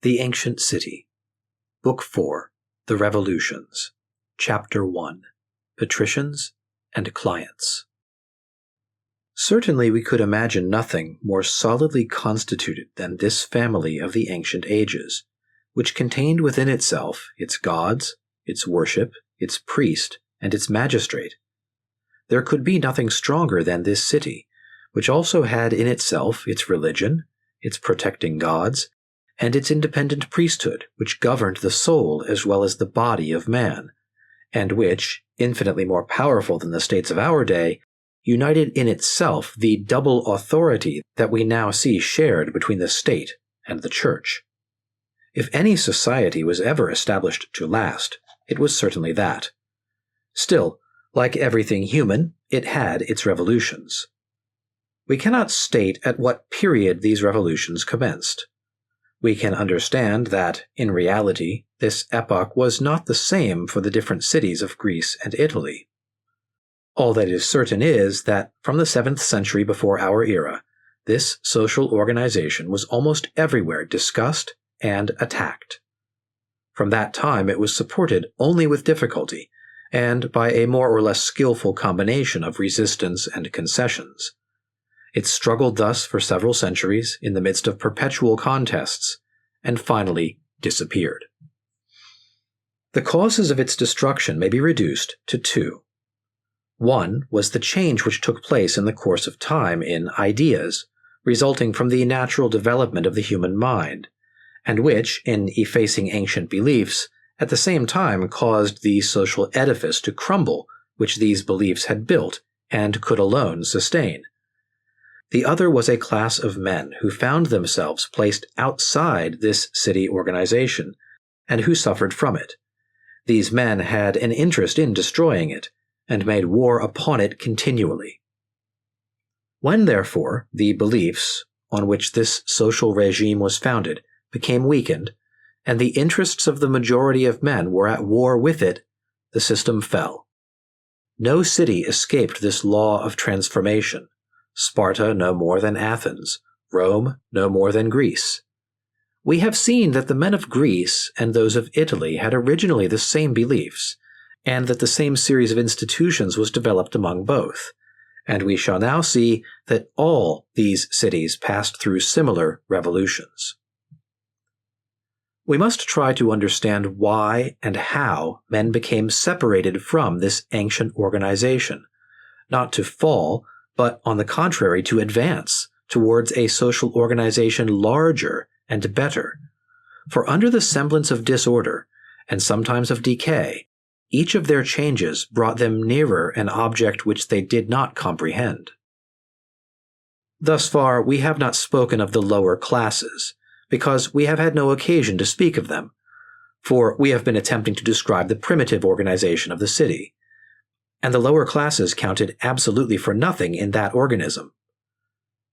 The Ancient City. Book 4. The Revolutions. Chapter 1. Patricians and Clients. Certainly we could imagine nothing more solidly constituted than this family of the ancient ages, which contained within itself its gods, its worship, its priest, and its magistrate. There could be nothing stronger than this city, which also had in itself its religion, its protecting gods, and its independent priesthood, which governed the soul as well as the body of man, and which, infinitely more powerful than the states of our day, united in itself the double authority that we now see shared between the state and the church. If any society was ever established to last, it was certainly that. Still, like everything human, it had its revolutions. We cannot state at what period these revolutions commenced. We can understand that, in reality, this epoch was not the same for the different cities of Greece and Italy. All that is certain is that, from the 7th century before our era, this social organization was almost everywhere discussed and attacked. From that time it was supported only with difficulty, and by a more or less skillful combination of resistance and concessions. It struggled thus for several centuries in the midst of perpetual contests, and finally disappeared. The causes of its destruction may be reduced to two. One was the change which took place in the course of time in ideas, resulting from the natural development of the human mind, and which, in effacing ancient beliefs, at the same time caused the social edifice to crumble which these beliefs had built and could alone sustain. The other was a class of men who found themselves placed outside this city organization, and who suffered from it. These men had an interest in destroying it, and made war upon it continually. When, therefore, the beliefs on which this social regime was founded became weakened, and the interests of the majority of men were at war with it, the system fell. No city escaped this law of transformation. Sparta no more than Athens, Rome no more than Greece. We have seen that the men of Greece and those of Italy had originally the same beliefs, and that the same series of institutions was developed among both, and we shall now see that all these cities passed through similar revolutions. We must try to understand why and how men became separated from this ancient organization, not to fall, but on the contrary to advance towards a social organization larger and better. For under the semblance of disorder, and sometimes of decay, each of their changes brought them nearer an object which they did not comprehend. Thus far we have not spoken of the lower classes, because we have had no occasion to speak of them, for we have been attempting to describe the primitive organization of the city, and the lower classes counted absolutely for nothing in that organism.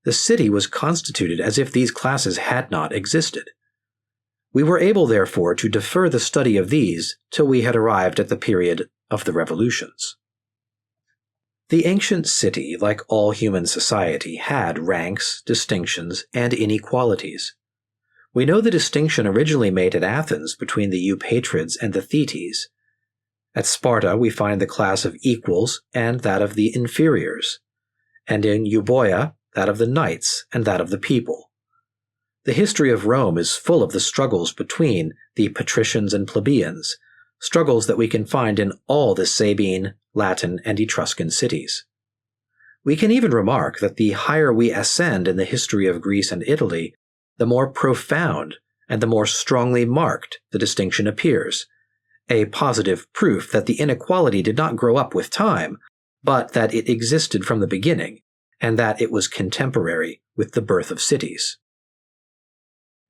The city was constituted as if these classes had not existed. We were able, therefore, to defer the study of these till we had arrived at the period of the revolutions. The ancient city, like all human society, had ranks, distinctions, and inequalities. We know the distinction originally made at Athens between the eupatrids and the thetes. At Sparta we find the class of equals and that of the inferiors, and in Euboea that of the knights and that of the people. The history of Rome is full of the struggles between the Patricians and Plebians, struggles that we can find in all the Sabine, Latin, and Etruscan cities. We can even remark that the higher we ascend in the history of Greece and Italy, the more profound and the more strongly marked the distinction appears, a positive proof that the inequality did not grow up with time, but that it existed from the beginning, and that it was contemporary with the birth of cities.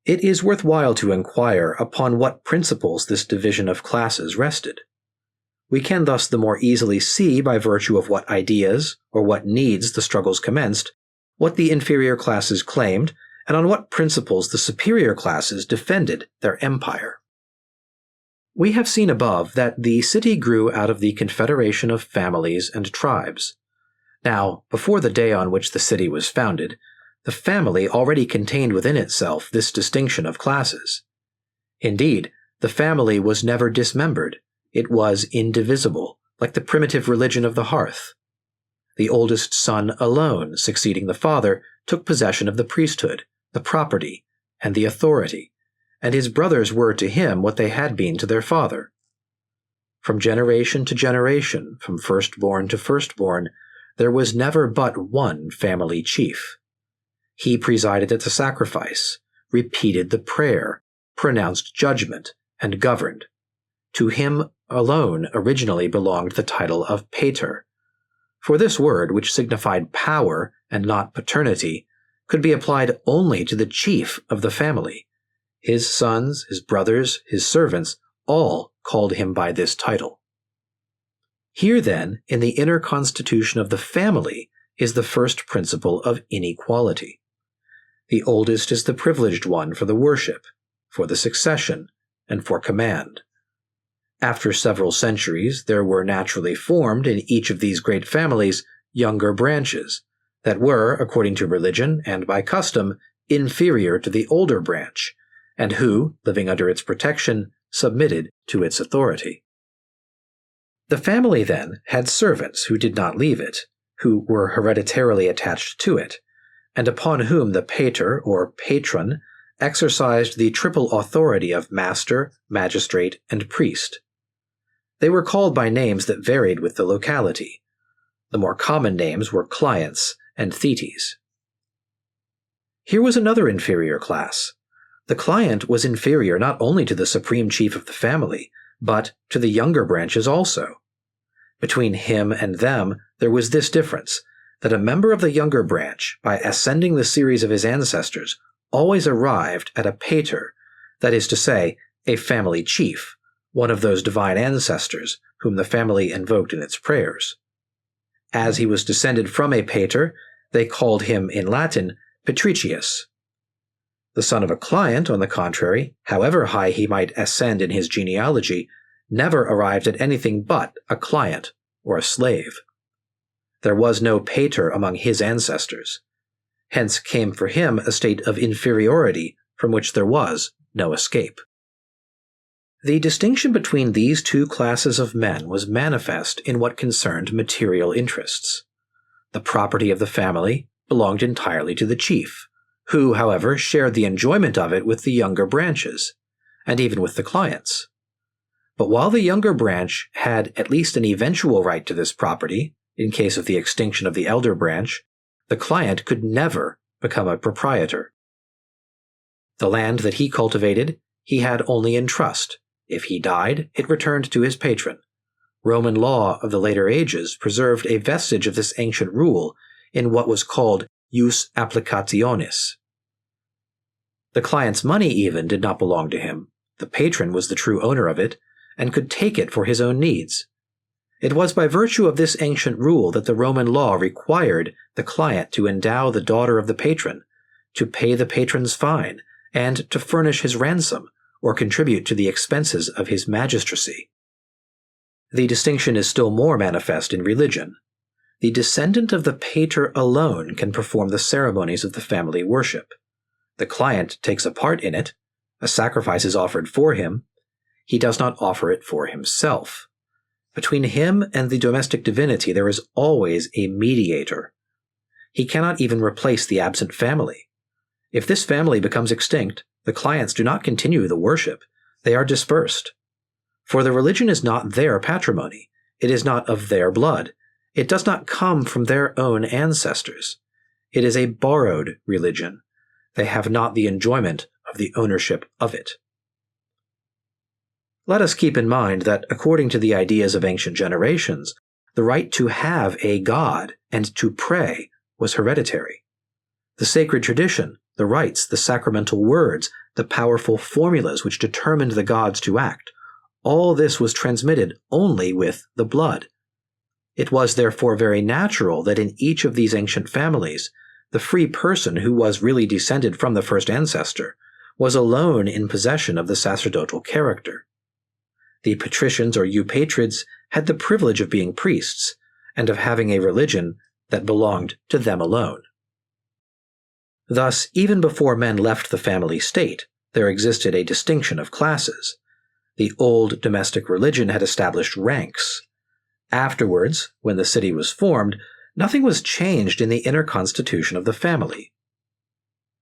It is worthwhile to inquire upon what principles this division of classes rested. We can thus the more easily see, by virtue of what ideas or what needs the struggles commenced, what the inferior classes claimed, and on what principles the superior classes defended their empire. We have seen above that the city grew out of the confederation of families and tribes. Now, before the day on which the city was founded, the family already contained within itself this distinction of classes. Indeed, the family was never dismembered. It was indivisible, like the primitive religion of the hearth. The oldest son alone, succeeding the father, took possession of the priesthood, the property, and the authority, and his brothers were to him what they had been to their father. From generation to generation, from firstborn to firstborn, there was never but one family chief. He presided at the sacrifice, repeated the prayer, pronounced judgment, and governed. To him alone originally belonged the title of Pater. For this word, which signified power and not paternity, could be applied only to the chief of the family. His sons, his brothers, his servants, all called him by this title. Here then, in the inner constitution of the family, is the first principle of inequality. The oldest is the privileged one for the worship, for the succession, and for command. After several centuries, there were naturally formed in each of these great families younger branches that were, according to religion and by custom, inferior to the older branch, and who, living under its protection, submitted to its authority. The family, then, had servants who did not leave it, who were hereditarily attached to it, and upon whom the pater or patron exercised the triple authority of master, magistrate, and priest. They were called by names that varied with the locality. The more common names were clients and thetes. Here was another inferior class. The client was inferior not only to the supreme chief of the family, but to the younger branches also. Between him and them there was this difference, that a member of the younger branch, by ascending the series of his ancestors, always arrived at a pater, that is to say, a family chief, one of those divine ancestors whom the family invoked in its prayers. As he was descended from a pater, they called him in Latin Patricius. The son of a client, on the contrary, however high he might ascend in his genealogy, never arrived at anything but a client or a slave. There was no pater among his ancestors. Hence came for him a state of inferiority from which there was no escape. The distinction between these two classes of men was manifest in what concerned material interests. The property of the family belonged entirely to the chief, who, however, shared the enjoyment of it with the younger branches, and even with the clients. But while the younger branch had at least an eventual right to this property, in case of the extinction of the elder branch, the client could never become a proprietor. The land that he cultivated, he had only in trust. If he died, it returned to his patron. Roman law of the later ages preserved a vestige of this ancient rule in what was called jus applicationis. The client's money even did not belong to him. The patron was the true owner of it, and could take it for his own needs. It was by virtue of this ancient rule that the Roman law required the client to endow the daughter of the patron, to pay the patron's fine, and to furnish his ransom, or contribute to the expenses of his magistracy. The distinction is still more manifest in religion. The descendant of the pater alone can perform the ceremonies of the family worship. The client takes a part in it. A sacrifice is offered for him. He does not offer it for himself. Between him and the domestic divinity there is always a mediator. He cannot even replace the absent family. If this family becomes extinct, the clients do not continue the worship. They are dispersed. For the religion is not their patrimony. It is not of their blood. It does not come from their own ancestors. It is a borrowed religion. They have not the enjoyment of the ownership of it. Let us keep in mind that, according to the ideas of ancient generations, the right to have a god and to pray was hereditary. The sacred tradition, the rites, the sacramental words, the powerful formulas which determined the gods to act, all this was transmitted only with the blood. It was therefore very natural that in each of these ancient families, the free person who was really descended from the first ancestor was alone in possession of the sacerdotal character. The patricians or eupatrids had the privilege of being priests and of having a religion that belonged to them alone. Thus, even before men left the family state, there existed a distinction of classes. The old domestic religion had established ranks. Afterwards, when the city was formed, nothing was changed in the inner constitution of the family.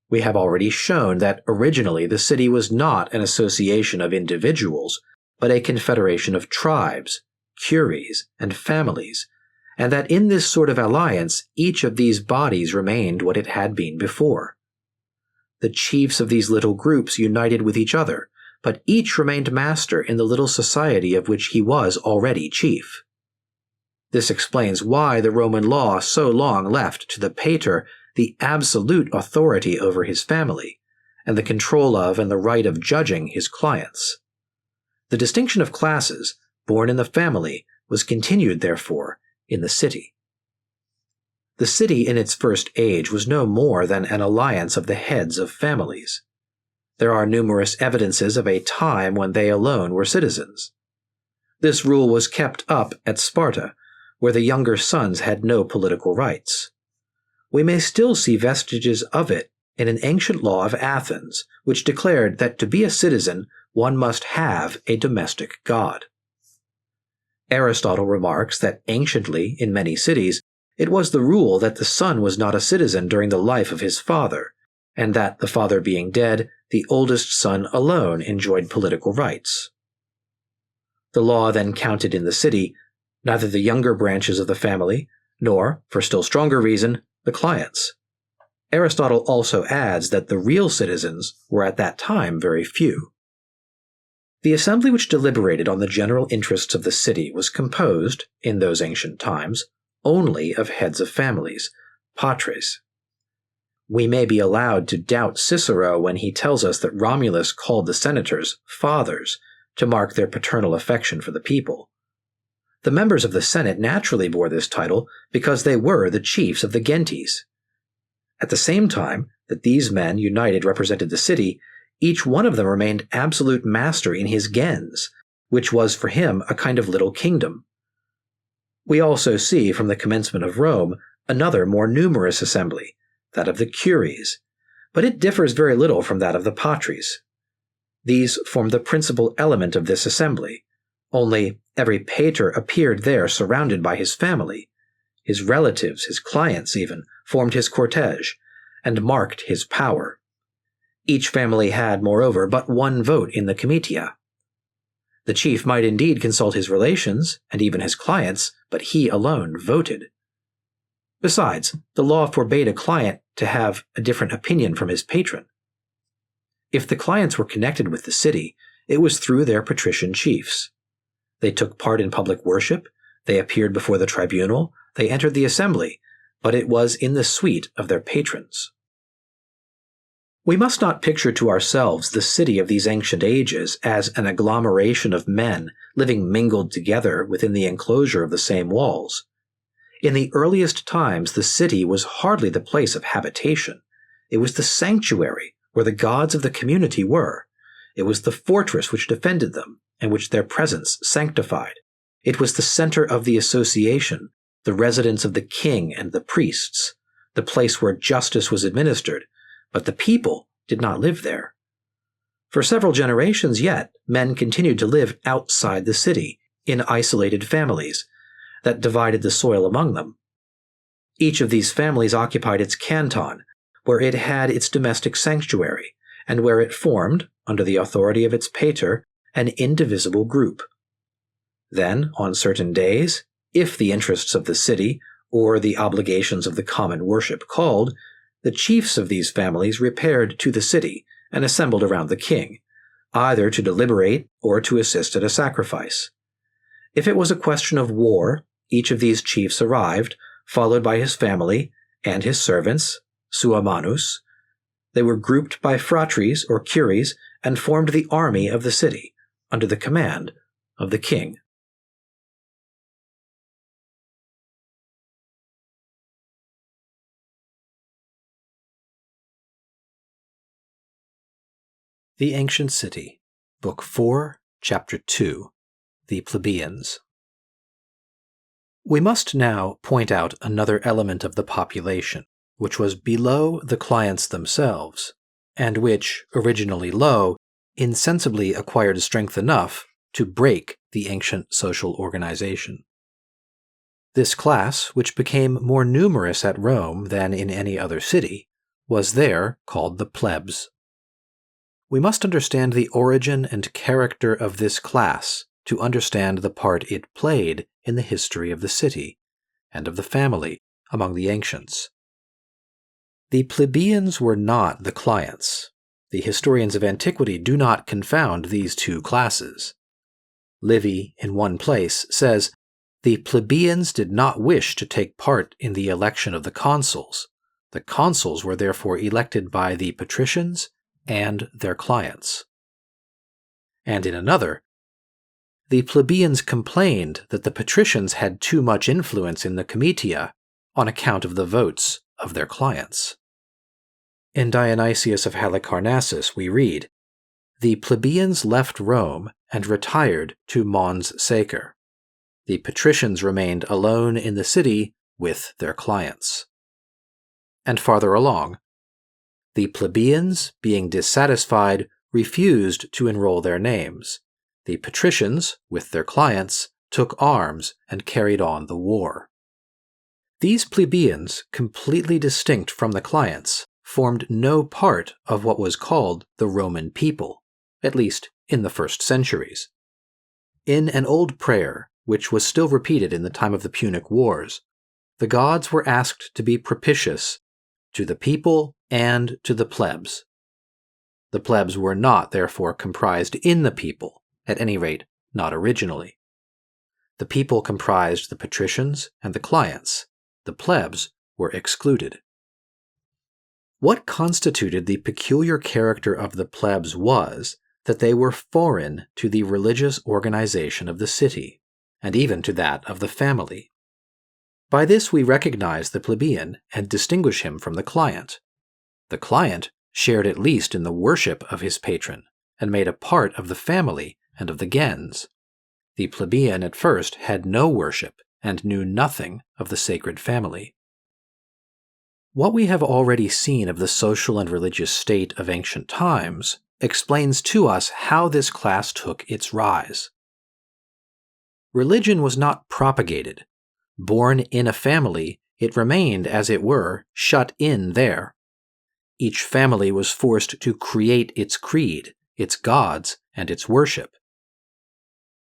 We have already shown that originally the city was not an association of individuals, but a confederation of tribes, curies, and families, and that in this sort of alliance each of these bodies remained what it had been before. The chiefs of these little groups united with each other, but each remained master in the little society of which he was already chief. This explains why the Roman law so long left to the pater the absolute authority over his family, and the control of and the right of judging his clients. The distinction of classes, born in the family, was continued, therefore, in the city. The city in its first age was no more than an alliance of the heads of families. There are numerous evidences of a time when they alone were citizens. This rule was kept up at Sparta, where the younger sons had no political rights. We may still see vestiges of it in an ancient law of Athens, which declared that to be a citizen one must have a domestic god. Aristotle remarks that anciently, in many cities, it was the rule that the son was not a citizen during the life of his father, and that, the father being dead, the oldest son alone enjoyed political rights. The law then counted in the city neither the younger branches of the family, nor, for still stronger reason, the clients. Aristotle also adds that the real citizens were at that time very few. The assembly which deliberated on the general interests of the city was composed, in those ancient times, only of heads of families, patres. We may be allowed to doubt Cicero when he tells us that Romulus called the senators fathers to mark their paternal affection for the people. The members of the Senate naturally bore this title because they were the chiefs of the gentes. At the same time that these men united represented the city, each one of them remained absolute master in his gens, which was for him a kind of little kingdom. We also see from the commencement of Rome another more numerous assembly, that of the curies, but it differs very little from that of the patres. These formed the principal element of this assembly, only every pater appeared there surrounded by his family. His relatives, his clients even, formed his cortege, and marked his power. Each family had, moreover, but one vote in the comitia. The chief might indeed consult his relations, and even his clients, but he alone voted. Besides, the law forbade a client to have a different opinion from his patron. If the clients were connected with the city, it was through their patrician chiefs. They took part in public worship, they appeared before the tribunal, they entered the assembly, but it was in the suite of their patrons. We must not picture to ourselves the city of these ancient ages as an agglomeration of men living mingled together within the enclosure of the same walls. In the earliest times, the city was hardly the place of habitation. It was the sanctuary where the gods of the community were. It was the fortress which defended them, and which their presence sanctified. It was the center of the association, the residence of the king and the priests, the place where justice was administered, but the people did not live there. For several generations yet, men continued to live outside the city, in isolated families, that divided the soil among them. Each of these families occupied its canton, where it had its domestic sanctuary, and where it formed, under the authority of its pater, an indivisible group. Then, on certain days, if the interests of the city, or the obligations of the common worship called, the chiefs of these families repaired to the city and assembled around the king, either to deliberate or to assist at a sacrifice. If it was a question of war, each of these chiefs arrived, followed by his family and his servants, sua manus. They were grouped by fratres or curies and formed the army of the city, under the command of the king. The Ancient City, Book 4, Chapter 2, The Plebians. We must now point out another element of the population, which was below the clients themselves, and which, originally low, insensibly acquired strength enough to break the ancient social organization. This class, which became more numerous at Rome than in any other city, was there called the plebs. We must understand the origin and character of this class to understand the part it played in the history of the city and of the family among the ancients. The plebeians were not the clients. The historians of antiquity do not confound these two classes. Livy, in one place, says, "The plebeians did not wish to take part in the election of the consuls. The consuls were therefore elected by the patricians and their clients." And in another, "The plebeians complained that the patricians had too much influence in the comitia on account of the votes of their clients." In Dionysius of Halicarnassus we read, "The plebeians left Rome and retired to Mons Sacer. The patricians remained alone in the city with their clients." And farther along, "The plebeians, being dissatisfied, refused to enroll their names. The patricians, with their clients, took arms and carried on the war." These plebeians, completely distinct from the clients, formed no part of what was called the Roman people, at least in the first centuries. In an old prayer, which was still repeated in the time of the Punic Wars, the gods were asked to be propitious to the people and to the plebs. The plebs were not, therefore, comprised in the people, at any rate, not originally. The people comprised the patricians and the clients. The plebs were excluded. What constituted the peculiar character of the plebs was that they were foreign to the religious organization of the city, and even to that of the family. By this we recognize the plebeian and distinguish him from the client. The client shared at least in the worship of his patron, and made a part of the family and of the gens. The plebeian at first had no worship, and knew nothing of the sacred family. What we have already seen of the social and religious state of ancient times explains to us how this class took its rise. Religion was not propagated. Born in a family, it remained, as it were, shut in there. Each family was forced to create its creed, its gods, and its worship.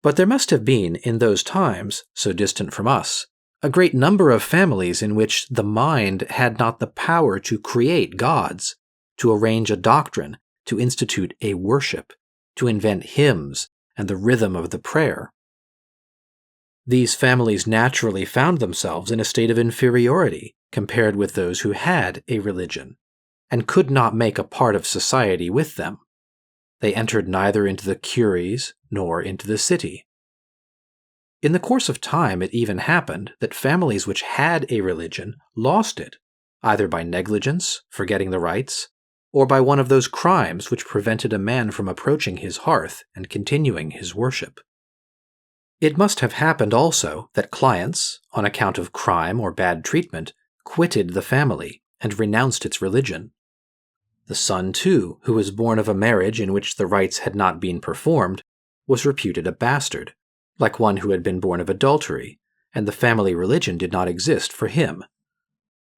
But there must have been, in those times, so distant from us, a great number of families in which the mind had not the power to create gods, to arrange a doctrine, to institute a worship, to invent hymns and the rhythm of the prayer. These families naturally found themselves in a state of inferiority compared with those who had a religion, and could not make a part of society with them. They entered neither into the curies nor into the city. In the course of time, it even happened that families which had a religion lost it, either by negligence, forgetting the rites, or by one of those crimes which prevented a man from approaching his hearth and continuing his worship. It must have happened also that clients, on account of crime or bad treatment, quitted the family and renounced its religion. The son, too, who was born of a marriage in which the rites had not been performed, was reputed a bastard, like one who had been born of adultery, and the family religion did not exist for him.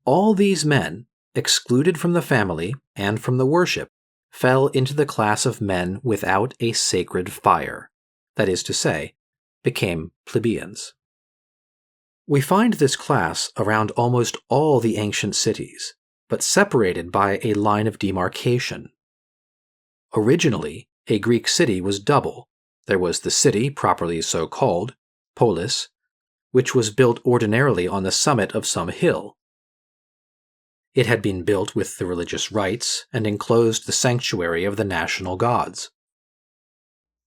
All these men, excluded from the family and from the worship, fell into the class of men without a sacred fire, that is to say, became plebeians. We find this class around almost all the ancient cities, but separated by a line of demarcation. Originally, a Greek city was double. There was the city, properly so called, polis, which was built ordinarily on the summit of some hill. It had been built with the religious rites and enclosed the sanctuary of the national gods.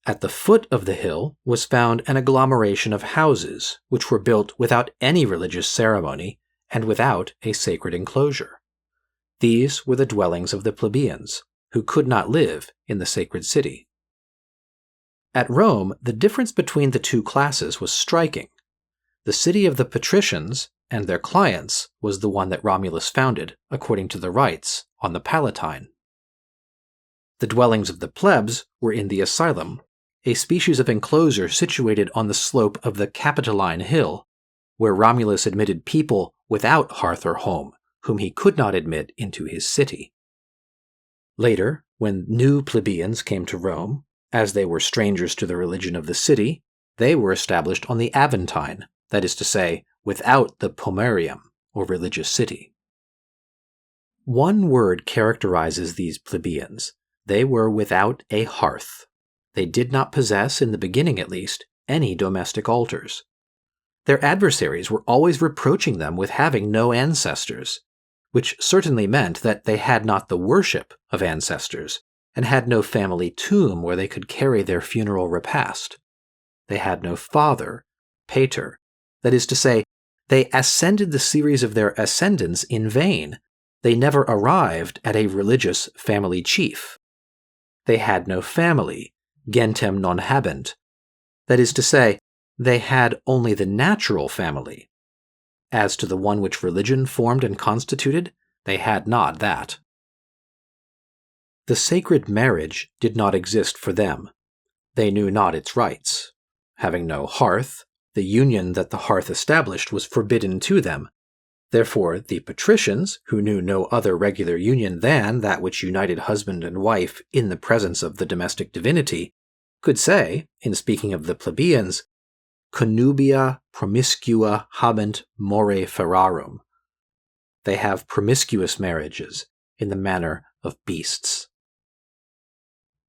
At the foot of the hill was found an agglomeration of houses, which were built without any religious ceremony and without a sacred enclosure. These were the dwellings of the plebeians, who could not live in the sacred city. At Rome, the difference between the two classes was striking. The city of the Patricians and their clients was the one that Romulus founded, according to the rites, on the Palatine. The dwellings of the plebs were in the asylum, a species of enclosure situated on the slope of the Capitoline Hill, where Romulus admitted people without hearth or home, whom he could not admit into his city. Later, when new plebeians came to Rome, as they were strangers to the religion of the city, they were established on the Aventine, that is to say, without the pomerium, or religious city. One word characterizes these plebeians. They were without a hearth. They did not possess, in the beginning at least, any domestic altars. Their adversaries were always reproaching them with having no ancestors, which certainly meant that they had not the worship of ancestors, and had no family tomb where they could carry their funeral repast. They had no father, pater, that is to say, they ascended the series of their ascendants in vain. They never arrived at a religious family chief. They had no family, gentem non habent, that is to say, they had only the natural family. As to the one which religion formed and constituted, they had not that. The sacred marriage did not exist for them. They knew not its rights. Having no hearth, the union that the hearth established was forbidden to them. Therefore, the patricians, who knew no other regular union than that which united husband and wife in the presence of the domestic divinity, could say, in speaking of the plebeians, connubia promiscua habent more ferarum. They have promiscuous marriages in the manner of beasts.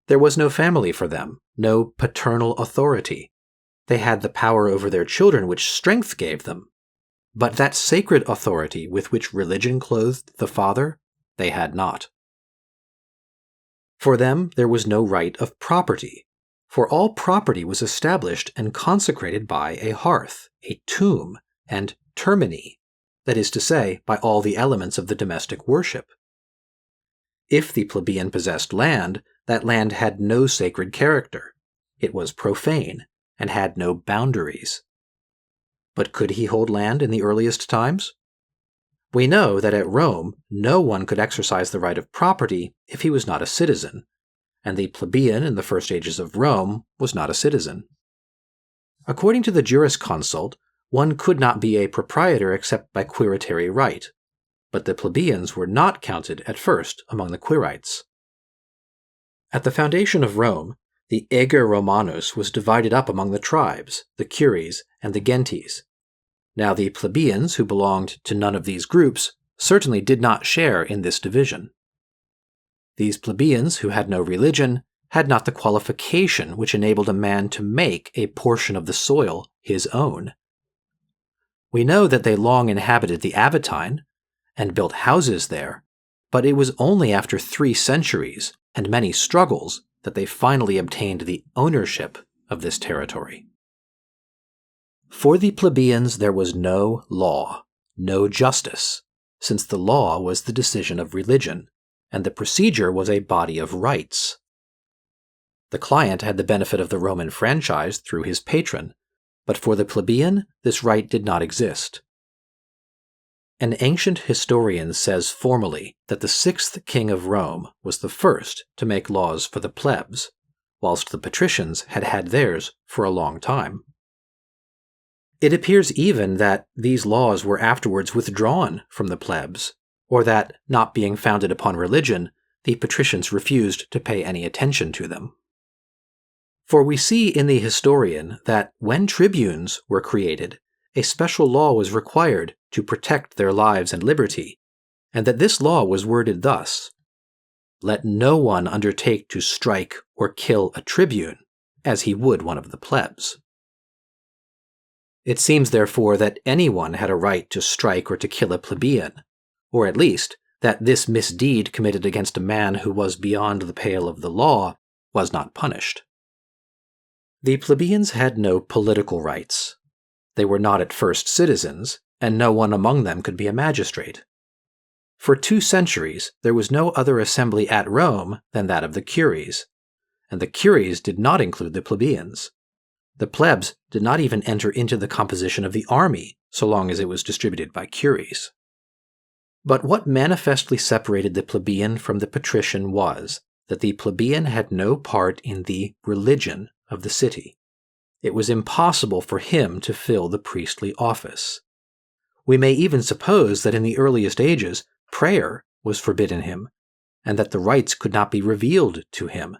There was no family for them, no paternal authority. They had the power over their children which strength gave them. But that sacred authority with which religion clothed the father, they had not. For them there was no right of property, for all property was established and consecrated by a hearth, a tomb, and termini, that is to say, by all the elements of the domestic worship. If the plebeian possessed land, that land had no sacred character. It was profane, and had no boundaries. But could he hold land in the earliest times? We know that at Rome no one could exercise the right of property if he was not a citizen, and the plebeian in the first ages of Rome was not a citizen. According to the jurisconsult, one could not be a proprietor except by quiritary right, but the plebeians were not counted at first among the quirites. At the foundation of Rome, the ager Romanus was divided up among the tribes, the curies, and the gentes. Now the plebeians, who belonged to none of these groups, certainly did not share in this division. These plebeians, who had no religion, had not the qualification which enabled a man to make a portion of the soil his own. We know that they long inhabited the Aventine, and built houses there, but it was only after 3 centuries and many struggles that they finally obtained the ownership of this territory. For the plebeians there was no law, no justice, since the law was the decision of religion, and the procedure was a body of rights. The client had the benefit of the Roman franchise through his patron, but for the plebeian this right did not exist. An ancient historian says formally that the 6th king of Rome was the first to make laws for the plebs, whilst the patricians had had theirs for a long time. It appears even that these laws were afterwards withdrawn from the plebs, or that, not being founded upon religion, the patricians refused to pay any attention to them. For we see in the historian that when tribunes were created, a special law was required to protect their lives and liberty, and that this law was worded thus: "Let no one undertake to strike or kill a tribune, as he would one of the plebs." It seems, therefore, that anyone had a right to strike or to kill a plebeian, or at least that this misdeed committed against a man who was beyond the pale of the law was not punished. The plebeians had no political rights. They were not at first citizens, and no one among them could be a magistrate. For 2 centuries there was no other assembly at Rome than that of the curies, and the curies did not include the plebeians. The plebs did not even enter into the composition of the army so long as it was distributed by curies. But what manifestly separated the plebeian from the patrician was that the plebeian had no part in the religion of the city. It was impossible for him to fill the priestly office. We may even suppose that in the earliest ages, prayer was forbidden him, and that the rites could not be revealed to him.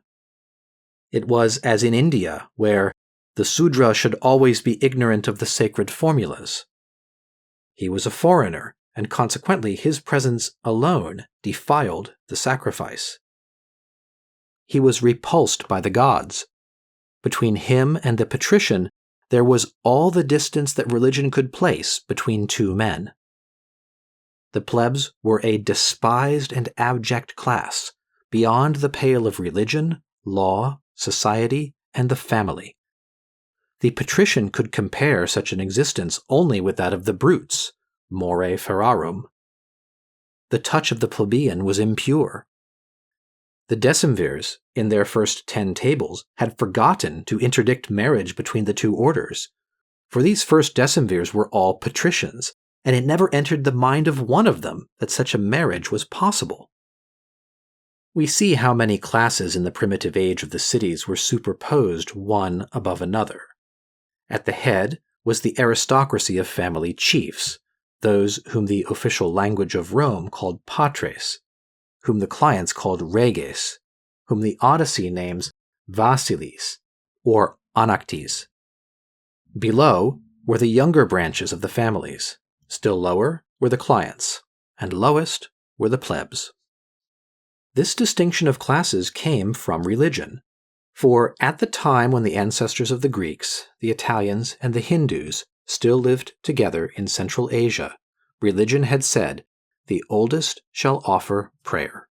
It was as in India, where the Sudra should always be ignorant of the sacred formulas. He was a foreigner, and consequently his presence alone defiled the sacrifice. He was repulsed by the gods. Between him and the patrician, there was all the distance that religion could place between two men. The plebs were a despised and abject class, beyond the pale of religion, law, society, and the family. The patrician could compare such an existence only with that of the brutes, more ferarum. The touch of the plebeian was impure. The decemvirs, in their first 10 tables, had forgotten to interdict marriage between the two orders, for these first decemvirs were all patricians, and it never entered the mind of one of them that such a marriage was possible. We see how many classes in the primitive age of the cities were superposed one above another. At the head was the aristocracy of family chiefs, those whom the official language of Rome called patres, whom the clients called reges, whom the Odyssey names vasilis, or anaktes. Below were the younger branches of the families. Still lower were the clients, and lowest were the plebs. This distinction of classes came from religion, for at the time when the ancestors of the Greeks, the Italians, and the Hindus still lived together in Central Asia, religion had said, "The oldest shall offer prayer."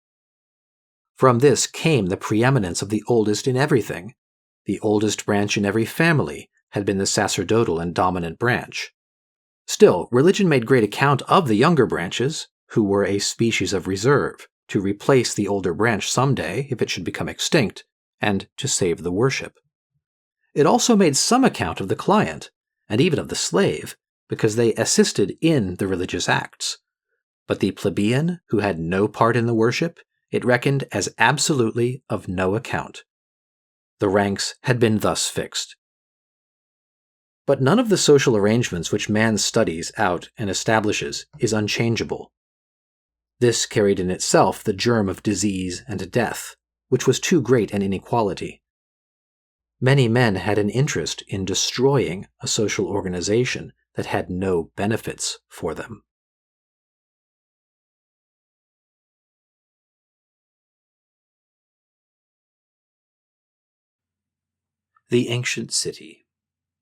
From this came the preeminence of the oldest in everything. The oldest branch in every family had been the sacerdotal and dominant branch. Still, religion made great account of the younger branches, who were a species of reserve, to replace the older branch someday if it should become extinct, and to save the worship. It also made some account of the client, and even of the slave, because they assisted in the religious acts. But the plebeian, who had no part in the worship, it reckoned as absolutely of no account. The ranks had been thus fixed. But none of the social arrangements which man studies out and establishes is unchangeable. This carried in itself the germ of disease and death, which was too great an inequality. Many men had an interest in destroying a social organization that had no benefits for them. The Ancient City,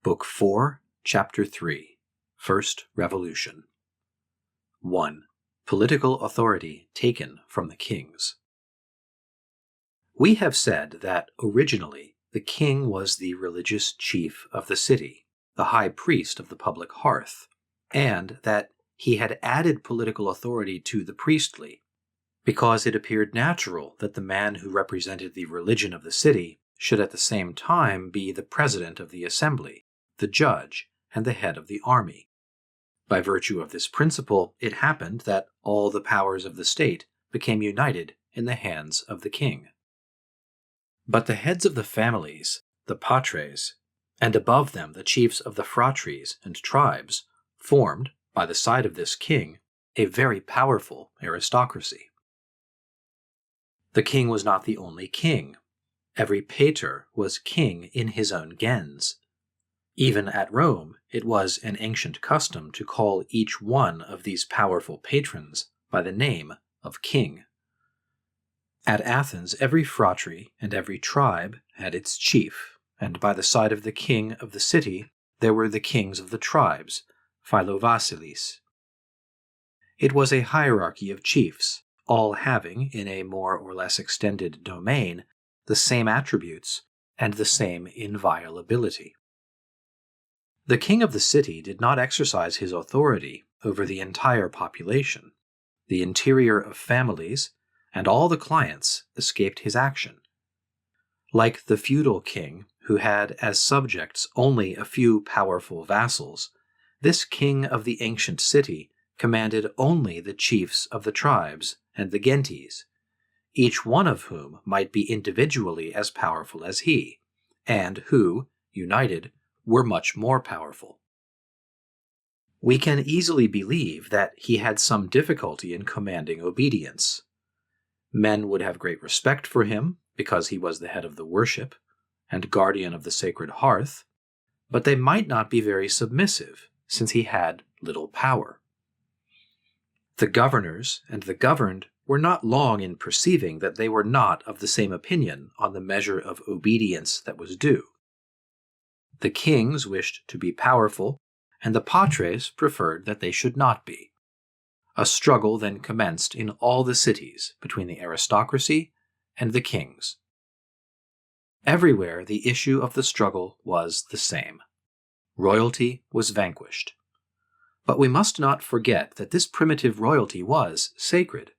Book 4, Chapter 3, First Revolution. 1. Political authority taken from the kings. We have said that originally the king was the religious chief of the city, the high priest of the public hearth, and that he had added political authority to the priestly, because it appeared natural that the man who represented the religion of the city should at the same time be the president of the assembly, the judge, and the head of the army. By virtue of this principle, it happened that all the powers of the state became united in the hands of the king. But the heads of the families, the patres, and above them the chiefs of the phratries and tribes, formed, by the side of this king, a very powerful aristocracy. The king was not the only king. Every pater was king in his own gens. Even at Rome, it was an ancient custom to call each one of these powerful patrons by the name of king. At Athens, every phratry and every tribe had its chief, and by the side of the king of the city, there were the kings of the tribes, philovasilis. It was a hierarchy of chiefs, all having, in a more or less extended domain, the same attributes and the same inviolability. The king of the city did not exercise his authority over the entire population. The interior of families and all the clients escaped his action. Like the feudal king, who had as subjects only a few powerful vassals, this king of the ancient city commanded only the chiefs of the tribes and the gentes. each one of whom might be individually as powerful as he, and who, united, were much more powerful. We can easily believe that he had some difficulty in commanding obedience. Men would have great respect for him, because he was the head of the worship, and guardian of the sacred hearth, but they might not be very submissive, since he had little power. The governors and the governed were not long in perceiving that they were not of the same opinion on the measure of obedience that was due. The kings wished to be powerful, and the patres preferred that they should not be. A struggle then commenced in all the cities between the aristocracy and the kings. Everywhere the issue of the struggle was the same. Royalty was vanquished. But we must not forget that this primitive royalty was sacred.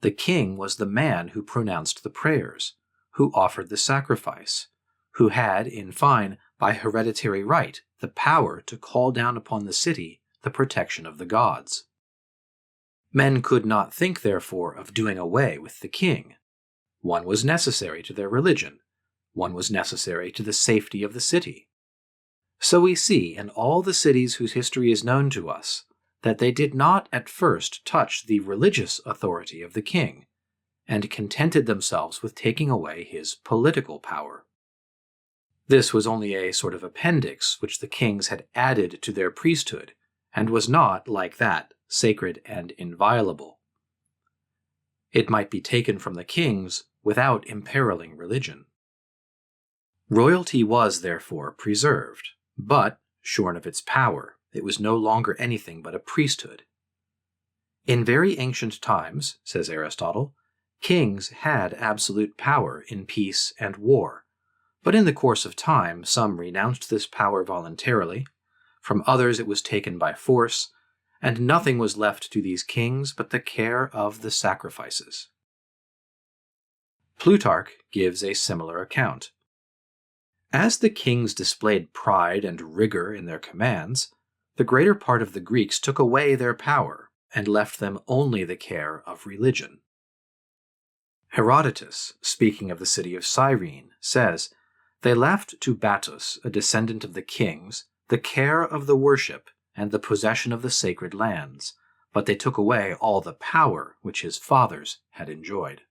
The king was the man who pronounced the prayers, who offered the sacrifice, who had, in fine, by hereditary right, the power to call down upon the city the protection of the gods. Men could not think, therefore, of doing away with the king. One was necessary to their religion. One was necessary to the safety of the city. So we see in all the cities whose history is known to us that they did not at first touch the religious authority of the king, and contented themselves with taking away his political power. This was only a sort of appendix which the kings had added to their priesthood, and was not, like that, sacred and inviolable. It might be taken from the kings without imperiling religion. Royalty was, therefore, preserved, but, shorn of its power, it was no longer anything but a priesthood. In very ancient times, says Aristotle, kings had absolute power in peace and war, but in the course of time some renounced this power voluntarily, from others it was taken by force, and nothing was left to these kings but the care of the sacrifices. Plutarch gives a similar account. As the kings displayed pride and rigor in their commands, the greater part of the Greeks took away their power and left them only the care of religion. Herodotus, speaking of the city of Cyrene, says, "They left to Battus, a descendant of the kings, the care of the worship and the possession of the sacred lands, but they took away all the power which his fathers had enjoyed."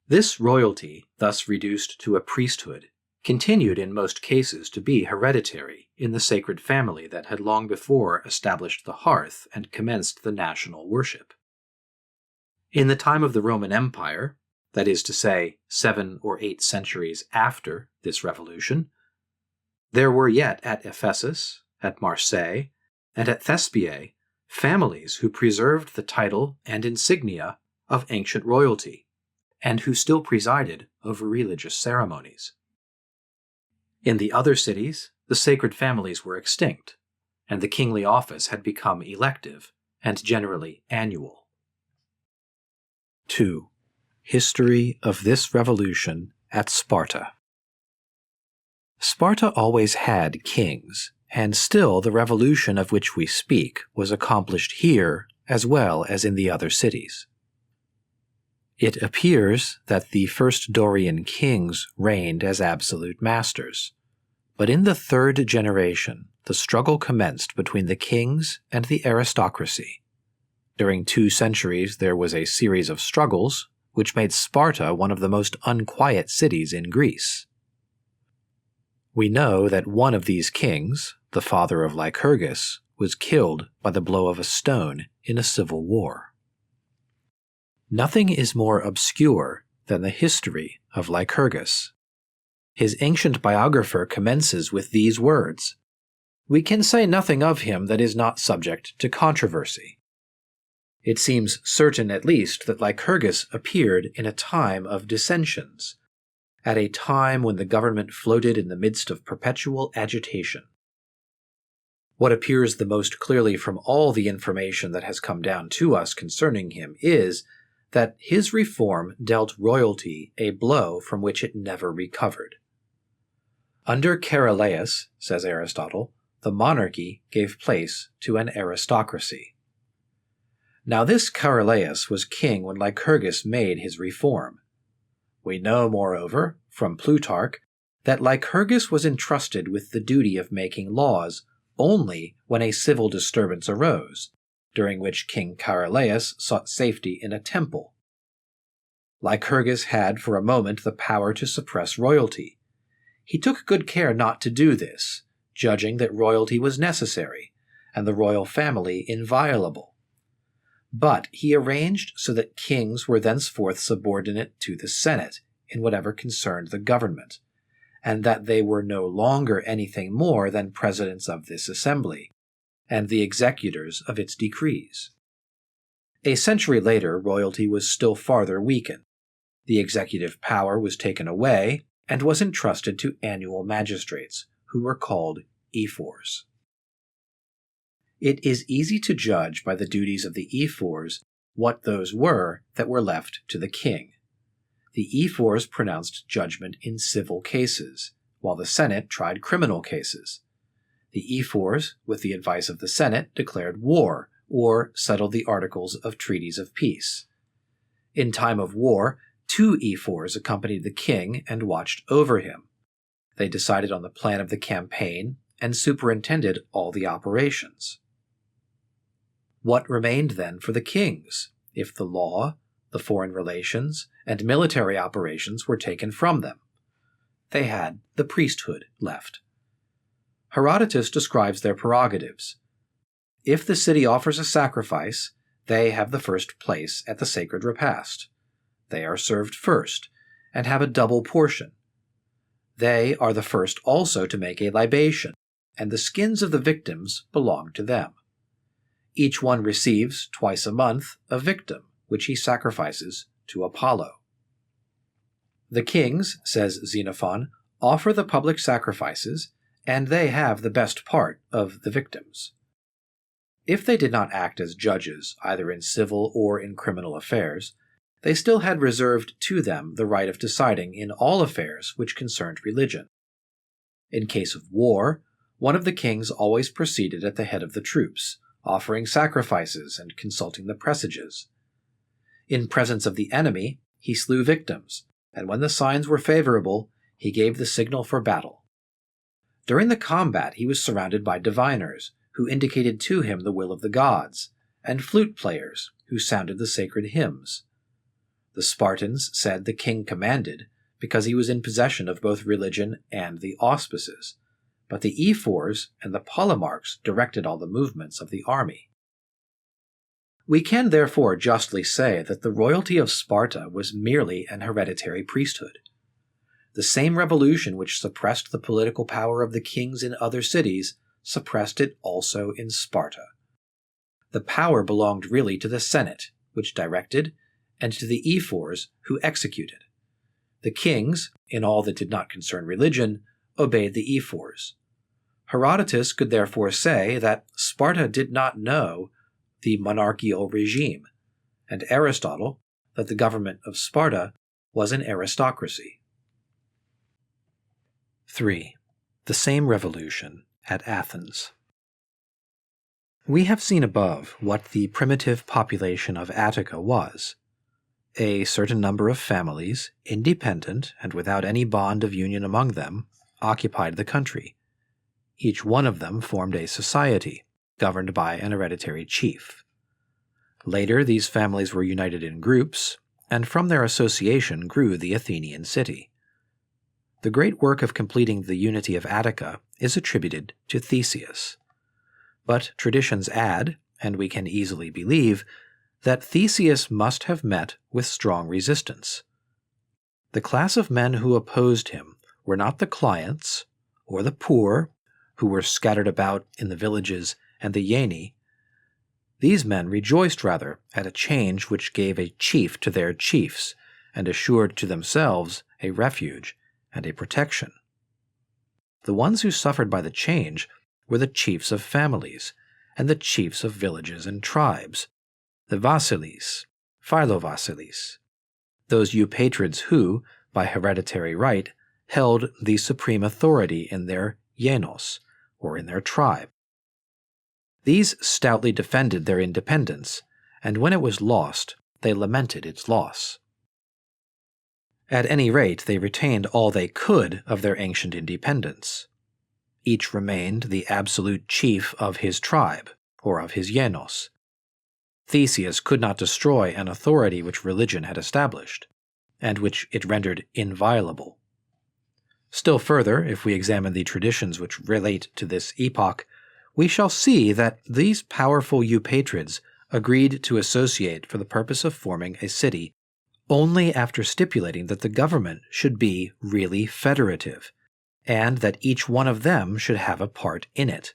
This royalty, thus reduced to a priesthood, continued in most cases to be hereditary in the sacred family that had long before established the hearth and commenced the national worship. In the time of the Roman Empire, that is to say, 7 or 8 centuries after this revolution, there were yet at Ephesus, at Marseille, and at Thespiae families who preserved the title and insignia of ancient royalty, and who still presided over religious ceremonies. In the other cities, the sacred families were extinct, and the kingly office had become elective and generally annual. 2. History of this revolution at Sparta. Sparta always had kings, and still the revolution of which we speak was accomplished here as well as in the other cities. It appears that the first Dorian kings reigned as absolute masters, but in the 3rd generation the struggle commenced between the kings and the aristocracy. During 2 centuries there was a series of struggles, which made Sparta one of the most unquiet cities in Greece. We know that one of these kings, the father of Lycurgus, was killed by the blow of a stone in a civil war. Nothing is more obscure than the history of Lycurgus. His ancient biographer commences with these words, "We can say nothing of him that is not subject to controversy." It seems certain at least that Lycurgus appeared in a time of dissensions, at a time when the government floated in the midst of perpetual agitation. What appears the most clearly from all the information that has come down to us concerning him is that his reform dealt royalty a blow from which it never recovered. Under Charalaeus, says Aristotle, the monarchy gave place to an aristocracy. Now this Charalaeus was king when Lycurgus made his reform. We know, moreover, from Plutarch, that Lycurgus was entrusted with the duty of making laws only when a civil disturbance arose, during which King Charalaeus sought safety in a temple. Lycurgus had for a moment the power to suppress royalty. He took good care not to do this, judging that royalty was necessary, and the royal family inviolable. But he arranged so that kings were thenceforth subordinate to the Senate in whatever concerned the government, and that they were no longer anything more than presidents of this assembly, and the executors of its decrees. A century later, royalty was still farther weakened. The executive power was taken away and was entrusted to annual magistrates, who were called ephors. It is easy to judge by the duties of the ephors what those were that were left to the king. The ephors pronounced judgment in civil cases, while the Senate tried criminal cases. The ephors, with the advice of the Senate, declared war, or settled the articles of treaties of peace. In time of war, 2 ephors accompanied the king and watched over him. They decided on the plan of the campaign and superintended all the operations. What remained then for the kings, if the law, the foreign relations, and military operations were taken from them? They had the priesthood left. Herodotus describes their prerogatives. If the city offers a sacrifice, they have the first place at the sacred repast. They are served first, and have a double portion. They are the first also to make a libation, and the skins of the victims belong to them. Each one receives, twice a month, a victim, which he sacrifices to Apollo. The kings, says Xenophon, offer the public sacrifices, and they have the best part of the victims. If they did not act as judges, either in civil or in criminal affairs, they still had reserved to them the right of deciding in all affairs which concerned religion. In case of war, one of the kings always proceeded at the head of the troops, offering sacrifices and consulting the presages. In presence of the enemy, he slew victims, and when the signs were favorable, he gave the signal for battle. During the combat, he was surrounded by diviners, who indicated to him the will of the gods, and flute players, who sounded the sacred hymns. The Spartans said the king commanded, because he was in possession of both religion and the auspices, but the ephors and the polemarchs directed all the movements of the army. We can therefore justly say that the royalty of Sparta was merely an hereditary priesthood. The same revolution which suppressed the political power of the kings in other cities suppressed it also in Sparta. The power belonged really to the Senate, which directed, and to the ephors, who executed. The kings, in all that did not concern religion, obeyed the ephors. Herodotus could therefore say that Sparta did not know the monarchical regime, and Aristotle that the government of Sparta was an aristocracy. 3. The same revolution at Athens. We have seen above what the primitive population of Attica was. A certain number of families, independent and without any bond of union among them, occupied the country. Each one of them formed a society, governed by an hereditary chief. Later, these families were united in groups, and from their association grew the Athenian city. The great work of completing the unity of Attica is attributed to Theseus. But traditions add, and we can easily believe, that Theseus must have met with strong resistance. The class of men who opposed him were not the clients, or the poor, who were scattered about in the villages and the Yaeni. These men rejoiced rather at a change which gave a chief to their chiefs, and assured to themselves a refuge and a protection. The ones who suffered by the change were the chiefs of families, and the chiefs of villages and tribes, the Vasilis, Philovasilis, those eupatrids who, by hereditary right, held the supreme authority in their Yenos, or in their tribe. These stoutly defended their independence, and when it was lost, they lamented its loss. At any rate, they retained all they could of their ancient independence. Each remained the absolute chief of his tribe, or of his genos. Theseus could not destroy an authority which religion had established, and which it rendered inviolable. Still further, if we examine the traditions which relate to this epoch, we shall see that these powerful eupatrids agreed to associate for the purpose of forming a city only after stipulating that the government should be really federative, and that each one of them should have a part in it.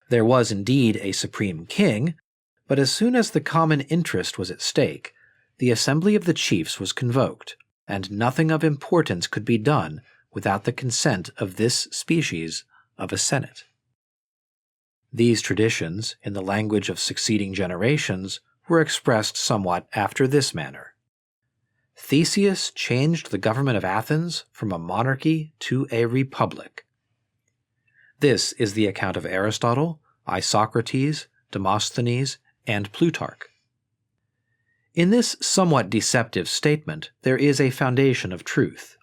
There was indeed a supreme king, but as soon as the common interest was at stake, the assembly of the chiefs was convoked, and nothing of importance could be done without the consent of this species of a senate. These traditions, in the language of succeeding generations, were expressed somewhat after this manner. Theseus changed the government of Athens from a monarchy to a republic. This is the account of Aristotle, Isocrates, Demosthenes, and Plutarch. In this somewhat deceptive statement, there is a foundation of truth.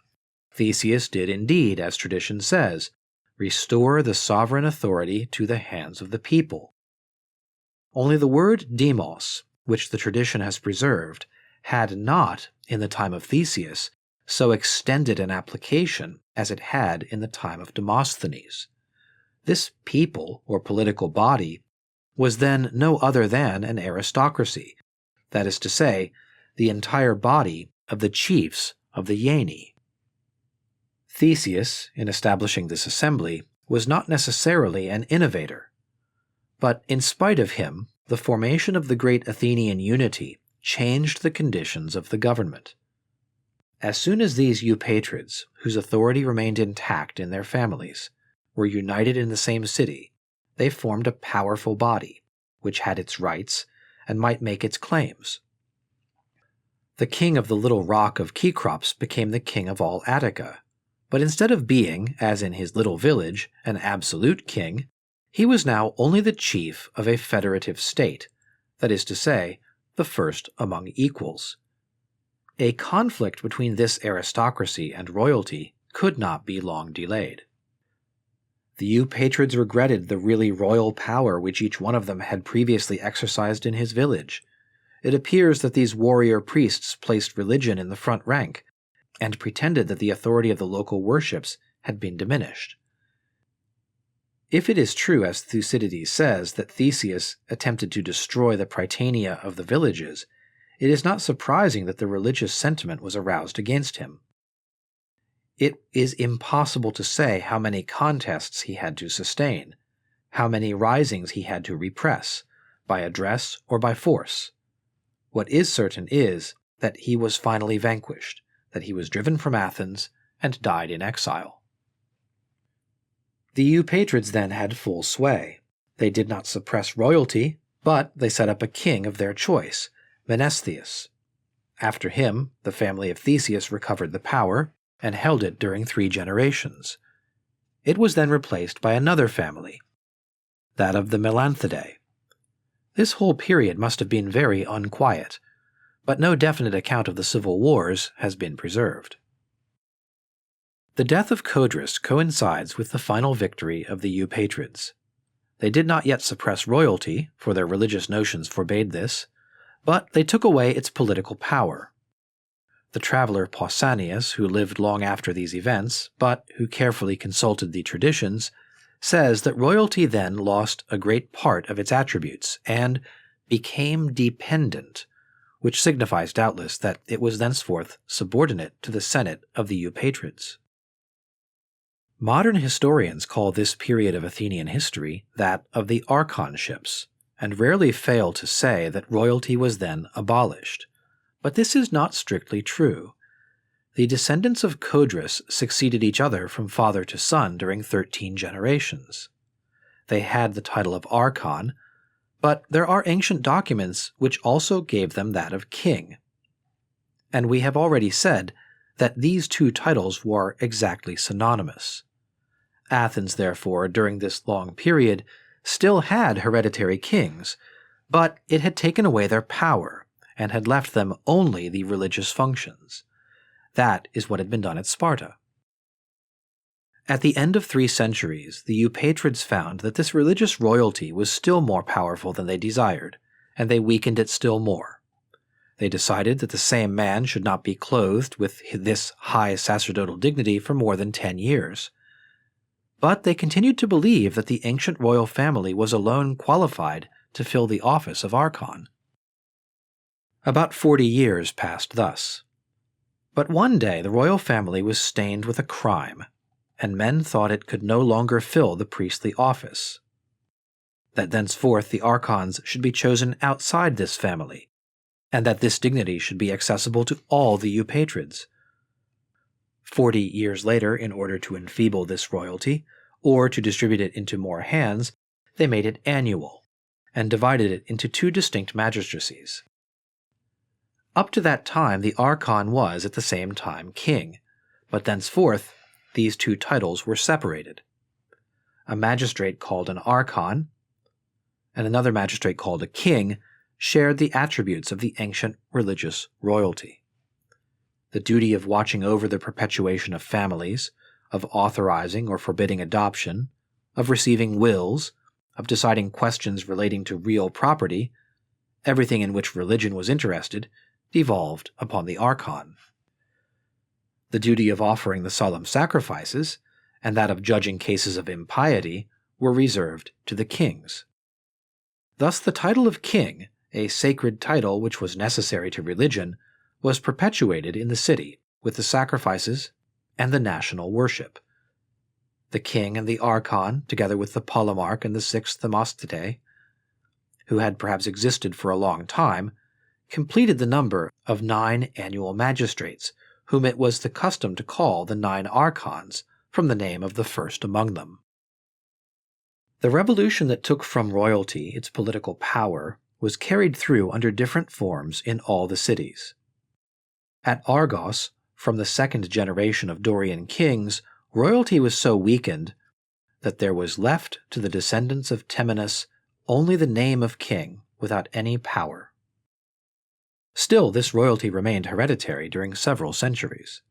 Theseus did indeed, as tradition says, restore the sovereign authority to the hands of the people. Only the word demos, which the tradition has preserved, had not, in the time of Theseus, so extended an application as it had in the time of Demosthenes. This people, or political body, was then no other than an aristocracy, that is to say, the entire body of the chiefs of the Yeni. Theseus, in establishing this assembly, was not necessarily an innovator. But in spite of him, the formation of the great Athenian unity changed the conditions of the government. As soon as these eupatrids, whose authority remained intact in their families, were united in the same city, they formed a powerful body, which had its rights and might make its claims. The king of the little rock of Kekrops became the king of all Attica, but instead of being, as in his little village, an absolute king, he was now only the chief of a federative state, that is to say, the first among equals. A conflict between this aristocracy and royalty could not be long delayed. The eupatrids regretted the really royal power which each one of them had previously exercised in his village. It appears that these warrior priests placed religion in the front rank, and pretended that the authority of the local worships had been diminished. If it is true, as Thucydides says, that Theseus attempted to destroy the prytania of the villages, it is not surprising that the religious sentiment was aroused against him. It is impossible to say how many contests he had to sustain, how many risings he had to repress, by address or by force. What is certain is that he was finally vanquished, that he was driven from Athens, and died in exile. The eupatrids then had full sway. They did not suppress royalty, but they set up a king of their choice, Menestheus. After him, the family of Theseus recovered the power, and held it during 3 generations. It was then replaced by another family, that of the Melanthidae. This whole period must have been very unquiet, but no definite account of the civil wars has been preserved. The death of Codrus coincides with the final victory of the eupatrids. They did not yet suppress royalty, for their religious notions forbade this, but they took away its political power. The traveler Pausanias, who lived long after these events, but who carefully consulted the traditions, says that royalty then lost a great part of its attributes and became dependent, which signifies doubtless that it was thenceforth subordinate to the Senate of the eupatrids. Modern historians call this period of Athenian history that of the archonships, and rarely fail to say that royalty was then abolished. But this is not strictly true. The descendants of Codrus succeeded each other from father to son during 13 generations. They had the title of archon, but there are ancient documents which also gave them that of king. And we have already said that these 2 titles were exactly synonymous. Athens, therefore, during this long period, still had hereditary kings, But it had taken away their power and had left them only the religious functions. That is what had been done at Sparta. At the end of 3 centuries, the Eupatrids found that this religious royalty was still more powerful than they desired, and they weakened it still more. They decided that the same man should not be clothed with this high sacerdotal dignity for more than 10 years. But they continued to believe that the ancient royal family was alone qualified to fill the office of archon. About 40 years passed thus. But one day the royal family was stained with a crime, and men thought it could no longer fill the priestly office. That thenceforth the archons should be chosen outside this family, and that this dignity should be accessible to all the Eupatrids. 40 years later, in order to enfeeble this royalty, or to distribute it into more hands, they made it annual, and divided it into 2 distinct magistracies. Up to that time the archon was at the same time king, but thenceforth these 2 titles were separated. A magistrate called an archon, and another magistrate called a king, shared the attributes of the ancient religious royalty. The duty of watching over the perpetuation of families, of authorizing or forbidding adoption, of receiving wills, of deciding questions relating to real property, everything in which religion was interested, devolved upon the archon. The duty of offering the solemn sacrifices, and that of judging cases of impiety, were reserved to the kings. Thus the title of king, a sacred title which was necessary to religion, was perpetuated in the city with the sacrifices and the national worship. The king and the archon, together with the polemarch and the 6 themistatae, who had perhaps existed for a long time, completed the number of 9 annual magistrates, whom it was the custom to call the 9 archons, from the name of the first among them. The revolution that took from royalty its political power was carried through under different forms in all the cities. At Argos, from the 2nd generation of Dorian kings, royalty was so weakened that there was left to the descendants of Temenus only the name of king without any power. Still, this royalty remained hereditary during several centuries.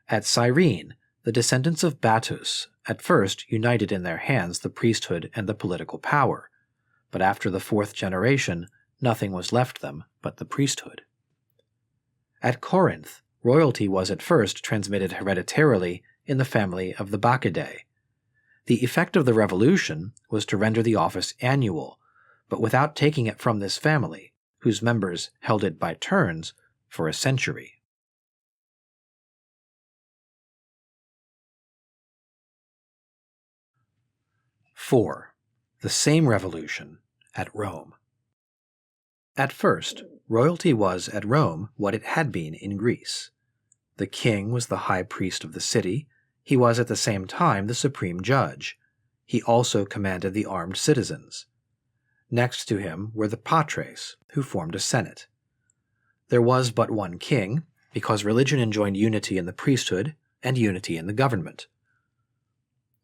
At Cyrene, the descendants of Battus at first united in their hands the priesthood and the political power, but after the 4th generation, nothing was left them but the priesthood. At Corinth, royalty was at first transmitted hereditarily in the family of the Bacchidae. The effect of the revolution was to render the office annual, but without taking it from this family, whose members held it by turns for a century. (4) The same revolution at Rome. At first, royalty was at Rome what it had been in Greece. The king was the high priest of the city. He was at the same time the supreme judge. He also commanded the armed citizens. Next to him were the patres, who formed a senate. There was but one king, because religion enjoined unity in the priesthood and unity in the government.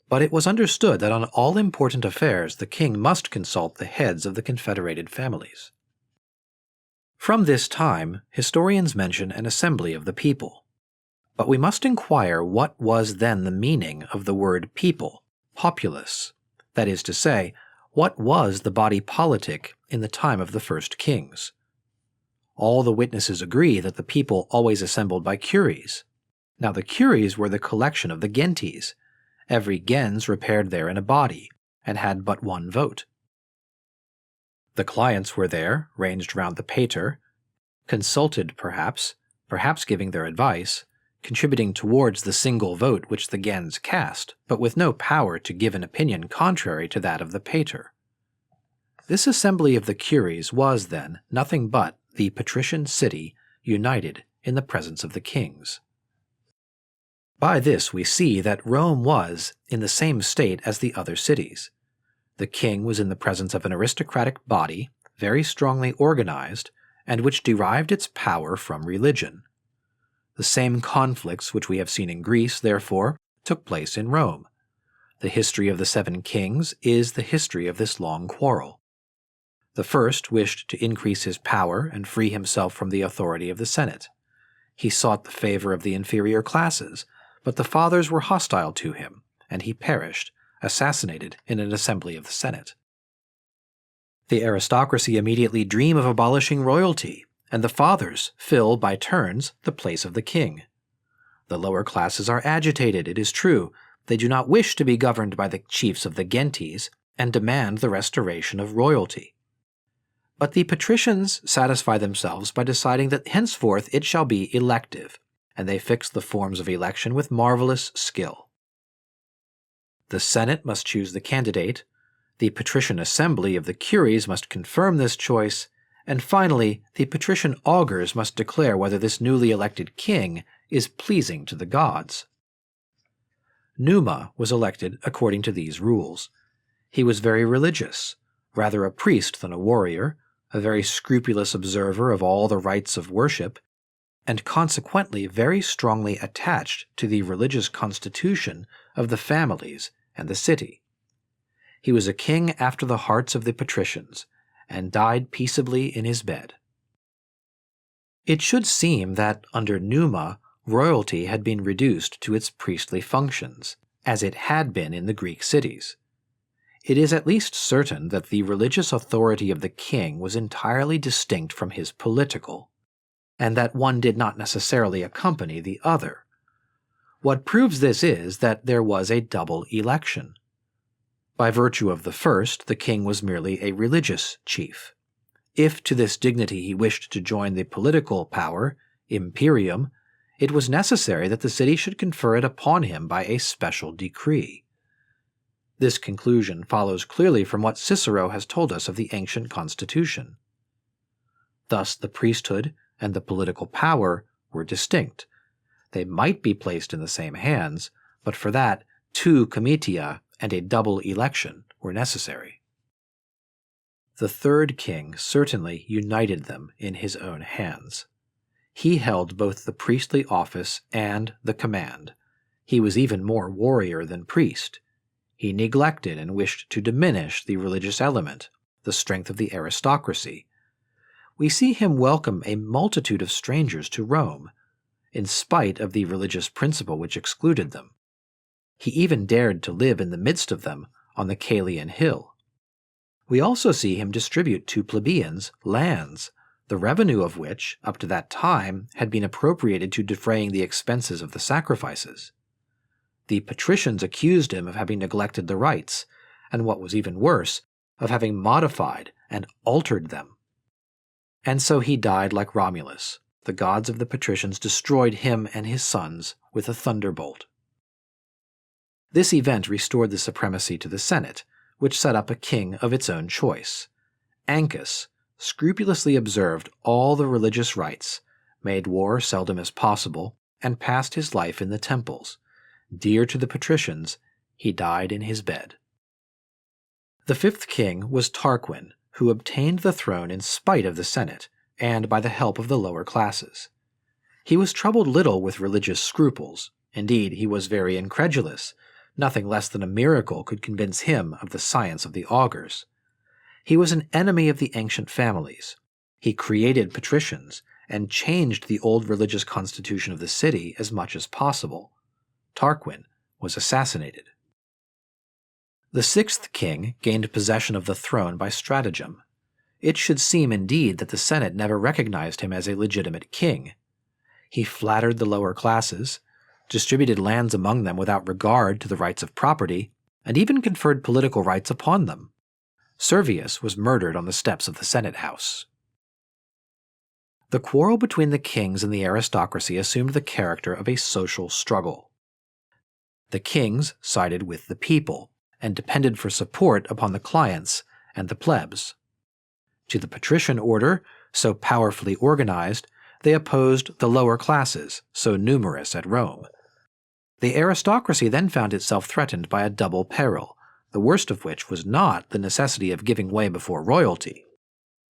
But it was understood that on all important affairs the king must consult the heads of the confederated families. From this time, historians mention an assembly of the people. But we must inquire what was then the meaning of the word people, populace, that is to say, what was the body politic in the time of the first kings? All the witnesses agree that the people always assembled by curies. Now the curies were the collection of the gentes. Every gens repaired there in a body, and had but one vote. The clients were there, ranged round the pater, consulted perhaps giving their advice, contributing towards the single vote which the gens cast, but with no power to give an opinion contrary to that of the pater. This assembly of the curies was, then, nothing but the patrician city united in the presence of the kings. By this we see that Rome was in the same state as the other cities. The king was in the presence of an aristocratic body, very strongly organized, and which derived its power from religion. The same conflicts which we have seen in Greece, therefore, took place in Rome. The history of the 7 kings is the history of this long quarrel. The first wished to increase his power and free himself from the authority of the Senate. He sought the favor of the inferior classes, but the fathers were hostile to him, and he perished, assassinated in an assembly of the Senate. The aristocracy immediately dream of abolishing royalty, and the fathers fill, by turns, the place of the king. The lower classes are agitated, it is true. They do not wish to be governed by the chiefs of the gentes, and demand the restoration of royalty. But the patricians satisfy themselves by deciding that henceforth it shall be elective, and they fix the forms of election with marvelous skill. The Senate must choose the candidate, the patrician assembly of the curies must confirm this choice, and finally the patrician augurs must declare whether this newly elected king is pleasing to the gods. Numa was elected according to these rules. He was very religious, rather a priest than a warrior, a very scrupulous observer of all the rites of worship, and consequently very strongly attached to the religious constitution of the families and the city. He was a king after the hearts of the patricians, and died peaceably in his bed. It should seem that under Numa, royalty had been reduced to its priestly functions, as it had been in the Greek cities. It is at least certain that the religious authority of the king was entirely distinct from his political, and that one did not necessarily accompany the other. What proves this is that there was a double election. By virtue of the first, the king was merely a religious chief. If to this dignity he wished to join the political power, imperium, it was necessary that the city should confer it upon him by a special decree. This conclusion follows clearly from what Cicero has told us of the ancient constitution. Thus the priesthood and the political power were distinct. They might be placed in the same hands, but for that 2 comitia and a double election were necessary. The third king certainly united them in his own hands. He held both the priestly office and the command. He was even more warrior than priest. He neglected and wished to diminish the religious element, the strength of the aristocracy. We see him welcome a multitude of strangers to Rome, in spite of the religious principle which excluded them. He even dared to live in the midst of them on the Caelian hill. We also see him distribute to plebeians lands, the revenue of which, up to that time, had been appropriated to defraying the expenses of the sacrifices. The patricians accused him of having neglected the rites, and what was even worse, of having modified and altered them. And so he died like Romulus. The gods of the patricians destroyed him and his sons with a thunderbolt. This event restored the supremacy to the Senate, which set up a king of its own choice. Ancus scrupulously observed all the religious rites, made war seldom as possible, and passed his life in the temples. Dear to the patricians, he died in his bed. The fifth king was Tarquin, who obtained the throne in spite of the Senate, and by the help of the lower classes. He was troubled little with religious scruples. Indeed, he was very incredulous. Nothing less than a miracle could convince him of the science of the augurs. He was an enemy of the ancient families. He created patricians, and changed the old religious constitution of the city as much as possible. Tarquin was assassinated. The sixth king gained possession of the throne by stratagem. It should seem indeed that the Senate never recognized him as a legitimate king. He flattered the lower classes, distributed lands among them without regard to the rights of property, and even conferred political rights upon them. Servius was murdered on the steps of the Senate House. The quarrel between the kings and the aristocracy assumed the character of a social struggle. The kings sided with the people, and depended for support upon the clients and the plebs. To the patrician order, so powerfully organized, they opposed the lower classes, so numerous at Rome. The aristocracy then found itself threatened by a double peril, the worst of which was not the necessity of giving way before royalty.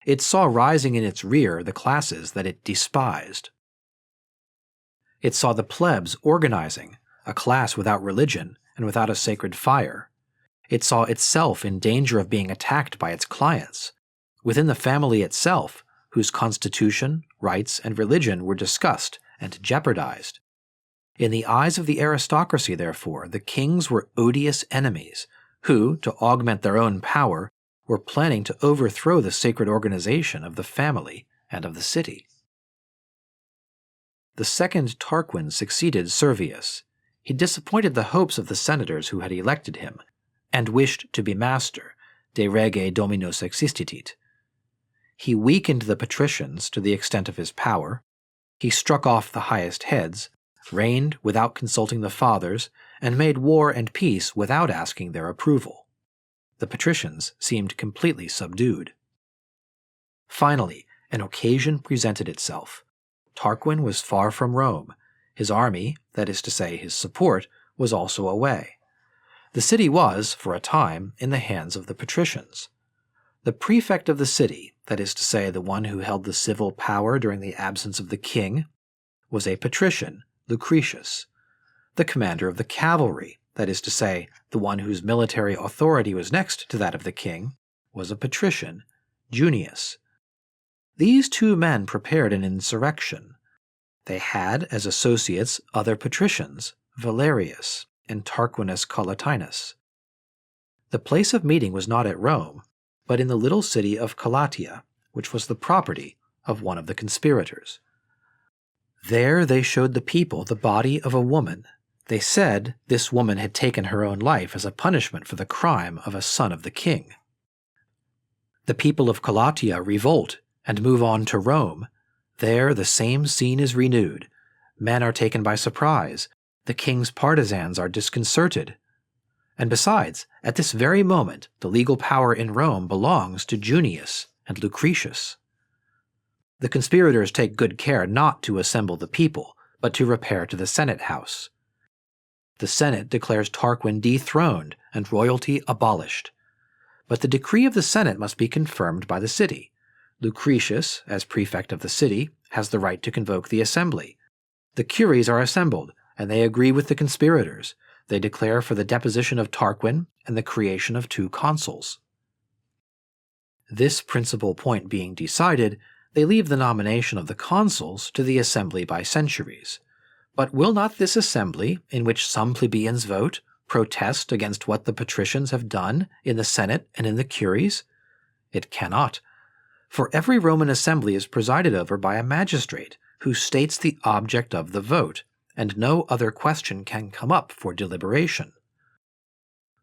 It saw rising in its rear the classes that it despised. It saw the plebs organizing, a class without religion and without a sacred fire. It saw itself in danger of being attacked by its clients, within the family itself, whose constitution, rights, and religion were discussed and jeopardized. In the eyes of the aristocracy, therefore, the kings were odious enemies who, to augment their own power, were planning to overthrow the sacred organization of the family and of the city. The second Tarquin succeeded Servius. He disappointed the hopes of the senators who had elected him, and wished to be master, de rege dominus existitit. He weakened the patricians to the extent of his power. He struck off the highest heads, reigned without consulting the fathers, and made war and peace without asking their approval. The patricians seemed completely subdued. Finally, an occasion presented itself. Tarquin was far from Rome. His army, that is to say his support, was also away. The city was, for a time, in the hands of the patricians. The prefect of the city, that is to say the one who held the civil power during the absence of the king, was a patrician, Lucretius. The commander of the cavalry, that is to say the one whose military authority was next to that of the king, was a patrician, Junius. These two men prepared an insurrection. They had as associates other patricians, Valerius and Tarquinius Collatinus. The place of meeting was not at Rome, but in the little city of Calatia, which was the property of one of the conspirators. There they showed the people the body of a woman. They said this woman had taken her own life as a punishment for the crime of a son of the king. The people of Calatia revolt and move on to Rome. There the same scene is renewed. Men are taken by surprise. The king's partisans are disconcerted. And besides, at this very moment, the legal power in Rome belongs to Junius and Lucretius. The conspirators take good care not to assemble the people, but to repair to the Senate house. The Senate declares Tarquin dethroned and royalty abolished. But the decree of the Senate must be confirmed by the city. Lucretius, as prefect of the city, has the right to convoke the assembly. The Curies are assembled, and they agree with the conspirators. They declare for the deposition of Tarquin and the creation of 2 consuls. This principal point being decided, they leave the nomination of the consuls to the assembly by centuries. But will not this assembly, in which some plebeians vote, protest against what the patricians have done in the Senate and in the Curies? It cannot. For every Roman assembly is presided over by a magistrate who states the object of the vote, and no other question can come up for deliberation.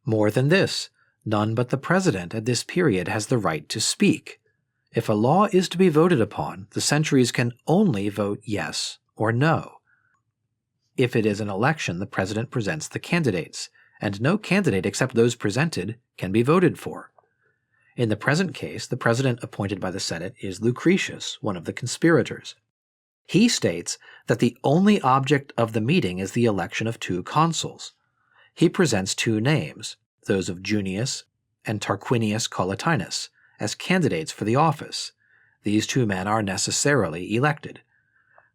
More than this, none but the president at this period has the right to speak. If a law is to be voted upon, the centuries can only vote yes or no. If it is an election, the president presents the candidates, and no candidate except those presented can be voted for. In the present case, the president appointed by the Senate is Lucretius, one of the conspirators. He states that the only object of the meeting is the election of 2 consuls. He presents 2 names, those of Junius and Tarquinius Collatinus, as candidates for the office. These 2 men are necessarily elected.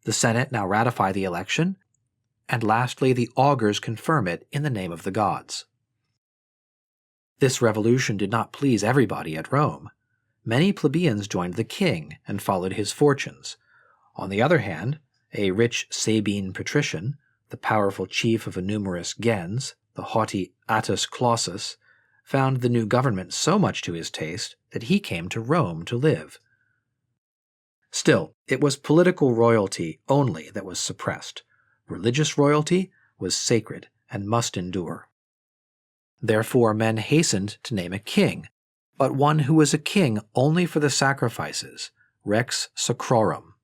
The Senate now ratify the election, and lastly the augurs confirm it in the name of the gods. This revolution did not please everybody at Rome. Many plebeians joined the king and followed his fortunes. On the other hand, a rich Sabine patrician, the powerful chief of a numerous gens, the haughty Attus Clausus, found the new government so much to his taste that he came to Rome to live. Still, it was political royalty only that was suppressed. Religious royalty was sacred and must endure. Therefore men hastened to name a king, but one who was a king only for the sacrifices, rex sacrorum.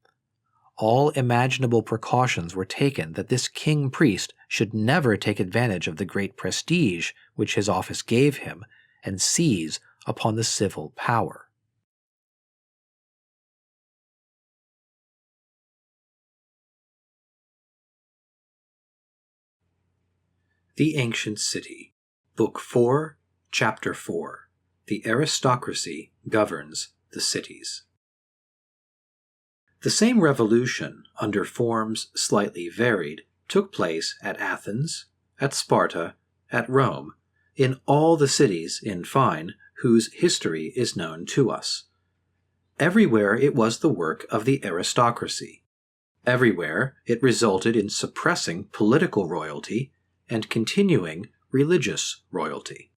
All imaginable precautions were taken that this king-priest should never take advantage of the great prestige which his office gave him and seize upon the civil power. The Ancient City, Book 4, Chapter 4. The Aristocracy Governs the Cities. The same revolution, under forms slightly varied, took place at Athens, at Sparta, at Rome, in all the cities, in fine, whose history is known to us. Everywhere it was the work of the aristocracy. Everywhere it resulted in suppressing political royalty and continuing religious royalty.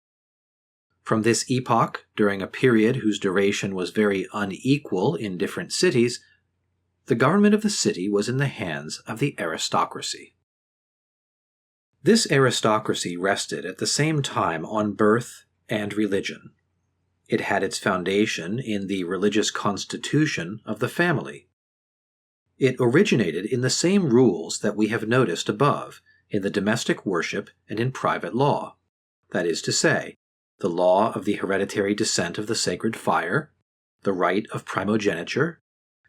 From this epoch, during a period whose duration was very unequal in different cities, the government of the city was in the hands of the aristocracy. This aristocracy rested at the same time on birth and religion. It had its foundation in the religious constitution of the family. It originated in the same rules that we have noticed above, in the domestic worship and in private law. That is to say, the law of the hereditary descent of the sacred fire, the right of primogeniture,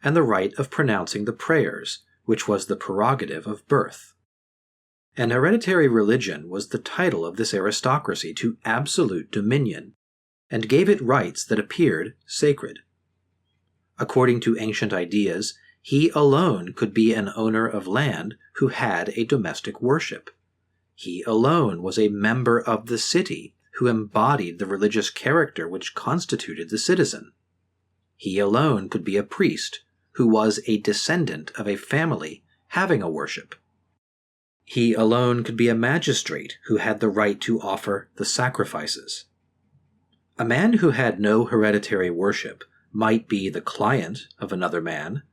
and the right of pronouncing the prayers, which was the prerogative of birth. An hereditary religion was the title of this aristocracy to absolute dominion, and gave it rights that appeared sacred. According to ancient ideas, he alone could be an owner of land who had a domestic worship. He alone was a member of the city who embodied the religious character which constituted the citizen. He alone could be a priest who was a descendant of a family having a worship. He alone could be a magistrate who had the right to offer the sacrifices. A man who had no hereditary worship might be the client of another man,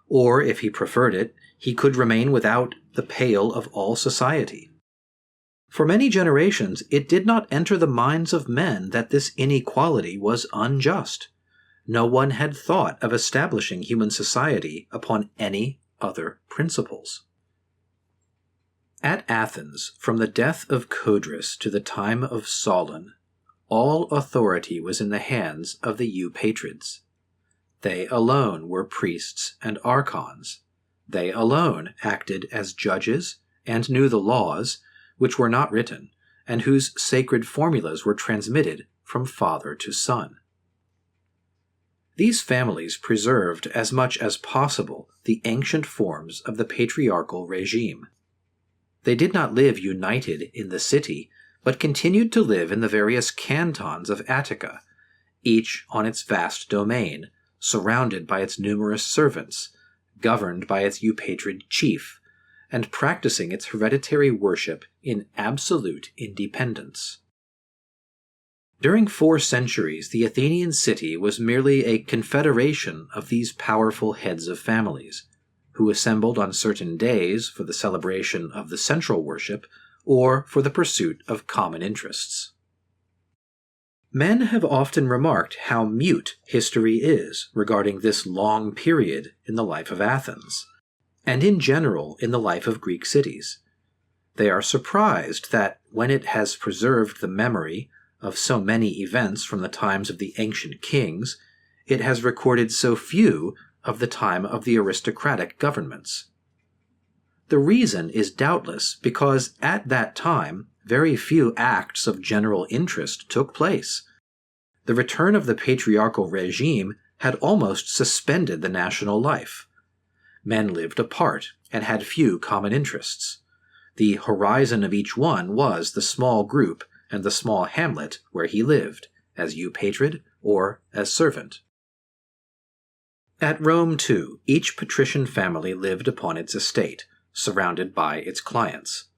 or, if he preferred it, he could remain without the pale of all society. For many generations, it did not enter the minds of men that this inequality was unjust. No one had thought of establishing human society upon any other principles. At Athens, from the death of Codrus to the time of Solon, all authority was in the hands of the eupatrids. They alone were priests and archons. They alone acted as judges and knew the laws, which were not written, and whose sacred formulas were transmitted from father to son. These families preserved as much as possible the ancient forms of the patriarchal regime. They did not live united in the city, but continued to live in the various cantons of Attica, each on its vast domain, surrounded by its numerous servants, governed by its eupatrid chief, and practicing its hereditary worship in absolute independence. During 4 centuries, the Athenian city was merely a confederation of these powerful heads of families, who assembled on certain days for the celebration of the central worship or for the pursuit of common interests. Men have often remarked how mute history is regarding this long period in the life of Athens, and in general in the life of Greek cities. They are surprised that, when it has preserved the memory of so many events from the times of the ancient kings, it has recorded so few of the time of the aristocratic governments. The reason is doubtless because at that time very few acts of general interest took place. The return of the patriarchal regime had almost suspended the national life. Men lived apart and had few common interests. The horizon of each one was the small group and the small hamlet where he lived, as eupatrid or as servant. At Rome, too, each patrician family lived upon its estate, surrounded by its clients.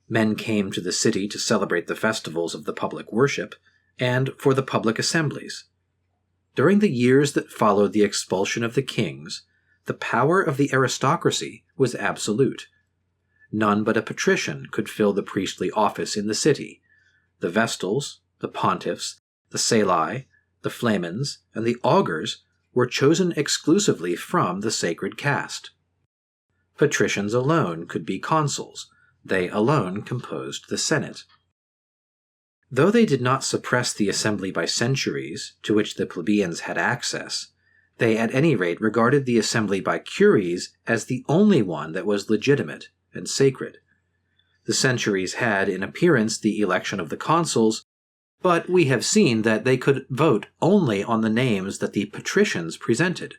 Men came to the city to celebrate the festivals of the public worship and for the public assemblies. During the years that followed the expulsion of the kings, the power of the aristocracy was absolute. None but a patrician could fill the priestly office in the city. The vestals, the pontiffs, the salii, the flamens, and the augurs were chosen exclusively from the sacred caste. Patricians alone could be consuls. They alone composed the Senate. Though they did not suppress the assembly by centuries, to which the plebeians had access, they at any rate regarded the assembly by curies as the only one that was legitimate and sacred. The centuries had, in appearance, the election of the consuls, but we have seen that they could vote only on the names that the patricians presented.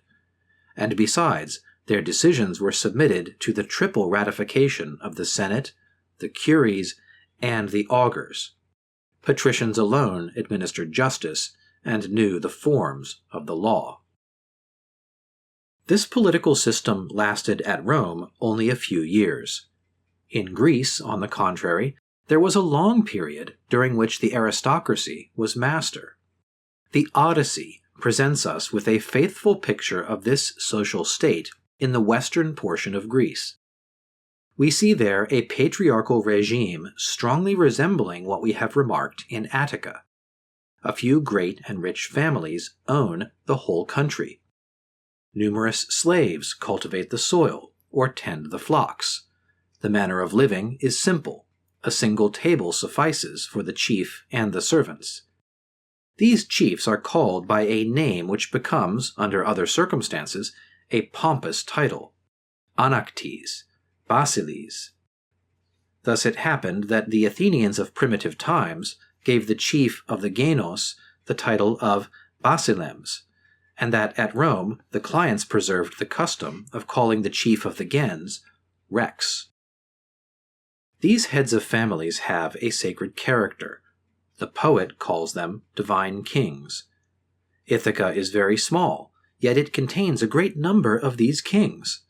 And besides, their decisions were submitted to the triple ratification of the Senate, the curies, and the augurs. Patricians alone administered justice and knew the forms of the law. This political system lasted at Rome only a few years. In Greece, on the contrary, there was a long period during which the aristocracy was master. The Odyssey presents us with a faithful picture of this social state in the western portion of Greece. We see there a patriarchal regime strongly resembling what we have remarked in Attica. A few great and rich families own the whole country. Numerous slaves cultivate the soil or tend the flocks. The manner of living is simple. A single table suffices for the chief and the servants. These chiefs are called by a name which becomes, under other circumstances, a pompous title: Anaktes, Basiles. Thus it happened that the Athenians of primitive times gave the chief of the Genos the title of Basilems, and that at Rome the clients preserved the custom of calling the chief of the gens Rex. These heads of families have a sacred character. The poet calls them divine kings. Ithaca is very small, yet it contains a great number of these kings.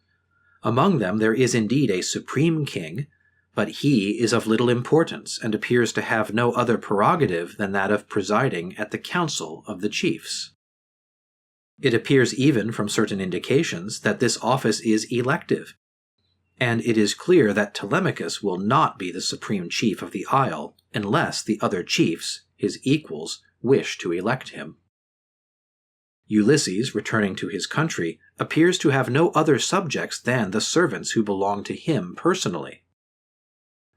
Among them there is indeed a supreme king, but he is of little importance and appears to have no other prerogative than that of presiding at the council of the chiefs. It appears even from certain indications that this office is elective, and it is clear that Telemachus will not be the supreme chief of the isle unless the other chiefs, his equals, wish to elect him. Ulysses, returning to his country, appears to have no other subjects than the servants who belong to him personally.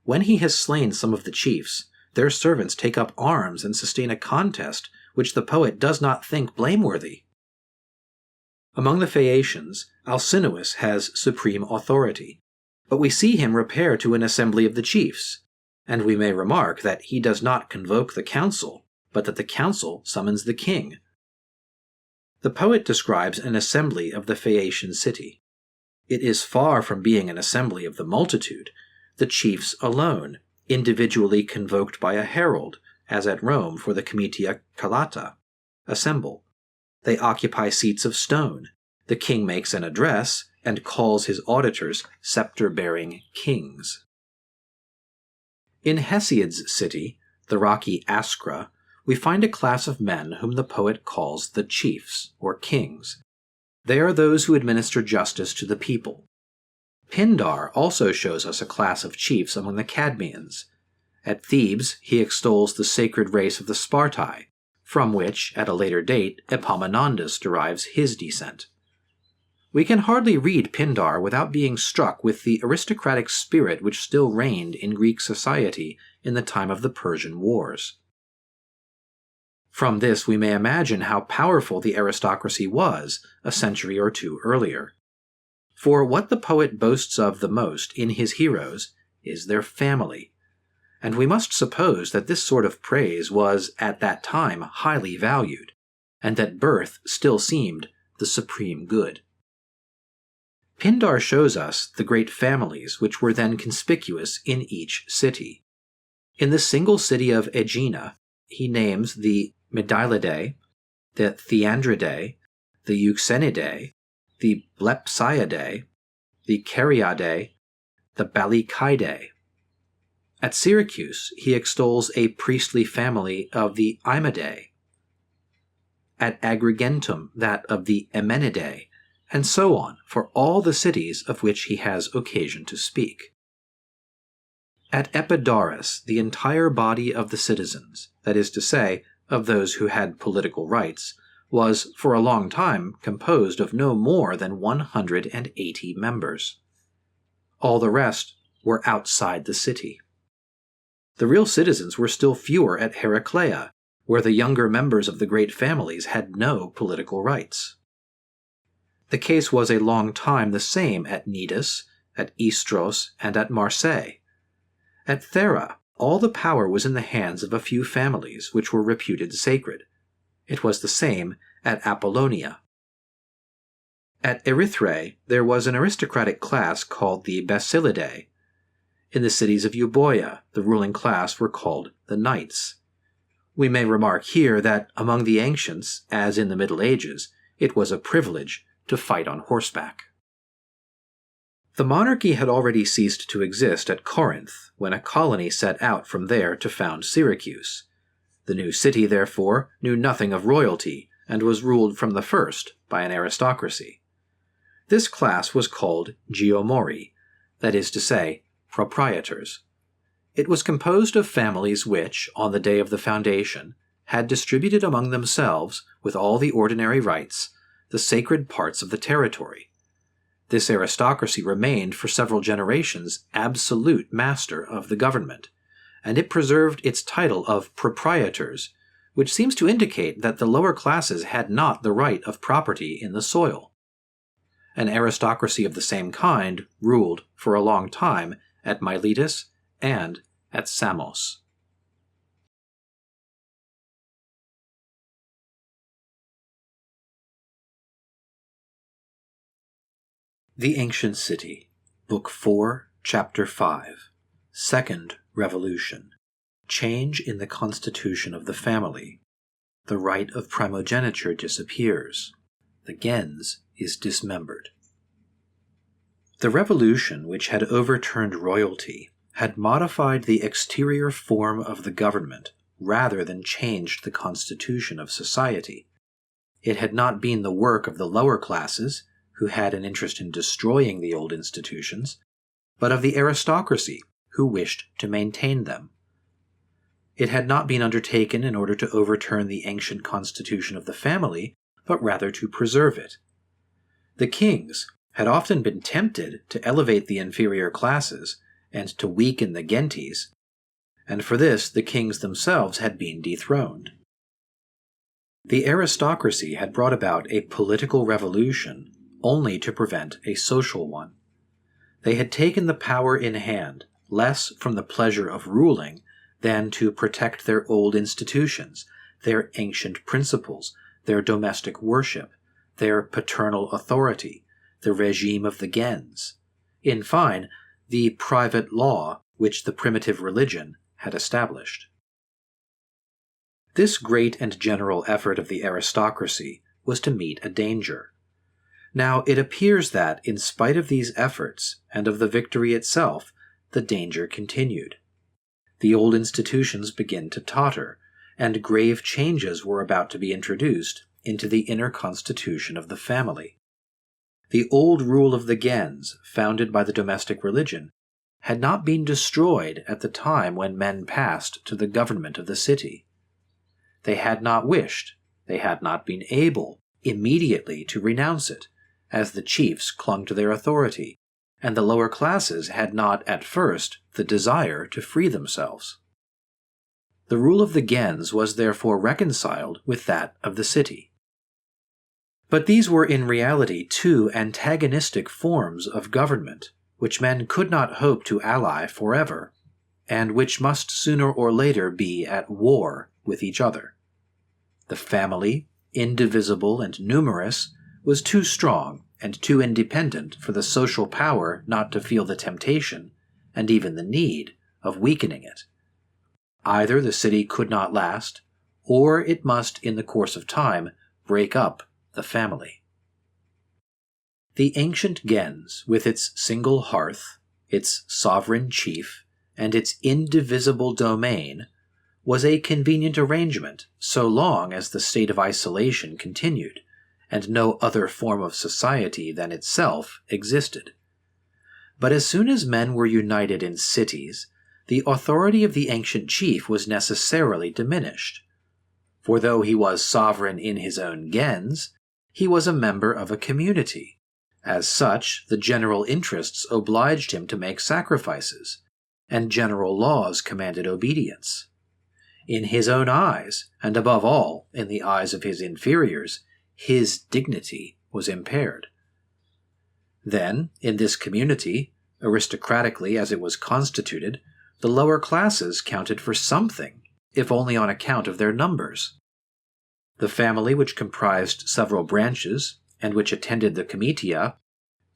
When he has slain some of the chiefs, their servants take up arms and sustain a contest which the poet does not think blameworthy. Among the Phaeacians, Alcinous has supreme authority, but we see him repair to an assembly of the chiefs, and we may remark that he does not convoke the council, but that the council summons the king. The poet describes an assembly of the Phaeacian city. It is far from being an assembly of the multitude. The chiefs alone, individually convoked by a herald, as at Rome for the comitia calata, assemble. They occupy seats of stone. The king makes an address and calls his auditors scepter-bearing kings. In Hesiod's city, the rocky Askra, we find a class of men whom the poet calls the chiefs, or kings. They are those who administer justice to the people. Pindar also shows us a class of chiefs among the Cadmeans. At Thebes, he extols the sacred race of the Spartae, from which, at a later date, Epaminondas derives his descent. We can hardly read Pindar without being struck with the aristocratic spirit which still reigned in Greek society in the time of the Persian Wars. From this we may imagine how powerful the aristocracy was a century or two earlier. For what the poet boasts of the most in his heroes is their family, and we must suppose that this sort of praise was at that time highly valued, and that birth still seemed the supreme good. Pindar shows us the great families which were then conspicuous in each city. In the single city of Aegina, he names the Medylidae, the Theandridae, the Euxenidae, the Blepsiadae, the Cariadae, the Balichidae. At Syracuse, he extols a priestly family of the Imadae. At Agrigentum, that of the Emenidae, and so on for all the cities of which he has occasion to speak. At Epidaurus, the entire body of the citizens, that is to say, of those who had political rights, was for a long time composed of no more than 180 members. All the rest were outside the city. The real citizens were still fewer at Heraclea, where the younger members of the great families had no political rights. The case was a long time the same at Cnidus, at Istros, and at Marseilles. At Thera, all the power was in the hands of a few families which were reputed sacred. It was the same at Apollonia. At Erythrae, there was an aristocratic class called the Basilidae. In the cities of Euboea, the ruling class were called the Knights. We may remark here that among the ancients, as in the Middle Ages, it was a privilege to fight on horseback. The monarchy had already ceased to exist at Corinth when a colony set out from there to found Syracuse. The new city, therefore, knew nothing of royalty and was ruled from the first by an aristocracy. This class was called geomori, that is to say, proprietors. It was composed of families which, on the day of the foundation, had distributed among themselves, with all the ordinary rights, the sacred parts of the territory. This aristocracy remained for several generations absolute master of the government, and it preserved its title of proprietors, which seems to indicate that the lower classes had not the right of property in the soil. An aristocracy of the same kind ruled for a long time at Miletus and at Samos. The Ancient City, Book 4, Chapter 5, Second Revolution. Change in the constitution of the family. The right of primogeniture disappears. The gens is dismembered. The revolution which had overturned royalty had modified the exterior form of the government rather than changed the constitution of society. It had not been the work of the lower classes, who had an interest in destroying the old institutions, but of the aristocracy, who wished to maintain them. It had not been undertaken in order to overturn the ancient constitution of the family, but rather to preserve it. The kings had often been tempted to elevate the inferior classes and to weaken the gentes, and for this the kings themselves had been dethroned. The aristocracy had brought about a political revolution only to prevent a social one. They had taken the power in hand, less from the pleasure of ruling than to protect their old institutions, their ancient principles, their domestic worship, their paternal authority, the regime of the gens, in fine, the private law which the primitive religion had established. This great and general effort of the aristocracy was to meet a danger. Now, it appears that, in spite of these efforts and of the victory itself, the danger continued. The old institutions began to totter, and grave changes were about to be introduced into the inner constitution of the family. The old rule of the gens, founded by the domestic religion, had not been destroyed at the time when men passed to the government of the city. They had not wished, they had not been able, immediately to renounce it, as the chiefs clung to their authority, and the lower classes had not at first the desire to free themselves. The rule of the gens was therefore reconciled with that of the city. But these were in reality two antagonistic forms of government, which men could not hope to ally forever, and which must sooner or later be at war with each other. The family, indivisible and numerous, was too strong and too independent for the social power not to feel the temptation, and even the need, of weakening it. Either the city could not last, or it must, in the course of time, break up the family. The ancient gens, with its single hearth, its sovereign chief, and its indivisible domain, was a convenient arrangement so long as the state of isolation continued, and no other form of society than itself existed. But as soon as men were united in cities, the authority of the ancient chief was necessarily diminished. For though he was sovereign in his own gens, he was a member of a community. As such, the general interests obliged him to make sacrifices, and general laws commanded obedience. In his own eyes, and above all in the eyes of his inferiors, his dignity was impaired. Then, in this community, aristocratically as it was constituted, the lower classes counted for something, if only on account of their numbers. The family which comprised several branches, and which attended the comitia,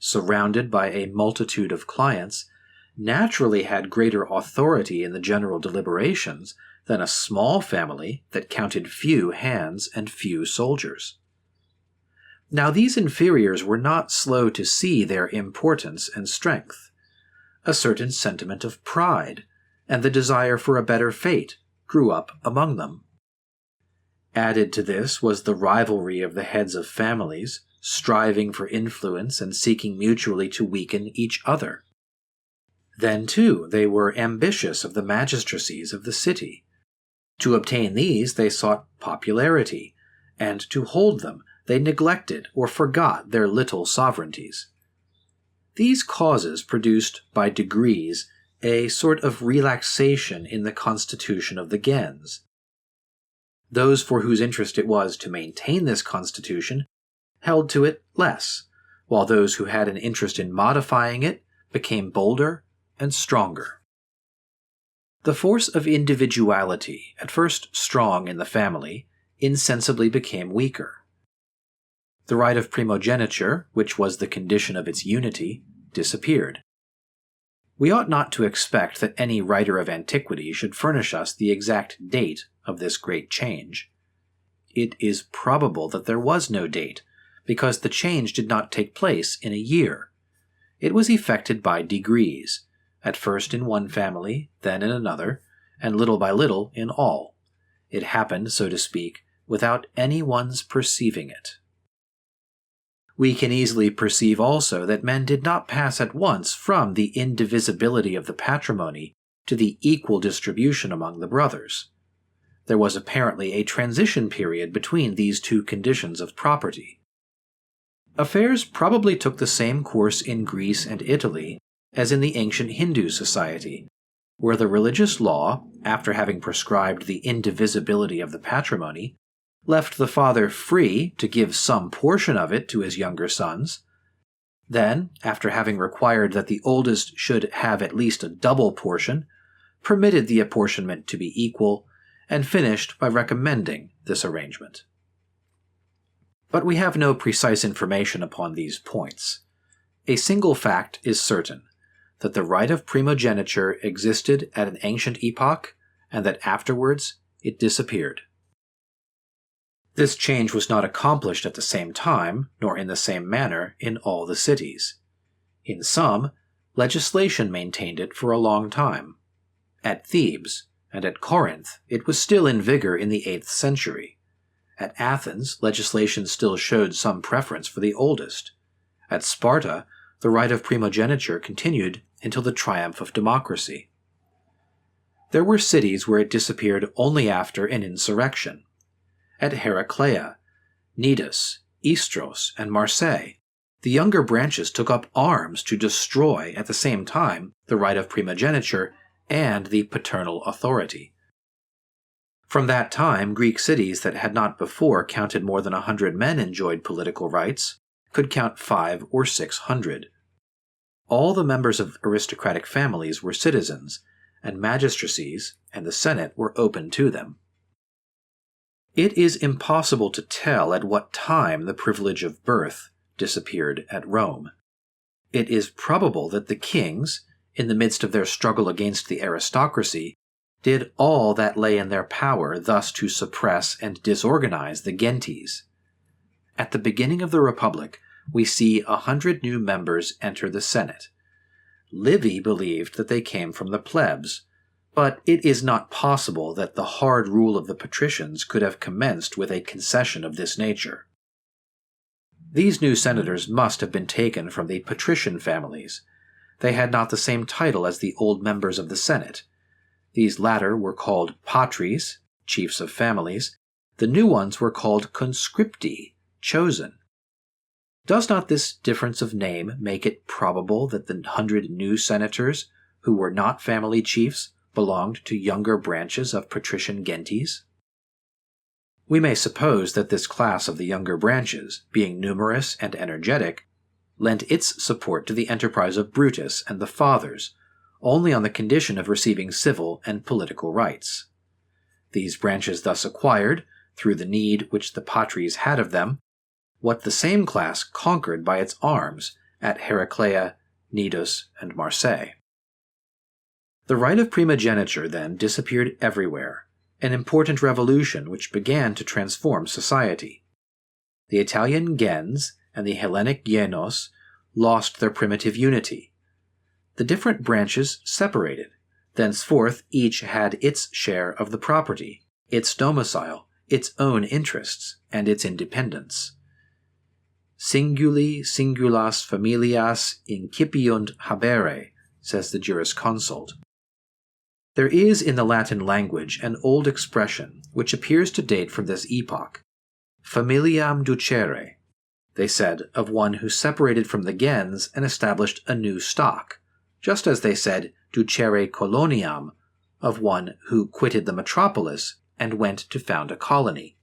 surrounded by a multitude of clients, naturally had greater authority in the general deliberations than a small family that counted few hands and few soldiers. Now these inferiors were not slow to see their importance and strength. A certain sentiment of pride, and the desire for a better fate, grew up among them. Added to this was the rivalry of the heads of families, striving for influence and seeking mutually to weaken each other. Then, too, they were ambitious of the magistracies of the city. To obtain these, they sought popularity, and to hold them, they neglected or forgot their little sovereignties. These causes produced, by degrees, a sort of relaxation in the constitution of the gens. Those for whose interest it was to maintain this constitution held to it less, while those who had an interest in modifying it became bolder and stronger. The force of individuality, at first strong in the family, insensibly became weaker. The right of primogeniture, which was the condition of its unity, disappeared. We ought not to expect that any writer of antiquity should furnish us the exact date of this great change. It is probable that there was no date, because the change did not take place in a year. It was effected by degrees, at first in one family, then in another, and little by little in all. It happened, so to speak, without anyone's perceiving it. We can easily perceive also that men did not pass at once from the indivisibility of the patrimony to the equal distribution among the brothers. There was apparently a transition period between these two conditions of property. Affairs probably took the same course in Greece and Italy as in the ancient Hindu society, where the religious law, after having prescribed the indivisibility of the patrimony, left the father free to give some portion of it to his younger sons. Then, after having required that the oldest should have at least a double portion, permitted the apportionment to be equal, and finished by recommending this arrangement. But we have no precise information upon these points. A single fact is certain, that the right of primogeniture existed at an ancient epoch, and that afterwards it disappeared. This change was not accomplished at the same time, nor in the same manner, in all the cities. In some, legislation maintained it for a long time. At Thebes and at Corinth, it was still in vigor in the 8th century. At Athens, legislation still showed some preference for the oldest. At Sparta, the right of primogeniture continued until the triumph of democracy. There were cities where it disappeared only after an insurrection. At Heraclea, Cnidus, Istros, and Marseille, the younger branches took up arms to destroy at the same time the right of primogeniture and the paternal authority. From that time, Greek cities that had not before counted more than 100 men enjoyed political rights, could count 500 or 600. All the members of aristocratic families were citizens, and magistracies and the Senate were open to them. It is impossible to tell at what time the privilege of birth disappeared at Rome. It is probable that the kings, in the midst of their struggle against the aristocracy, did all that lay in their power thus to suppress and disorganize the gentes. At the beginning of the Republic, we see 100 new members enter the Senate. Livy believed that they came from the plebs, but it is not possible that the hard rule of the Patricians could have commenced with a concession of this nature. These new senators must have been taken from the patrician families. They had not the same title as the old members of the Senate. These latter were called patres, chiefs of families. The new ones were called conscripti, chosen. Does not this difference of name make it probable that the 100 new senators, who were not family chiefs, belonged to younger branches of patrician gentes? We may suppose that this class of the younger branches, being numerous and energetic, lent its support to the enterprise of Brutus and the Fathers, only on the condition of receiving civil and political rights. These branches thus acquired, through the need which the patres had of them, what the same class conquered by its arms at Heraclea, Cnidus, and Marseille. The right of primogeniture, then, disappeared everywhere, an important revolution which began to transform society. The Italian gens and the Hellenic genos lost their primitive unity. The different branches separated. Thenceforth each had its share of the property, its domicile, its own interests, and its independence. Singuli singulas familias incipiunt habere, says the jurisconsult. There is in the Latin language an old expression which appears to date from this epoch. Familiam ducere, they said of one who separated from the gens and established a new stock, just as they said ducere coloniam of one who quitted the metropolis and went to found a colony.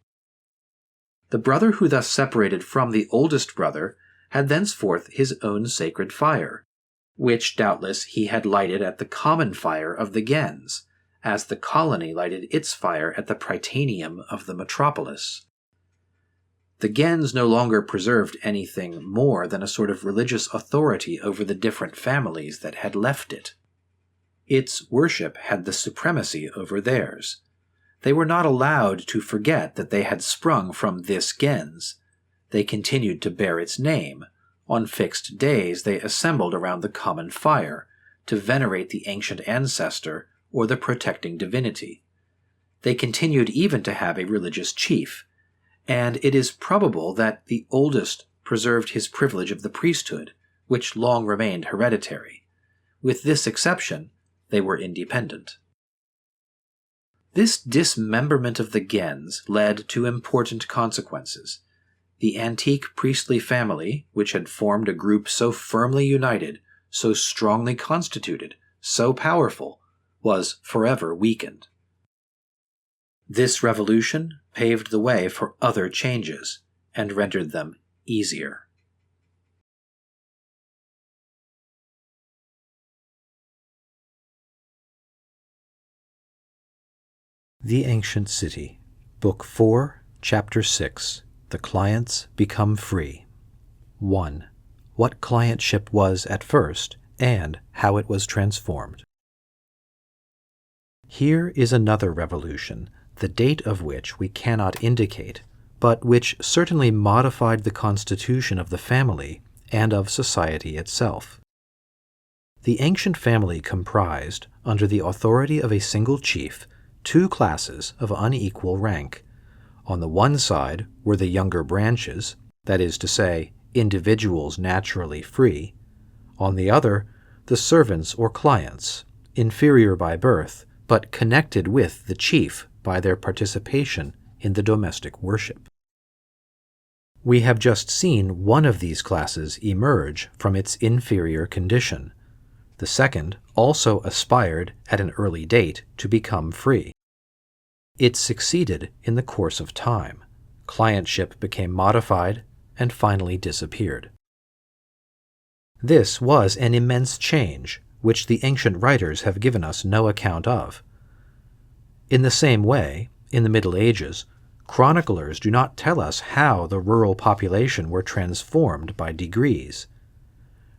The brother who thus separated from the oldest brother had thenceforth his own sacred fire, which doubtless he had lighted at the common fire of the gens, as the colony lighted its fire at the prytaneum of the metropolis. The gens no longer preserved anything more than a sort of religious authority over the different families that had left it. Its worship had the supremacy over theirs. They were not allowed to forget that they had sprung from this gens. They continued to bear its name. On fixed days they assembled around the common fire, to venerate the ancient ancestor or the protecting divinity. They continued even to have a religious chief, and it is probable that the oldest preserved his privilege of the priesthood, which long remained hereditary. With this exception, they were independent. This dismemberment of the gens led to important consequences. The antique priestly family, which had formed a group so firmly united, so strongly constituted, so powerful, was forever weakened. This revolution paved the way for other changes and rendered them easier. The Ancient City, Book 4, Chapter 6, The Clients Become Free. 1. What clientship was at first, and how it was transformed. Here is another revolution, the date of which we cannot indicate, but which certainly modified the constitution of the family and of society itself. The ancient family comprised, under the authority of a single chief, two classes of unequal rank. On the one side were the younger branches, that is to say, individuals naturally free. On the other, the servants or clients, inferior by birth, but connected with the chief by their participation in the domestic worship. We have just seen one of these classes emerge from its inferior condition. The second also aspired at an early date to become free. It succeeded in the course of time. Clientship became modified and finally disappeared. This was an immense change, which the ancient writers have given us no account of. In the same way, in the Middle Ages, chroniclers do not tell us how the rural population were transformed by degrees.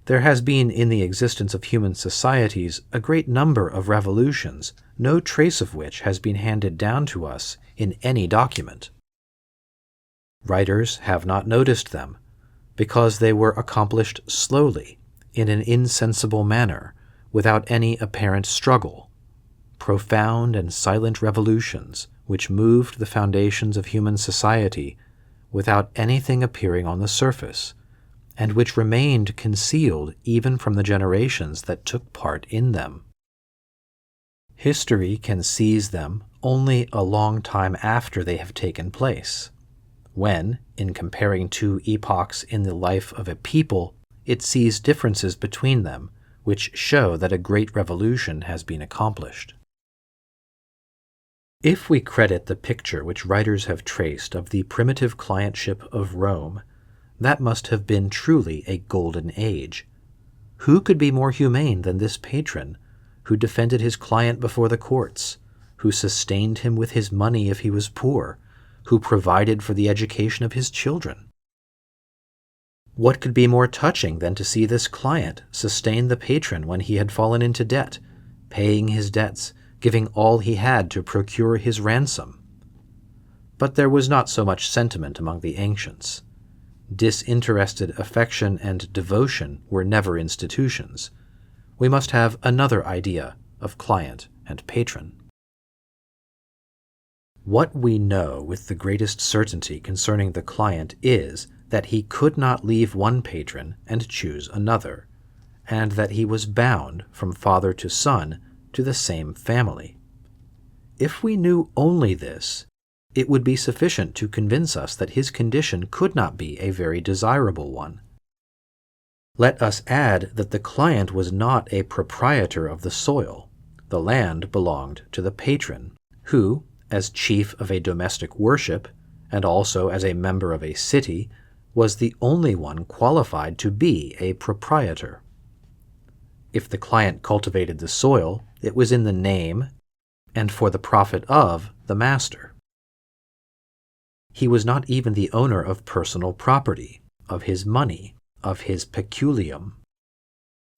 There has been in the existence of human societies a great number of revolutions, no trace of which has been handed down to us in any document. Writers have not noticed them, because they were accomplished slowly, in an insensible manner, without any apparent struggle. Profound and silent revolutions which moved the foundations of human society without anything appearing on the surface, and which remained concealed even from the generations that took part in them. History can seize them only a long time after they have taken place, when, in comparing two epochs in the life of a people, it sees differences between them which show that a great revolution has been accomplished. If we credit the picture which writers have traced of the primitive clientship of Rome, that must have been truly a golden age. Who could be more humane than this patron, who defended his client before the courts, who sustained him with his money if he was poor, who provided for the education of his children? What could be more touching than to see this client sustain the patron when he had fallen into debt, paying his debts, giving all he had to procure his ransom? But there was not so much sentiment among the ancients. disinterested affection and devotion were never institutions, we must have another idea of client and patron. What we know with the greatest certainty concerning the client is that he could not leave one patron and choose another, and that he was bound from father to son to the same family. If we knew only this, it would be sufficient to convince us that his condition could not be a very desirable one. Let us add that the client was not a proprietor of the soil. The land belonged to the patron, who, as chief of a domestic worship, and also as a member of a city, was the only one qualified to be a proprietor. If the client cultivated the soil, it was in the name and for the profit of the master. He was not even the owner of personal property, of his money, of his peculium.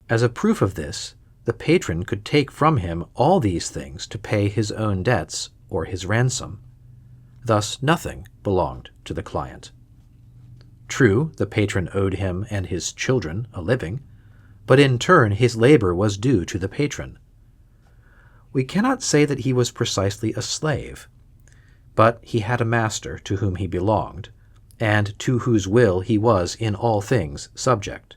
As a proof of this, the patron could take from him all these things to pay his own debts or his ransom. Thus nothing belonged to the client. True, the patron owed him and his children a living, but in turn his labor was due to the patron. We cannot say that he was precisely a slave, but he had a master to whom he belonged, and to whose will he was in all things subject.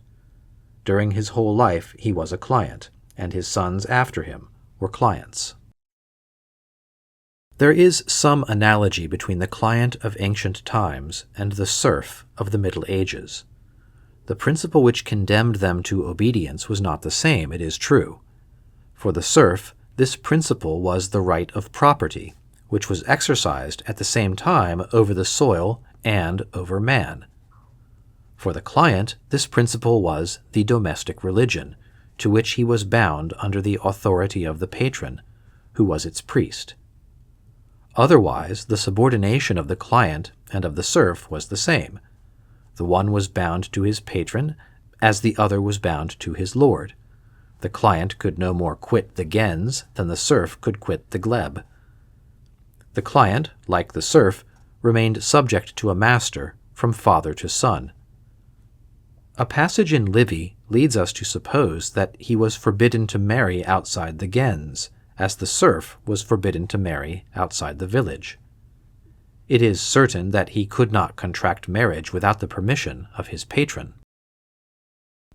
During his whole life he was a client, and his sons after him were clients. There is some analogy between the client of ancient times and the serf of the Middle Ages. The principle which condemned them to obedience was not the same, it is true. For the serf, this principle was the right of property, which was exercised at the same time over the soil and over man. For the client, this principle was the domestic religion, to which he was bound under the authority of the patron, who was its priest. Otherwise, the subordination of the client and of the serf was the same. The one was bound to his patron, as the other was bound to his lord. The client could no more quit the gens than the serf could quit the glebe. The client, like the serf, remained subject to a master from father to son. A passage in Livy leads us to suppose that he was forbidden to marry outside the gens, as the serf was forbidden to marry outside the village. It is certain that he could not contract marriage without the permission of his patron.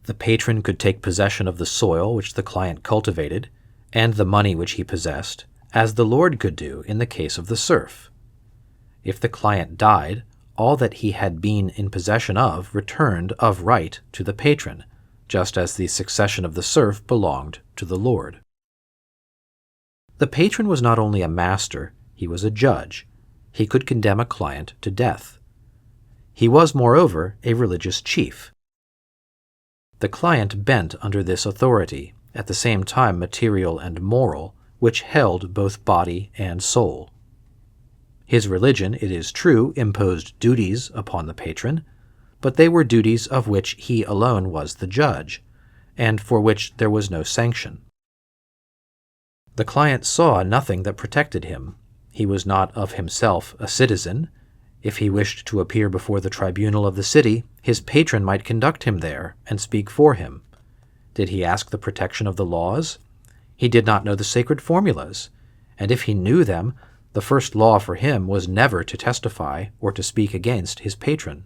The patron could take possession of the soil which the client cultivated, and the money which he possessed, as the lord could do in the case of the serf. If the client died, all that he had been in possession of returned of right to the patron, just as the succession of the serf belonged to the lord. The patron was not only a master, he was a judge. He could condemn a client to death. He was, moreover, a religious chief. The client bent under this authority, at the same time material and moral, which held both body and soul. His religion, it is true, imposed duties upon the patron, but they were duties of which he alone was the judge, and for which there was no sanction. The client saw nothing that protected him. He was not of himself a citizen. If he wished to appear before the tribunal of the city, his patron might conduct him there and speak for him. Did he ask the protection of the laws? He did not know the sacred formulas, and if he knew them, the first law for him was never to testify or to speak against his patron.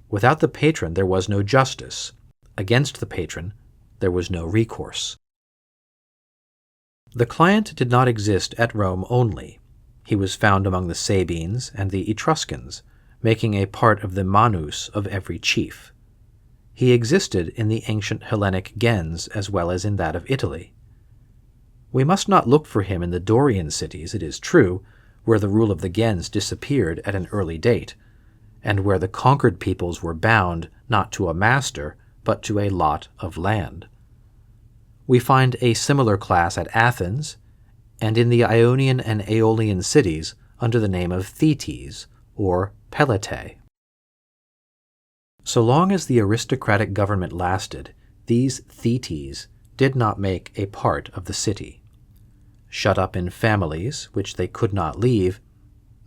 Without the patron there was no justice. Against the patron there was no recourse. The client did not exist at Rome only. He was found among the Sabines and the Etruscans, making a part of the manus of every chief. He existed in the ancient Hellenic gens as well as in that of Italy. We must not look for him in the Dorian cities, it is true, where the rule of the gens disappeared at an early date, and where the conquered peoples were bound not to a master, but to a lot of land. We find a similar class at Athens, and in the Ionian and Aeolian cities under the name of Thetes, or Peletae. So long as the aristocratic government lasted, these Thetes did not make a part of the city. Shut up in families, which they could not leave,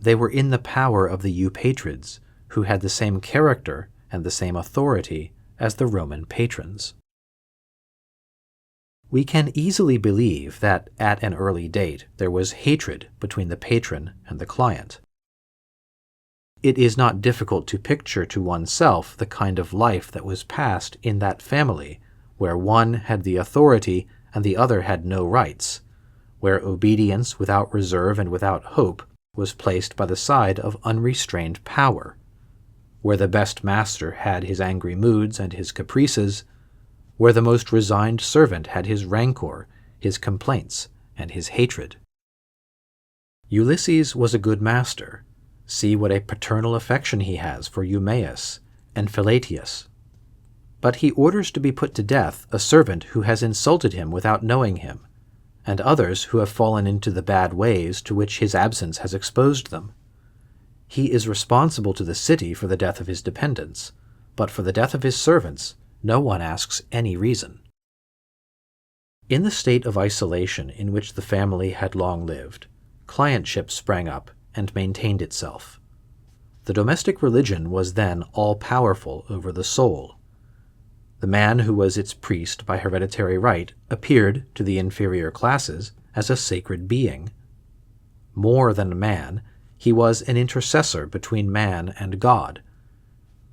they were in the power of the Eupatrids, who had the same character and the same authority as the Roman patrons. We can easily believe that at an early date there was hatred between the patron and the client. It is not difficult to picture to oneself the kind of life that was passed in that family, where one had the authority and the other had no rights, where obedience without reserve and without hope was placed by the side of unrestrained power, where the best master had his angry moods and his caprices, where the most resigned servant had his rancor, his complaints, and his hatred. Ulysses was a good master. See what a paternal affection he has for Eumaeus and Philatius. But he orders to be put to death a servant who has insulted him without knowing him, and others who have fallen into the bad ways to which his absence has exposed them. He is responsible to the city for the death of his dependents, but for the death of his servants no one asks any reason. In the state of isolation in which the family had long lived, clientship sprang up and maintained itself. The domestic religion was then all-powerful over the soul. The man who was its priest by hereditary right appeared to the inferior classes as a sacred being. More than a man, he was an intercessor between man and God.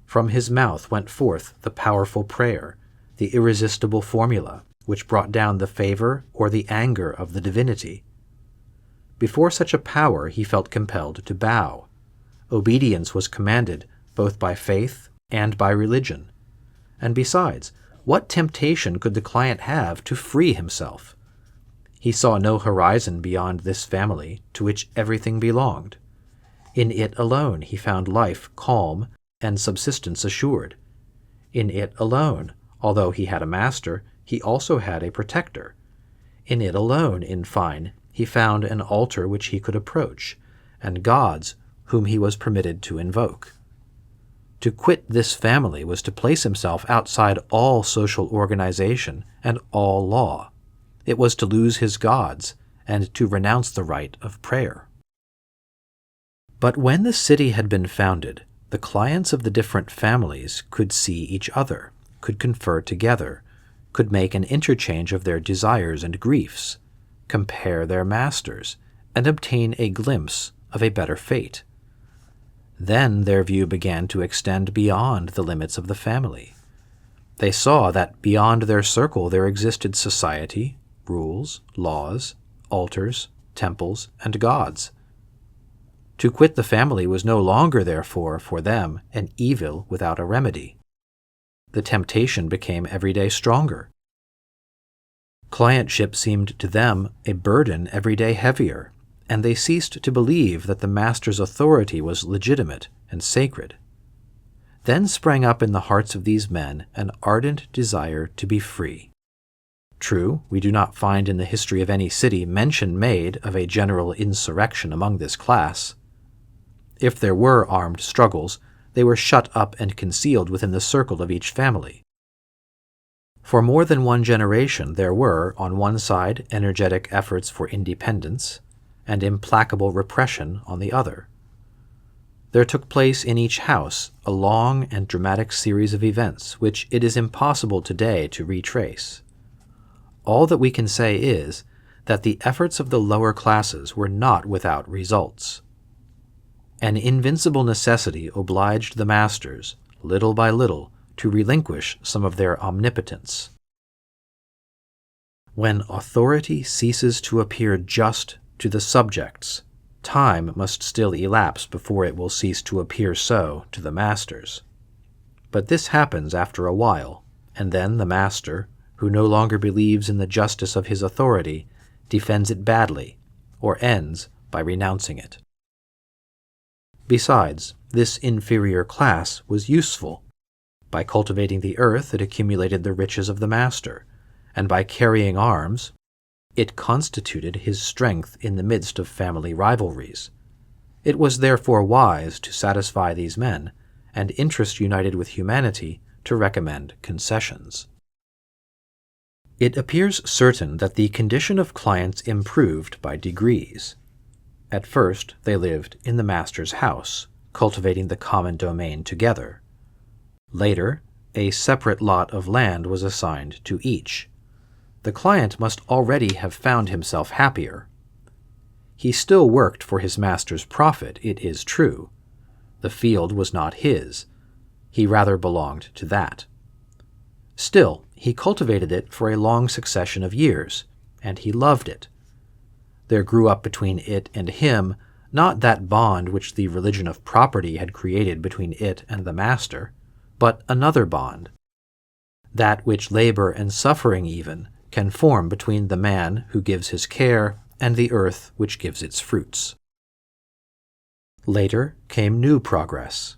From his mouth went forth the powerful prayer, the irresistible formula, which brought down the favor or the anger of the divinity. Before such a power he felt compelled to bow. Obedience was commanded both by faith and by religion. And besides, what temptation could the client have to free himself? He saw no horizon beyond this family to which everything belonged. In it alone he found life calm and subsistence assured. In it alone, although he had a master, he also had a protector. In it alone, in fine, he found an altar which he could approach, and gods whom he was permitted to invoke. To quit this family was to place himself outside all social organization and all law. It was to lose his gods and to renounce the right of prayer. But when the city had been founded, the clients of the different families could see each other, could confer together, could make an interchange of their desires and griefs, compare their masters, and obtain a glimpse of a better fate. Then their view began to extend beyond the limits of the family. They saw that beyond their circle there existed society, rules, laws, altars, temples, and gods. To quit the family was no longer, therefore, for them, an evil without a remedy. The temptation became every day stronger. Clientship seemed to them a burden every day heavier, and they ceased to believe that the master's authority was legitimate and sacred. Then sprang up in the hearts of these men an ardent desire to be free. True, we do not find in the history of any city mention made of a general insurrection among this class. If there were armed struggles, they were shut up and concealed within the circle of each family. For more than one generation there were, on one side, energetic efforts for independence, and implacable repression on the other. There took place in each house a long and dramatic series of events which it is impossible today to retrace. All that we can say is that the efforts of the lower classes were not without results. An invincible necessity obliged the masters, little by little, to relinquish some of their omnipotence. When authority ceases to appear just to the subjects, time must still elapse before it will cease to appear so to the masters. But this happens after a while, and then the master, who no longer believes in the justice of his authority, defends it badly, or ends by renouncing it. Besides, this inferior class was useful. By cultivating the earth, it accumulated the riches of the master, and by carrying arms, it constituted his strength in the midst of family rivalries. It was therefore wise to satisfy these men, and interest united with humanity to recommend concessions. It appears certain that the condition of clients improved by degrees. At first they lived in the master's house, cultivating the common domain together. Later, a separate lot of land was assigned to each. The client must already have found himself happier. He still worked for his master's profit, it is true. The field was not his. He rather belonged to that. Still, he cultivated it for a long succession of years, and he loved it. There grew up between it and him not that bond which the religion of property had created between it and the master, but another bond, that which labor and suffering even can form between the man who gives his care and the earth which gives its fruits. Later came new progress.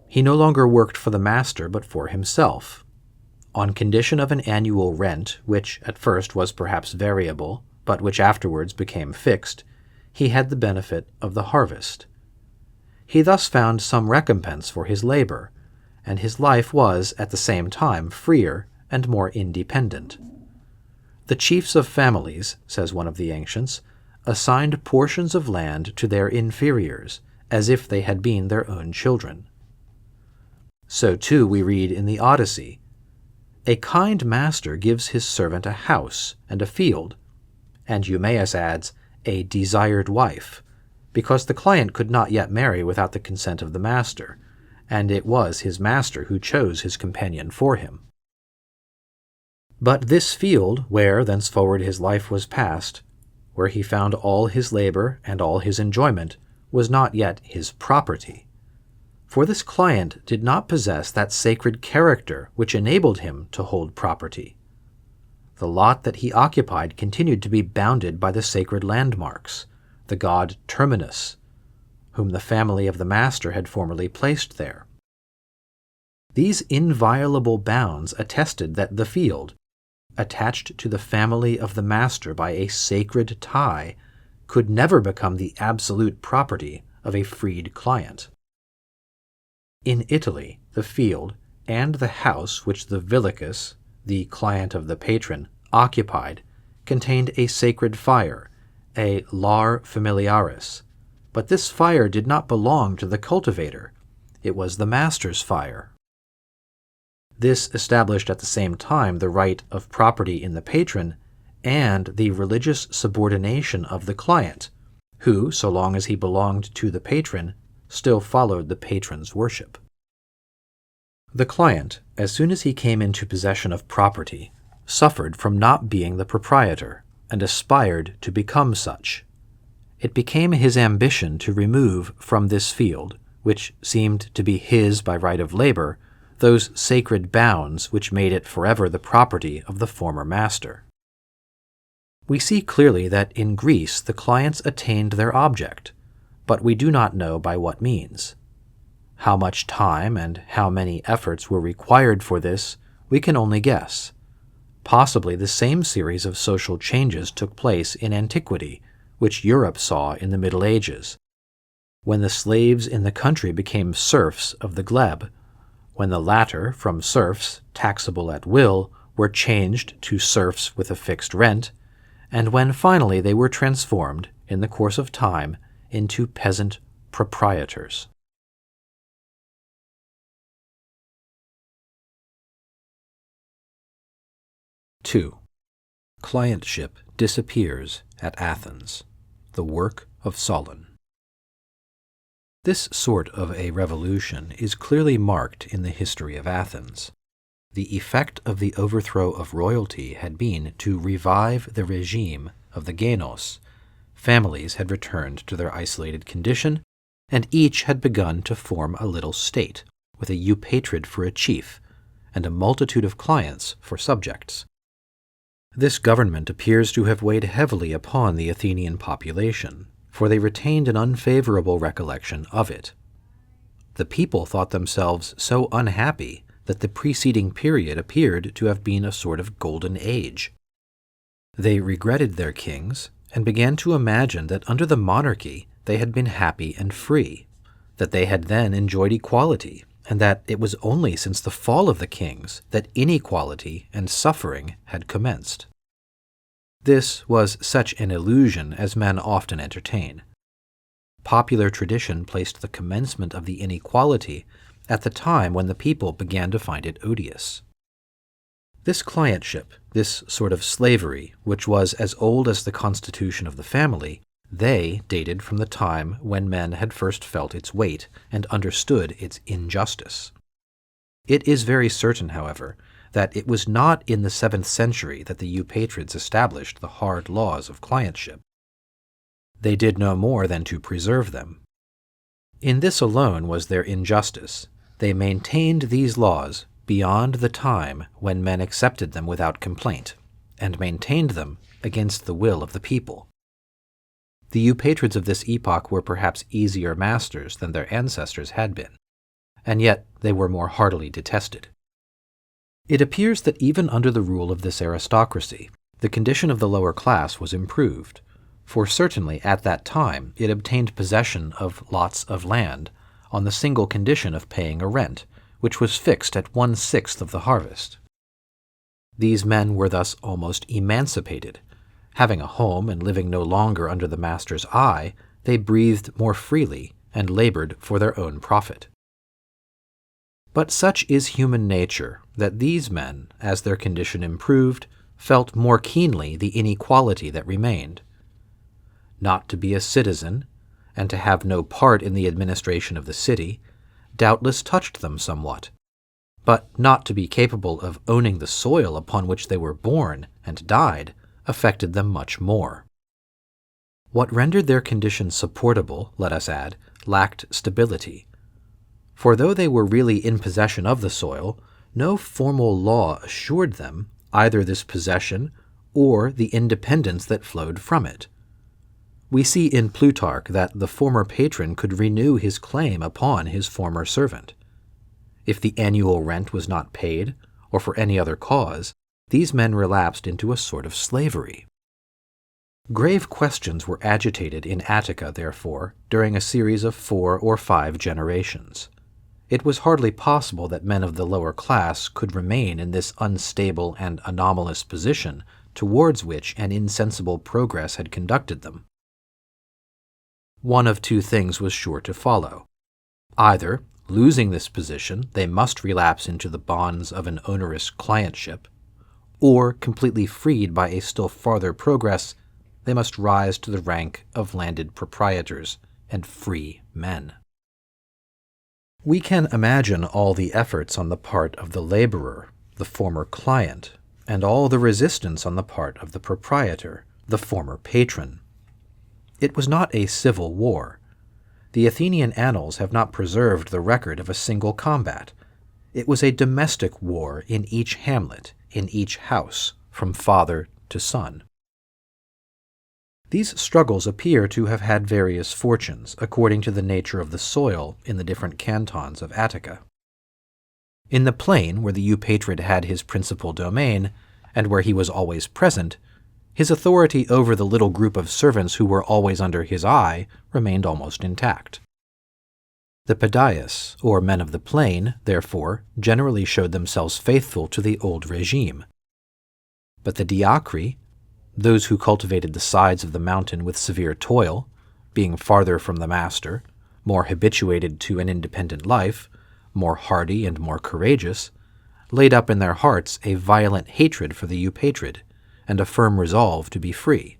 He no longer worked for the master but for himself. On condition of an annual rent, which at first was perhaps variable, but which afterwards became fixed, he had the benefit of the harvest. He thus found some recompense for his labor, and his life was at the same time freer and more independent. The chiefs of families, says one of the ancients, assigned portions of land to their inferiors, as if they had been their own children. So too we read in the Odyssey, "A kind master gives his servant a house and a field," and Eumaeus adds, "a desired wife," because the client could not yet marry without the consent of the master, and it was his master who chose his companion for him. But this field, where thenceforward his life was passed, where he found all his labor and all his enjoyment, was not yet his property. For this client did not possess that sacred character which enabled him to hold property. The lot that he occupied continued to be bounded by the sacred landmarks, the god Terminus, whom the family of the master had formerly placed there. These inviolable bounds attested that the field, attached to the family of the master by a sacred tie, could never become the absolute property of a freed client. In Italy, the field and the house which the villicus, the client of the patron, occupied contained a sacred fire, a lar familiaris, but this fire did not belong to the cultivator. It was the master's fire. This established at the same time the right of property in the patron and the religious subordination of the client, who, so long as he belonged to the patron, still followed the patron's worship. The client, as soon as he came into possession of property, suffered from not being the proprietor, and aspired to become such. It became his ambition to remove from this field, which seemed to be his by right of labor, those sacred bounds which made it forever the property of the former master. We see clearly that in Greece the clients attained their object, but we do not know by what means. How much time and how many efforts were required for this, we can only guess. Possibly the same series of social changes took place in antiquity, which Europe saw in the Middle Ages, when the slaves in the country became serfs of the glebe, when the latter, from serfs, taxable at will, were changed to serfs with a fixed rent, and when finally they were transformed, in the course of time, into peasant proprietors. (2) Clientship disappears at Athens. The work of Solon. This sort of a revolution is clearly marked in the history of Athens. The effect of the overthrow of royalty had been to revive the regime of the Genos. Families had returned to their isolated condition, and each had begun to form a little state, with a eupatrid for a chief, and a multitude of clients for subjects. This government appears to have weighed heavily upon the Athenian population, for they retained an unfavorable recollection of it. The people thought themselves so unhappy that the preceding period appeared to have been a sort of golden age. They regretted their kings, and began to imagine that under the monarchy they had been happy and free, that they had then enjoyed equality, and that it was only since the fall of the kings that inequality and suffering had commenced. This was such an illusion as men often entertain. popular tradition placed the commencement of the inequality at the time when the people began to find it odious. This clientship, this sort of slavery, which was as old as the constitution of the family, they dated from the time when men had first felt its weight and understood its injustice. It is very certain, however, that it was not in the 7th century that the Eupatrids established the hard laws of clientship. They did no more than to preserve them. In this alone was their injustice. They maintained these laws beyond the time when men accepted them without complaint, and maintained them against the will of the people. The Eupatrids of this epoch were perhaps easier masters than their ancestors had been, and yet they were more heartily detested. It appears that even under the rule of this aristocracy, the condition of the lower class was improved, for certainly at that time it obtained possession of lots of land on the single condition of paying a rent, which was fixed at 1/6 of the harvest. These men were thus almost emancipated. Having a home and living no longer under the master's eye, they breathed more freely and labored for their own profit. But such is human nature that these men, as their condition improved, felt more keenly the inequality that remained. Not to be a citizen, and to have no part in the administration of the city, doubtless touched them somewhat, but not to be capable of owning the soil upon which they were born and died affected them much more. What rendered their condition supportable, let us add, lacked stability. For though they were really in possession of the soil, no formal law assured them either this possession or the independence that flowed from it. We see in Plutarch that the former patron could renew his claim upon his former servant. If the annual rent was not paid, or for any other cause, these men relapsed into a sort of slavery. Grave questions were agitated in Attica, therefore, during a series of 4 or 5 generations. It was hardly possible that men of the lower class could remain in this unstable and anomalous position towards which an insensible progress had conducted them. One of 2 things was sure to follow. Either, losing this position, they must relapse into the bonds of an onerous clientship, or, completely freed by a still farther progress, they must rise to the rank of landed proprietors and free men. We can imagine all the efforts on the part of the laborer, the former client, and all the resistance on the part of the proprietor, the former patron. It was not a civil war. The Athenian annals have not preserved the record of a single combat. It was a domestic war in each hamlet, in each house, from father to son. These struggles appear to have had various fortunes, according to the nature of the soil in the different cantons of Attica. In the plain, where the Eupatrid had his principal domain, and where he was always present, his authority over the little group of servants who were always under his eye remained almost intact. The Pedias, or men of the plain, therefore, generally showed themselves faithful to the old regime. But the Diacri, those who cultivated the sides of the mountain with severe toil, being farther from the master, more habituated to an independent life, more hardy and more courageous, laid up in their hearts a violent hatred for the Eupatrid, and a firm resolve to be free.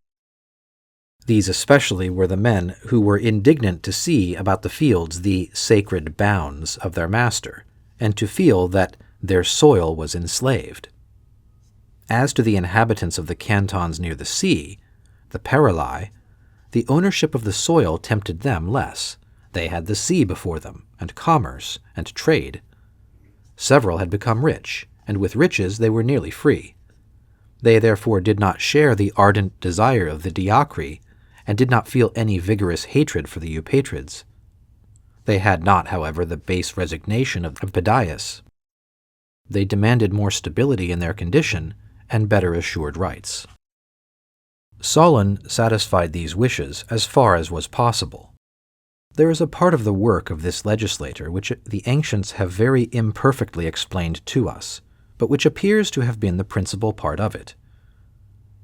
These especially were the men who were indignant to see about the fields the sacred bounds of their master, and to feel that their soil was enslaved. As to the inhabitants of the cantons near the sea, the Perili, the ownership of the soil tempted them less. They had the sea before them, and commerce, and trade. Several had become rich, and with riches they were nearly free. They therefore did not share the ardent desire of the Diacri, and did not feel any vigorous hatred for the Eupatrids. They had not, however, the base resignation of Pedias. They demanded more stability in their condition, and better assured rights. Solon satisfied these wishes as far as was possible. There is a part of the work of this legislator which the ancients have very imperfectly explained to us, but which appears to have been the principal part of it.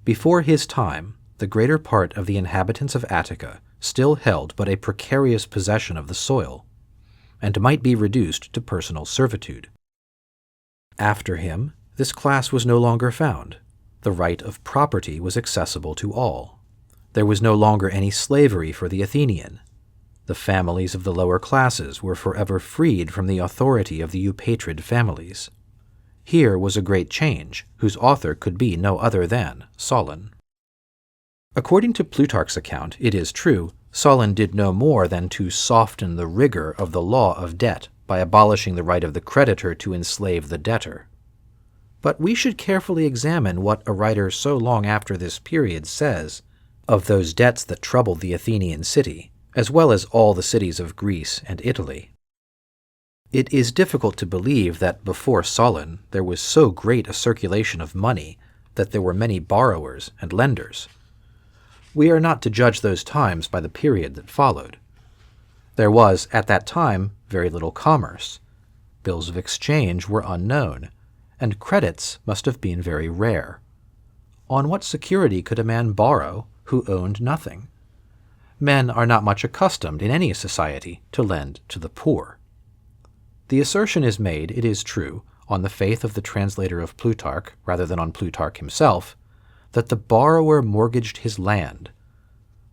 Before his time, the greater part of the inhabitants of Attica still held but a precarious possession of the soil, and might be reduced to personal servitude. After him, this class was no longer found. The right of property was accessible to all. There was no longer any slavery for the Athenian. The families of the lower classes were forever freed from the authority of the Eupatrid families. Here was a great change, whose author could be no other than Solon. According to Plutarch's account, it is true, Solon did no more than to soften the rigor of the law of debt by abolishing the right of the creditor to enslave the debtor. But we should carefully examine what a writer so long after this period says of those debts that troubled the Athenian city, as well as all the cities of Greece and Italy. It is difficult to believe that before Solon there was so great a circulation of money that there were many borrowers and lenders. We are not to judge those times by the period that followed. There was, at that time, very little commerce. Bills of exchange were unknown, and credits must have been very rare. On what security could a man borrow who owned nothing? Men are not much accustomed in any society to lend to the poor. The assertion is made, it is true, on the faith of the translator of Plutarch rather than on Plutarch himself, that the borrower mortgaged his land.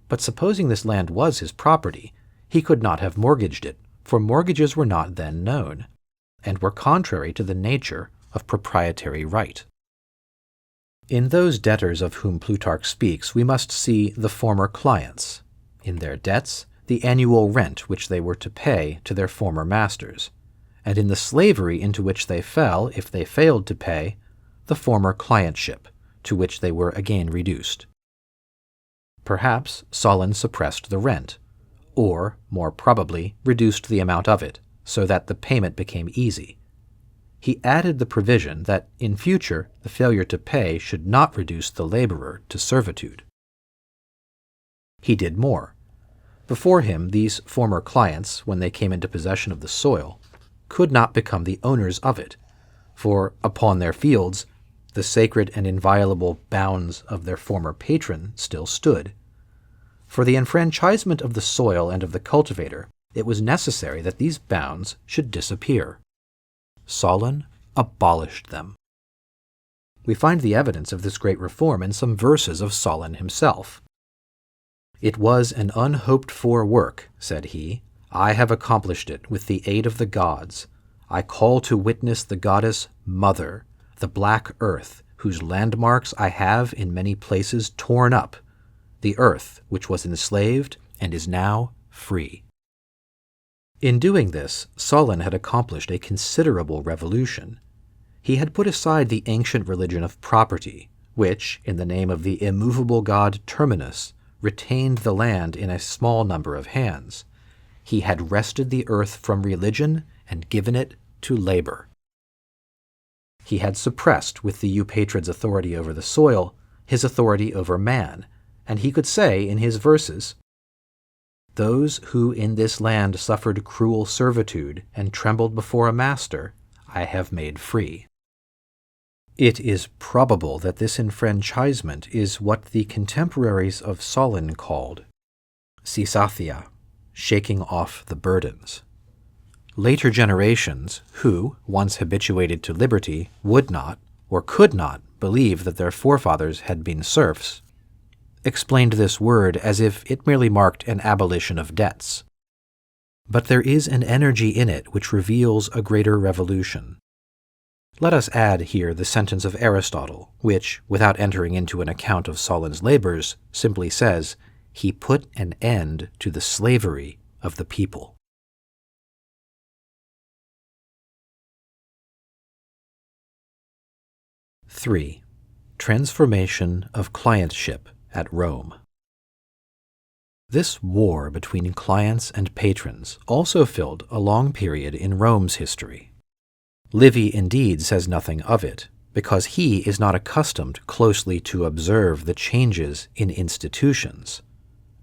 But supposing this land was his property, he could not have mortgaged it, for mortgages were not then known, and were contrary to the nature of proprietary right. In those debtors of whom Plutarch speaks, we must see the former clients. In their debts, the annual rent which they were to pay to their former masters, and in the slavery into which they fell if they failed to pay, the former clientship, to which they were again reduced. Perhaps Solon suppressed the rent, or, more probably, reduced the amount of it, so that the payment became easy. He added the provision that, in future, the failure to pay should not reduce the laborer to servitude. He did more. Before him, these former clients, when they came into possession of the soil, could not become the owners of it, for upon their fields the sacred and inviolable bounds of their former patron still stood. For the enfranchisement of the soil and of the cultivator, it was necessary that these bounds should disappear. Solon abolished them. We find the evidence of this great reform in some verses of Solon himself. "It was an unhoped-for work," said he. "I have accomplished it with the aid of the gods. I call to witness the goddess Mother, the black earth, whose landmarks I have in many places torn up, the earth which was enslaved and is now free." In doing this, Solon had accomplished a considerable revolution. He had put aside the ancient religion of property, which, in the name of the immovable god Terminus, retained the land in a small number of hands. He had wrested the earth from religion and given it to labor. He had suppressed, with the Eupatrid's authority over the soil, his authority over man, and he could say in his verses, "Those who in this land suffered cruel servitude and trembled before a master, I have made free." It is probable that this enfranchisement is what the contemporaries of Solon called sysathia, shaking off the burdens. Later generations, who, once habituated to liberty, would not, or could not, believe that their forefathers had been serfs, explained this word as if it merely marked an abolition of debts. But there is an energy in it which reveals a greater revolution. Let us add here the sentence of Aristotle, which, without entering into an account of Solon's labors, simply says, "He put an end to the slavery of the people." (3) Transformation of clientship at Rome. This war between clients and patrons also filled a long period in Rome's history. Livy indeed says nothing of it, because he is not accustomed closely to observe the changes in institutions.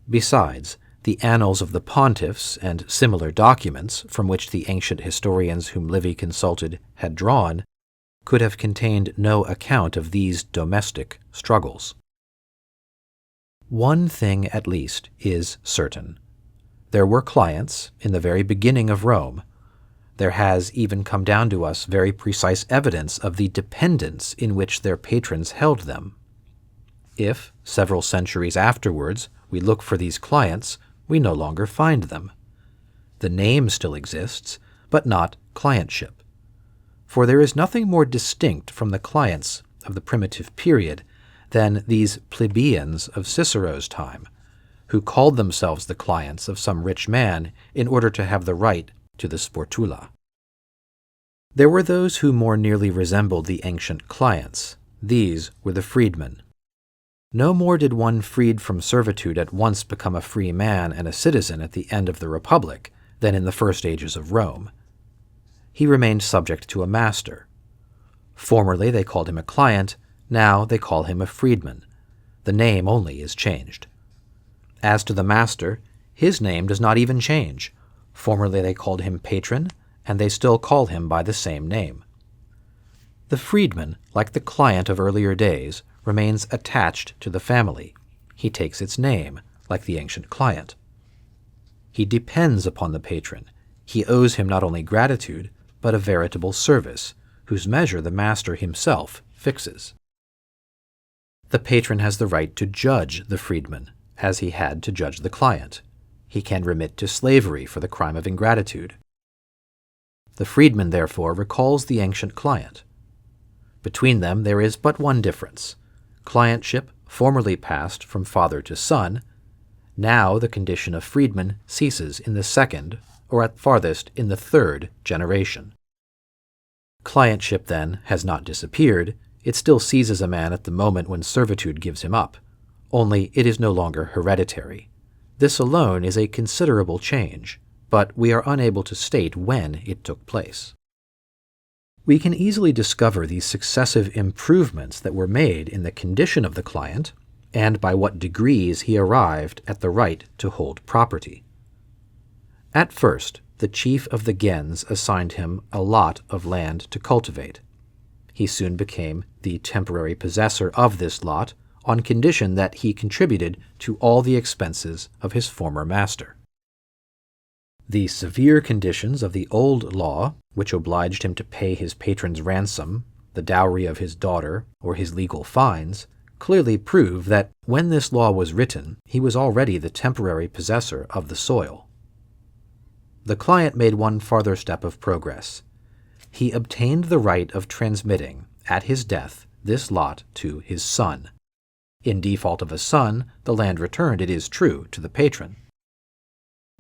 Besides, the annals of the pontiffs and similar documents from which the ancient historians whom Livy consulted had drawn could have contained no account of these domestic struggles. One thing at least is certain. There were clients in the very beginning of Rome. There has even come down to us very precise evidence of the dependence in which their patrons held them. If, several centuries afterwards, we look for these clients, we no longer find them. The name still exists, but not clientship. For there is nothing more distinct from the clients of the primitive period than these plebeians of Cicero's time, who called themselves the clients of some rich man in order to have the right to the sportula. There were those who more nearly resembled the ancient clients. These were the freedmen. No more did one freed from servitude at once become a free man and a citizen at the end of the Republic than in the first ages of Rome. He remained subject to a master. Formerly they called him a client, now they call him a freedman. The name only is changed. As to the master, his name does not even change. Formerly they called him patron, and they still call him by the same name. The freedman, like the client of earlier days, remains attached to the family. He takes its name, like the ancient client. He depends upon the patron. He owes him not only gratitude, but a veritable service, whose measure the master himself fixes. The patron has the right to judge the freedman, as he had to judge the client. He can remit to slavery for the crime of ingratitude. The freedman, therefore, recalls the ancient client. Between them there is but one difference. Clientship formerly passed from father to son. Now the condition of freedman ceases in the second, or at farthest in the third generation. Clientship, then, has not disappeared. It still seizes a man at the moment when servitude gives him up, only it is no longer hereditary. This alone is a considerable change, but we are unable to state when it took place. We can easily discover these successive improvements that were made in the condition of the client, and by what degrees he arrived at the right to hold property. At first, the chief of the gens assigned him a lot of land to cultivate. He soon became the temporary possessor of this lot on condition that he contributed to all the expenses of his former master. The severe conditions of the old law, which obliged him to pay his patron's ransom, the dowry of his daughter, or his legal fines, clearly prove that when this law was written, he was already the temporary possessor of the soil. The client made one farther step of progress. He obtained the right of transmitting, at his death, this lot to his son. In default of a son, the land returned, it is true, to the patron.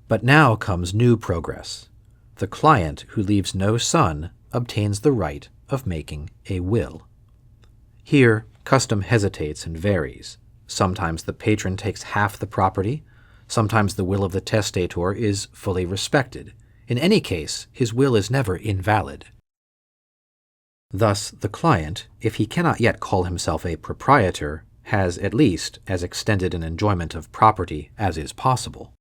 But now comes new progress. The client who leaves no son obtains the right of making a will. Here, custom hesitates and varies. Sometimes the patron takes half the property. Sometimes the will of the testator is fully respected. In any case, his will is never invalid. Thus, the client, if he cannot yet call himself a proprietor, has at least as extended an enjoyment of property as is possible.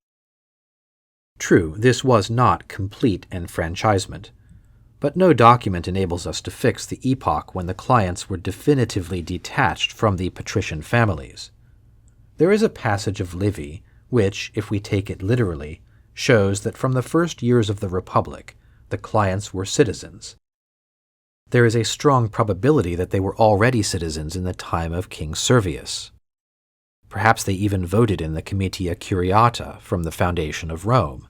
True, this was not complete enfranchisement, but no document enables us to fix the epoch when the clients were definitively detached from the patrician families. There is a passage of Livy which, if we take it literally, shows that from the first years of the Republic, the clients were citizens. There is a strong probability that they were already citizens in the time of King Servius. Perhaps they even voted in the Comitia Curiata from the foundation of Rome.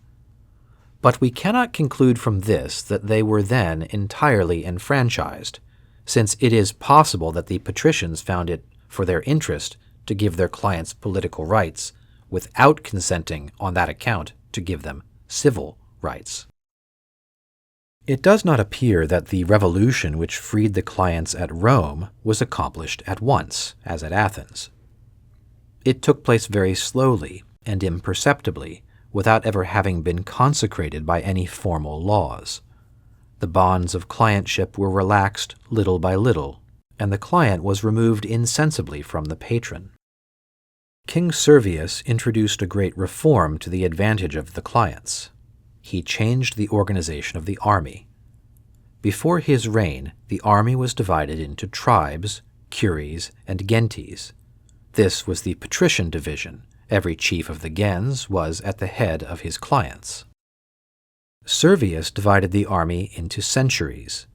But we cannot conclude from this that they were then entirely enfranchised, since it is possible that the patricians found it for their interest to give their clients political rights without consenting on that account to give them civil rights. It does not appear that the revolution which freed the clients at Rome was accomplished at once, as at Athens. It took place very slowly and imperceptibly, without ever having been consecrated by any formal laws. The bonds of clientship were relaxed little by little, and the client was removed insensibly from the patron. King Servius introduced a great reform to the advantage of the clients. He changed the organization of the army. Before his reign, the army was divided into tribes, curies, and gentes. This was the Patrician division. Every chief of the gens was at the head of his clients. Servius divided the army into centuries.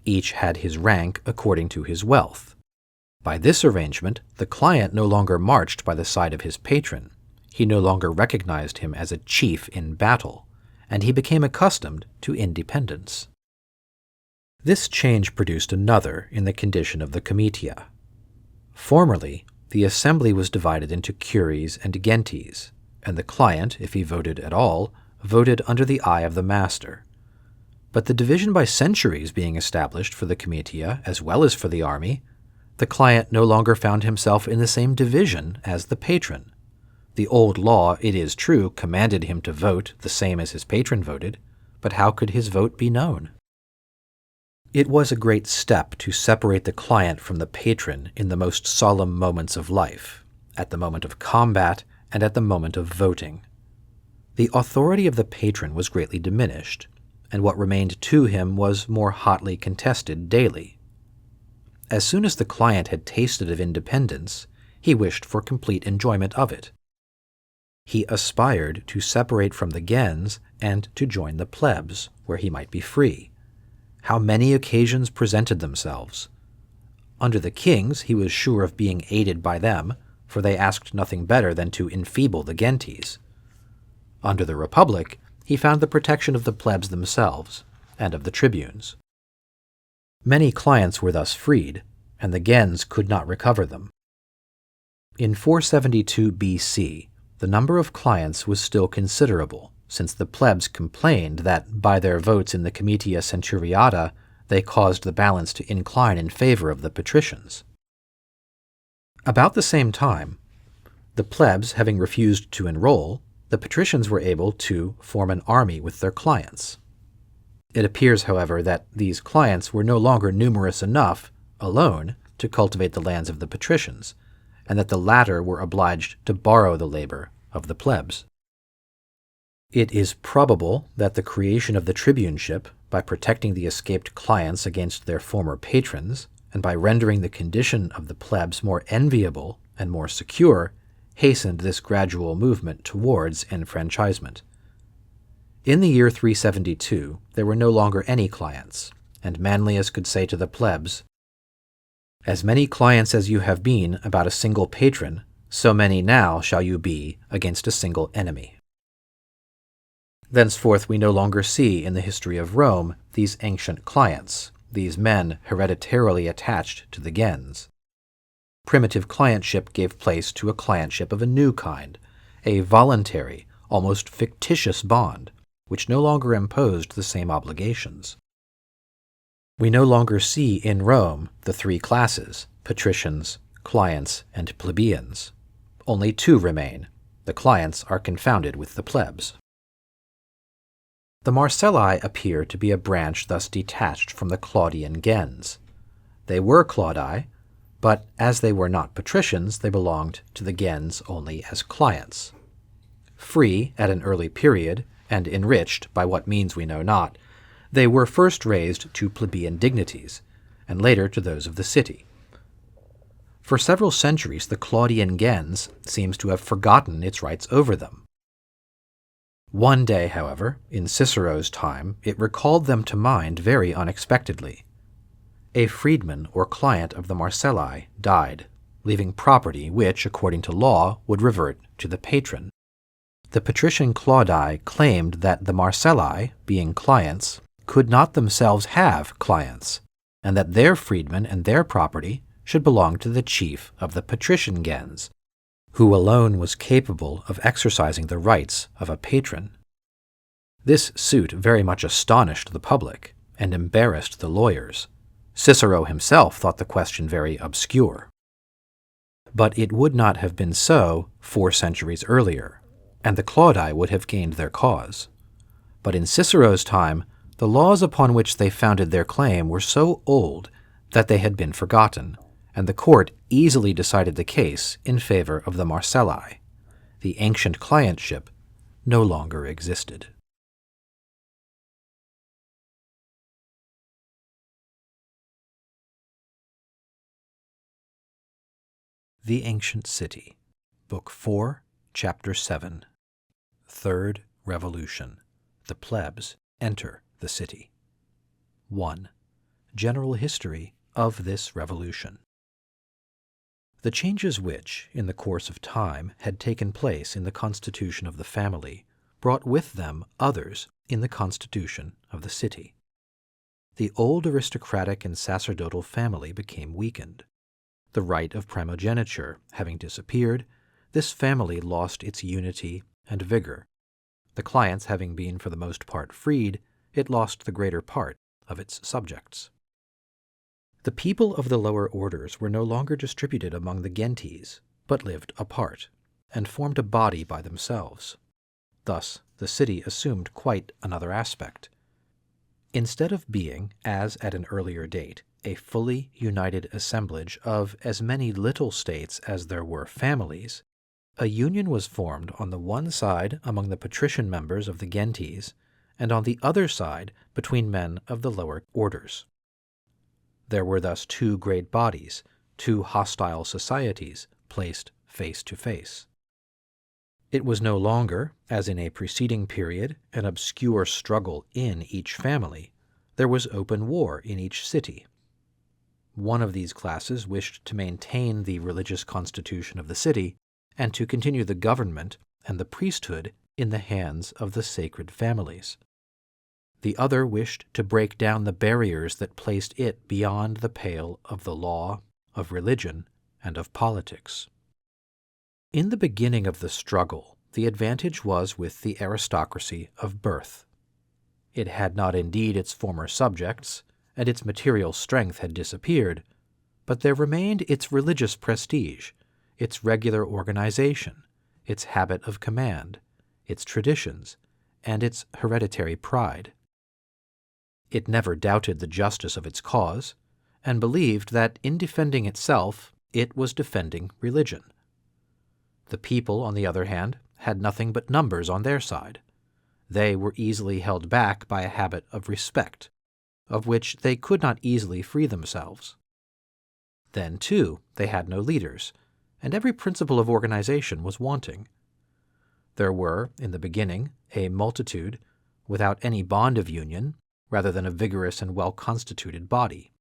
Each had his rank according to his wealth. By this arrangement, the client no longer marched by the side of his patron. He no longer recognized him as a chief in battle, and he became accustomed to independence. This change produced another in the condition of the comitia. Formerly, the assembly was divided into curies and gentes, and the client, if he voted at all, voted under the eye of the master. But the division by centuries being established for the comitia as well as for the army, the client no longer found himself in the same division as the patron. The old law, it is true, commanded him to vote the same as his patron voted, but how could his vote be known? It was a great step to separate the client from the patron in the most solemn moments of life, at the moment of combat and at the moment of voting. The authority of the patron was greatly diminished, and what remained to him was more hotly contested daily. As soon as the client had tasted of independence, he wished for complete enjoyment of it. He aspired to separate from the gens and to join the plebs, where he might be free. How many occasions presented themselves! Under the kings he was sure of being aided by them, for they asked nothing better than to enfeeble the gentes. Under the Republic he found the protection of the plebs themselves, and of the tribunes. Many clients were thus freed, and the gens could not recover them. In 472 BC, the number of clients was still considerable, since the plebs complained that by their votes in the Comitia Centuriata they caused the balance to incline in favor of the patricians. About the same time, the plebs having refused to enroll, the patricians were able to form an army with their clients. It appears, however, that these clients were no longer numerous enough, alone, to cultivate the lands of the patricians, and that the latter were obliged to borrow the labor of the plebs. It is probable that the creation of the tribuneship, by protecting the escaped clients against their former patrons, and by rendering the condition of the plebs more enviable and more secure, hastened this gradual movement towards enfranchisement. In the year 372, there were no longer any clients, and Manlius could say to the plebs, "As many clients as you have been about a single patron, so many now shall you be against a single enemy." Thenceforth we no longer see in the history of Rome these ancient clients, these men hereditarily attached to the gens. Primitive clientship gave place to a clientship of a new kind, a voluntary, almost fictitious bond, which no longer imposed the same obligations. We no longer see in Rome the three classes, patricians, clients, and plebeians. Only two remain. The clients are confounded with the plebs. The Marcelli appear to be a branch thus detached from the Claudian gens. They were Claudii, but as they were not patricians, they belonged to the gens only as clients. Free at an early period, and enriched by what means we know not, they were first raised to plebeian dignities, and later to those of the city. For several centuries the Claudian gens seems to have forgotten its rights over them. One day, however, in Cicero's time, it recalled them to mind very unexpectedly. A freedman or client of the Marcelli died, leaving property which, according to law, would revert to the patron. The patrician Claudi claimed that the Marcelli, being clients, could not themselves have clients, and that their freedmen and their property should belong to the chief of the patrician gens, who alone was capable of exercising the rights of a patron. This suit very much astonished the public and embarrassed the lawyers. Cicero himself thought the question very obscure. But it would not have been so 4 centuries earlier, and the Claudi would have gained their cause. But in Cicero's time, the laws upon which they founded their claim were so old that they had been forgotten, and the court easily decided the case in favor of the Marcelli. The ancient clientship no longer existed. The Ancient City, Book 4, Chapter 7. Third Revolution. The plebs enter the city. 1. General history of this revolution. The changes which, in the course of time, had taken place in the constitution of the family brought with them others in the constitution of the city. The old aristocratic and sacerdotal family became weakened. The right of primogeniture having disappeared, this family lost its unity and vigor. The clients having been for the most part freed, it lost the greater part of its subjects. The people of the lower orders were no longer distributed among the gentes, but lived apart, and formed a body by themselves. Thus the city assumed quite another aspect. Instead of being, as at an earlier date, a fully united assemblage of as many little states as there were families, a union was formed on the one side among the patrician members of the gentes, and on the other side between men of the lower orders. There were thus two great bodies, two hostile societies, placed face to face. It was no longer, as in a preceding period, an obscure struggle in each family. There was open war in each city. One of these classes wished to maintain the religious constitution of the city, and to continue the government and the priesthood in the hands of the sacred families. The other wished to break down the barriers that placed it beyond the pale of the law, of religion, and of politics. In the beginning of the struggle, the advantage was with the aristocracy of birth. It had not indeed its former subjects, and its material strength had disappeared, but there remained its religious prestige, its regular organization, its habit of command, its traditions, and its hereditary pride. It never doubted the justice of its cause, and believed that in defending itself, it was defending religion. The people, on the other hand, had nothing but numbers on their side. They were easily held back by a habit of respect, of which they could not easily free themselves. Then, too, they had no leaders, and every principle of organization was wanting. There were, in the beginning, a multitude, without any bond of union, rather than a vigorous and well-constituted body.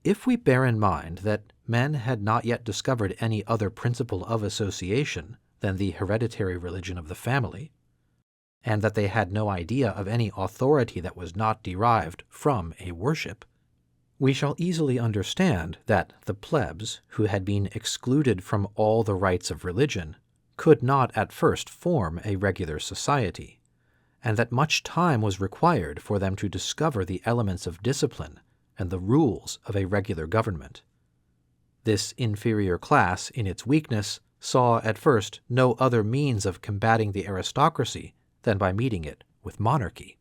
If we bear in mind that men had not yet discovered any other principle of association than the hereditary religion of the family, and that they had no idea of any authority that was not derived from a worship, we shall easily understand that the plebs, who had been excluded from all the rites of religion, could not at first form a regular society, and that much time was required for them to discover the elements of discipline and the rules of a regular government. This inferior class, in its weakness, saw at first no other means of combating the aristocracy than by meeting it with monarchy.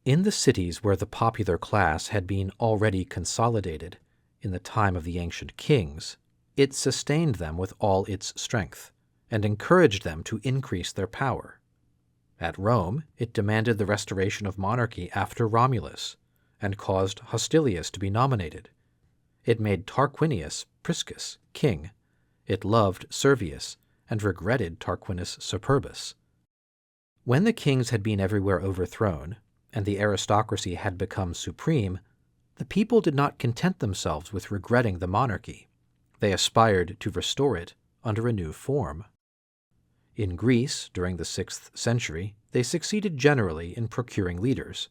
In the cities where the popular class had been already consolidated, in the time of the ancient kings, it sustained them with all its strength, and encouraged them to increase their power. At Rome, it demanded the restoration of monarchy after Romulus, and caused Hostilius to be nominated. It made Tarquinius Priscus king. It loved Servius, and regretted Tarquinius Superbus. When the kings had been everywhere overthrown, and the aristocracy had become supreme, the people did not content themselves with regretting the monarchy. They aspired to restore it under a new form. In Greece, during the 6th century, they succeeded generally in procuring leaders.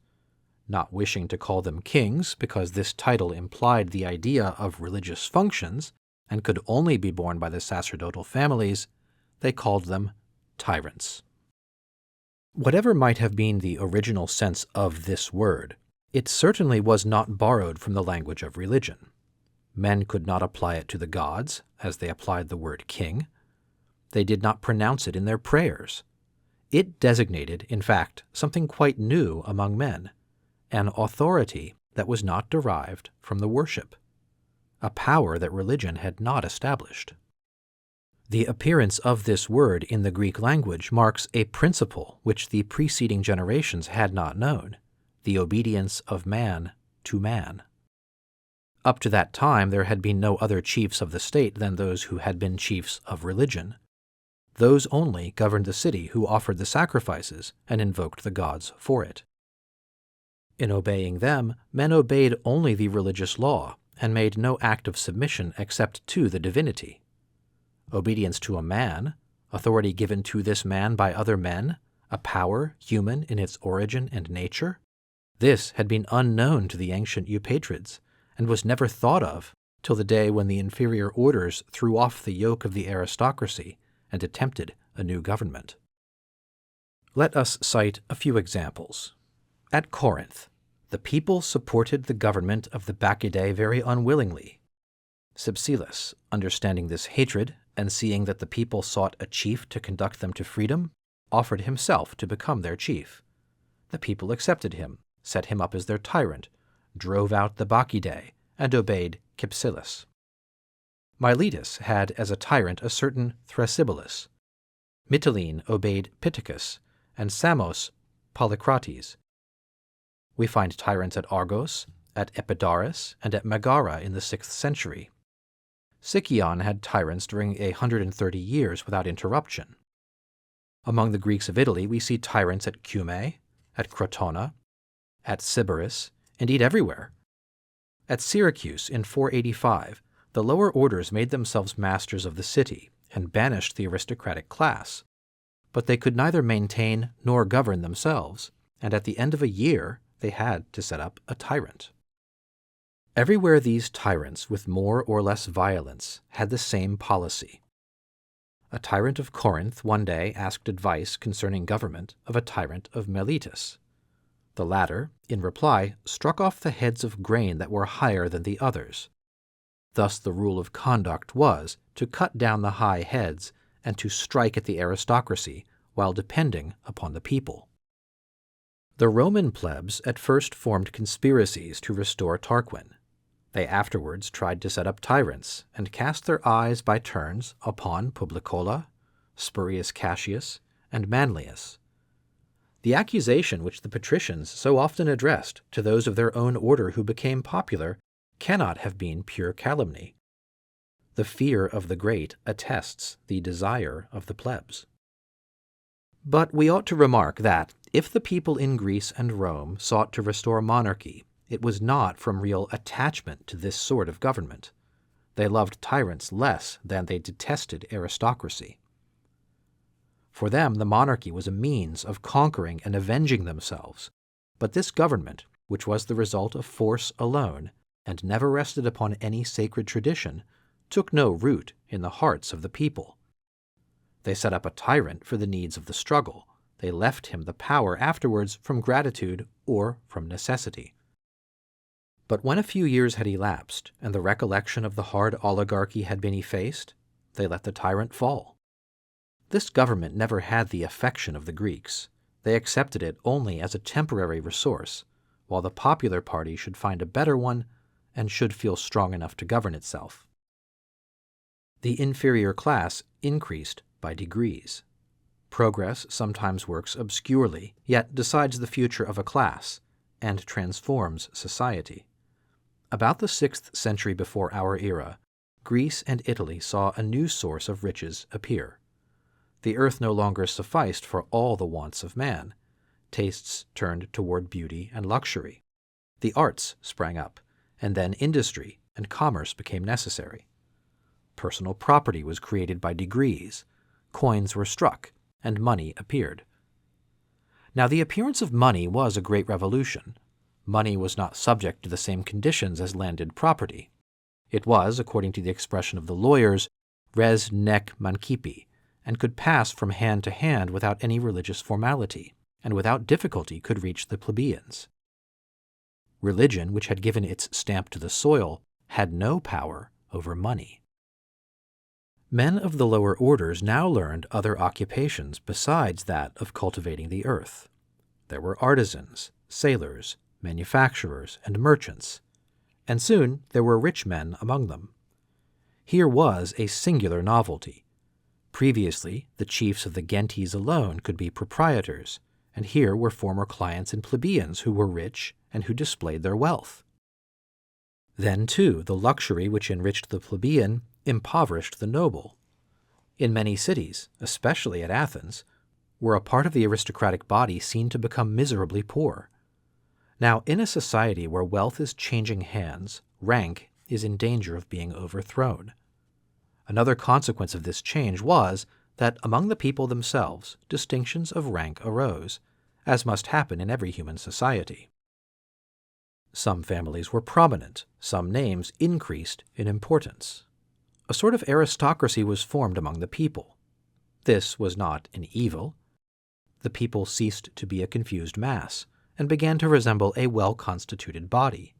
Not wishing to call them kings, because this title implied the idea of religious functions, and could only be borne by the sacerdotal families, they called them tyrants. Whatever might have been the original sense of this word, it certainly was not borrowed from the language of religion. Men could not apply it to the gods, as they applied the word king. They did not pronounce it in their prayers. It designated, in fact, something quite new among men, an authority that was not derived from the worship, a power that religion had not established. The appearance of this word in the Greek language marks a principle which the preceding generations had not known, the obedience of man to man. Up to that time there had been no other chiefs of the state than those who had been chiefs of religion. Those only governed the city who offered the sacrifices and invoked the gods for it. In obeying them, men obeyed only the religious law and made no act of submission except to the divinity. Obedience to a man, authority given to this man by other men, a power human in its origin and nature, this had been unknown to the ancient Eupatrids, and was never thought of till the day when the inferior orders threw off the yoke of the aristocracy and attempted a new government. Let us cite a few examples. At Corinth, the people supported the government of the Bacchidae very unwillingly. Cypselus, understanding this hatred and seeing that the people sought a chief to conduct them to freedom, offered himself to become their chief. The people accepted him, set him up as their tyrant, drove out the Bacchidae, and obeyed Cypselus. Miletus had as a tyrant a certain Thrasybulus. Mytilene obeyed Pittacus, and Samos Polycrates. We find tyrants at Argos, at Epidaurus, and at Megara in the 6th century. Sicyon had tyrants during 130 years without interruption. Among the Greeks of Italy we see tyrants at Cumae, at Crotona, at Sybaris, indeed everywhere. At Syracuse in 485, the lower orders made themselves masters of the city and banished the aristocratic class. But they could neither maintain nor govern themselves, and at the end of a year they had to set up a tyrant. Everywhere these tyrants, with more or less violence, had the same policy. A tyrant of Corinth one day asked advice concerning government of a tyrant of Miletus. The latter, in reply, struck off the heads of grain that were higher than the others. Thus the rule of conduct was to cut down the high heads and to strike at the aristocracy while depending upon the people. The Roman plebs at first formed conspiracies to restore Tarquin. They afterwards tried to set up tyrants and cast their eyes by turns upon Publicola, Spurius Cassius, and Manlius. The accusation which the Patricians so often addressed to those of their own order who became popular cannot have been pure calumny. The fear of the great attests the desire of the plebs. But we ought to remark that, if the people in Greece and Rome sought to restore monarchy, it was not from real attachment to this sort of government. They loved tyrants less than they detested aristocracy. For them the monarchy was a means of conquering and avenging themselves, but this government, which was the result of force alone, and never rested upon any sacred tradition, took no root in the hearts of the people. They set up a tyrant for the needs of the struggle. They left him the power afterwards from gratitude or from necessity. But when a few years had elapsed, and the recollection of the hard oligarchy had been effaced, they let the tyrant fall. This government never had the affection of the Greeks. They accepted it only as a temporary resource, while the popular party should find a better one and should feel strong enough to govern itself. The inferior class increased by degrees. Progress sometimes works obscurely, yet decides the future of a class, and transforms society. About the 6th century before our era, Greece and Italy saw a new source of riches appear. The earth no longer sufficed for all the wants of man. Tastes turned toward beauty and luxury. The arts sprang up, and then industry and commerce became necessary. Personal property was created by degrees. Coins were struck, and money appeared. Now the appearance of money was a great revolution. Money was not subject to the same conditions as landed property. It was, according to the expression of the lawyers, res nec mancipi, and could pass from hand to hand without any religious formality, and without difficulty could reach the plebeians. Religion, which had given its stamp to the soil, had no power over money. Men of the lower orders now learned other occupations besides that of cultivating the earth. There were artisans, sailors, manufacturers, and merchants, and soon there were rich men among them. Here was a singular novelty. Previously, the chiefs of the gentes alone could be proprietors, and here were former clients and plebeians who were rich and who displayed their wealth. Then, too, the luxury which enriched the plebeian impoverished the noble. In many cities, especially at Athens, were a part of the aristocratic body seen to become miserably poor. Now, in a society where wealth is changing hands, rank is in danger of being overthrown. Another consequence of this change was that among the people themselves distinctions of rank arose, as must happen in every human society. Some families were prominent, some names increased in importance. A sort of aristocracy was formed among the people. This was not an evil. The people ceased to be a confused mass, and began to resemble a well-constituted body.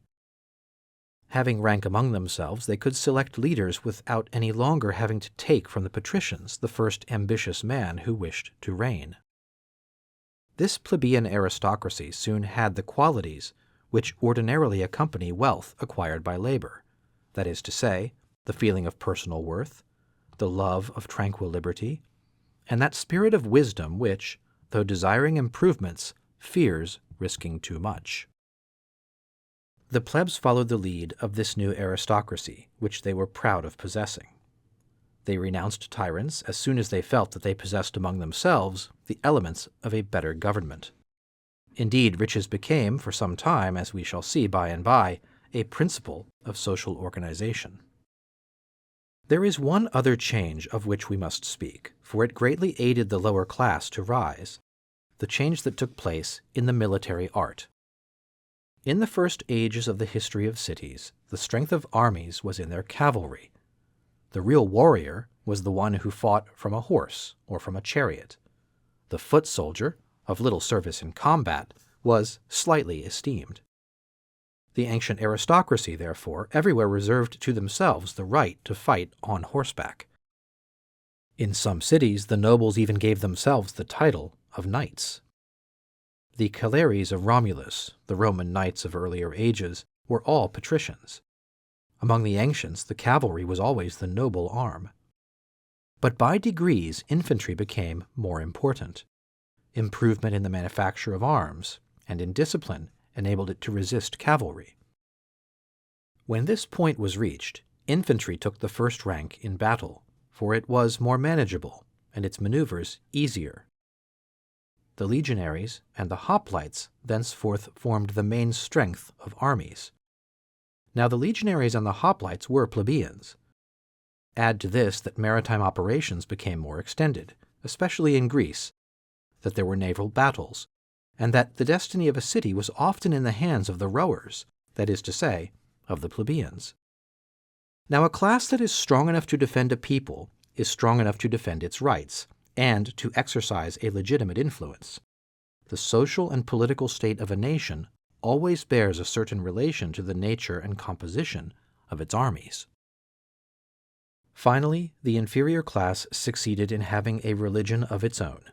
Having rank among themselves, they could select leaders without any longer having to take from the patricians the first ambitious man who wished to reign. This plebeian aristocracy soon had the qualities which ordinarily accompany wealth acquired by labor, that is to say, the feeling of personal worth, the love of tranquil liberty, and that spirit of wisdom which, though desiring improvements, fears risking too much. The plebs followed the lead of this new aristocracy, which they were proud of possessing. They renounced tyrants as soon as they felt that they possessed among themselves the elements of a better government. Indeed, riches became, for some time, as we shall see by and by, a principle of social organization. There is one other change of which we must speak, for it greatly aided the lower class to rise, the change that took place in the military art. In the first ages of the history of cities, the strength of armies was in their cavalry. The real warrior was the one who fought from a horse or from a chariot. The foot soldier, of little service in combat, was slightly esteemed. The ancient aristocracy, therefore, everywhere reserved to themselves the right to fight on horseback. In some cities, the nobles even gave themselves the title of knights. The Caleres of Romulus, the Roman knights of earlier ages, were all patricians. Among the ancients, the cavalry was always the noble arm. But by degrees, infantry became more important. Improvement in the manufacture of arms and in discipline enabled it to resist cavalry. When this point was reached, infantry took the first rank in battle, for it was more manageable and its maneuvers easier. The legionaries and the hoplites thenceforth formed the main strength of armies. Now the legionaries and the hoplites were plebeians. Add to this that maritime operations became more extended, especially in Greece, that there were naval battles, and that the destiny of a city was often in the hands of the rowers, that is to say, of the plebeians. Now a class that is strong enough to defend a people is strong enough to defend its rights, and to exercise a legitimate influence. The social and political state of a nation always bears a certain relation to the nature and composition of its armies. Finally, the inferior class succeeded in having a religion of its own.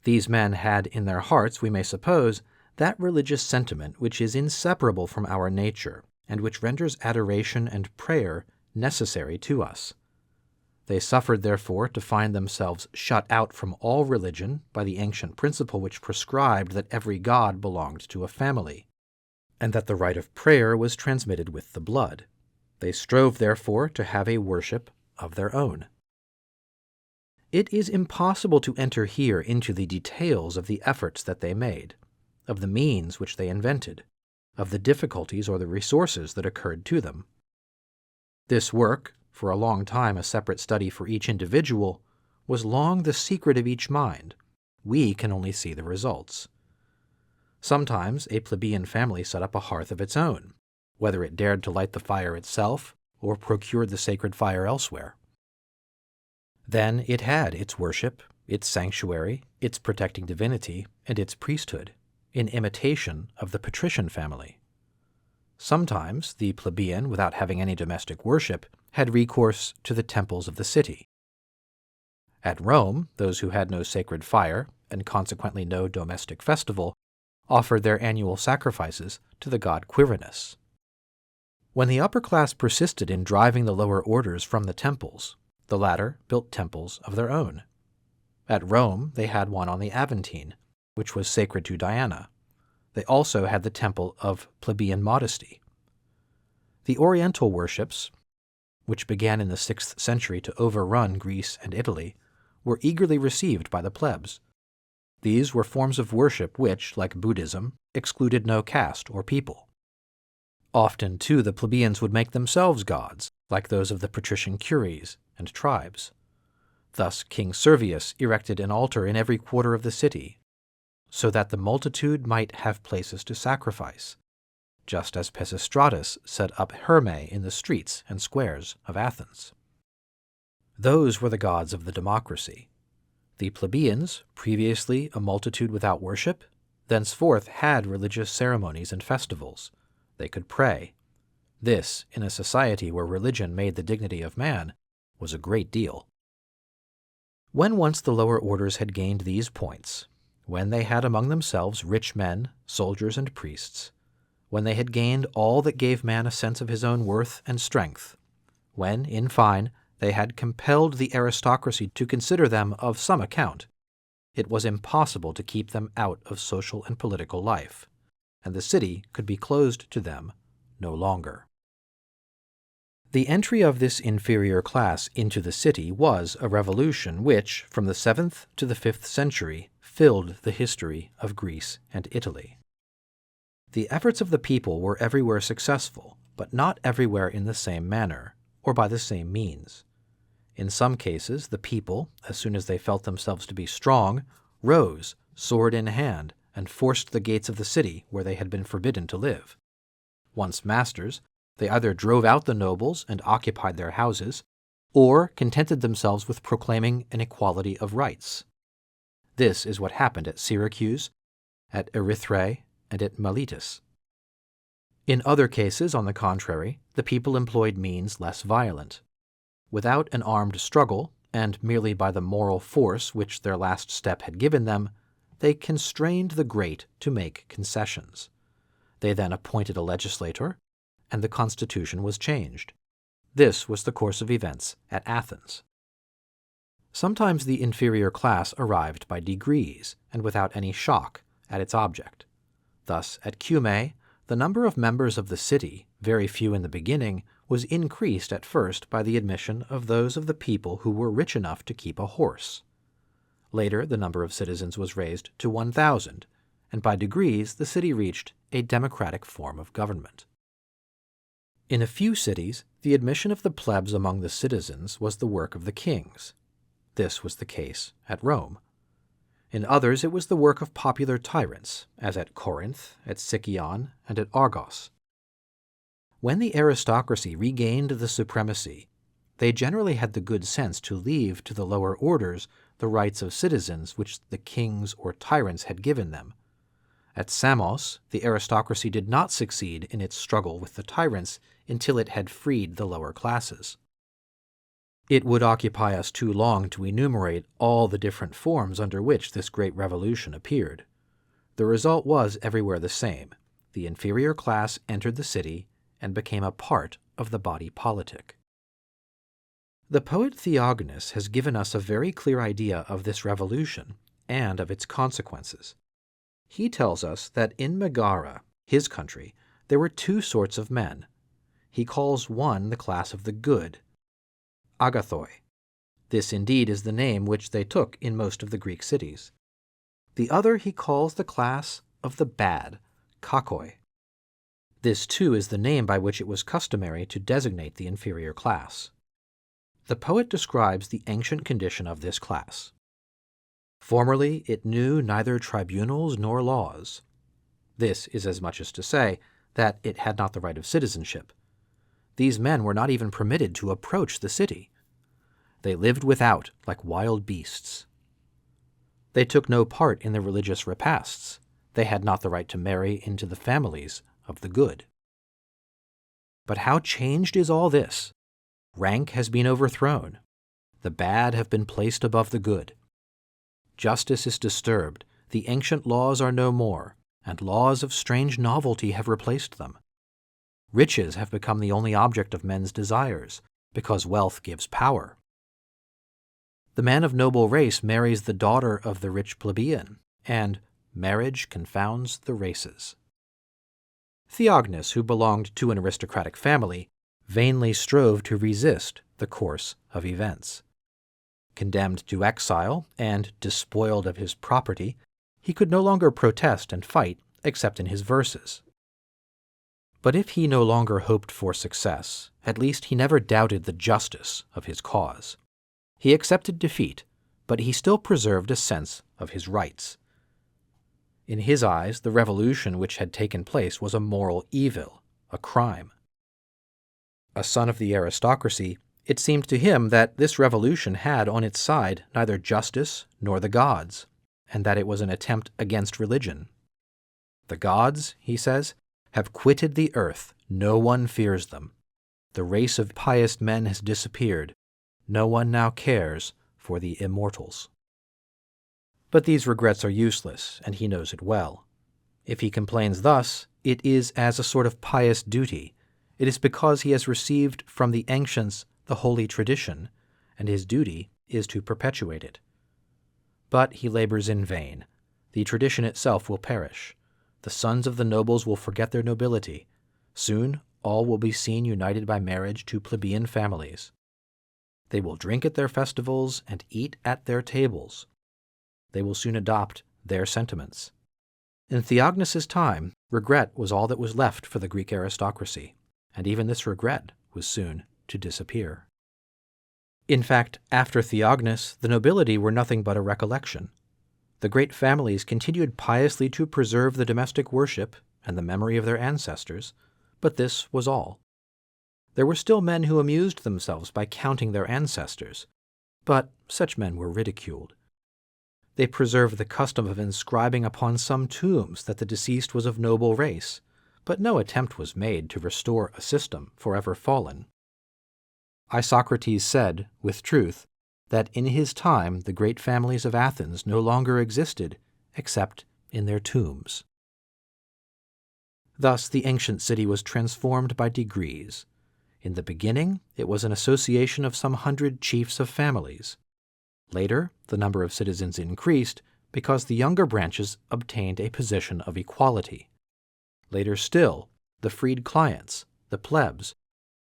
These men had in their hearts, we may suppose, that religious sentiment which is inseparable from our nature, and which renders adoration and prayer necessary to us. They suffered, therefore, to find themselves shut out from all religion by the ancient principle which prescribed that every god belonged to a family, and that the right of prayer was transmitted with the blood. They strove, therefore, to have a worship of their own. It is impossible to enter here into the details of the efforts that they made, of the means which they invented, of the difficulties or the resources that occurred to them. This work, for a long time a separate study for each individual, was long the secret of each mind. We can only see the results. Sometimes a plebeian family set up a hearth of its own, whether it dared to light the fire itself or procured the sacred fire elsewhere. Then it had its worship, its sanctuary, its protecting divinity, and its priesthood, in imitation of the patrician family. Sometimes the plebeian, without having any domestic worship, had recourse to the temples of the city. At Rome, those who had no sacred fire, and consequently no domestic festival, offered their annual sacrifices to the god Quirinus. When the upper class persisted in driving the lower orders from the temples, the latter built temples of their own. At Rome, they had one on the Aventine, which was sacred to Diana. They also had the temple of plebeian modesty. The Oriental worships, which began in the 6th century to overrun Greece and Italy, were eagerly received by the plebs. These were forms of worship which, like Buddhism, excluded no caste or people. Often, too, the plebeians would make themselves gods, like those of the patrician curies and tribes. Thus King Servius erected an altar in every quarter of the city, so that the multitude might have places to sacrifice, just as Pisistratus set up Hermae in the streets and squares of Athens. Those were the gods of the democracy. The plebeians, previously a multitude without worship, thenceforth had religious ceremonies and festivals. They could pray. This, in a society where religion made the dignity of man, was a great deal. When once the lower orders had gained these points, when they had among themselves rich men, soldiers, and priests, when they had gained all that gave man a sense of his own worth and strength, when, in fine, they had compelled the aristocracy to consider them of some account, it was impossible to keep them out of social and political life, and the city could be closed to them no longer. The entry of this inferior class into the city was a revolution which, from the 7th to the 5th century, filled the history of Greece and Italy. The efforts of the people were everywhere successful, but not everywhere in the same manner, or by the same means. In some cases, the people, as soon as they felt themselves to be strong, rose, sword in hand, and forced the gates of the city where they had been forbidden to live. Once masters, they either drove out the nobles and occupied their houses, or contented themselves with proclaiming an equality of rights. This is what happened at Syracuse, at Erythrae, and at Miletus. In other cases, on the contrary, the people employed means less violent. Without an armed struggle, and merely by the moral force which their last step had given them, they constrained the great to make concessions. They then appointed a legislator, and the constitution was changed. This was the course of events at Athens. Sometimes the inferior class arrived by degrees, and without any shock, at its object. Thus, at Cumae, the number of members of the city, very few in the beginning, was increased at first by the admission of those of the people who were rich enough to keep a horse. Later, the number of citizens was raised to 1,000, and by degrees the city reached a democratic form of government. In a few cities, the admission of the plebs among the citizens was the work of the kings. This was the case at Rome. In others it was the work of popular tyrants, as at Corinth, at Sicyon, and at Argos. When the aristocracy regained the supremacy, they generally had the good sense to leave to the lower orders the rights of citizens which the kings or tyrants had given them. At Samos, the aristocracy did not succeed in its struggle with the tyrants until it had freed the lower classes. It would occupy us too long to enumerate all the different forms under which this great revolution appeared. The result was everywhere the same. The inferior class entered the city and became a part of the body politic. The poet Theognis has given us a very clear idea of this revolution and of its consequences. He tells us that in Megara, his country, there were two sorts of men. He calls one the class of the good, agathoi. This indeed is the name which they took in most of the Greek cities. The other he calls the class of the bad, kakoi. This too is the name by which it was customary to designate the inferior class. The poet describes the ancient condition of this class. Formerly it knew neither tribunals nor laws. This is as much as to say that it had not the right of citizenship. These men were not even permitted to approach the city. They lived without like wild beasts. They took no part in the religious repasts. They had not the right to marry into the families of the good. But how changed is all this? Rank has been overthrown. The bad have been placed above the good. Justice is disturbed. The ancient laws are no more, and laws of strange novelty have replaced them. Riches have become the only object of men's desires, because wealth gives power. The man of noble race marries the daughter of the rich plebeian, and marriage confounds the races. Theognis, who belonged to an aristocratic family, vainly strove to resist the course of events. Condemned to exile and despoiled of his property, he could no longer protest and fight except in his verses. But if he no longer hoped for success, at least he never doubted the justice of his cause. He accepted defeat, but he still preserved a sense of his rights. In his eyes, the revolution which had taken place was a moral evil, a crime. A son of the aristocracy, it seemed to him that this revolution had on its side neither justice nor the gods, and that it was an attempt against religion. The gods, he says, have quitted the earth. No one fears them. The race of pious men has disappeared. No one now cares for the immortals. But these regrets are useless, and he knows it well. If he complains thus, it is as a sort of pious duty. It is because he has received from the ancients the holy tradition, and his duty is to perpetuate it. But he labors in vain. The tradition itself will perish. The sons of the nobles will forget their nobility. Soon all will be seen united by marriage to plebeian families. They will drink at their festivals and eat at their tables. They will soon adopt their sentiments. In Theognis' time, regret was all that was left for the Greek aristocracy, and even this regret was soon to disappear. In fact, after Theognis, the nobility were nothing but a recollection. The great families continued piously to preserve the domestic worship and the memory of their ancestors, but this was all. There were still men who amused themselves by counting their ancestors, but such men were ridiculed. They preserved the custom of inscribing upon some tombs that the deceased was of noble race, but no attempt was made to restore a system forever fallen. Isocrates said, with truth, that in his time the great families of Athens no longer existed except in their tombs. Thus the ancient city was transformed by degrees. In the beginning, it was an association of some 100 chiefs of families. Later, the number of citizens increased because the younger branches obtained a position of equality. Later still, the freed clients, the plebs,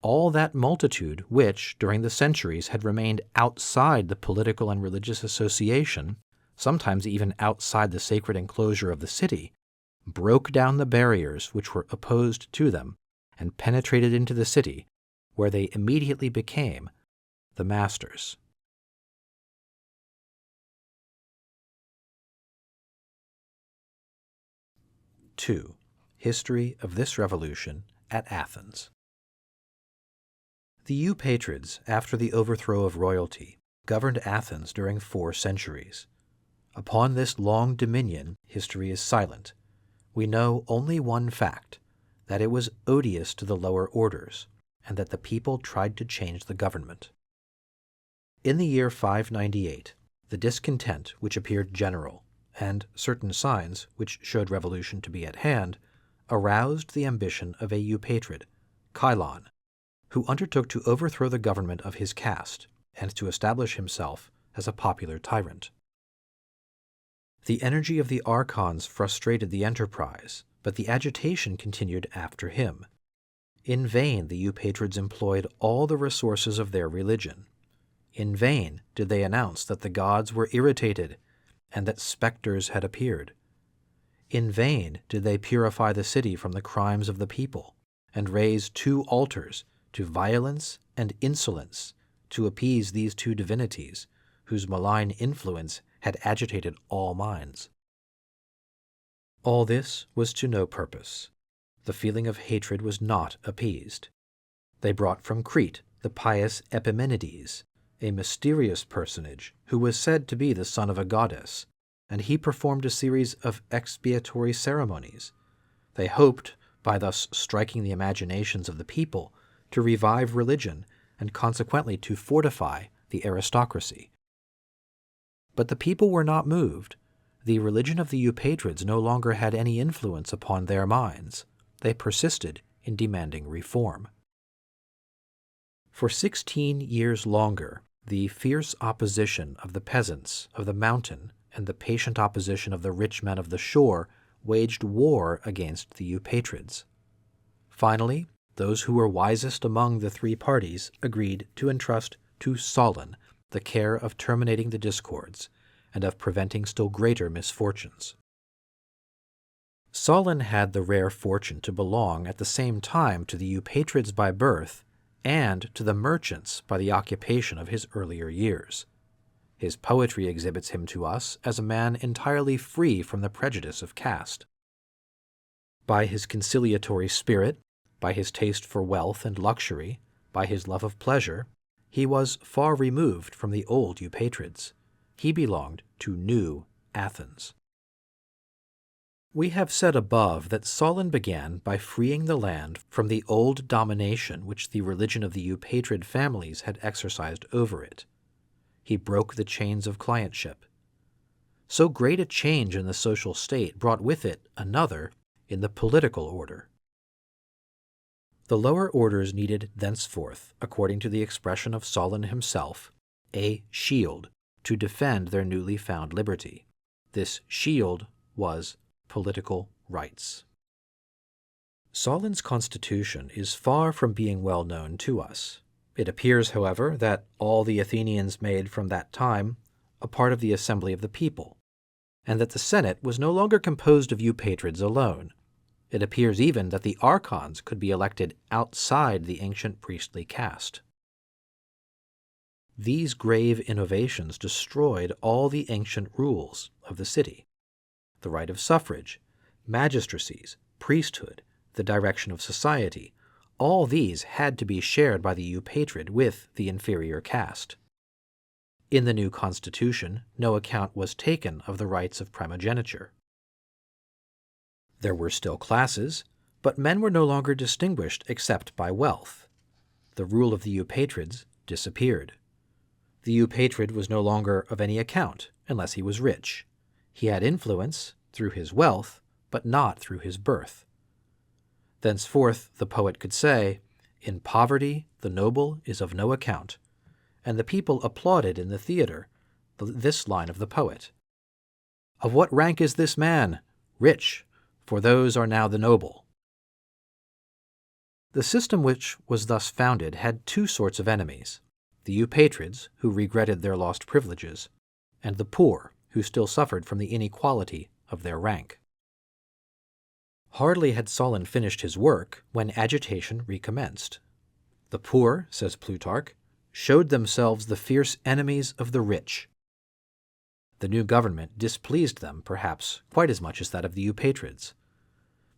all that multitude which, during the centuries, had remained outside the political and religious association, sometimes even outside the sacred enclosure of the city, broke down the barriers which were opposed to them and penetrated into the city, where they immediately became the masters. II. History of this revolution at Athens. The Eupatrids, after the overthrow of royalty, governed Athens during 4 centuries. Upon this long dominion, history is silent. We know only one fact, that it was odious to the lower orders, and that the people tried to change the government. In the year 598, the discontent which appeared general, and certain signs which showed revolution to be at hand, aroused the ambition of a Eupatrid, Cylon, who undertook to overthrow the government of his caste and to establish himself as a popular tyrant. The energy of the archons frustrated the enterprise, but the agitation continued after him. In vain the Eupatrids employed all the resources of their religion. In vain did they announce that the gods were irritated and that specters had appeared. In vain did they purify the city from the crimes of the people and raise 2 altars to violence and insolence to appease these 2 divinities whose malign influence had agitated all minds. All this was to no purpose. The feeling of hatred was not appeased. They brought from Crete the pious Epimenides, a mysterious personage who was said to be the son of a goddess, and he performed a series of expiatory ceremonies. They hoped, by thus striking the imaginations of the people, to revive religion and consequently to fortify the aristocracy. But the people were not moved. The religion of the Eupatrids no longer had any influence upon their minds. They persisted in demanding reform. For 16 years longer, the fierce opposition of the peasants of the mountain and the patient opposition of the rich men of the shore waged war against the Eupatrids. Finally, those who were wisest among the three parties agreed to entrust to Solon the care of terminating the discords and of preventing still greater misfortunes. Solon had the rare fortune to belong at the same time to the Eupatrids by birth and to the merchants by the occupation of his earlier years. His poetry exhibits him to us as a man entirely free from the prejudice of caste. By his conciliatory spirit, by his taste for wealth and luxury, by his love of pleasure, he was far removed from the old Eupatrids. He belonged to New Athens. We have said above that Solon began by freeing the land from the old domination which the religion of the Eupatrid families had exercised over it. He broke the chains of clientship. So great a change in the social state brought with it another in the political order. The lower orders needed thenceforth, according to the expression of Solon himself, a shield to defend their newly found liberty. This shield was political rights. Solon's constitution is far from being well known to us. It appears, however, that all the Athenians made from that time a part of the assembly of the people, and that the Senate was no longer composed of Eupatrids alone. It appears even that the archons could be elected outside the ancient priestly caste. These grave innovations destroyed all the ancient rules of the city. The right of suffrage, magistracies, priesthood, the direction of society, all these had to be shared by the Eupatrid with the inferior caste. In the new constitution, no account was taken of the rights of primogeniture. There were still classes, but men were no longer distinguished except by wealth. The rule of the Eupatrids disappeared. The Eupatrid was no longer of any account unless he was rich. He had influence through his wealth, but not through his birth. Thenceforth the poet could say, "In poverty the noble is of no account," and the people applauded in the theatre this line of the poet: "Of what rank is this man? Rich, for those are now the noble." The system which was thus founded had two sorts of enemies: the Eupatrids, who regretted their lost privileges, and the poor, who still suffered from the inequality of their rank. Hardly had Solon finished his work when agitation recommenced. The poor, says Plutarch, showed themselves the fierce enemies of the rich. The new government displeased them, perhaps, quite as much as that of the Eupatrids.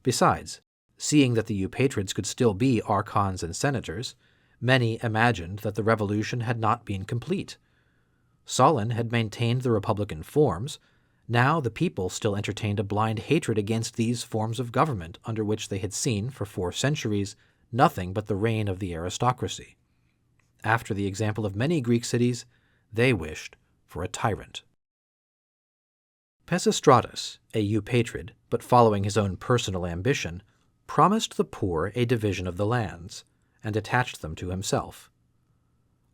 Besides, seeing that the Eupatrids could still be archons and senators, many imagined that the revolution had not been complete. Solon had maintained the republican forms. Now the people still entertained a blind hatred against these forms of government under which they had seen, for 4 centuries, nothing but the reign of the aristocracy. After the example of many Greek cities, they wished for a tyrant. Pisistratus, a Eupatrid, but following his own personal ambition, promised the poor a division of the lands, and attached them to himself.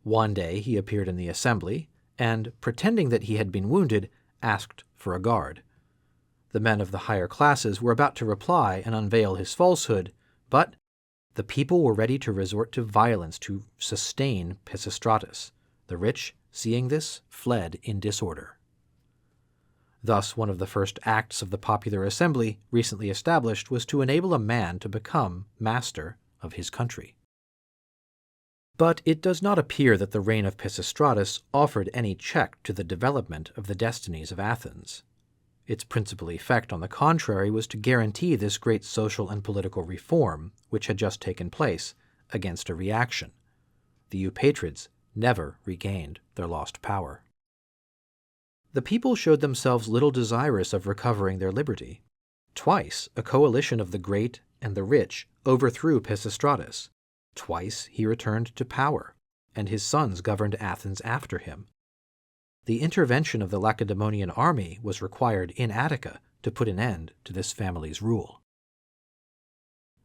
One day he appeared in the assembly, and, pretending that he had been wounded, asked for a guard. The men of the higher classes were about to reply and unveil his falsehood, but the people were ready to resort to violence to sustain Pisistratus. The rich, seeing this, fled in disorder. Thus, one of the first acts of the popular assembly recently established was to enable a man to become master of his country. But it does not appear that the reign of Pisistratus offered any check to the development of the destinies of Athens. Its principal effect, on the contrary, was to guarantee this great social and political reform, which had just taken place, against a reaction. The Eupatrids never regained their lost power. The people showed themselves little desirous of recovering their liberty. Twice a coalition of the great and the rich overthrew Pisistratus. Twice he returned to power, and his sons governed Athens after him. The intervention of the Lacedaemonian army was required in Attica to put an end to this family's rule.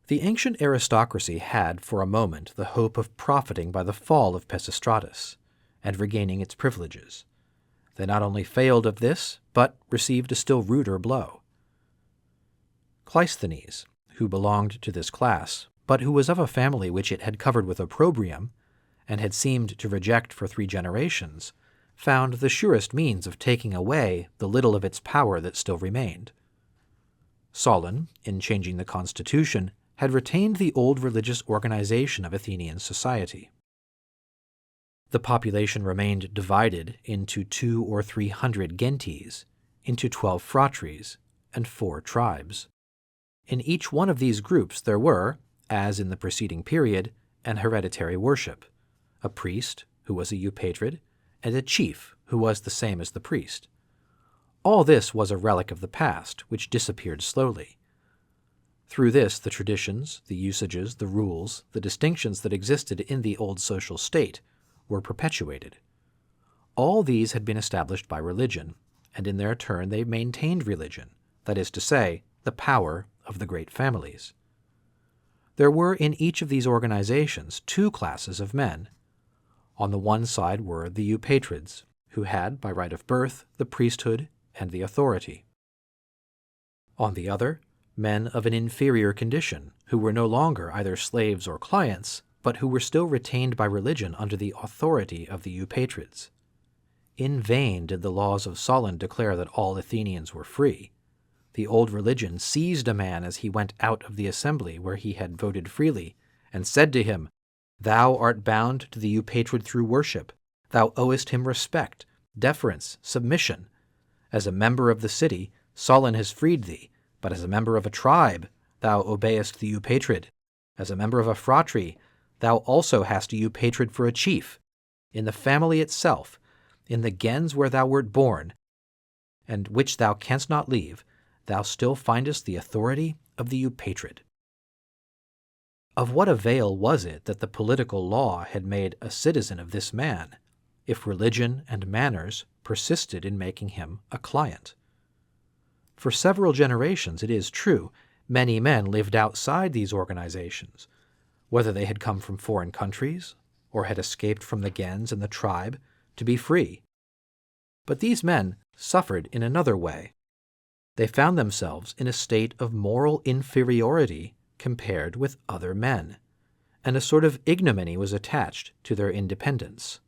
The ancient aristocracy had for a moment the hope of profiting by the fall of Pisistratus and regaining its privileges. They not only failed of this, but received a still ruder blow. Cleisthenes, who belonged to this class, but who was of a family which it had covered with opprobrium, and had seemed to reject for 3 generations, found the surest means of taking away the little of its power that still remained. Solon, in changing the constitution, had retained the old religious organization of Athenian society. The population remained divided into 200 or 300 gentes, into 12 phratries, and 4 tribes. In each one of these groups there were, as in the preceding period, an hereditary worship, a priest, who was a eupatrid, and a chief, who was the same as the priest. All this was a relic of the past, which disappeared slowly. Through this, the traditions, the usages, the rules, the distinctions that existed in the old social state were perpetuated. All these had been established by religion, and in their turn they maintained religion, that is to say, the power of the great families. There were in each of these organizations 2 classes of men. On the one side were the eupatrids, who had, by right of birth, the priesthood and the authority. On the other, men of an inferior condition, who were no longer either slaves or clients, but who were still retained by religion under the authority of the eupatrids. In vain did the laws of Solon declare that all Athenians were free. The old religion seized a man as he went out of the assembly where he had voted freely, and said to him, "Thou art bound to the eupatrid through worship. Thou owest him respect, deference, submission. As a member of the city, Solon has freed thee, but as a member of a tribe, thou obeyest the eupatrid. As a member of a phratry, thou also hast a eupatrid for a chief. In the family itself, in the gens where thou wert born, and which thou canst not leave, thou still findest the authority of the eupatrid." Of what avail was it that the political law had made a citizen of this man, if religion and manners persisted in making him a client? For several generations, it is true, many men lived outside these organizations, whether they had come from foreign countries or had escaped from the gens and the tribe to be free. But these men suffered in another way. They found themselves in a state of moral inferiority compared with other men, and a sort of ignominy was attached to their independence.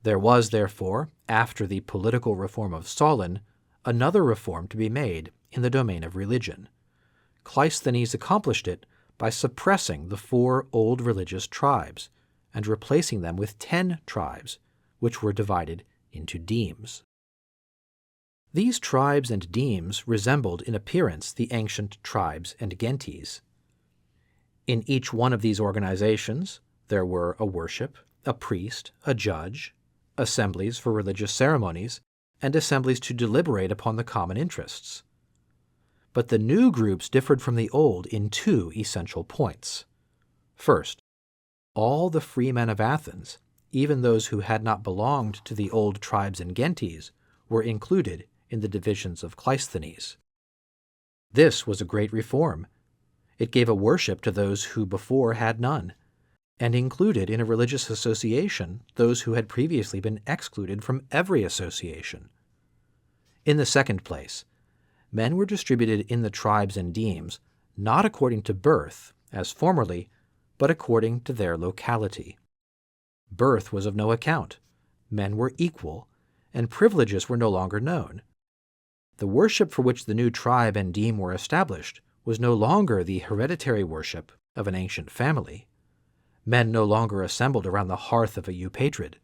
There was, therefore, after the political reform of Solon, another reform to be made in the domain of religion. Cleisthenes accomplished it by suppressing the 4 old religious tribes and replacing them with 10 tribes, which were divided into demes. These tribes and demes resembled in appearance the ancient tribes and gentes. In each one of these organizations there were a worship, a priest, a judge, assemblies for religious ceremonies, and assemblies to deliberate upon the common interests. But the new groups differed from the old in 2 essential points. First, all the free men of Athens, even those who had not belonged to the old tribes and gentes, were included in the divisions of Cleisthenes. This was a great reform. It gave a worship to those who before had none, and included in a religious association those who had previously been excluded from every association. In the second place, men were distributed in the tribes and demes not according to birth, as formerly, but according to their locality. Birth was of no account, men were equal, and privileges were no longer known. The worship for which the new tribe and deme were established was no longer the hereditary worship of an ancient family. Men no longer assembled around the hearth of a eupatrid.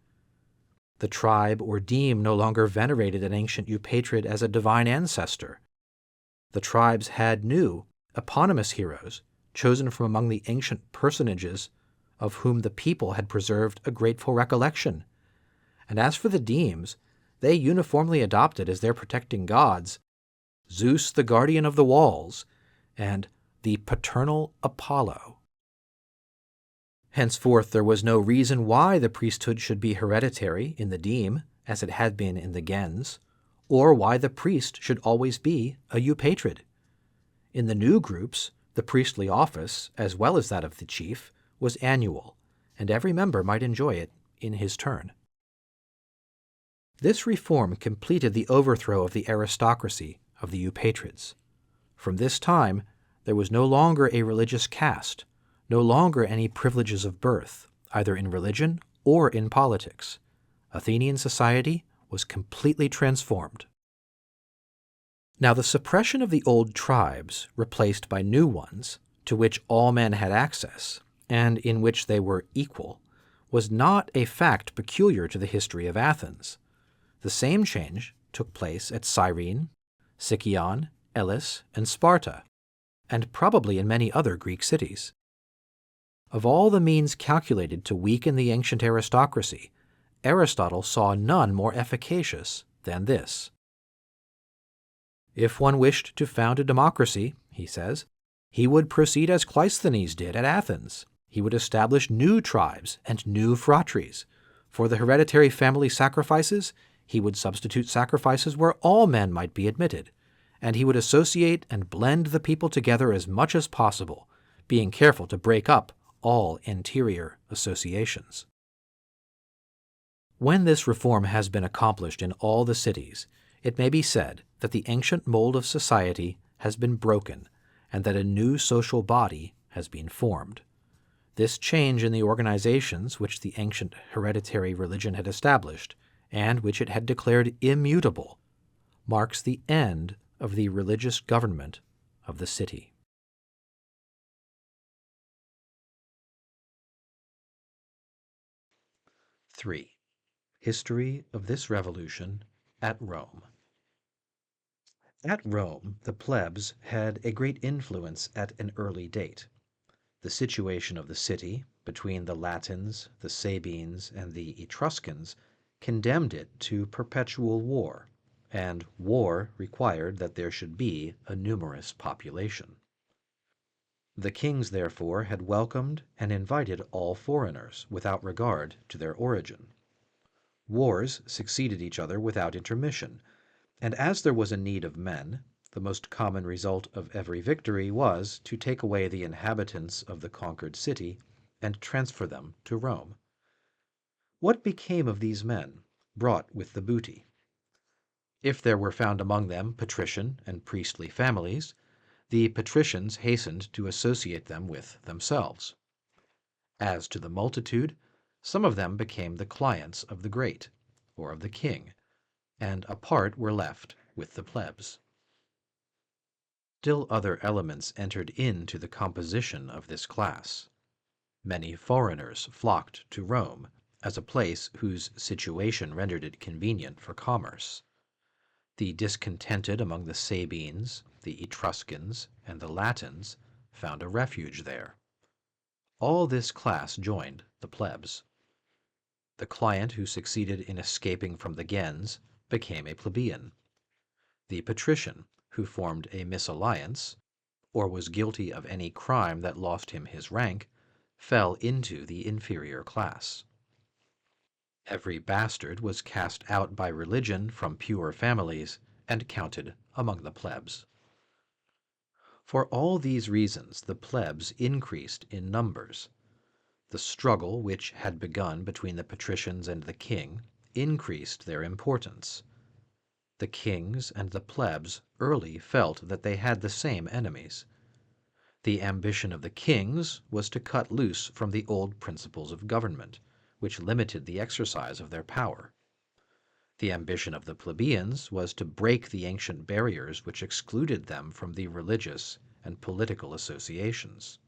The tribe or deme no longer venerated an ancient eupatrid as a divine ancestor. The tribes had new, eponymous heroes, chosen from among the ancient personages of whom the people had preserved a grateful recollection. And as for the demes, they uniformly adopted as their protecting gods Zeus the guardian of the walls and the paternal Apollo. Henceforth there was no reason why the priesthood should be hereditary in the deme, as it had been in the gens, or why the priest should always be a eupatrid. In the new groups, the priestly office, as well as that of the chief, was annual, and every member might enjoy it in his turn. This reform completed the overthrow of the aristocracy of the eupatrids. From this time, there was no longer a religious caste, no longer any privileges of birth, either in religion or in politics. Athenian society was completely transformed. Now, the suppression of the old tribes, replaced by new ones, to which all men had access, and in which they were equal, was not a fact peculiar to the history of Athens. The same change took place at Cyrene, Sicyon, Elis, and Sparta, and probably in many other Greek cities. Of all the means calculated to weaken the ancient aristocracy, Aristotle saw none more efficacious than this. If one wished to found a democracy, he says, he would proceed as Cleisthenes did at Athens. He would establish new tribes and new phratries. For the hereditary family sacrifices, he would substitute sacrifices where all men might be admitted, and he would associate and blend the people together as much as possible, being careful to break up all interior associations. When this reform has been accomplished in all the cities, it may be said that the ancient mold of society has been broken and that a new social body has been formed. This change in the organizations which the ancient hereditary religion had established, and which it had declared immutable, marks the end of the religious government of the city. (3) History of this revolution at Rome. At Rome, the plebs had a great influence at an early date. The situation of the city, between the Latins, the Sabines, and the Etruscans, condemned it to perpetual war, and war required that there should be a numerous population. The kings, therefore, had welcomed and invited all foreigners, without regard to their origin. Wars succeeded each other without intermission, and as there was a need of men, the most common result of every victory was to take away the inhabitants of the conquered city and transfer them to Rome. What became of these men, brought with the booty? If there were found among them patrician and priestly families, the patricians hastened to associate them with themselves. As to the multitude, some of them became the clients of the great, or of the king, and a part were left with the plebs. Still other elements entered into the composition of this class. Many foreigners flocked to Rome as a place whose situation rendered it convenient for commerce. The discontented among the Sabines, the Etruscans, and the Latins found a refuge there. All this class joined the plebs. The client who succeeded in escaping from the gens became a plebeian. The patrician who formed a misalliance, or was guilty of any crime that lost him his rank, fell into the inferior class. Every bastard was cast out by religion from pure families and counted among the plebs. For all these reasons the plebs increased in numbers. The struggle which had begun between the patricians and the king increased their importance. The kings and the plebs early felt that they had the same enemies. The ambition of the kings was to cut loose from the old principles of government, which limited the exercise of their power. The ambition of the plebeians was to break the ancient barriers which excluded them from the religious and political associations.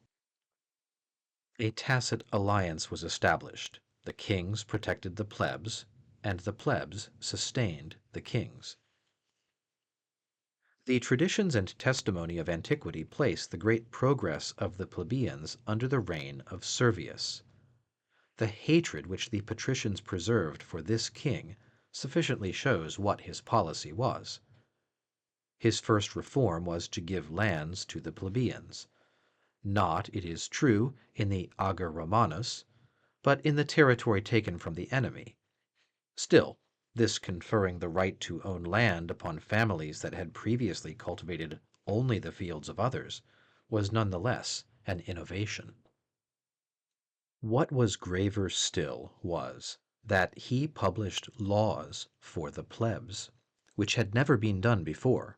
A tacit alliance was established. The kings protected the plebs, and the plebs sustained the kings. The traditions and testimony of antiquity place the great progress of the plebeians under the reign of Servius. The hatred which the patricians preserved for this king sufficiently shows what his policy was. His first reform was to give lands to the plebeians. Not, it is true, in the Ager Romanus, but in the territory taken from the enemy. Still, this conferring the right to own land upon families that had previously cultivated only the fields of others was none the less an innovation. What was graver still was that he published laws for the plebs, which had never been done before.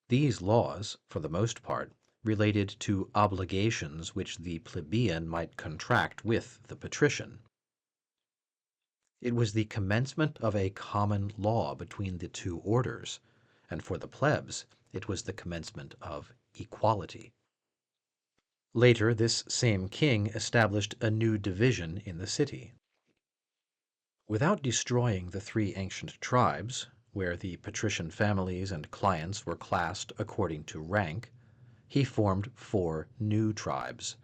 These laws, for the most part, related to obligations which the plebeian might contract with the patrician. It was the commencement of a common law between the two orders, and for the plebs it was the commencement of equality. Later, this same king established a new division in the city. Without destroying the three ancient tribes, where the patrician families and clients were classed according to rank, he formed 4 new tribes,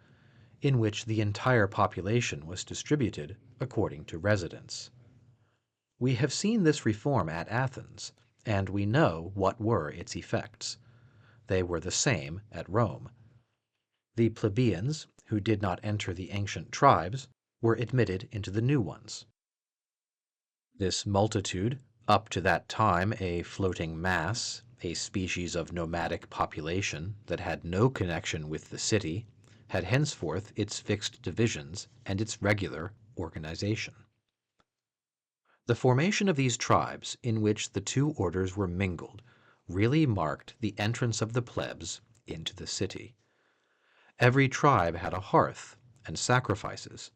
in which the entire population was distributed according to residence. We have seen this reform at Athens, and we know what were its effects. They were the same at Rome. The plebeians, who did not enter the ancient tribes, were admitted into the new ones. This multitude, up to that time a floating mass, a species of nomadic population that had no connection with the city, had henceforth its fixed divisions and its regular organization. The formation of these tribes, in which the two orders were mingled, really marked the entrance of the plebs into the city. Every tribe had a hearth and sacrifices.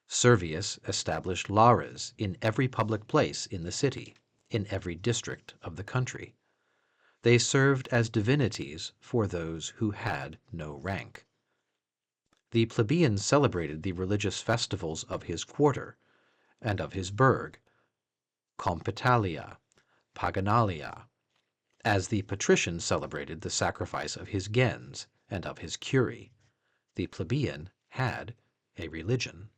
Servius established lares in every public place in the city, in every district of the country. They served as divinities for those who had no rank. The plebeian celebrated the religious festivals of his quarter and of his burg, Compitalia, Paganalia, as the patrician celebrated the sacrifice of his gens and of his curie. The plebeian had a religion.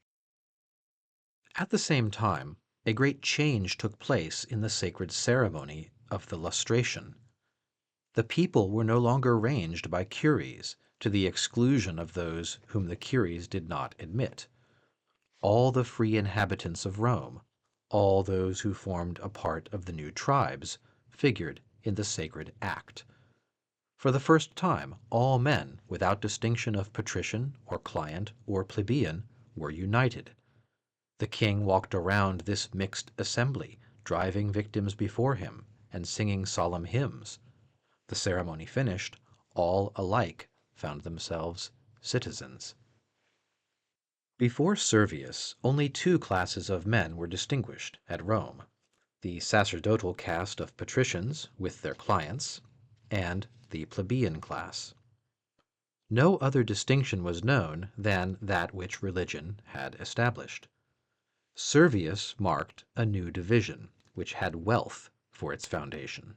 At the same time, a great change took place in the sacred ceremony of the lustration. The people were no longer ranged by curies, to the exclusion of those whom the curies did not admit. All the free inhabitants of Rome, all those who formed a part of the new tribes, figured in the sacred act. For the first time, all men, without distinction of patrician or client or plebeian, were united. The king walked around this mixed assembly, driving victims before him and singing solemn hymns. The ceremony finished, all alike found themselves citizens. Before Servius, only 2 classes of men were distinguished at Rome: the sacerdotal caste of patricians with their clients, and the plebeian class. No other distinction was known than that which religion had established. Servius marked a new division, which had wealth for its foundation.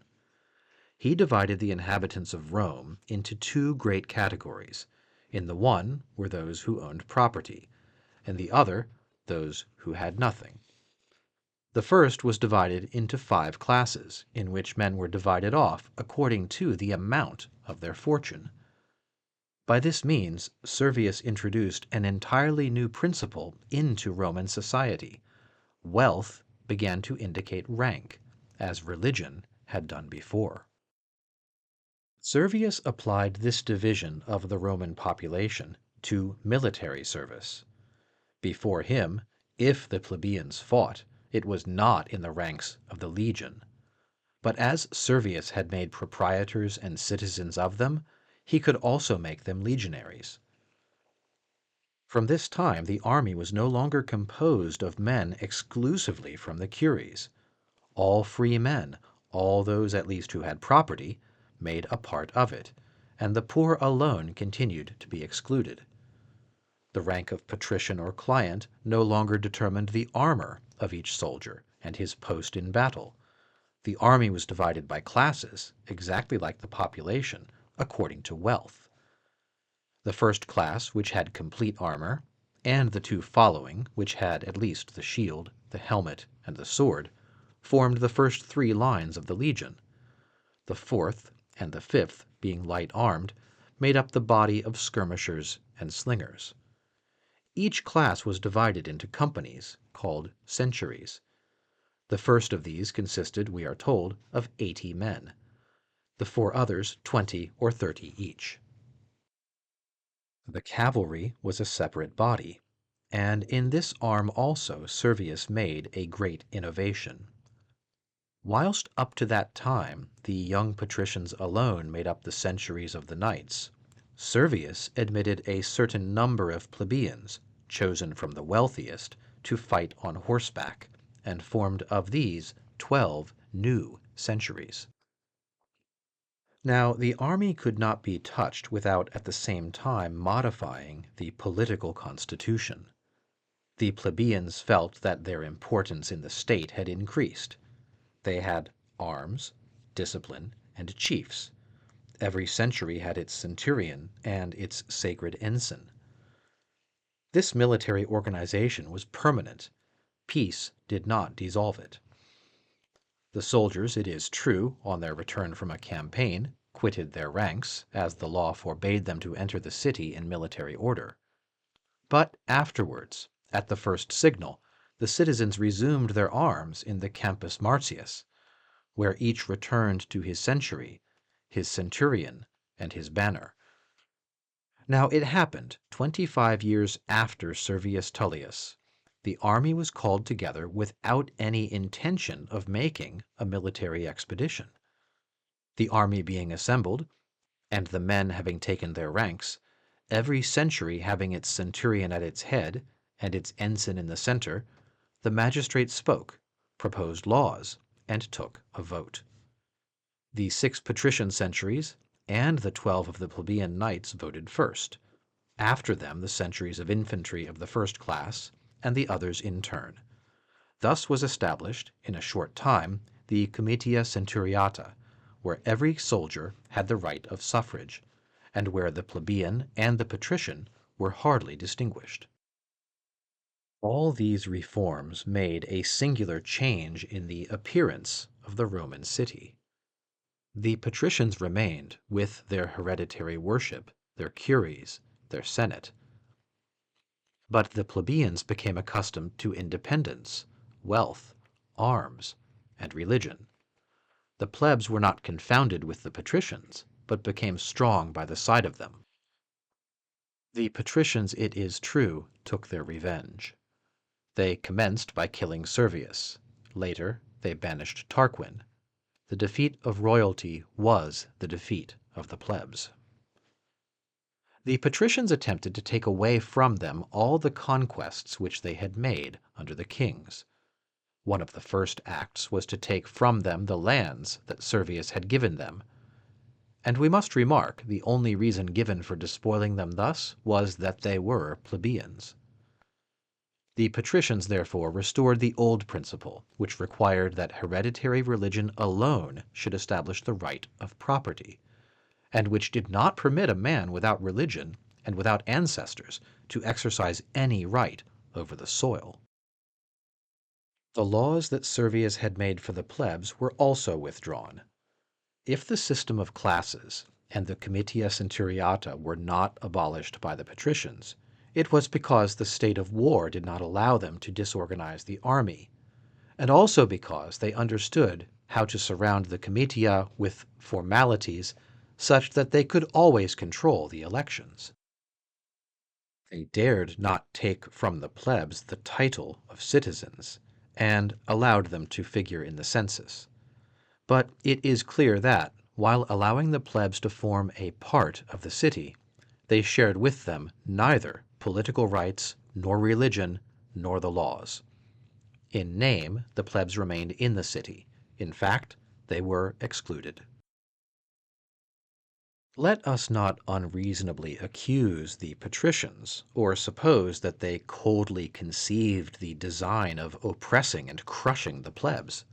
He divided the inhabitants of Rome into 2 great categories. In the one were those who owned property, and the other those who had nothing. The first was divided into 5 classes, in which men were divided off according to the amount of their fortune. By this means, Servius introduced an entirely new principle into Roman society. Wealth began to indicate rank, as religion had done before. Servius applied this division of the Roman population to military service. Before him, if the plebeians fought, it was not in the ranks of the legion. But as Servius had made proprietors and citizens of them, he could also make them legionaries. From this time the army was no longer composed of men exclusively from the curies. All free men, all those at least who had property, made a part of it, and the poor alone continued to be excluded. The rank of patrician or client no longer determined the armor of each soldier and his post in battle. The army was divided by classes, exactly like the population, according to wealth. The first class, which had complete armor, and the 2 following, which had at least the shield, the helmet, and the sword, formed the first 3 lines of the legion. The 4th and the 5th, being light armed, made up the body of skirmishers and slingers. Each class was divided into companies, called centuries. The first of these consisted, we are told, of 80 men. The 4 others 20 or 30 each. The cavalry was a separate body, and in this arm also Servius made a great innovation. Whilst up to that time the young patricians alone made up the centuries of the knights, Servius admitted a certain number of plebeians, chosen from the wealthiest, to fight on horseback, and formed of these 12 new centuries. Now, the army could not be touched without at the same time modifying the political constitution. The plebeians felt that their importance in the state had increased. They had arms, discipline, and chiefs. Every century had its centurion and its sacred ensign. This military organization was permanent. Peace did not dissolve it. The soldiers, it is true, on their return from a campaign, quitted their ranks, as the law forbade them to enter the city in military order. But afterwards, at the first signal, the citizens resumed their arms in the Campus Martius, where each returned to his century, his centurion, and his banner. Now it happened 25 years after Servius Tullius. The army was called together without any intention of making a military expedition. The army being assembled, and the men having taken their ranks, every century having its centurion at its head, and its ensign in the center, the magistrates spoke, proposed laws, and took a vote. The 6 patrician centuries and the 12 of the plebeian knights voted first. After them the centuries of infantry of the first class, and the others in turn. Thus was established, in a short time, the Comitia Centuriata, where every soldier had the right of suffrage, and where the plebeian and the patrician were hardly distinguished. All these reforms made a singular change in the appearance of the Roman city. The patricians remained, with their hereditary worship, their curies, their senate. But the plebeians became accustomed to independence, wealth, arms, and religion. The plebs were not confounded with the patricians, but became strong by the side of them. The patricians, it is true, took their revenge. They commenced by killing Servius. Later, they banished Tarquin. The defeat of royalty was the defeat of the plebs. The patricians attempted to take away from them all the conquests which they had made under the kings. One of the first acts was to take from them the lands that Servius had given them. And we must remark, the only reason given for despoiling them thus was that they were plebeians. The patricians therefore restored the old principle, which required that hereditary religion alone should establish the right of property, and which did not permit a man without religion and without ancestors to exercise any right over the soil. The laws that Servius had made for the plebs were also withdrawn. If the system of classes and the Comitia Centuriata were not abolished by the patricians, it was because the state of war did not allow them to disorganize the army, and also because they understood how to surround the Comitia with formalities such that they could always control the elections. They dared not take from the plebs the title of citizens, and allowed them to figure in the census. But it is clear that, while allowing the plebs to form a part of the city, they shared with them neither political rights, nor religion, nor the laws. In name, the plebs remained in the city. In fact, they were excluded. Let us not unreasonably accuse the patricians, or suppose that they coldly conceived the design of oppressing and crushing the plebs.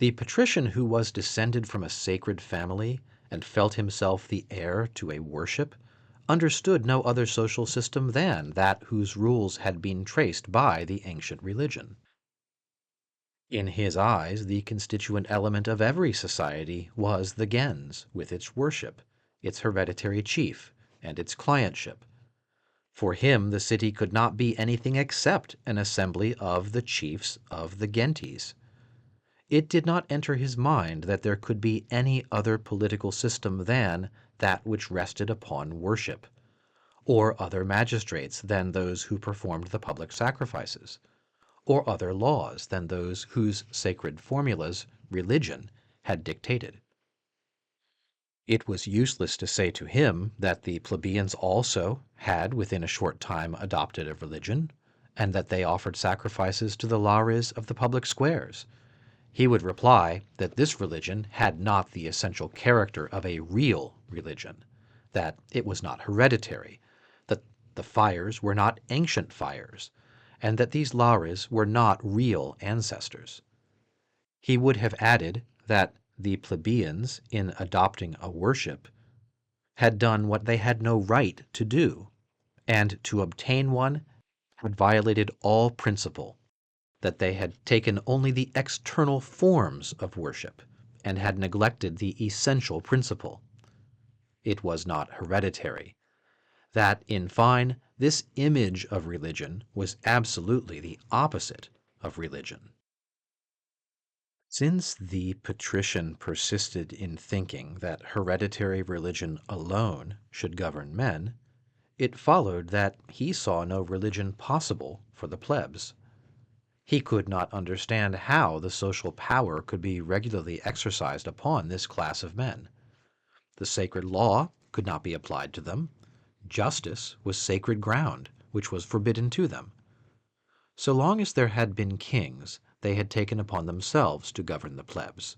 The patrician who was descended from a sacred family and felt himself the heir to a worship understood no other social system than that whose rules had been traced by the ancient religion. In his eyes, the constituent element of every society was the gens, with its worship, its hereditary chief, and its clientship. For him, the city could not be anything except an assembly of the chiefs of the gentes. It did not enter his mind that there could be any other political system than that which rested upon worship, or other magistrates than those who performed the public sacrifices, or other laws than those whose sacred formulas religion had dictated. It was useless to say to him that the plebeians also had within a short time adopted a religion, and that they offered sacrifices to the lares of the public squares. He would reply that this religion had not the essential character of a real religion, that it was not hereditary, that the fires were not ancient fires, and that these lares were not real ancestors. He would have added that the plebeians, in adopting a worship, had done what they had no right to do, and to obtain one had violated all principle, that they had taken only the external forms of worship, and had neglected the essential principle. It was not hereditary. That, in fine, this image of religion was absolutely the opposite of religion. Since the patrician persisted in thinking that hereditary religion alone should govern men, it followed that he saw no religion possible for the plebs. He could not understand how the social power could be regularly exercised upon this class of men. The sacred law could not be applied to them. Justice was sacred ground, which was forbidden to them. So long as there had been kings, they had taken upon themselves to govern the plebs,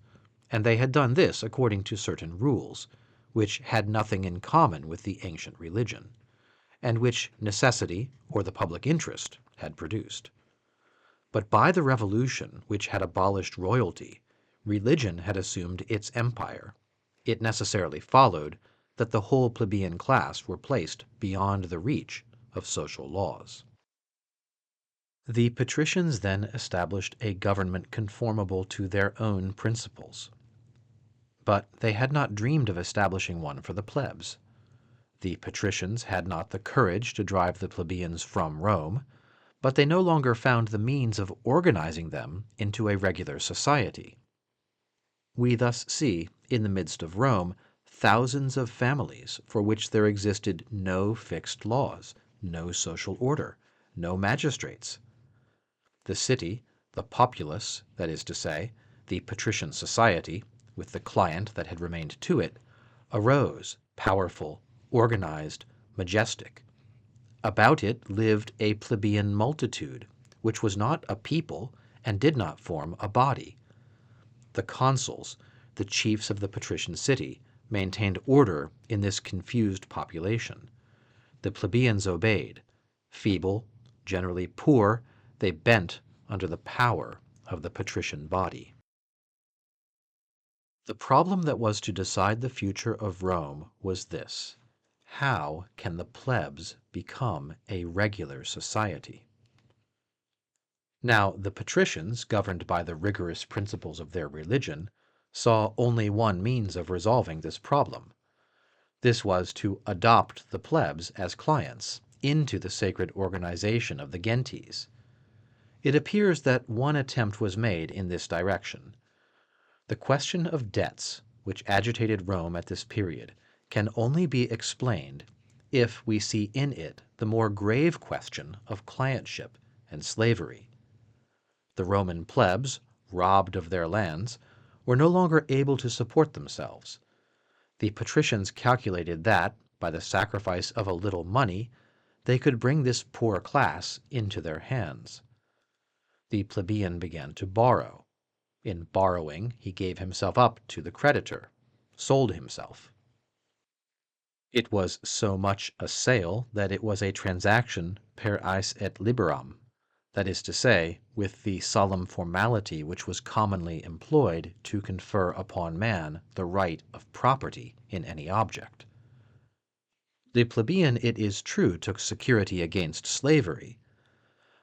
and they had done this according to certain rules, which had nothing in common with the ancient religion, and which necessity or the public interest had produced. But by the revolution which had abolished royalty, religion had assumed its empire. It necessarily followed that the whole plebeian class were placed beyond the reach of social laws. The patricians then established a government conformable to their own principles. But they had not dreamed of establishing one for the plebs. The patricians had not the courage to drive the plebeians from Rome, but they no longer found the means of organizing them into a regular society. We thus see, in the midst of Rome, thousands of families for which there existed no fixed laws, no social order, no magistrates. The city, the populace, that is to say, the patrician society, with the client that had remained to it, arose, powerful, organized, majestic. About it lived a plebeian multitude, which was not a people and did not form a body. The consuls, the chiefs of the patrician city, maintained order in this confused population. The plebeians obeyed. Feeble, generally poor, they bent under the power of the patrician body. The problem that was to decide the future of Rome was this: how can the plebs become a regular society? Now, the patricians, governed by the rigorous principles of their religion, saw only one means of resolving this problem. This was to adopt the plebs as clients into the sacred organization of the gentes. It appears that one attempt was made in this direction. The question of debts, which agitated Rome at this period, can only be explained if we see in it the more grave question of clientship and slavery. The Roman plebs, robbed of their lands, were no longer able to support themselves. The patricians calculated that, by the sacrifice of a little money, they could bring this poor class into their hands. The plebeian began to borrow. In borrowing, he gave himself up to the creditor, sold himself. It was so much a sale that it was a transaction per eis et liberam, that is to say, with the solemn formality which was commonly employed to confer upon man the right of property in any object. The plebeian, it is true, took security against slavery.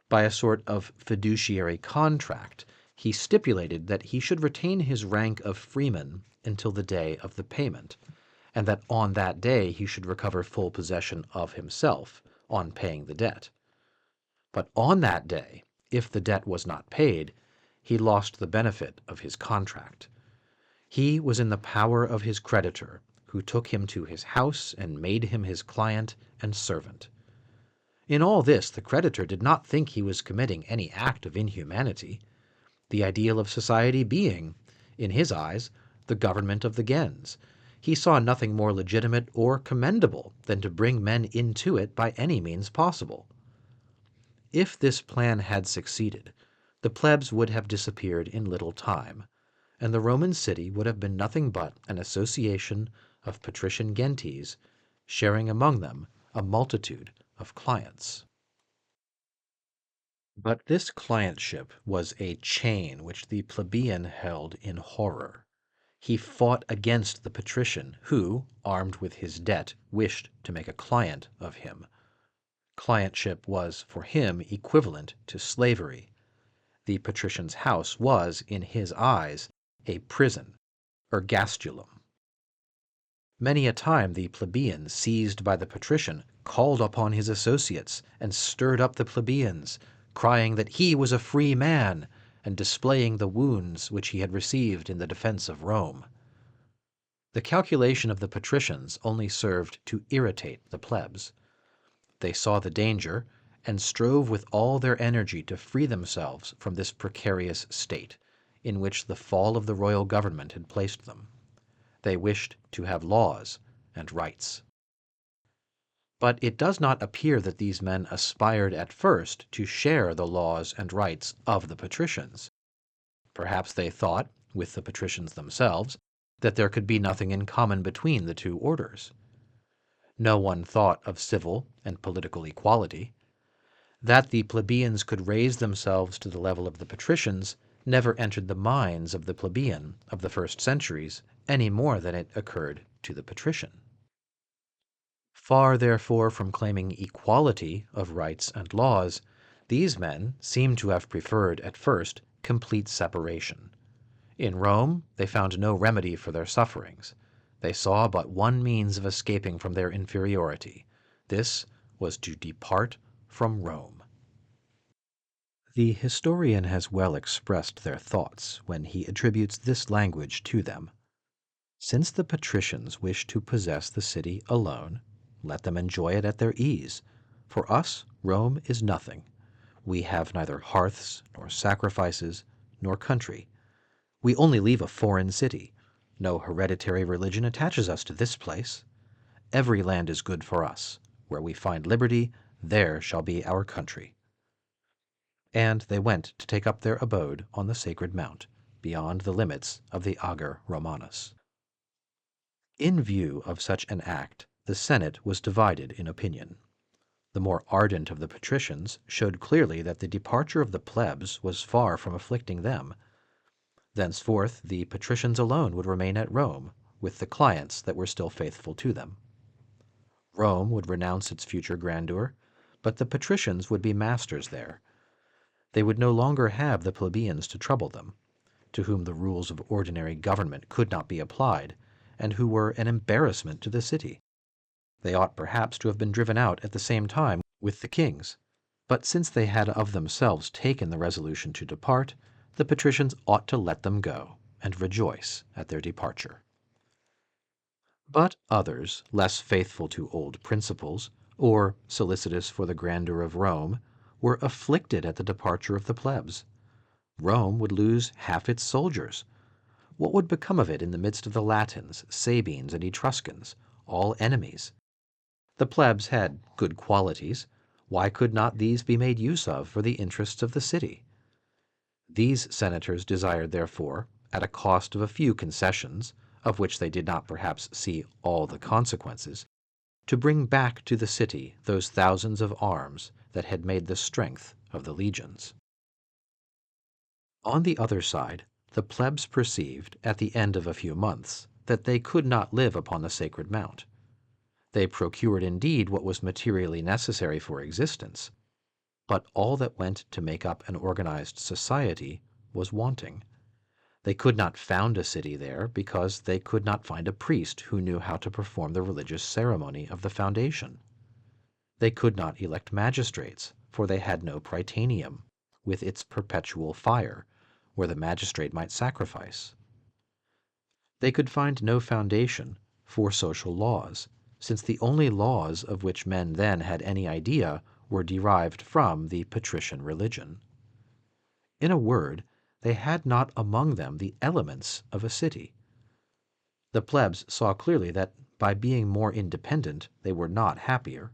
By a sort of fiduciary contract, he stipulated that he should retain his rank of freeman until the day of the payment, and that on that day he should recover full possession of himself on paying the debt. But on that day, if the debt was not paid, he lost the benefit of his contract. He was in the power of his creditor, who took him to his house and made him his client and servant. In all this, the creditor did not think he was committing any act of inhumanity, the ideal of society being, in his eyes, the government of the gens, he saw nothing more legitimate or commendable than to bring men into it by any means possible. If this plan had succeeded, the plebs would have disappeared in little time, and the Roman city would have been nothing but an association of patrician gentes, sharing among them a multitude of clients. But this clientship was a chain which the plebeian held in horror. He fought against the patrician who, armed with his debt, wished to make a client of him. Clientship was for him equivalent to slavery. The patrician's house was, in his eyes, a prison, ergastulum. Many a time the plebeian, seized by the patrician, called upon his associates and stirred up the plebeians, crying that he was a free man, and displaying the wounds which he had received in the defense of Rome. The calculation of the patricians only served to irritate the plebs. They saw the danger, and strove with all their energy to free themselves from this precarious state, in which the fall of the royal government had placed them. They wished to have laws and rights. But it does not appear that these men aspired at first to share the laws and rights of the patricians. Perhaps they thought, with the patricians themselves, that there could be nothing in common between the two orders. No one thought of civil and political equality. That the plebeians could raise themselves to the level of the patricians never entered the minds of the plebeian of the first centuries any more than it occurred to the patrician. Far, therefore, from claiming equality of rights and laws, these men seem to have preferred at first complete separation. In Rome they found no remedy for their sufferings. They saw but one means of escaping from their inferiority. This was to depart from Rome. The historian has well expressed their thoughts when he attributes this language to them. Since the patricians wish to possess the city alone, let them enjoy it at their ease. For us, Rome is nothing. We have neither hearths, nor sacrifices, nor country. We only leave a foreign city. No hereditary religion attaches us to this place. Every land is good for us. Where we find liberty, there shall be our country. And they went to take up their abode on the sacred mount, beyond the limits of the Ager Romanus. In view of such an act, the Senate was divided in opinion. The more ardent of the patricians showed clearly that the departure of the plebs was far from afflicting them. Thenceforth the patricians alone would remain at Rome, with the clients that were still faithful to them. Rome would renounce its future grandeur, but the patricians would be masters there. They would no longer have the plebeians to trouble them, to whom the rules of ordinary government could not be applied, and who were an embarrassment to the city. They ought perhaps to have been driven out at the same time with the kings, but since they had of themselves taken the resolution to depart, the patricians ought to let them go, and rejoice at their departure. But others, less faithful to old principles, or solicitous for the grandeur of Rome, were afflicted at the departure of the plebs. Rome would lose half its soldiers. What would become of it in the midst of the Latins, Sabines, and Etruscans, all enemies? The plebs had good qualities. Why could not these be made use of for the interests of the city? These senators desired, therefore, at a cost of a few concessions, of which they did not perhaps see all the consequences, to bring back to the city those thousands of arms that had made the strength of the legions. On the other side, the plebs perceived, at the end of a few months, that they could not live upon the sacred mount. They procured indeed what was materially necessary for existence, but all that went to make up an organized society was wanting. They could not found a city there because they could not find a priest who knew how to perform the religious ceremony of the foundation. They could not elect magistrates, for they had no prytaneum, with its perpetual fire, where the magistrate might sacrifice. They could find no foundation for social laws, since the only laws of which men then had any idea were derived from the patrician religion. In a word, they had not among them the elements of a city. The plebs saw clearly that by being more independent they were not happier,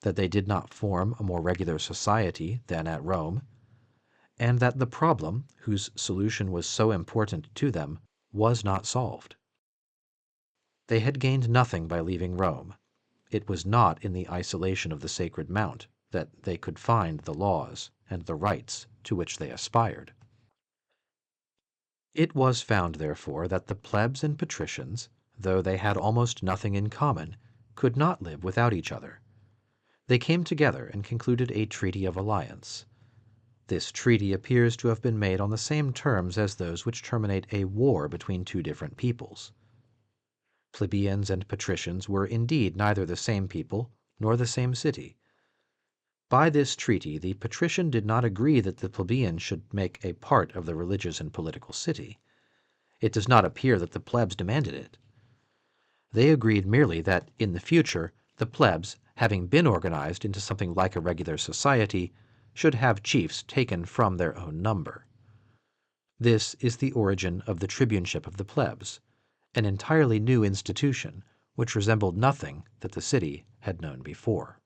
that they did not form a more regular society than at Rome, and that the problem, whose solution was so important to them, was not solved. They had gained nothing by leaving Rome. It was not in the isolation of the Sacred Mount that they could find the laws and the rights to which they aspired. It was found, therefore, that the plebs and patricians, though they had almost nothing in common, could not live without each other. They came together and concluded a treaty of alliance. This treaty appears to have been made on the same terms as those which terminate a war between two different peoples. Plebians and patricians were indeed neither the same people nor the same city. By this treaty the patrician did not agree that the plebeian should make a part of the religious and political city. It does not appear that the plebs demanded it. They agreed merely that in the future the plebs, having been organized into something like a regular society, should have chiefs taken from their own number. This is the origin of the tribuneship of the plebs, an entirely new institution which resembled nothing that the city had known before.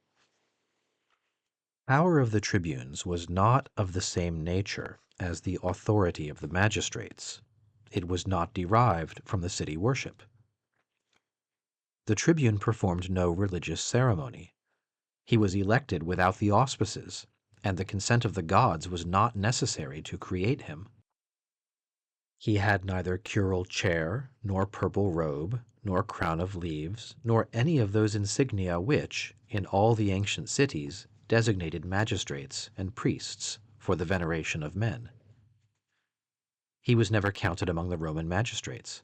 Power of the tribunes was not of the same nature as the authority of the magistrates. It was not derived from the city worship. The tribune performed no religious ceremony. He was elected without the auspices, and the consent of the gods was not necessary to create him. He had neither curule chair, nor purple robe, nor crown of leaves, nor any of those insignia which, in all the ancient cities, designated magistrates and priests for the veneration of men. He was never counted among the Roman magistrates.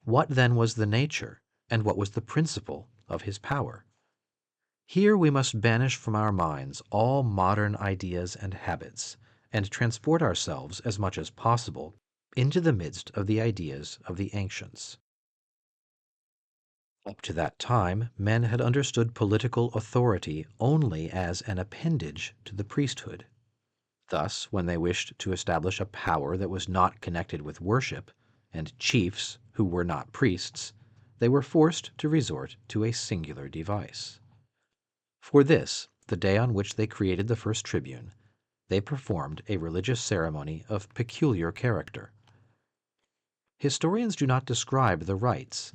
What then was the nature, and what was the principle of his power? Here we must banish from our minds all modern ideas and habits, and transport ourselves as much as possible into the midst of the ideas of the ancients. Up to that time, men had understood political authority only as an appendage to the priesthood. Thus, when they wished to establish a power that was not connected with worship, and chiefs who were not priests, they were forced to resort to a singular device. For this, the day on which they created the first tribune, they performed a religious ceremony of peculiar character. Historians do not describe the rites.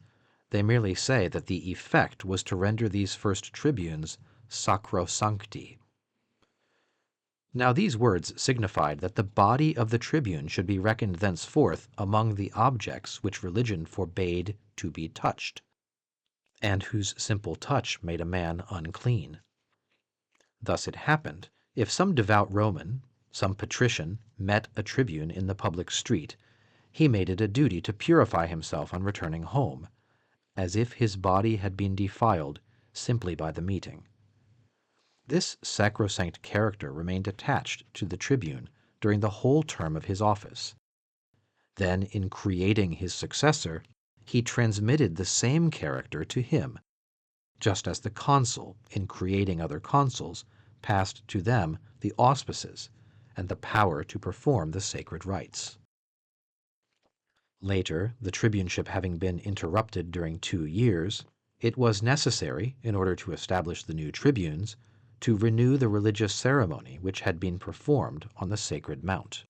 They merely say that the effect was to render these first tribunes sacrosancti. Now these words signified that the body of the tribune should be reckoned thenceforth among the objects which religion forbade to be touched, and whose simple touch made a man unclean. Thus it happened, if some devout Roman, some patrician, met a tribune in the public street, he made it a duty to purify himself on returning home, as if his body had been defiled simply by the meeting. This sacrosanct character remained attached to the tribune during the whole term of his office. Then, in creating his successor, he transmitted the same character to him, just as the consul, in creating other consuls, passed to them the auspices and the power to perform the sacred rites. Later, the tribuneship having been interrupted during 2 years, it was necessary, in order to establish the new tribunes, to renew the religious ceremony which had been performed on the Sacred Mount.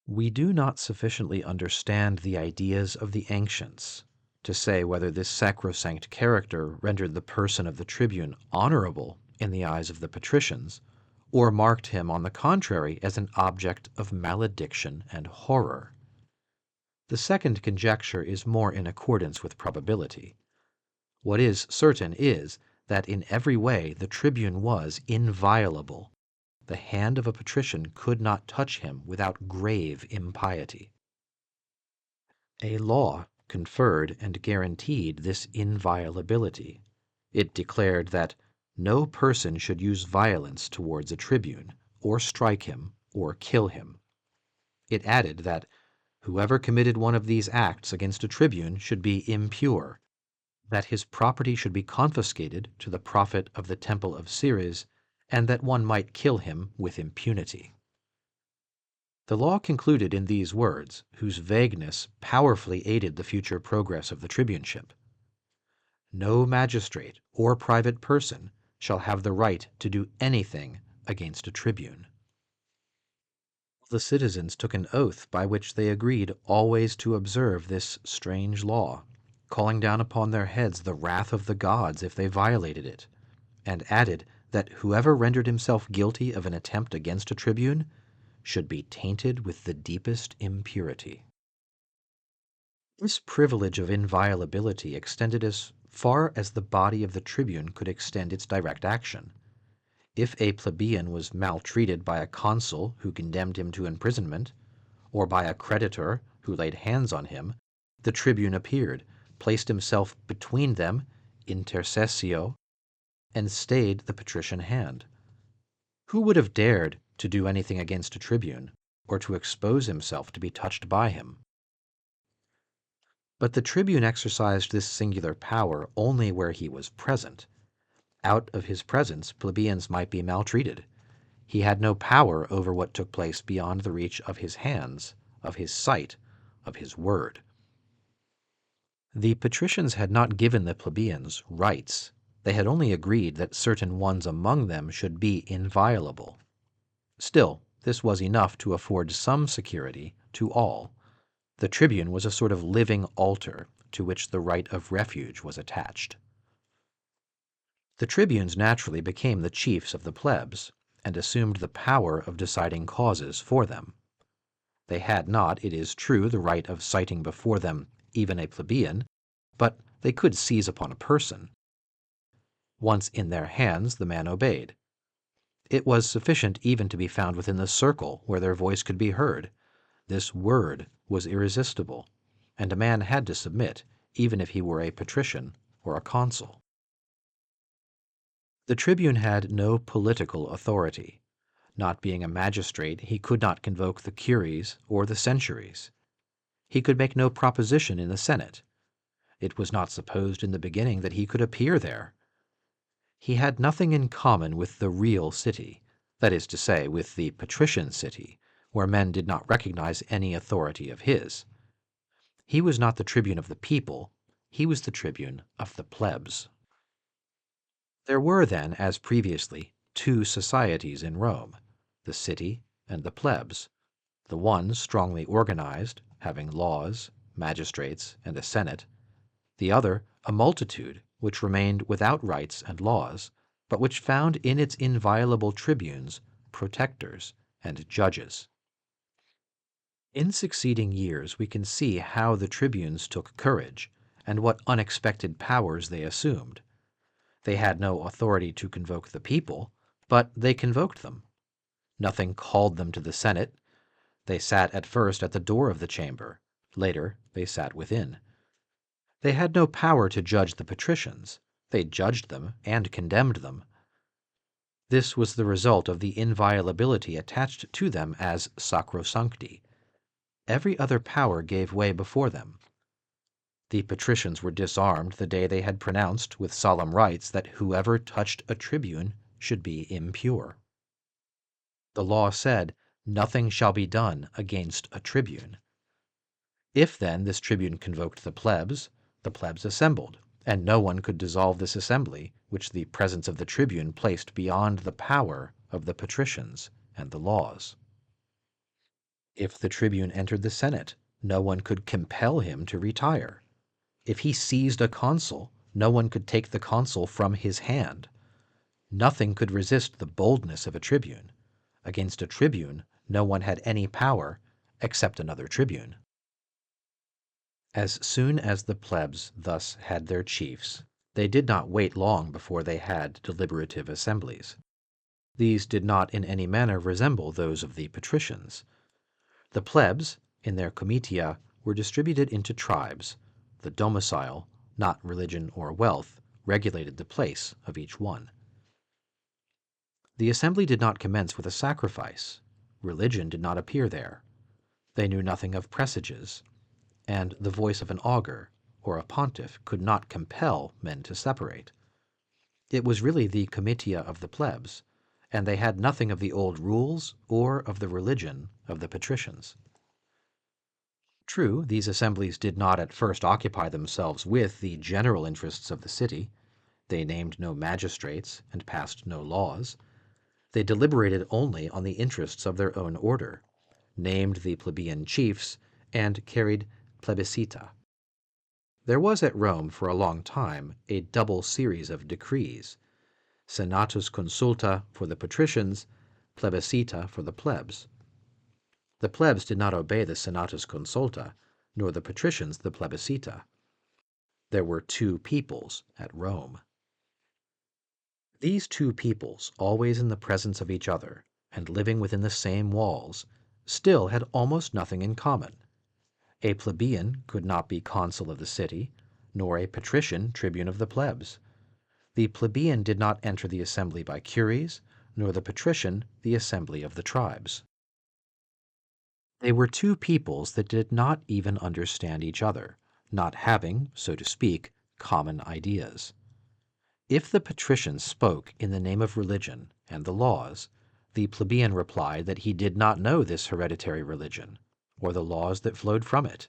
We do not sufficiently understand the ideas of the ancients to say whether this sacrosanct character rendered the person of the tribune honorable in the eyes of the patricians, or marked him, on the contrary, as an object of malediction and horror. The second conjecture is more in accordance with probability. What is certain is that in every way the tribune was inviolable. The hand of a patrician could not touch him without grave impiety. A law conferred and guaranteed this inviolability. It declared that no person should use violence towards a tribune, or strike him, or kill him. It added that whoever committed one of these acts against a tribune should be impure, that his property should be confiscated to the profit of the temple of Ceres, and that one might kill him with impunity. The law concluded in these words, whose vagueness powerfully aided the future progress of the tribuneship. No magistrate or private person shall have the right to do anything against a tribune. The citizens took an oath by which they agreed always to observe this strange law, calling down upon their heads the wrath of the gods if they violated it, and added that whoever rendered himself guilty of an attempt against a tribune should be tainted with the deepest impurity. This privilege of inviolability extended as far as the body of the tribune could extend its direct action. If a plebeian was maltreated by a consul who condemned him to imprisonment, or by a creditor who laid hands on him, the tribune appeared, placed himself between them, intercessio, and stayed the patrician hand. Who would have dared to do anything against a tribune, or to expose himself to be touched by him? But the tribune exercised this singular power only where he was present. Out of his presence, plebeians might be maltreated. He had no power over what took place beyond the reach of his hands, of his sight, of his word. The patricians had not given the plebeians rights. They had only agreed that certain ones among them should be inviolable. Still, this was enough to afford some security to all. The tribune was a sort of living altar to which the right of refuge was attached. The tribunes naturally became the chiefs of the plebs, and assumed the power of deciding causes for them. They had not, it is true, the right of citing before them even a plebeian, but they could seize upon a person. Once in their hands, the man obeyed. It was sufficient even to be found within the circle where their voice could be heard. This word was irresistible, and a man had to submit, even if he were a patrician or a consul. The tribune had no political authority. Not being a magistrate, he could not convoke the curies or the centuries. He could make no proposition in the Senate. It was not supposed in the beginning that he could appear there. He had nothing in common with the real city, that is to say, with the patrician city, where men did not recognize any authority of his. He was not the tribune of the people, he was the tribune of the plebs. There were then, as previously, two societies in Rome, the city and the plebs, the one strongly organized, having laws, magistrates, and a senate, the other a multitude which remained without rights and laws, but which found in its inviolable tribunes protectors and judges. In succeeding years we can see how the tribunes took courage, and what unexpected powers they assumed. They had no authority to convoke the people, but they convoked them. Nothing called them to the Senate. They sat at first at the door of the chamber. Later they sat within. They had no power to judge the patricians. They judged them and condemned them. This was the result of the inviolability attached to them as sacrosancti. Every other power gave way before them. The patricians were disarmed the day they had pronounced with solemn rites that whoever touched a tribune should be impure. The law said, "Nothing shall be done against a tribune." If then this tribune convoked the plebs assembled, and no one could dissolve this assembly, which the presence of the tribune placed beyond the power of the patricians and the laws. If the tribune entered the Senate, no one could compel him to retire. If he seized a consul, no one could take the consul from his hand. Nothing could resist the boldness of a tribune. Against a tribune, no one had any power except another tribune. As soon as the plebs thus had their chiefs, they did not wait long before they had deliberative assemblies. These did not in any manner resemble those of the patricians. The plebs, in their comitia, were distributed into tribes. The domicile, not religion or wealth, regulated the place of each one. The assembly did not commence with a sacrifice. Religion did not appear there. They knew nothing of presages, and the voice of an augur or a pontiff could not compel men to separate. It was really the comitia of the plebs, and they had nothing of the old rules or of the religion of the patricians. True, these assemblies did not at first occupy themselves with the general interests of the city. They named no magistrates and passed no laws. They deliberated only on the interests of their own order, named the plebeian chiefs, and carried plebiscita. There was at Rome for a long time a double series of decrees, senatus consulta for the patricians, plebiscita for the plebs. The plebs did not obey the senatus consulta, nor the patricians the plebiscita. There were two peoples at Rome. These two peoples, always in the presence of each other, and living within the same walls, still had almost nothing in common. A plebeian could not be consul of the city, nor a patrician tribune of the plebs. The plebeian did not enter the assembly by curies, nor the patrician the assembly of the tribes. They were two peoples that did not even understand each other, not having, so to speak, common ideas. If the patrician spoke in the name of religion and the laws, the plebeian replied that he did not know this hereditary religion, or the laws that flowed from it.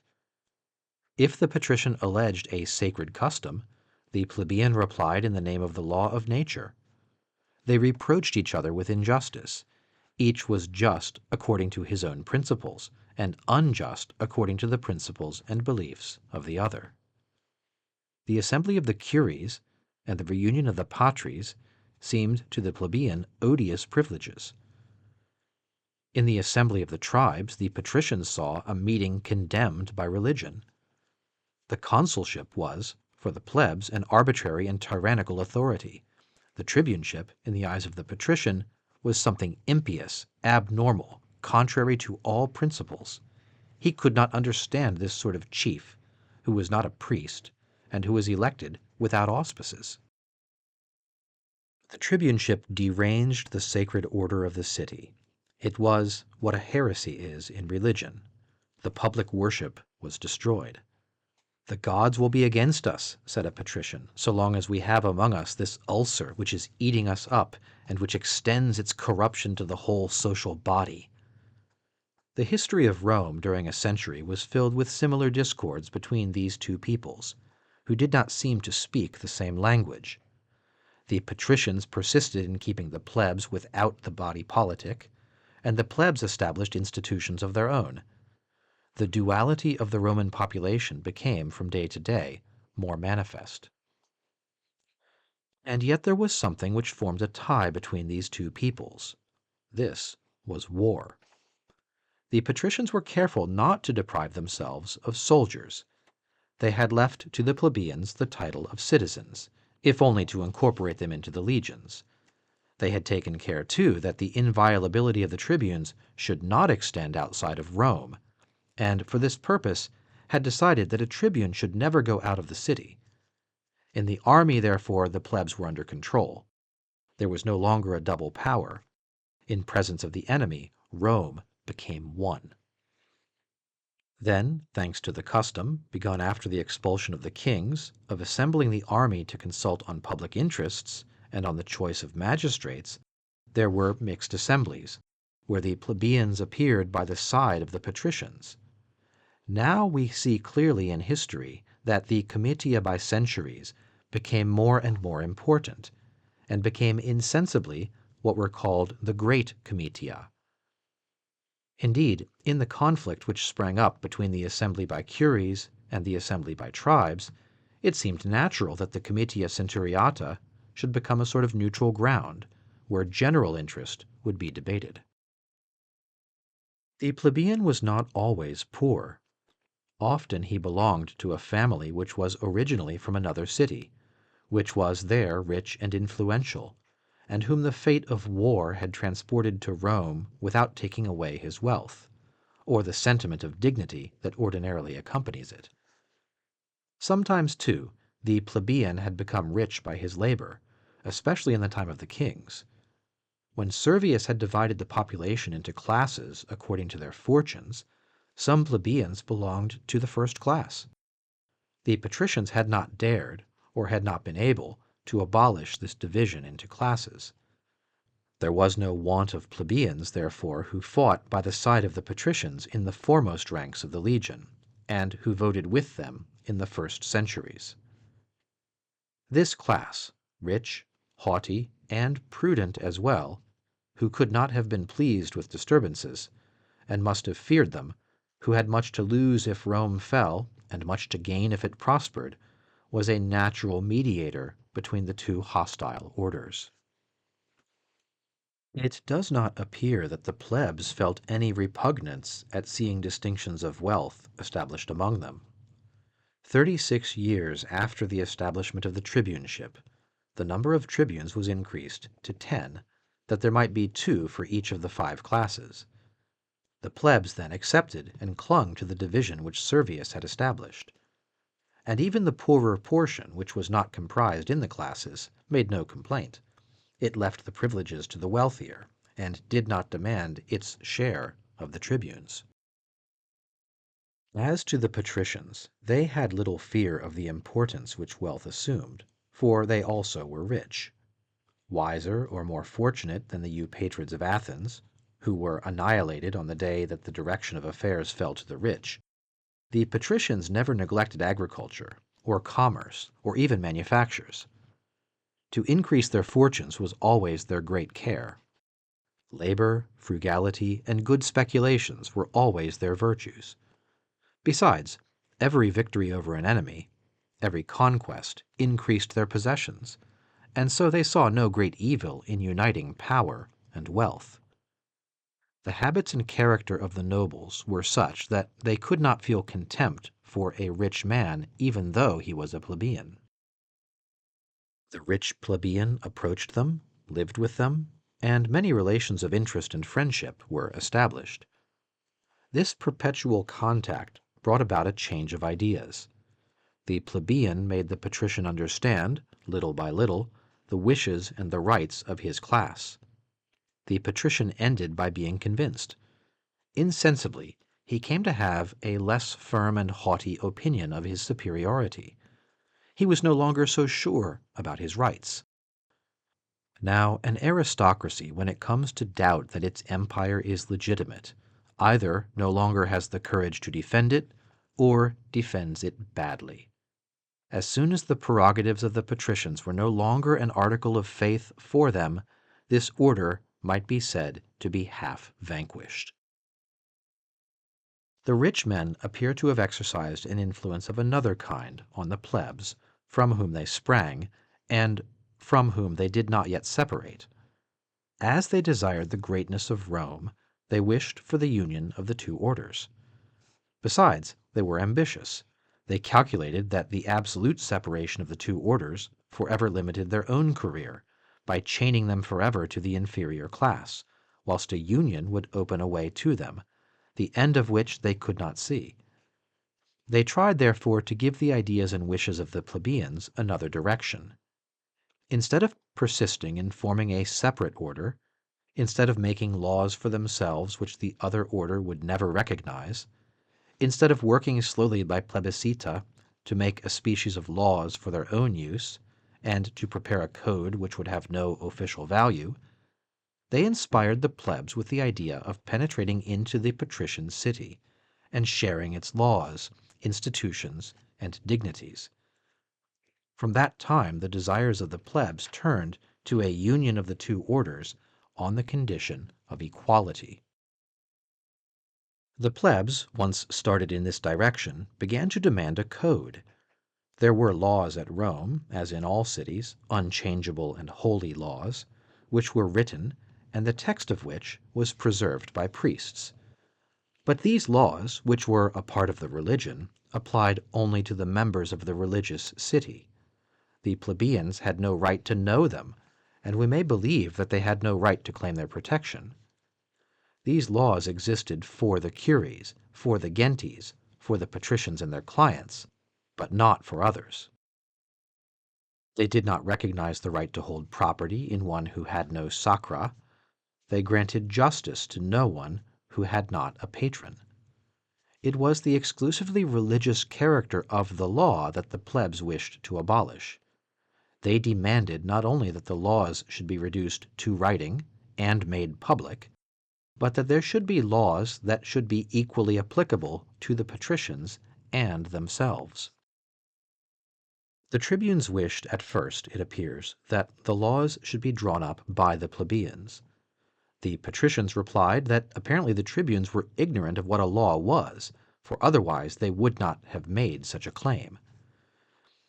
If the patrician alleged a sacred custom, the plebeian replied in the name of the law of nature. They reproached each other with injustice. Each was just according to his own principles, and unjust according to the principles and beliefs of the other. The assembly of the curies and the reunion of the patres seemed to the plebeian odious privileges. In the assembly of the tribes, the patricians saw a meeting condemned by religion. The consulship was, for the plebs, an arbitrary and tyrannical authority. The tribuneship, in the eyes of the patrician, was something impious, abnormal, contrary to all principles. He could not understand this sort of chief, who was not a priest, and who was elected without auspices. The tribuneship deranged the sacred order of the city. It was what a heresy is in religion. The public worship was destroyed. "The gods will be against us," said a patrician, "so long as we have among us this ulcer which is eating us up and which extends its corruption to the whole social body." The history of Rome during a century was filled with similar discords between these two peoples, who did not seem to speak the same language. The patricians persisted in keeping the plebs without the body politic, and the plebs established institutions of their own. The duality of the Roman population became, from day to day, more manifest. And yet there was something which formed a tie between these two peoples. This was war. The patricians were careful not to deprive themselves of soldiers. They had left to the plebeians the title of citizens, if only to incorporate them into the legions. They had taken care, too, that the inviolability of the tribunes should not extend outside of Rome, and for this purpose had decided that a tribune should never go out of the city. In the army, therefore, the plebs were under control. There was no longer a double power. In presence of the enemy, Rome became one. Then, thanks to the custom, begun after the expulsion of the kings, of assembling the army to consult on public interests and on the choice of magistrates, there were mixed assemblies, where the plebeians appeared by the side of the patricians. Now we see clearly in history that the comitia by centuries became more and more important, and became insensibly what were called the great comitia. Indeed, in the conflict which sprang up between the assembly by curies and the assembly by tribes, it seemed natural that the comitia centuriata should become a sort of neutral ground, where general interest would be debated. The plebeian was not always poor. Often he belonged to a family which was originally from another city, which was there rich and influential, and whom the fate of war had transported to Rome without taking away his wealth, or the sentiment of dignity that ordinarily accompanies it. Sometimes, too, the plebeian had become rich by his labor, especially in the time of the kings. When Servius had divided the population into classes according to their fortunes, some plebeians belonged to the first class. The patricians had not dared, or had not been able, to abolish this division into classes. There was no want of plebeians, therefore, who fought by the side of the patricians in the foremost ranks of the legion, and who voted with them in the first centuries. This class, rich, haughty, and prudent as well, who could not have been pleased with disturbances, and must have feared them, who had much to lose if Rome fell, and much to gain if it prospered, was a natural mediator between the two hostile orders. It does not appear that the plebs felt any repugnance at seeing distinctions of wealth established among them. 36 years after the establishment of the tribuneship, the number of tribunes was increased to 10, that there might be 2 for each of the 5 classes. The plebs then accepted and clung to the division which Servius had established. And even the poorer portion, which was not comprised in the classes, made no complaint. It left the privileges to the wealthier, and did not demand its share of the tribunes. As to the patricians, they had little fear of the importance which wealth assumed, for they also were rich. Wiser or more fortunate than the eupatrids of Athens, who were annihilated on the day that the direction of affairs fell to the rich, the patricians never neglected agriculture, or commerce, or even manufactures. To increase their fortunes was always their great care. Labor, frugality, and good speculations were always their virtues. Besides, every victory over an enemy, every conquest, increased their possessions, and so they saw no great evil in uniting power and wealth. The habits and character of the nobles were such that they could not feel contempt for a rich man even though he was a plebeian. The rich plebeian approached them, lived with them, and many relations of interest and friendship were established. This perpetual contact brought about a change of ideas. The plebeian made the patrician understand, little by little, the wishes and the rights of his class. The patrician ended by being convinced. Insensibly, he came to have a less firm and haughty opinion of his superiority. He was no longer so sure about his rights. Now, an aristocracy, when it comes to doubt that its empire is legitimate, either no longer has the courage to defend it, or defends it badly. As soon as the prerogatives of the patricians were no longer an article of faith for them, this order might be said to be half vanquished. The rich men appear to have exercised an influence of another kind on the plebs, from whom they sprang, and from whom they did not yet separate. As they desired the greatness of Rome, they wished for the union of the two orders. Besides, they were ambitious. They calculated that the absolute separation of the two orders forever limited their own career, by chaining them forever to the inferior class, whilst a union would open a way to them, the end of which they could not see. They tried, therefore, to give the ideas and wishes of the plebeians another direction. Instead of persisting in forming a separate order, instead of making laws for themselves which the other order would never recognize, instead of working slowly by plebiscita to make a species of laws for their own use, and to prepare a code which would have no official value, they inspired the plebs with the idea of penetrating into the patrician city, and sharing its laws, institutions, and dignities. From that time the desires of the plebs turned to a union of the two orders on the condition of equality. The plebs, once started in this direction, began to demand a code. There were laws at Rome, as in all cities, unchangeable and holy laws, which were written, and the text of which was preserved by priests. But these laws, which were a part of the religion, applied only to the members of the religious city. The plebeians had no right to know them, and we may believe that they had no right to claim their protection. These laws existed for the curies, for the gentes, for the patricians and their clients, but not for others. They did not recognize the right to hold property in one who had no sacra. They granted justice to no one who had not a patron. It was the exclusively religious character of the law that the plebs wished to abolish. They demanded not only that the laws should be reduced to writing, and made public, but that there should be laws that should be equally applicable to the patricians and themselves. The tribunes wished at first, it appears, that the laws should be drawn up by the plebeians. The patricians replied that apparently the tribunes were ignorant of what a law was, for otherwise they would not have made such a claim.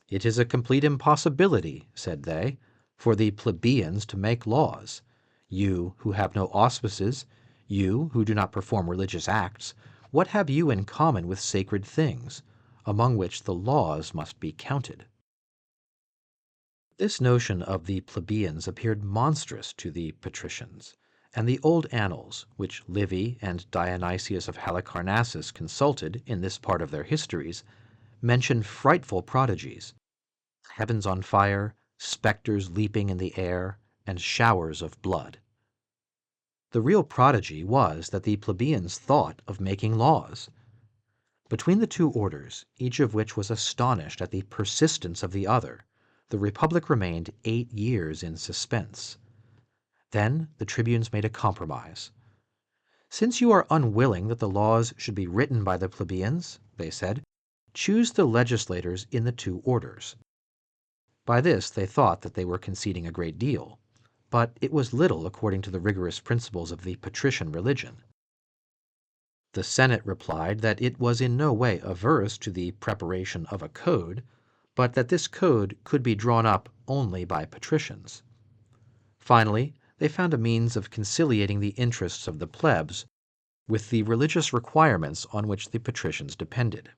"It is a complete impossibility," said they, "for the plebeians to make laws. You who have no auspices, you who do not perform religious acts, what have you in common with sacred things, among which the laws must be counted?" This notion of the plebeians appeared monstrous to the patricians, and the old annals, which Livy and Dionysius of Halicarnassus consulted in this part of their histories, mention frightful prodigies: heavens on fire, specters leaping in the air, and showers of blood. The real prodigy was that the plebeians thought of making laws. Between the two orders, each of which was astonished at the persistence of the other, the republic remained 8 years in suspense. Then the tribunes made a compromise. "Since you are unwilling that the laws should be written by the plebeians," they said, "choose the legislators in the two orders." By this they thought that they were conceding a great deal, but it was little according to the rigorous principles of the patrician religion. The Senate replied that it was in no way averse to the preparation of a code, but that this code could be drawn up only by patricians. Finally, they found a means of conciliating the interests of the plebs with the religious requirements on which the patricians depended.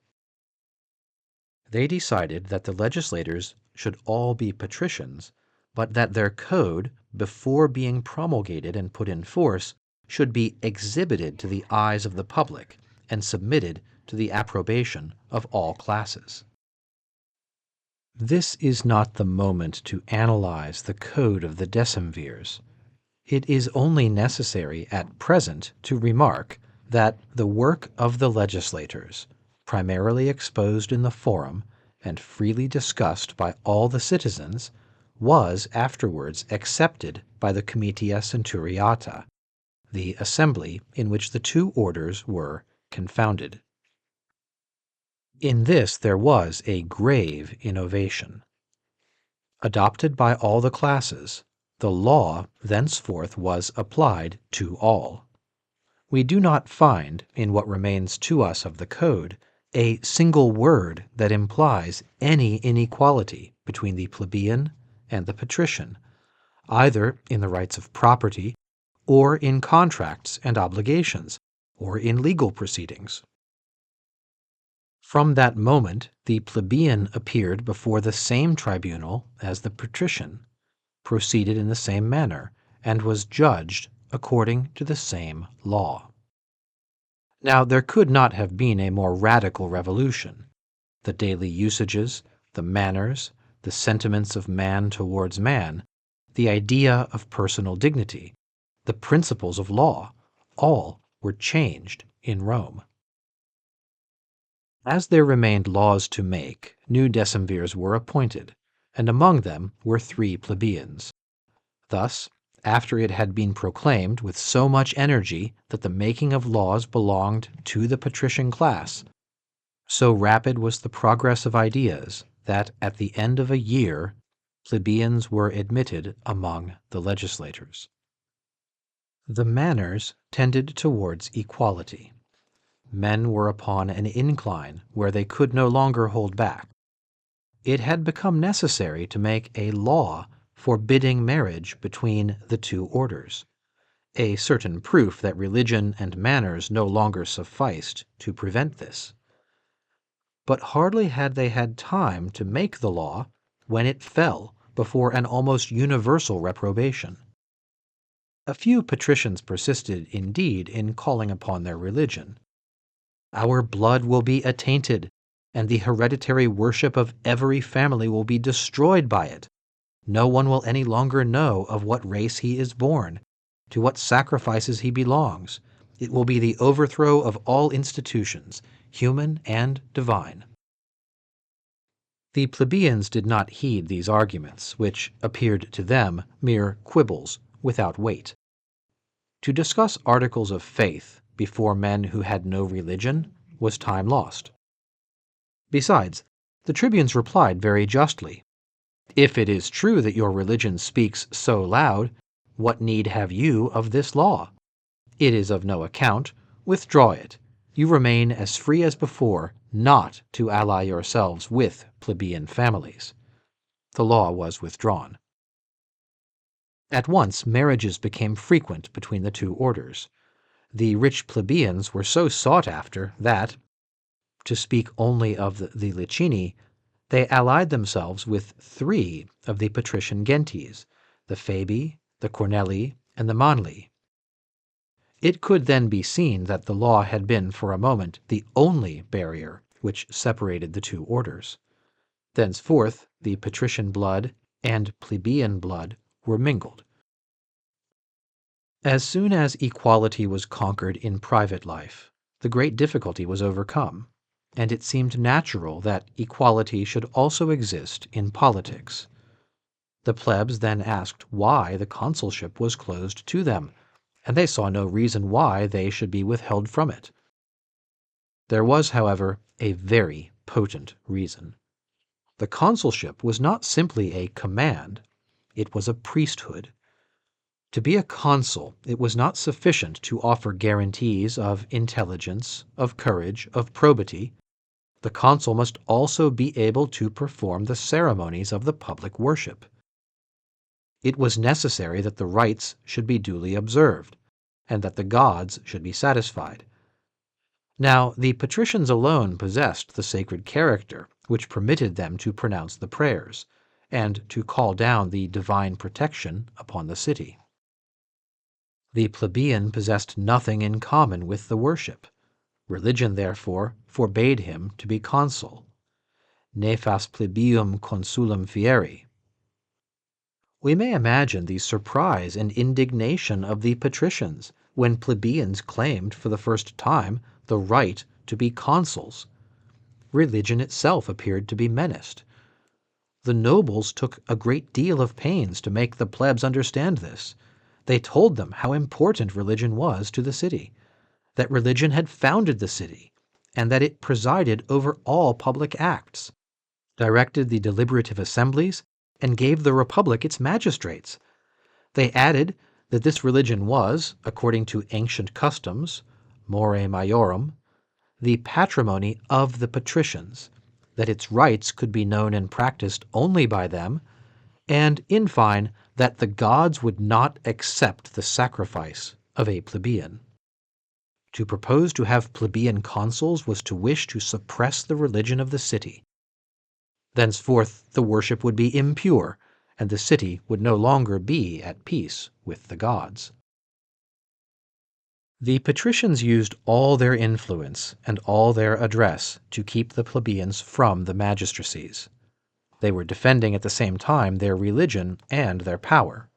They decided that the legislators should all be patricians, but that their code, before being promulgated and put in force, should be exhibited to the eyes of the public and submitted to the approbation of all classes. This is not the moment to analyze the code of the decemvirs. It is only necessary at present to remark that the work of the legislators, primarily exposed in the forum and freely discussed by all the citizens, was afterwards accepted by the Comitia Centuriata, the assembly in which the two orders were confounded. In this there was a grave innovation. Adopted by all the classes, the law thenceforth was applied to all. We do not find, in what remains to us of the code, a single word that implies any inequality between the plebeian and the patrician, either in the rights of property, or in contracts and obligations, or in legal proceedings. From that moment, the plebeian appeared before the same tribunal as the patrician, proceeded in the same manner, and was judged according to the same law. Now, there could not have been a more radical revolution. The daily usages, the manners, the sentiments of man towards man, the idea of personal dignity, the principles of law, all were changed in Rome. As there remained laws to make, new decemvirs were appointed, and among them were 3 plebeians. Thus, after it had been proclaimed with so much energy that the making of laws belonged to the patrician class, so rapid was the progress of ideas that at the end of a year plebeians were admitted among the legislators. The manners tended towards equality. Men were upon an incline where they could no longer hold back. It had become necessary to make a law forbidding marriage between the two orders, a certain proof that religion and manners no longer sufficed to prevent this. But hardly had they had time to make the law when it fell before an almost universal reprobation. A few patricians persisted, indeed, in calling upon their religion. "Our blood will be attainted, and the hereditary worship of every family will be destroyed by it. No one will any longer know of what race he is born, to what sacrifices he belongs. It will be the overthrow of all institutions, human and divine." The plebeians did not heed these arguments, which appeared to them mere quibbles without weight. To discuss articles of faith before men who had no religion was time lost. Besides, the tribunes replied very justly, "If it is true that your religion speaks so loud, what need have you of this law? It is of no account. Withdraw it. You remain as free as before, not to ally yourselves with plebeian families." The law was withdrawn. At once marriages became frequent between the two orders. The rich plebeians were so sought after that, to speak only of the Licini, they allied themselves with 3 of the patrician gentes, the Fabii, the Cornelii, and the Manlii. It could then be seen that the law had been for a moment the only barrier which separated the two orders. Thenceforth the patrician blood and plebeian blood were mingled. As soon as equality was conquered in private life, the great difficulty was overcome, and it seemed natural that equality should also exist in politics. The plebs then asked why the consulship was closed to them, and they saw no reason why they should be withheld from it. There was, however, a very potent reason. The consulship was not simply a command, it was a priesthood. To be a consul, it was not sufficient to offer guarantees of intelligence, of courage, of probity. The consul must also be able to perform the ceremonies of the public worship. It was necessary that the rites should be duly observed, and that the gods should be satisfied. Now, the patricians alone possessed the sacred character which permitted them to pronounce the prayers, and to call down the divine protection upon the city. The plebeian possessed nothing in common with the worship. Religion, therefore, forbade him to be consul. Nefas plebeium consulum fieri. We may imagine the surprise and indignation of the patricians when plebeians claimed for the first time the right to be consuls. Religion itself appeared to be menaced. The nobles took a great deal of pains to make the plebs understand this. They told them how important religion was to the city, that religion had founded the city, and that it presided over all public acts, directed the deliberative assemblies, and gave the republic its magistrates. They added that this religion was, according to ancient customs, more maiorum, the patrimony of the patricians, that its rites could be known and practiced only by them, and, in fine, that the gods would not accept the sacrifice of a plebeian. To propose to have plebeian consuls was to wish to suppress the religion of the city. Thenceforth the worship would be impure, and the city would no longer be at peace with the gods. The patricians used all their influence and all their address to keep the plebeians from the magistracies. They were defending at the same time their religion and their power.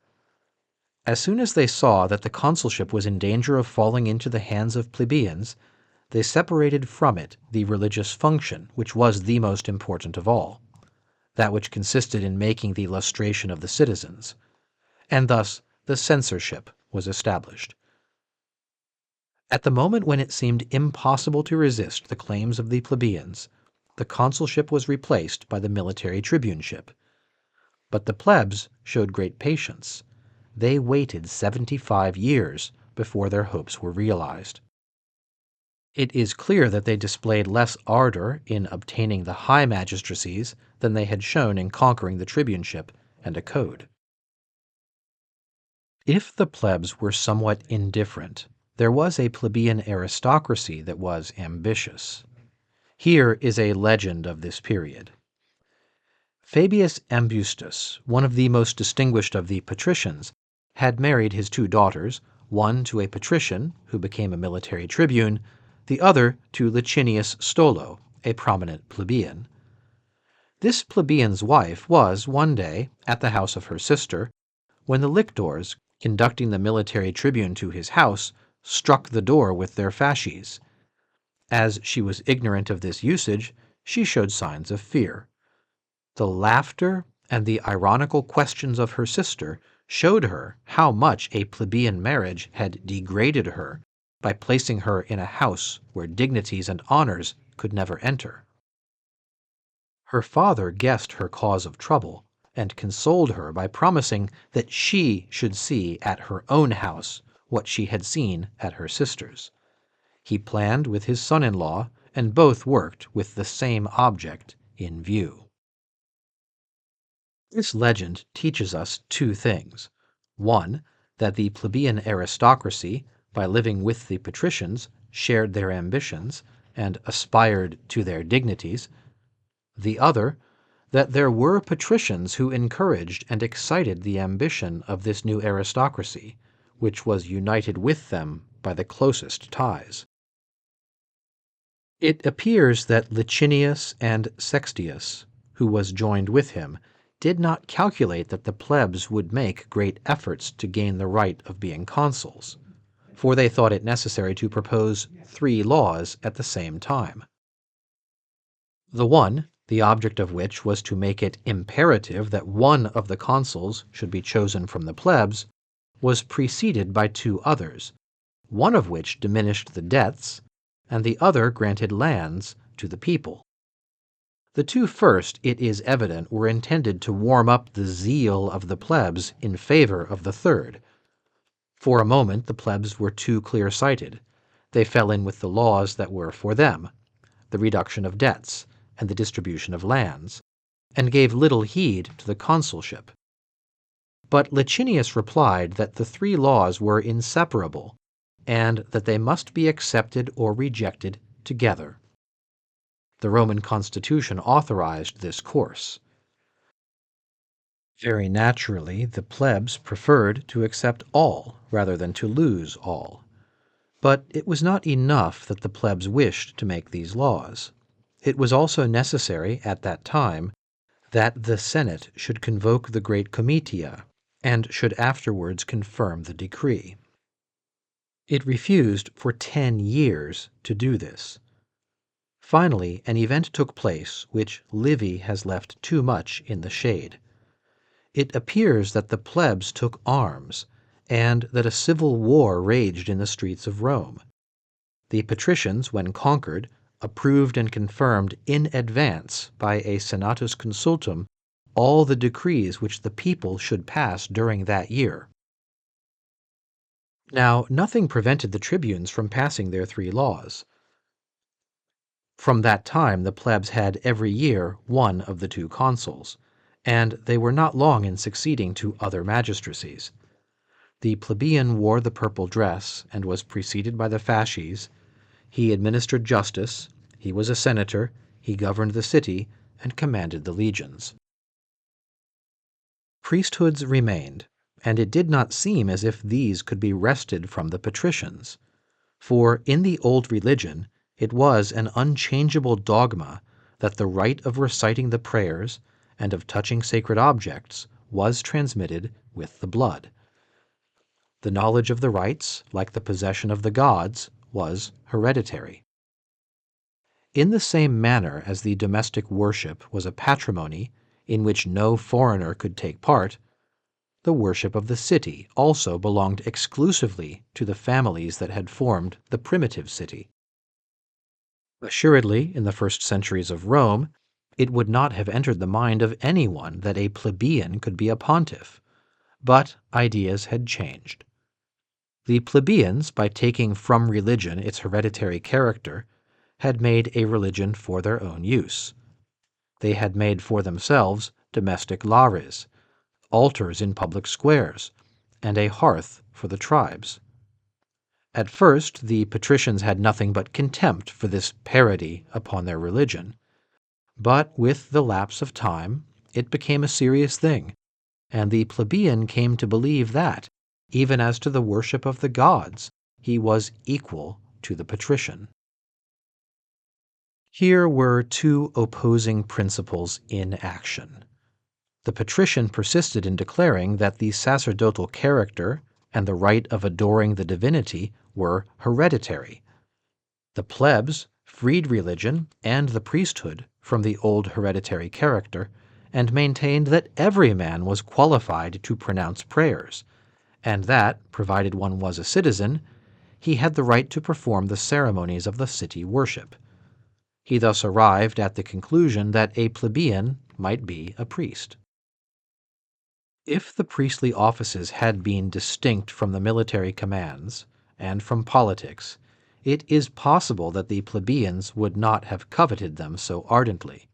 As soon as they saw that the consulship was in danger of falling into the hands of plebeians, they separated from it the religious function which was the most important of all, that which consisted in making the lustration of the citizens, and thus the censorship was established. At the moment when it seemed impossible to resist the claims of the plebeians, the consulship was replaced by the military tribuneship. But the plebs showed great patience. They waited 75 years before their hopes were realized. It is clear that they displayed less ardor in obtaining the high magistracies than they had shown in conquering the tribuneship and a code. If the plebs were somewhat indifferent, there was a plebeian aristocracy that was ambitious. Here is a legend of this period. Fabius Ambustus, one of the most distinguished of the patricians, had married his 2 daughters, one to a patrician, who became a military tribune, the other to Licinius Stolo, a prominent plebeian. This plebeian's wife was one day at the house of her sister, when the lictors, conducting the military tribune to his house, struck the door with their fasces. As she was ignorant of this usage, she showed signs of fear. The laughter and the ironical questions of her sister showed her how much a plebeian marriage had degraded her by placing her in a house where dignities and honors could never enter. Her father guessed her cause of trouble and consoled her by promising that she should see at her own house what she had seen at her sister's. He planned with his son-in-law, and both worked with the same object in view. This legend teaches us two things. One, that the plebeian aristocracy, by living with the patricians, shared their ambitions and aspired to their dignities. The other, that there were patricians who encouraged and excited the ambition of this new aristocracy, which was united with them by the closest ties. It appears that Licinius and Sextius, who was joined with him, did not calculate that the plebs would make great efforts to gain the right of being consuls, for they thought it necessary to propose 3 laws at the same time. The one, the object of which was to make it imperative that one of the consuls should be chosen from the plebs, was preceded by 2 others, one of which diminished the debts, and the other granted lands to the people. The 2 first, it is evident, were intended to warm up the zeal of the plebs in favor of the third. For a moment the plebs were too clear-sighted. They fell in with the laws that were for them, the reduction of debts and the distribution of lands, and gave little heed to the consulship. But Licinius replied that the 3 laws were inseparable, and that they must be accepted or rejected together. The Roman constitution authorized this course. Very naturally, the plebs preferred to accept all rather than to lose all. But it was not enough that the plebs wished to make these laws. It was also necessary at that time that the Senate should convoke the great comitia and should afterwards confirm the decree. It refused for 10 years to do this. Finally, an event took place which Livy has left too much in the shade. It appears that the plebs took arms, and that a civil war raged in the streets of Rome. The patricians, when conquered, approved and confirmed in advance by a senatus consultum all the decrees which the people should pass during that year. Now, nothing prevented the tribunes from passing their 3 laws. From that time the plebs had every year one of the 2 consuls, and they were not long in succeeding to other magistracies. The plebeian wore the purple dress and was preceded by the fasces. He administered justice, he was a senator, he governed the city, and commanded the legions. Priesthoods remained, and it did not seem as if these could be wrested from the patricians. For in the old religion it was an unchangeable dogma that the right of reciting the prayers and of touching sacred objects was transmitted with the blood. The knowledge of the rites, like the possession of the gods, was hereditary. In the same manner as the domestic worship was a patrimony in which no foreigner could take part, the worship of the city also belonged exclusively to the families that had formed the primitive city. Assuredly, in the first centuries of Rome, it would not have entered the mind of anyone that a plebeian could be a pontiff, but ideas had changed. The plebeians, by taking from religion its hereditary character, had made a religion for their own use. They had made for themselves domestic lares, altars in public squares, and a hearth for the tribes. At first, the patricians had nothing but contempt for this parody upon their religion, but with the lapse of time, it became a serious thing, and the plebeian came to believe that, even as to the worship of the gods, he was equal to the patrician. Here were 2 opposing principles in action. The patrician persisted in declaring that the sacerdotal character and the right of adoring the divinity were hereditary. The plebs freed religion and the priesthood from the old hereditary character and maintained that every man was qualified to pronounce prayers, and that, provided one was a citizen, he had the right to perform the ceremonies of the city worship. He thus arrived at the conclusion that a plebeian might be a priest. If the priestly offices had been distinct from the military commands and from politics, it is possible that the plebeians would not have coveted them so ardently.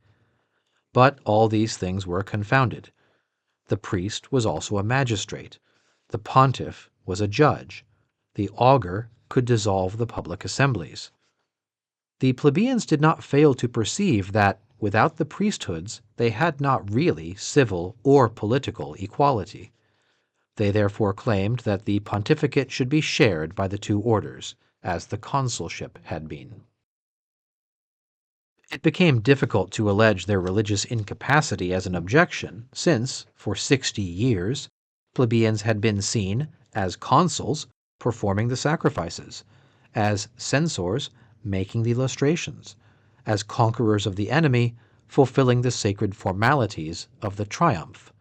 But all these things were confounded. The priest was also a magistrate. The pontiff was a judge. The augur could dissolve the public assemblies. The plebeians did not fail to perceive that, without the priesthoods, they had not really civil or political equality. They therefore claimed that the pontificate should be shared by the two orders, as the consulship had been. It became difficult to allege their religious incapacity as an objection, since, for 60 years, plebeians had been seen, as consuls, performing the sacrifices, as censors, making the illustrations, as conquerors of the enemy, fulfilling the sacred formalities of the triumph.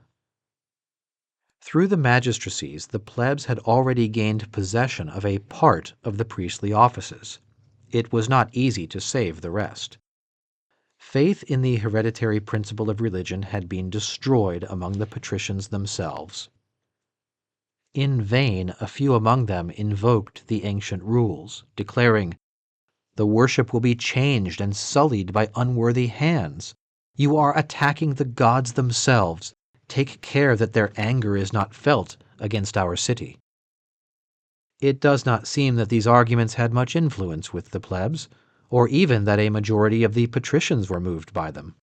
Through the magistracies, the plebs had already gained possession of a part of the priestly offices. It was not easy to save the rest. Faith in the hereditary principle of religion had been destroyed among the patricians themselves. In vain a few among them invoked the ancient rules, declaring, "The worship will be changed and sullied by unworthy hands. You are attacking the gods themselves. Take care that their anger is not felt against our city." It does not seem that these arguments had much influence with the plebs, or even that a majority of the patricians were moved by them.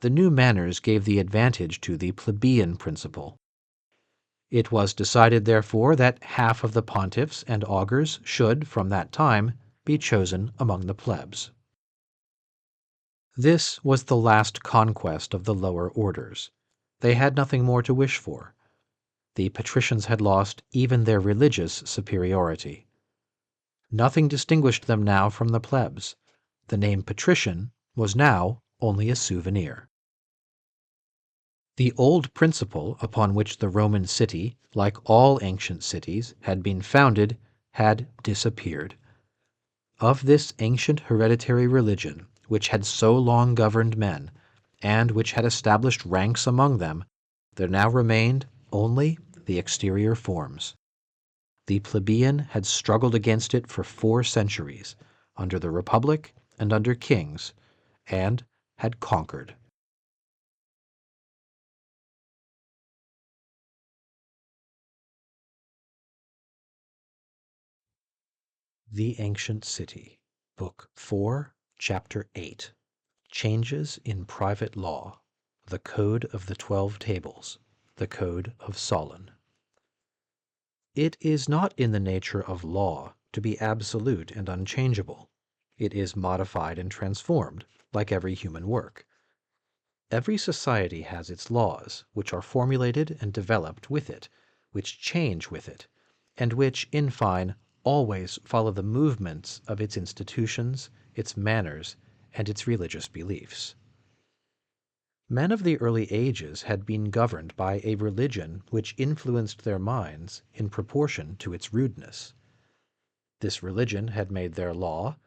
The new manners gave the advantage to the plebeian principle. It was decided, therefore, that half of the pontiffs and augurs should, from that time, be chosen among the plebs. This was the last conquest of the lower orders. They had nothing more to wish for. The patricians had lost even their religious superiority. Nothing distinguished them now from the plebs. The name patrician was now only a souvenir. The old principle upon which the Roman city, like all ancient cities, had been founded, had disappeared. Of this ancient hereditary religion, which had so long governed men, and which had established ranks among them, there now remained only the exterior forms. The plebeian had struggled against it for 4 centuries, under the Republic and under kings, and had conquered. The Ancient City, Book 4, Chapter 8. Changes in Private Law. The Code of the 12 Tables. The Code of Solon. It is not in the nature of law to be absolute and unchangeable. It is modified and transformed, like every human work. Every society has its laws, which are formulated and developed with it, which change with it, and which, in fine, always follow the movements of its institutions, its manners, and its religious beliefs. Men of the early ages had been governed by a religion which influenced their minds in proportion to its rudeness. This religion had made their law,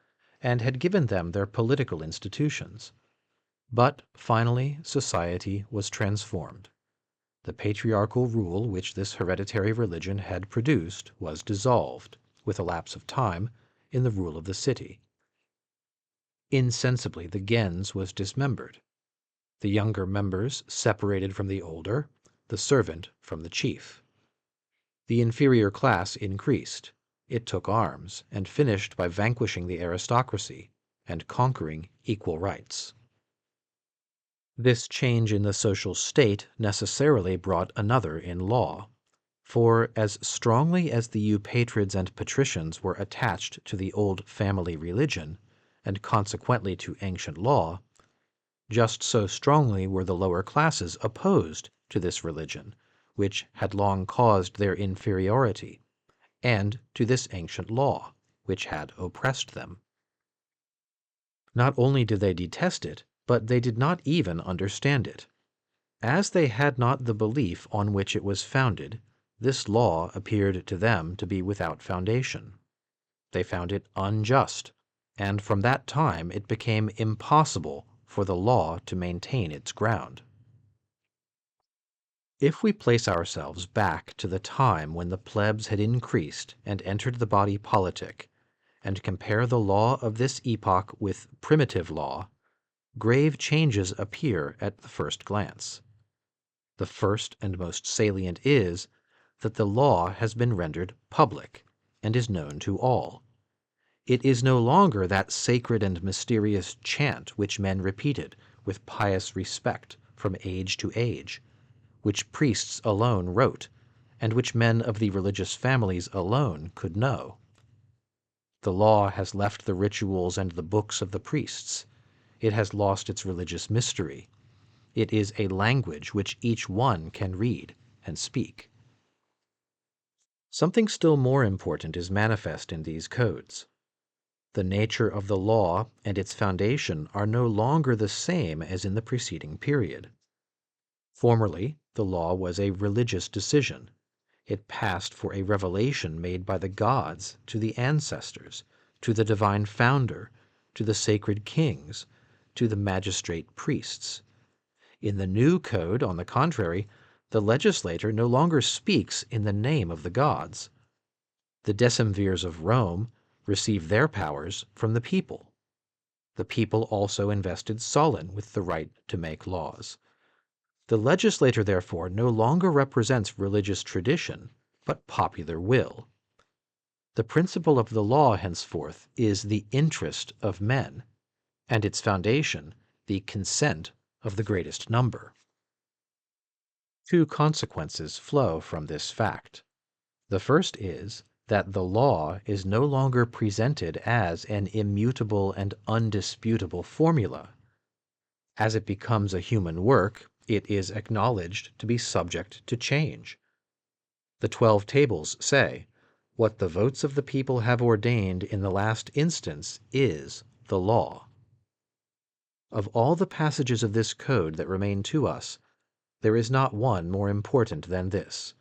and had given them their political institutions. But finally society was transformed. The patriarchal rule which this hereditary religion had produced was dissolved, with a lapse of time, in the rule of the city. Insensibly the gens was dismembered. The younger members separated from the older, the servant from the chief. The inferior class increased. It took arms, and finished by vanquishing the aristocracy, and conquering equal rights. This change in the social state necessarily brought another in law, for as strongly as the eupatrids and patricians were attached to the old family religion, and consequently to ancient law, just so strongly were the lower classes opposed to this religion, which had long caused their inferiority, and to this ancient law, which had oppressed them. Not only did they detest it, but they did not even understand it. As they had not the belief on which it was founded, this law appeared to them to be without foundation. They found it unjust, and from that time it became impossible for the law to maintain its ground. If we place ourselves back to the time when the plebs had increased and entered the body politic, and compare the law of this epoch with primitive law, grave changes appear at the first glance. The first and most salient is that the law has been rendered public and is known to all. It is no longer that sacred and mysterious chant which men repeated with pious respect from age to age, which priests alone wrote, and which men of the religious families alone could know. The law has left the rituals and the books of the priests. It has lost its religious mystery. It is a language which each one can read and speak. Something still more important is manifest in these codes. The nature of the law and its foundation are no longer the same as in the preceding period. Formerly, the law was a religious decision. It passed for a revelation made by the gods to the ancestors, to the divine founder, to the sacred kings, to the magistrate priests. In the new code, on the contrary, the legislator no longer speaks in the name of the gods. The decemvirs of Rome received their powers from the people. The people also invested Solon with the right to make laws. The legislator, therefore, no longer represents religious tradition, but popular will. The principle of the law, henceforth, is the interest of men, and its foundation, the consent of the greatest number. Two consequences flow from this fact. The first is that the law is no longer presented as an immutable and undisputable formula. As it becomes a human work, it is acknowledged to be subject to change. The 12 tables say, "What the votes of the people have ordained in the last instance is the law." Of all the passages of this code that remain to us, there is not one more important than this,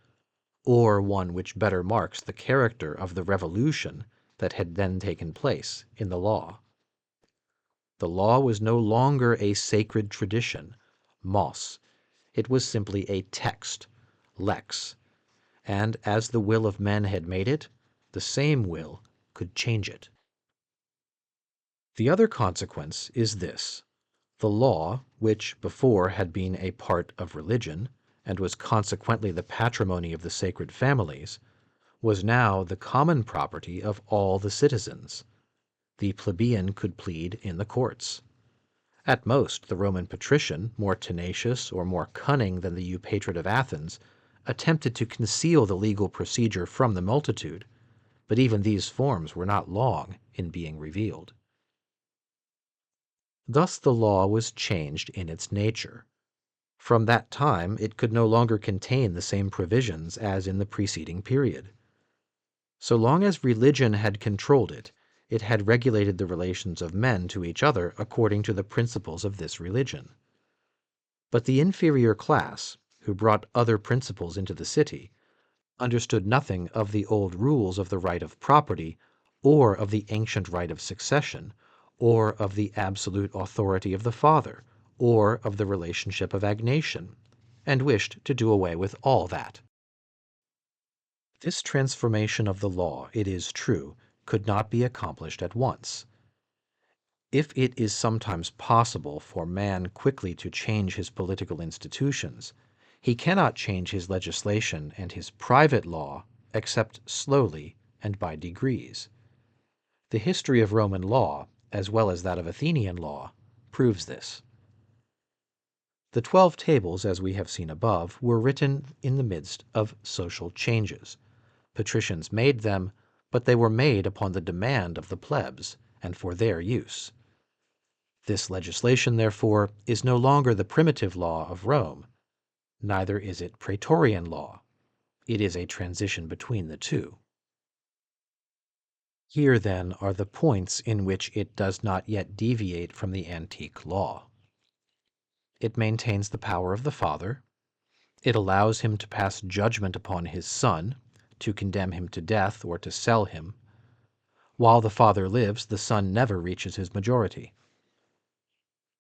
or one which better marks the character of the revolution that had then taken place in the law. The law was no longer a sacred tradition, mos. It was simply a text, lex, and as the will of men had made it, the same will could change it. The other consequence is this. The law, which before had been a part of religion, and was consequently the patrimony of the sacred families, was now the common property of all the citizens. The plebeian could plead in the courts. At most, the Roman patrician, more tenacious or more cunning than the eupatrate of Athens, attempted to conceal the legal procedure from the multitude, but even these forms were not long in being revealed. Thus the law was changed in its nature. From that time it could no longer contain the same provisions as in the preceding period. So long as religion had controlled it, it had regulated the relations of men to each other according to the principles of this religion. But the inferior class, who brought other principles into the city, understood nothing of the old rules of the right of property, or of the ancient right of succession, or of the absolute authority of the father, or of the relationship of agnation, and wished to do away with all that. This transformation of the law, it is true, could not be accomplished at once. If it is sometimes possible for man quickly to change his political institutions, he cannot change his legislation and his private law except slowly and by degrees. The history of Roman law, as well as that of Athenian law, proves this. The 12 tables, as we have seen above, were written in the midst of social changes. Patricians made them, but they were made upon the demand of the plebs and for their use. This legislation, therefore, is no longer the primitive law of Rome, neither is it Praetorian law. It is a transition between the two. Here, then, are the points in which it does not yet deviate from the antique law. It maintains the power of the father. It allows him to pass judgment upon his son, to condemn him to death or to sell him. While the father lives, the son never reaches his majority.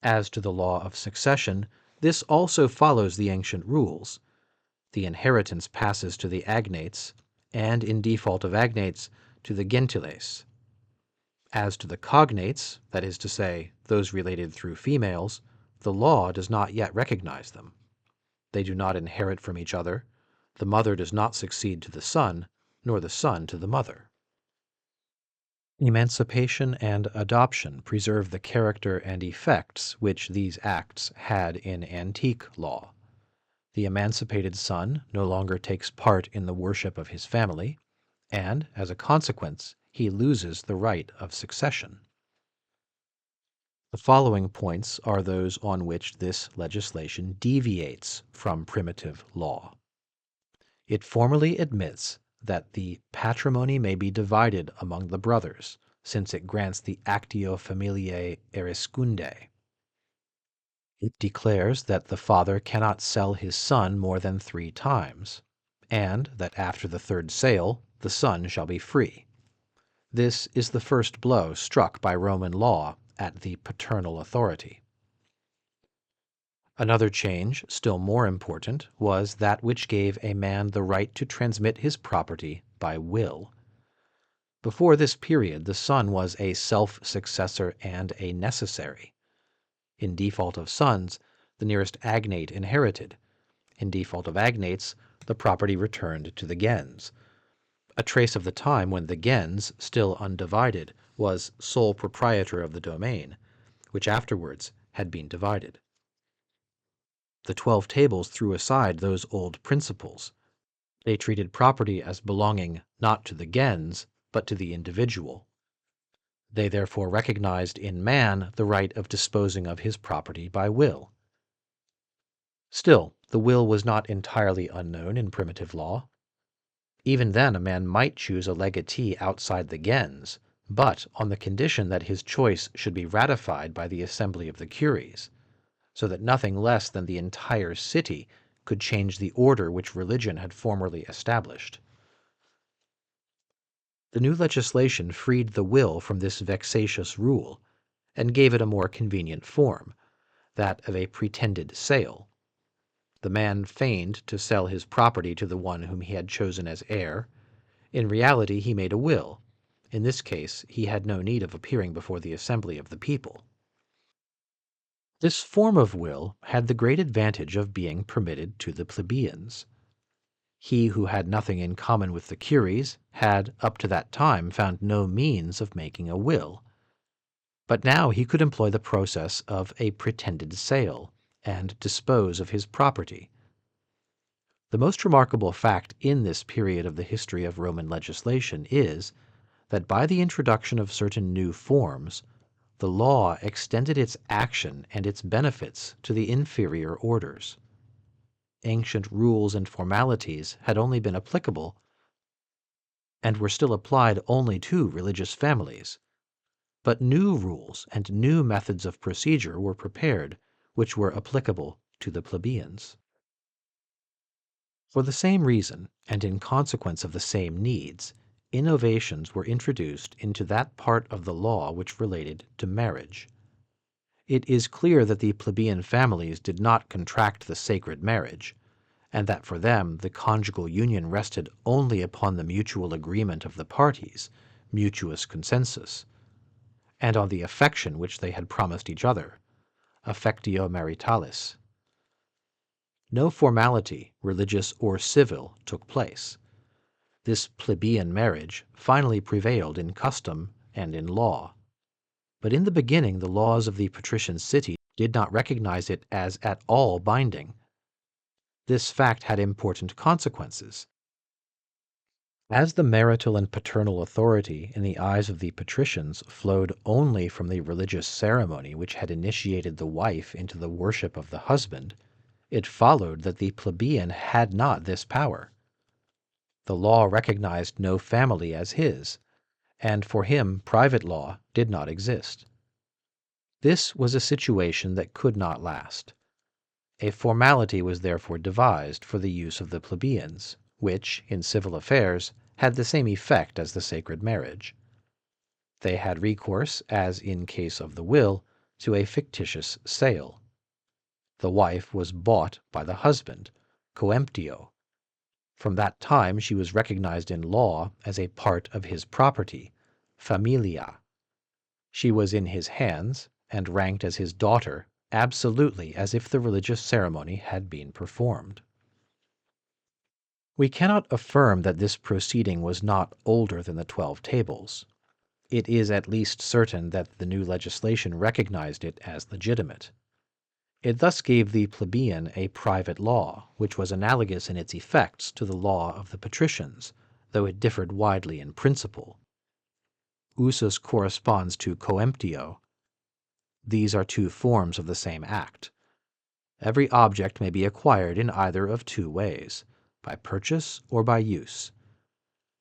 As to the law of succession, this also follows the ancient rules. The inheritance passes to the agnates, and in default of agnates, to the gentiles. As to the cognates, that is to say, those related through females, the law does not yet recognize them. They do not inherit from each other. The mother does not succeed to the son, nor the son to the mother. Emancipation and adoption preserve the character and effects which these acts had in antique law. The emancipated son no longer takes part in the worship of his family, and, as a consequence, he loses the right of succession. The following points are those on which this legislation deviates from primitive law. It formally admits that the patrimony may be divided among the brothers, since it grants the actio familiae eriscundae. It declares that the father cannot sell his son more than 3 times, and that after the 3rd sale the son shall be free. This is the first blow struck by Roman law at the paternal authority. Another change, still more important, was that which gave a man the right to transmit his property by will. Before this period, the son was a self-successor and a necessary. In default of sons, the nearest agnate inherited. In default of agnates, the property returned to the gens. A trace of the time when the gens, still undivided, was sole proprietor of the domain, which afterwards had been divided. The 12 tables threw aside those old principles. They treated property as belonging not to the gens, but to the individual. They therefore recognized in man the right of disposing of his property by will. Still, the will was not entirely unknown in primitive law. Even then a man might choose a legatee outside the gens, but on the condition that his choice should be ratified by the assembly of the curies, so that nothing less than the entire city could change the order which religion had formerly established. The new legislation freed the will from this vexatious rule, and gave it a more convenient form, that of a pretended sale. The man feigned to sell his property to the one whom he had chosen as heir. In reality he made a will. In this case he had no need of appearing before the assembly of the people. This form of will had the great advantage of being permitted to the plebeians. He who had nothing in common with the curies had up to that time found no means of making a will. But now he could employ the process of a pretended sale, and dispose of his property. The most remarkable fact in this period of the history of Roman legislation is, that by the introduction of certain new forms, the law extended its action and its benefits to the inferior orders. Ancient rules and formalities had only been applicable, and were still applied only to religious families. But new rules and new methods of procedure were prepared, which were applicable to the plebeians. For the same reason, and in consequence of the same needs, innovations were introduced into that part of the law which related to marriage. It is clear that the plebeian families did not contract the sacred marriage, and that for them the conjugal union rested only upon the mutual agreement of the parties, mutuus consensus, and on the affection which they had promised each other, affectio maritalis. No formality, religious or civil, took place. This plebeian marriage finally prevailed in custom and in law. But in the beginning the laws of the patrician city did not recognize it as at all binding. This fact had important consequences. As the marital and paternal authority in the eyes of the patricians flowed only from the religious ceremony which had initiated the wife into the worship of the husband, it followed that the plebeian had not this power. The law recognized no family as his, and for him private law did not exist. This was a situation that could not last. A formality was therefore devised for the use of the plebeians, which, in civil affairs, had the same effect as the sacred marriage. They had recourse, as in case of the will, to a fictitious sale. The wife was bought by the husband, coemptio. From that time she was recognized in law as a part of his property, familia. She was in his hands, and ranked as his daughter, absolutely as if the religious ceremony had been performed. We cannot affirm that this proceeding was not older than the 12 Tables. It is at least certain that the new legislation recognized it as legitimate. It thus gave the plebeian a private law, which was analogous in its effects to the law of the Patricians, though it differed widely in principle. Usus corresponds to coemptio. These are two forms of the same act. Every object may be acquired in either of two ways, by purchase or by use.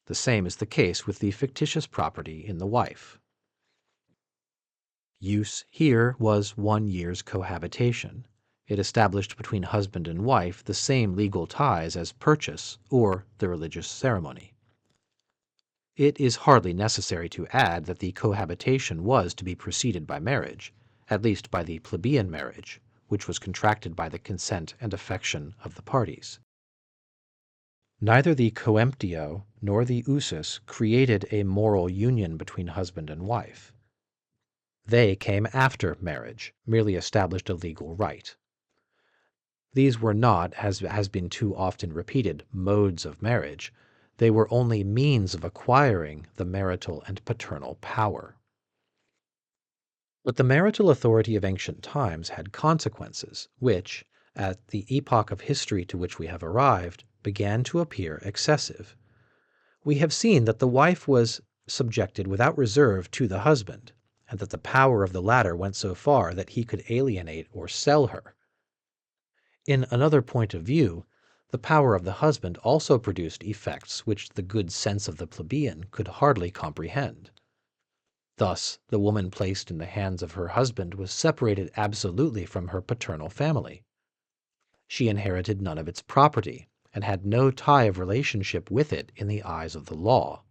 The same is the case with the fictitious property in the wife. Use here was 1 year's cohabitation. It established between husband and wife the same legal ties as purchase or the religious ceremony. It is hardly necessary to add that the cohabitation was to be preceded by marriage, at least by the plebeian marriage, which was contracted by the consent and affection of the parties. Neither the coemptio nor the usus created a moral union between husband and wife. They came after marriage, merely established a legal right. These were not, as has been too often repeated, modes of marriage. They were only means of acquiring the marital and paternal power. But the marital authority of ancient times had consequences, which, at the epoch of history to which we have arrived, began to appear excessive. We have seen that the wife was subjected without reserve to the husband, and that the power of the latter went so far that he could alienate or sell her. In another point of view, the power of the husband also produced effects which the good sense of the plebeian could hardly comprehend. Thus, the woman placed in the hands of her husband was separated absolutely from her paternal family. She inherited none of its property, and had no tie of relationship with it in the eyes of the law.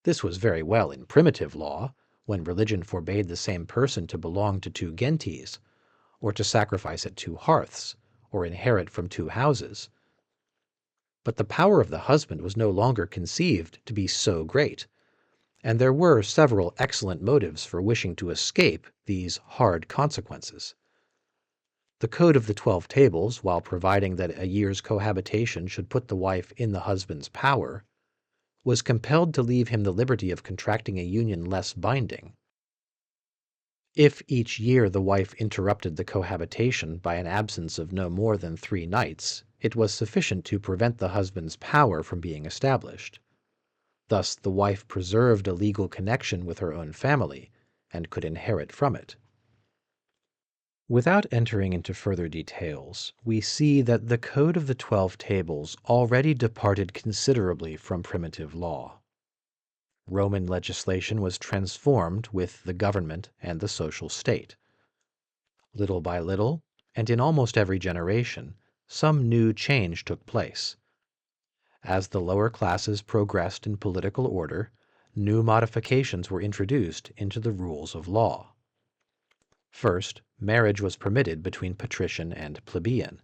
This was very well in primitive law, when religion forbade the same person to belong to 2 gentes, or to sacrifice at 2 hearths, or inherit from 2 houses. But the power of the husband was no longer conceived to be so great, and there were several excellent motives for wishing to escape these hard consequences. The Code of the 12 Tables, while providing that a year's cohabitation should put the wife in the husband's power, was compelled to leave him the liberty of contracting a union less binding. If each year the wife interrupted the cohabitation by an absence of no more than 3 nights, it was sufficient to prevent the husband's power from being established. Thus the wife preserved a legal connection with her own family, and could inherit from it. Without entering into further details, we see that the Code of the 12 Tables already departed considerably from primitive law. Roman legislation was transformed with the government and the social state. Little by little, and in almost every generation, some new change took place. As the lower classes progressed in political order, new modifications were introduced into the rules of law. First, marriage was permitted between patrician and plebeian.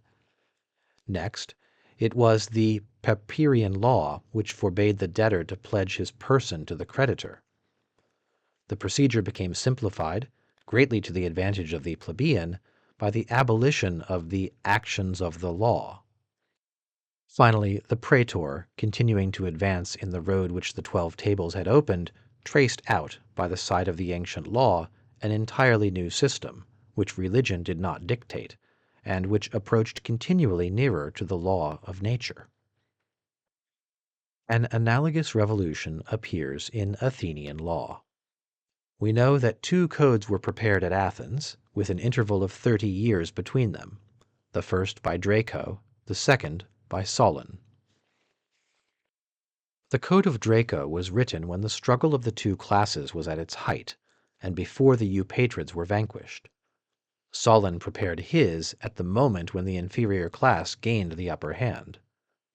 Next, it was the Papirian law which forbade the debtor to pledge his person to the creditor. The procedure became simplified, greatly to the advantage of the plebeian, by the abolition of the actions of the law. Finally, the praetor, continuing to advance in the road which the 12 Tables had opened, traced out, by the side of the ancient law, an entirely new system, which religion did not dictate, and which approached continually nearer to the law of nature. An analogous revolution appears in Athenian law. We know that 2 codes were prepared at Athens, with an interval of 30 years between them, the first by Draco, the second by Solon. The Code of Draco was written when the struggle of the 2 classes was at its height, and before the Eupatrids were vanquished. Solon prepared his at the moment when the inferior class gained the upper hand.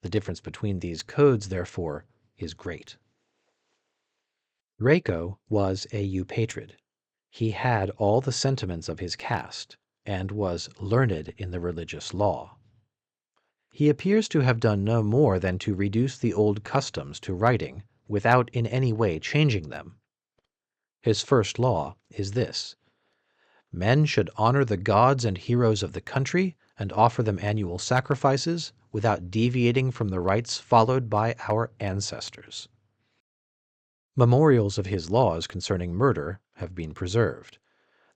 The difference between these codes, therefore, is great. Draco was a eupatrid. He had all the sentiments of his caste, and was learned in the religious law. He appears to have done no more than to reduce the old customs to writing, without in any way changing them. His first law is this: men should honor the gods and heroes of the country and offer them annual sacrifices without deviating from the rites followed by our ancestors. Memorials of his laws concerning murder have been preserved.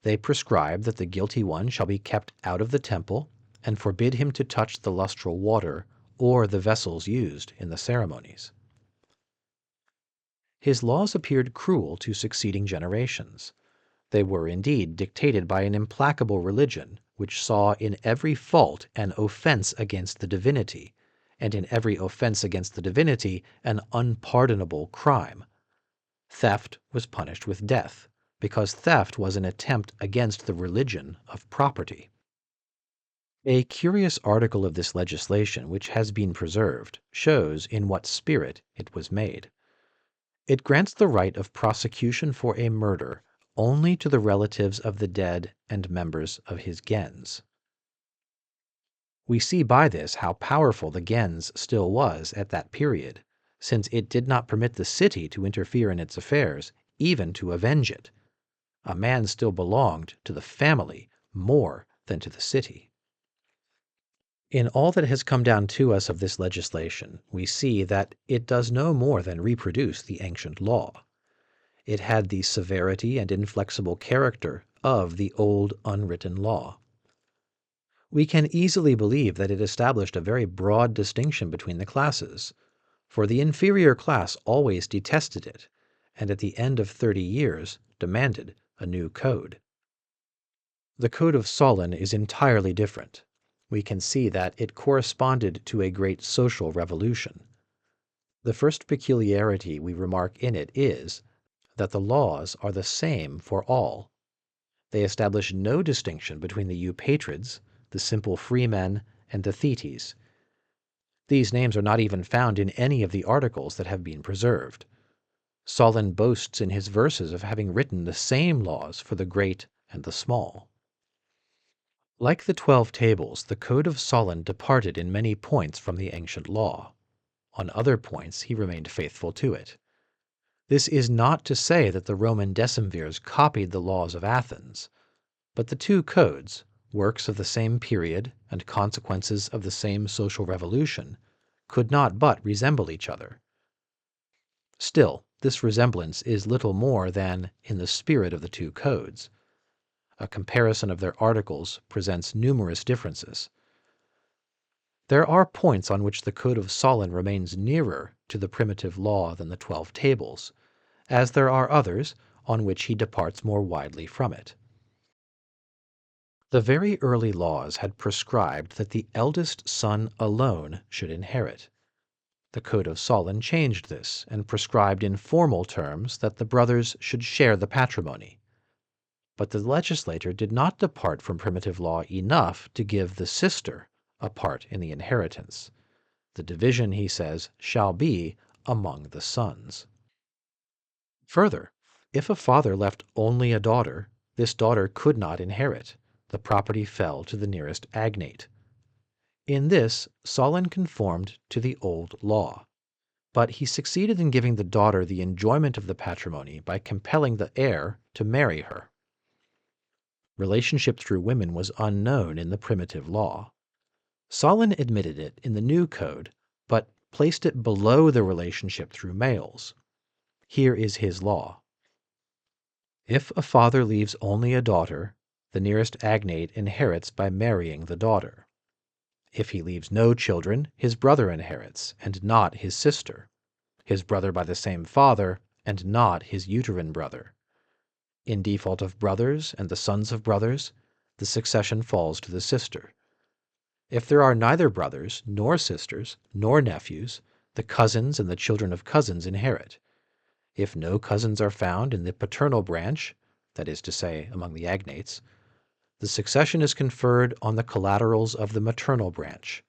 They prescribe that the guilty one shall be kept out of the temple and forbid him to touch the lustral water or the vessels used in the ceremonies. His laws appeared cruel to succeeding generations. They were indeed dictated by an implacable religion which saw in every fault an offense against the divinity, and in every offense against the divinity an unpardonable crime. Theft was punished with death, because theft was an attempt against the religion of property. A curious article of this legislation, which has been preserved, shows in what spirit it was made. It grants the right of prosecution for a murder only to the relatives of the dead and members of his gens. We see by this how powerful the gens still was at that period, since it did not permit the city to interfere in its affairs, even to avenge it. A man still belonged to the family more than to the city. In all that has come down to us of this legislation, we see that it does no more than reproduce the ancient law. It had the severity and inflexible character of the old unwritten law. We can easily believe that it established a very broad distinction between the classes, for the inferior class always detested it, and at the end of 30 years demanded a new code. The Code of Solon is entirely different. We can see that it corresponded to a great social revolution. The first peculiarity we remark in it is that the laws are the same for all. They establish no distinction between the eupatrids, the simple freemen, and the thetes. These names are not even found in any of the articles that have been preserved. Solon boasts in his verses of having written the same laws for the great and the small. Like the 12 Tables, the Code of Solon departed in many points from the ancient law. On other points he remained faithful to it. This is not to say that the Roman decemvirs copied the laws of Athens, but the two codes, works of the same period and consequences of the same social revolution, could not but resemble each other. Still, this resemblance is little more than in the spirit of the two codes. A comparison of their articles presents numerous differences. There are points on which the Code of Solon remains nearer to the primitive law than the 12 Tables, as there are others on which he departs more widely from it. The very early laws had prescribed that the eldest son alone should inherit. The Code of Solon changed this and prescribed in formal terms that the brothers should share the patrimony. But the legislator did not depart from primitive law enough to give the sister a part in the inheritance. The division, he says, shall be among the sons. Further, if a father left only a daughter, this daughter could not inherit. The property fell to the nearest agnate. In this, Solon conformed to the old law, but he succeeded in giving the daughter the enjoyment of the patrimony by compelling the heir to marry her. Relationship through women was unknown in the primitive law. Solon admitted it in the new code, but placed it below the relationship through males. Here is his law. If a father leaves only a daughter, the nearest agnate inherits by marrying the daughter. If he leaves no children, his brother inherits, and not his sister, his brother by the same father, and not his uterine brother. In default of brothers and the sons of brothers, the succession falls to the sister. If there are neither brothers, nor sisters, nor nephews, the cousins and the children of cousins inherit. If no cousins are found in the paternal branch, that is to say, among the agnates, the succession is conferred on the collaterals of the maternal branch,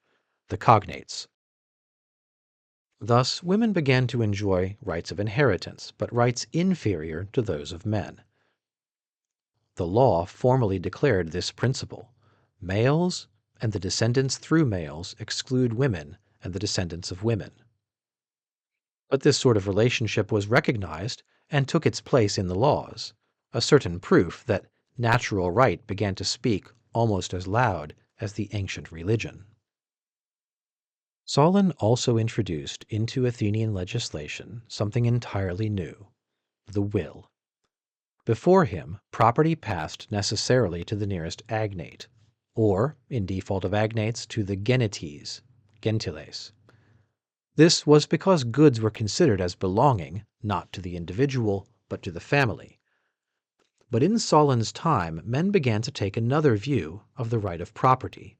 the cognates. Thus, women began to enjoy rights of inheritance, but rights inferior to those of men. The law formally declared this principle. Males and the descendants through males exclude women and the descendants of women. But this sort of relationship was recognized and took its place in the laws, a certain proof that natural right began to speak almost as loud as the ancient religion. Solon also introduced into Athenian legislation something entirely new, the will. Before him, property passed necessarily to the nearest agnate, or, in default of agnates, to the genites, gentiles. This was because goods were considered as belonging not to the individual, but to the family. But in Solon's time, men began to take another view of the right of property.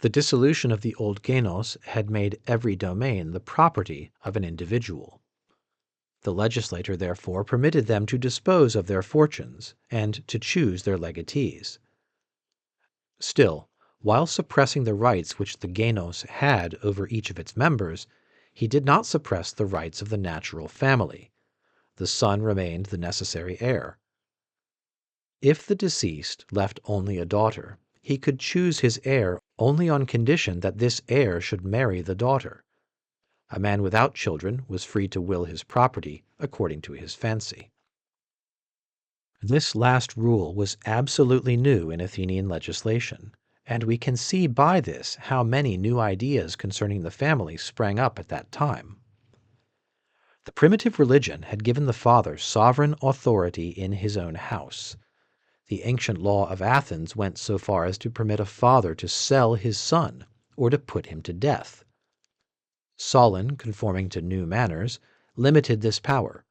The dissolution of the old genos had made every domain the property of an individual. The legislator therefore permitted them to dispose of their fortunes and to choose their legatees. Still, while suppressing the rights which the genos had over each of its members, he did not suppress the rights of the natural family. The son remained the necessary heir. If the deceased left only a daughter, he could choose his heir only on condition that this heir should marry the daughter. A man without children was free to will his property according to his fancy. This last rule was absolutely new in Athenian legislation, and we can see by this how many new ideas concerning the family sprang up at that time. The primitive religion had given the father sovereign authority in his own house. The ancient law of Athens went so far as to permit a father to sell his son or to put him to death. Solon, conforming to new manners, limited this power.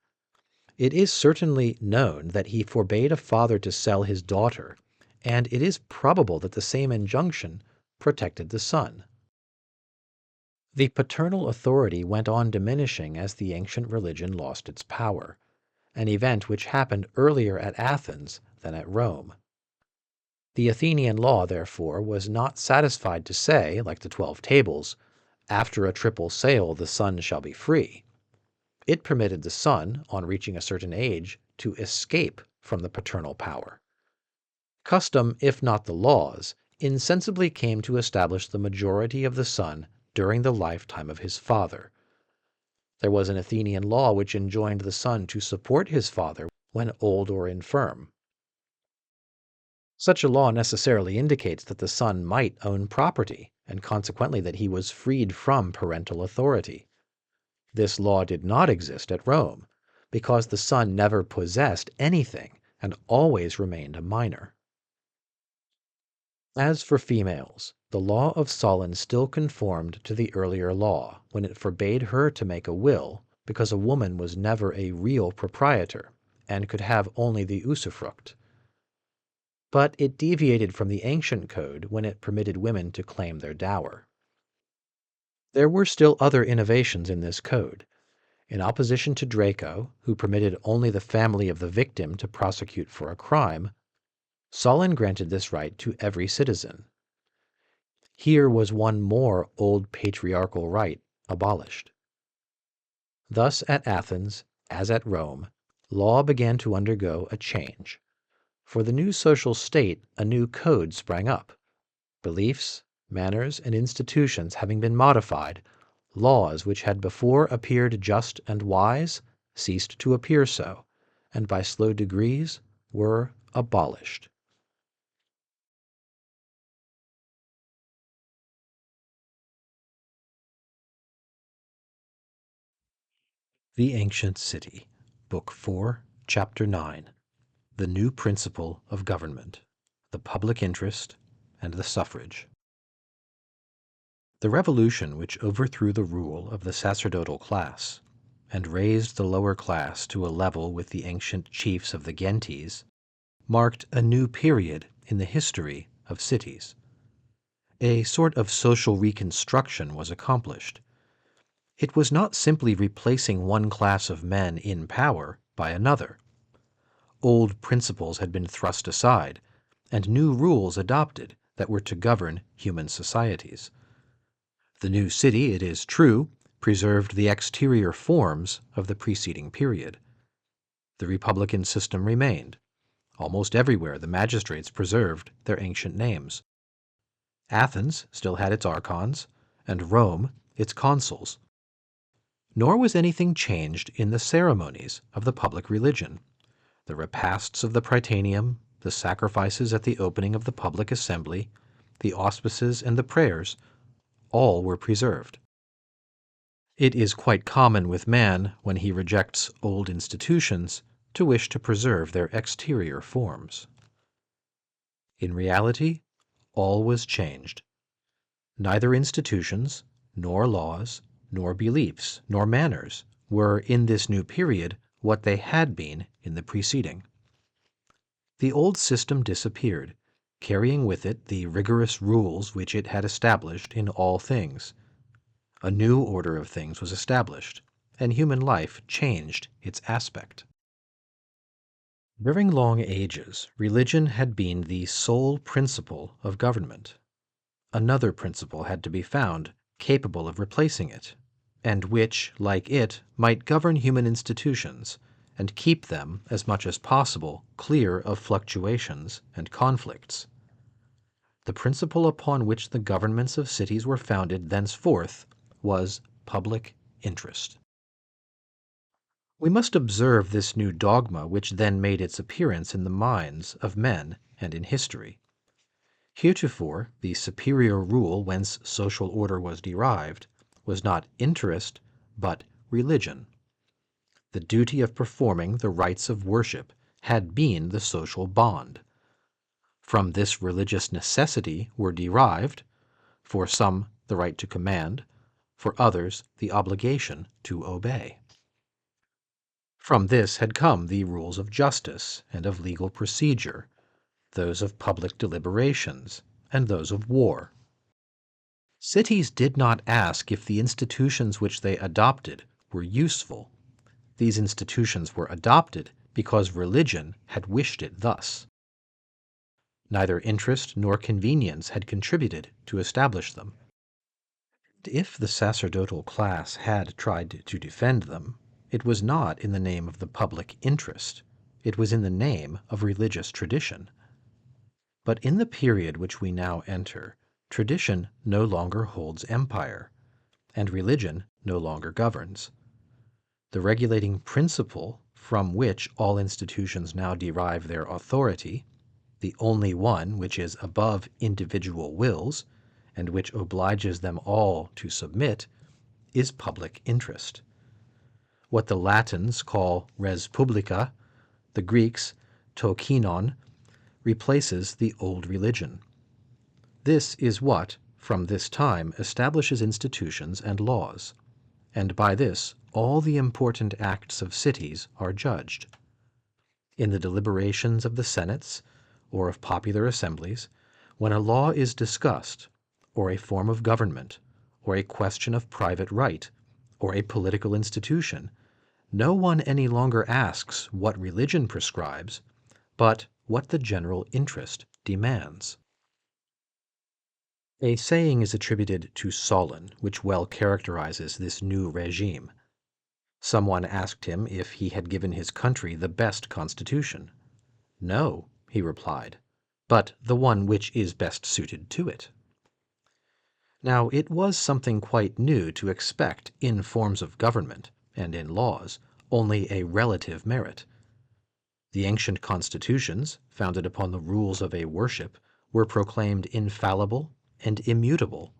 It is certainly known that he forbade a father to sell his daughter, and it is probable that the same injunction protected the son. The paternal authority went on diminishing as the ancient religion lost its power, an event which happened earlier at Athens than at Rome. The Athenian law, therefore, was not satisfied to say, like the 12 Tables, "After a triple sale the son shall be free." It permitted the son, on reaching a certain age, to escape from the paternal power. Custom, if not the laws, insensibly came to establish the majority of the son during the lifetime of his father. There was an Athenian law which enjoined the son to support his father when old or infirm. Such a law necessarily indicates that the son might own property, and consequently that he was freed from parental authority. This law did not exist at Rome, because the son never possessed anything and always remained a minor. As for females, the law of Solon still conformed to the earlier law when it forbade her to make a will, because a woman was never a real proprietor and could have only the usufruct. But it deviated from the ancient code when it permitted women to claim their dower. There were still other innovations in this code. In opposition to Draco, who permitted only the family of the victim to prosecute for a crime, Solon granted this right to every citizen. Here was one more old patriarchal right abolished. Thus at Athens, as at Rome, law began to undergo a change. For the new social state, a new code sprang up. Beliefs, manners, and institutions having been modified, laws which had before appeared just and wise ceased to appear so, and by slow degrees were abolished. The Ancient City, Book 4, Chapter 9. The New Principle of Government, the Public Interest, and the Suffrage. The revolution which overthrew the rule of the sacerdotal class and raised the lower class to a level with the ancient chiefs of the gentes marked a new period in the history of cities. A sort of social reconstruction was accomplished. It was not simply replacing one class of men in power by another. Old principles had been thrust aside, and new rules adopted that were to govern human societies. The new city, it is true, preserved the exterior forms of the preceding period. The republican system remained. Almost everywhere the magistrates preserved their ancient names. Athens still had its archons, and Rome its consuls. Nor was anything changed in the ceremonies of the public religion. The repasts of the Prytaneum, the sacrifices at the opening of the public assembly, the auspices and the prayers, all were preserved. It is quite common with man, when he rejects old institutions, to wish to preserve their exterior forms. In reality, all was changed. Neither institutions, nor laws, nor beliefs, nor manners were in this new period what they had been in the preceding. The old system disappeared, carrying with it the rigorous rules which it had established in all things. A new order of things was established, and human life changed its aspect. During long ages, religion had been the sole principle of government. Another principle had to be found capable of replacing it, and which, like it, might govern human institutions and keep them, as much as possible, clear of fluctuations and conflicts. The principle upon which the governments of cities were founded thenceforth was public interest. We must observe this new dogma which then made its appearance in the minds of men and in history. Heretofore, the superior rule whence social order was derived was not interest, but religion. The duty of performing the rites of worship had been the social bond. From this religious necessity were derived, for some the right to command, for others the obligation to obey. From this had come the rules of justice and of legal procedure, those of public deliberations, and those of war. Cities did not ask if the institutions which they adopted were useful. These institutions were adopted because religion had wished it thus. Neither interest nor convenience had contributed to establish them. If the sacerdotal class had tried to defend them, it was not in the name of the public interest, it was in the name of religious tradition. But in the period which we now enter, tradition no longer holds empire, and religion no longer governs. The regulating principle from which all institutions now derive their authority, the only one which is above individual wills, and which obliges them all to submit, is public interest. What the Latins call res publica, the Greeks to kinon, replaces the old religion. This is what, from this time, establishes institutions and laws, and by this all the important acts of cities are judged. In the deliberations of the senates, or of popular assemblies, when a law is discussed, or a form of government, or a question of private right, or a political institution, no one any longer asks what religion prescribes, but what the general interest demands. A saying is attributed to Solon, which well characterizes this new regime. Someone asked him if he had given his country the best constitution. No, he replied, but the one which is best suited to it. Now, it was something quite new to expect in forms of government and in laws only a relative merit. The ancient constitutions, founded upon the rules of a worship, were proclaimed infallible and immutable.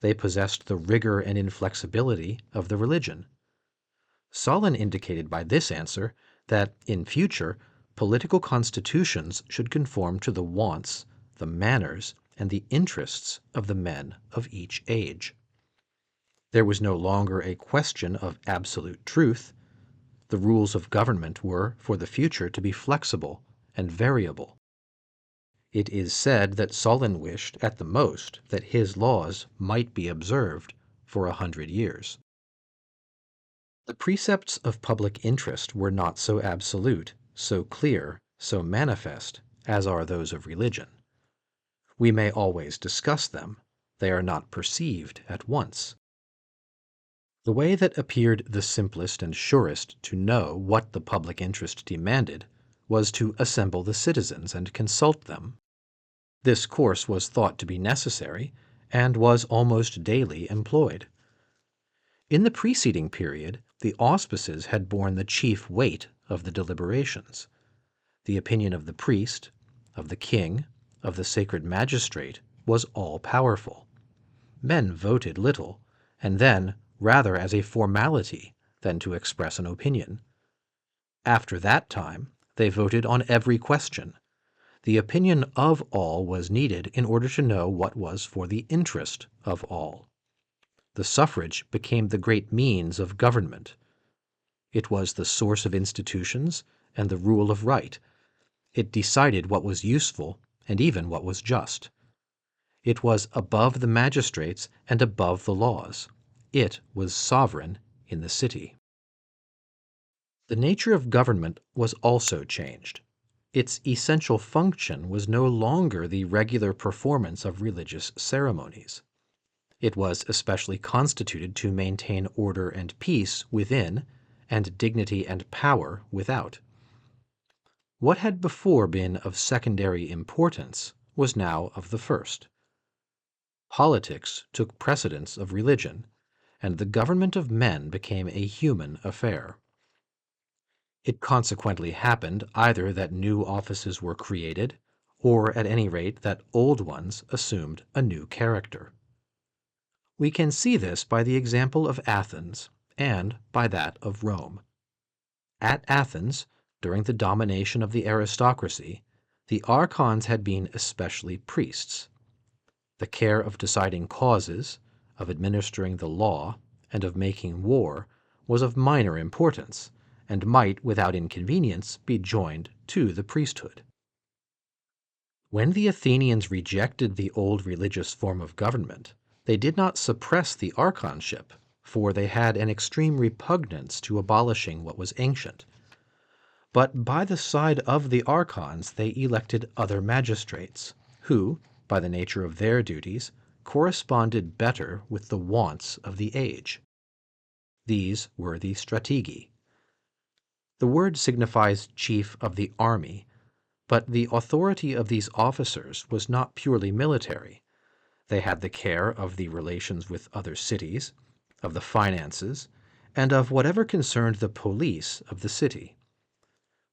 They possessed the rigor and inflexibility of the religion. Solon indicated by this answer that, in future, political constitutions should conform to the wants, the manners, and the interests of the men of each age. There was no longer a question of absolute truth. The rules of government were, for the future, to be flexible and variable. It is said that Solon wished, at the most, that his laws might be observed for 100 years. The precepts of public interest were not so absolute, so clear, so manifest, as are those of religion. We may always discuss them, they are not perceived at once. The way that appeared the simplest and surest to know what the public interest demanded was to assemble the citizens and consult them. This course was thought to be necessary, and was almost daily employed. In the preceding period, the auspices had borne the chief weight of the deliberations. The opinion of the priest, of the king, of the sacred magistrate was all-powerful. Men voted little, and then rather as a formality than to express an opinion. After that time, they voted on every question. The opinion of all was needed in order to know what was for the interest of all. The suffrage became the great means of government. It was the source of institutions and the rule of right. It decided what was useful and even what was just. It was above the magistrates and above the laws. It was sovereign in the city. The nature of government was also changed. Its essential function was no longer the regular performance of religious ceremonies. It was especially constituted to maintain order and peace within, and dignity and power without. What had before been of secondary importance was now of the first. Politics took precedence of religion, and the government of men became a human affair. It consequently happened either that new offices were created, or at any rate that old ones assumed a new character. We can see this by the example of Athens, and by that of Rome. At Athens, during the domination of the aristocracy, the archons had been especially priests. The care of deciding causes, of administering the law, and of making war was of minor importance, and might without inconvenience be joined to the priesthood. When the Athenians rejected the old religious form of government, they did not suppress the archonship, for they had an extreme repugnance to abolishing what was ancient. But by the side of the archons they elected other magistrates, who, by the nature of their duties, corresponded better with the wants of the age. These were the strategi. The word signifies chief of the army, but the authority of these officers was not purely military. They had the care of the relations with other cities, of the finances, and of whatever concerned the police of the city.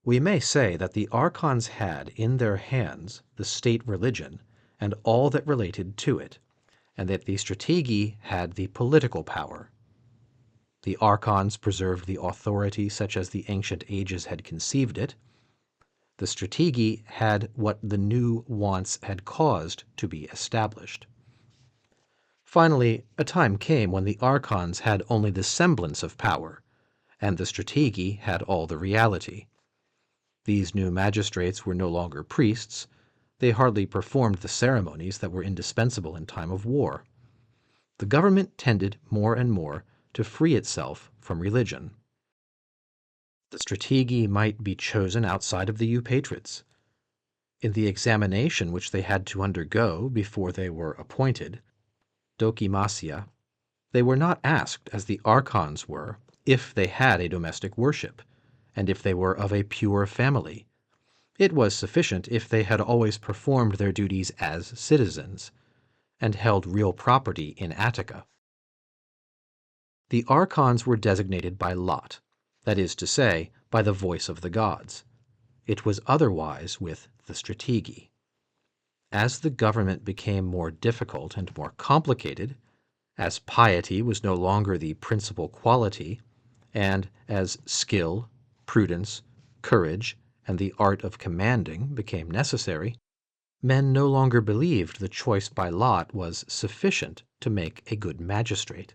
We may say that the archons had in their hands the state religion and all that related to it, and that the strategi had the political power. The archons preserved the authority such as the ancient ages had conceived it. The strategi had what the new wants had caused to be established. Finally, a time came when the archons had only the semblance of power, and the strategi had all the reality. These new magistrates were no longer priests. They hardly performed the ceremonies that were indispensable in time of war. The government tended more and more to free itself from religion. The strategi might be chosen outside of the eupatrids. In the examination which they had to undergo before they were appointed, dokimasia, they were not asked, as the archons were, if they had a domestic worship, and if they were of a pure family. It was sufficient if they had always performed their duties as citizens, and held real property in Attica. The archons were designated by lot, that is to say, by the voice of the gods. It was otherwise with the strategi. As the government became more difficult and more complicated, as piety was no longer the principal quality, and as skill, prudence, courage, and the art of commanding became necessary, men no longer believed the choice by lot was sufficient to make a good magistrate.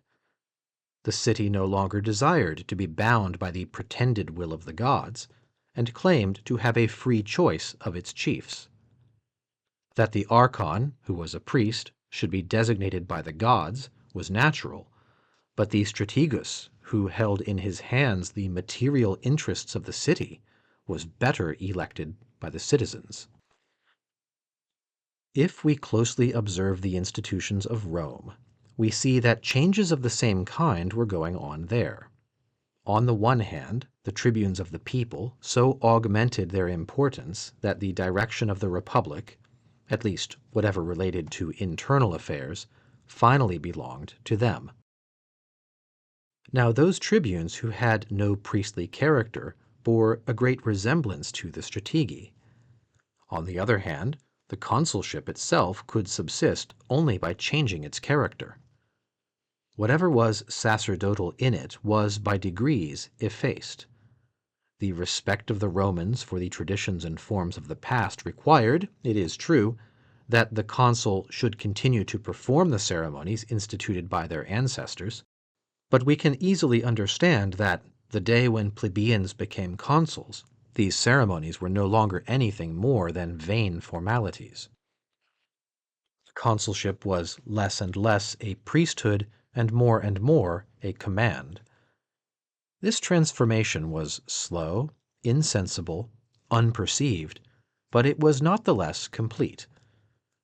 The city no longer desired to be bound by the pretended will of the gods, and claimed to have a free choice of its chiefs. That the archon, who was a priest, should be designated by the gods was natural, but the strategus, who held in his hands the material interests of the city, was better elected by the citizens. If we closely observe the institutions of Rome, we see that changes of the same kind were going on there. On the one hand, the tribunes of the people so augmented their importance that the direction of the republic, at least whatever related to internal affairs, finally belonged to them. Now those tribunes who had no priestly character bore a great resemblance to the strategi. On the other hand, the consulship itself could subsist only by changing its character. Whatever was sacerdotal in it was by degrees effaced. The respect of the Romans for the traditions and forms of the past required, it is true, that the consul should continue to perform the ceremonies instituted by their ancestors, but we can easily understand that the day when plebeians became consuls, these ceremonies were no longer anything more than vain formalities. Consulship was less and less a priesthood and more a command. This transformation was slow, insensible, unperceived, but it was not the less complete.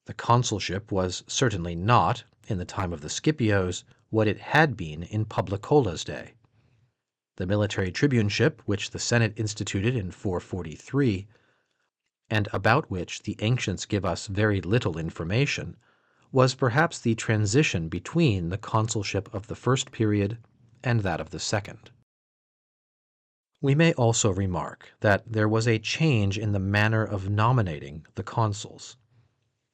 The consulship was certainly not, in the time of the Scipios, what it had been in Publicola's day. The military tribuneship, which the Senate instituted in 443, and about which the ancients give us very little information, was perhaps the transition between the consulship of the first period and that of the second. We may also remark that there was a change in the manner of nominating the consuls.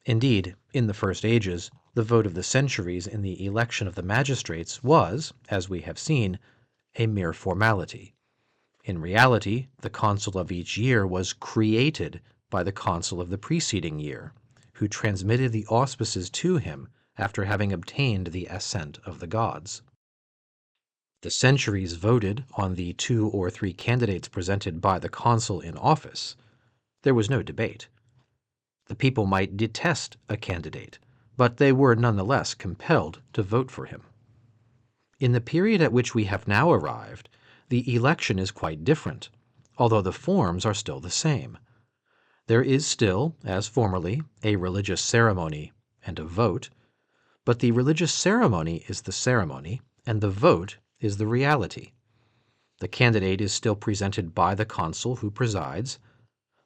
Indeed, in the first ages, the vote of the centuries in the election of the magistrates was, as we have seen, a mere formality. In reality, the consul of each year was created by the consul of the preceding year, who transmitted the auspices to him after having obtained the assent of the gods. The centuries voted on the 2 or 3 candidates presented by the consul in office. There was no debate. The people might detest a candidate, but they were nonetheless compelled to vote for him. In the period at which we have now arrived, the election is quite different, although the forms are still the same. There is still, as formerly, a religious ceremony and a vote, but the religious ceremony is the ceremony, and the vote is the reality. The candidate is still presented by the consul who presides,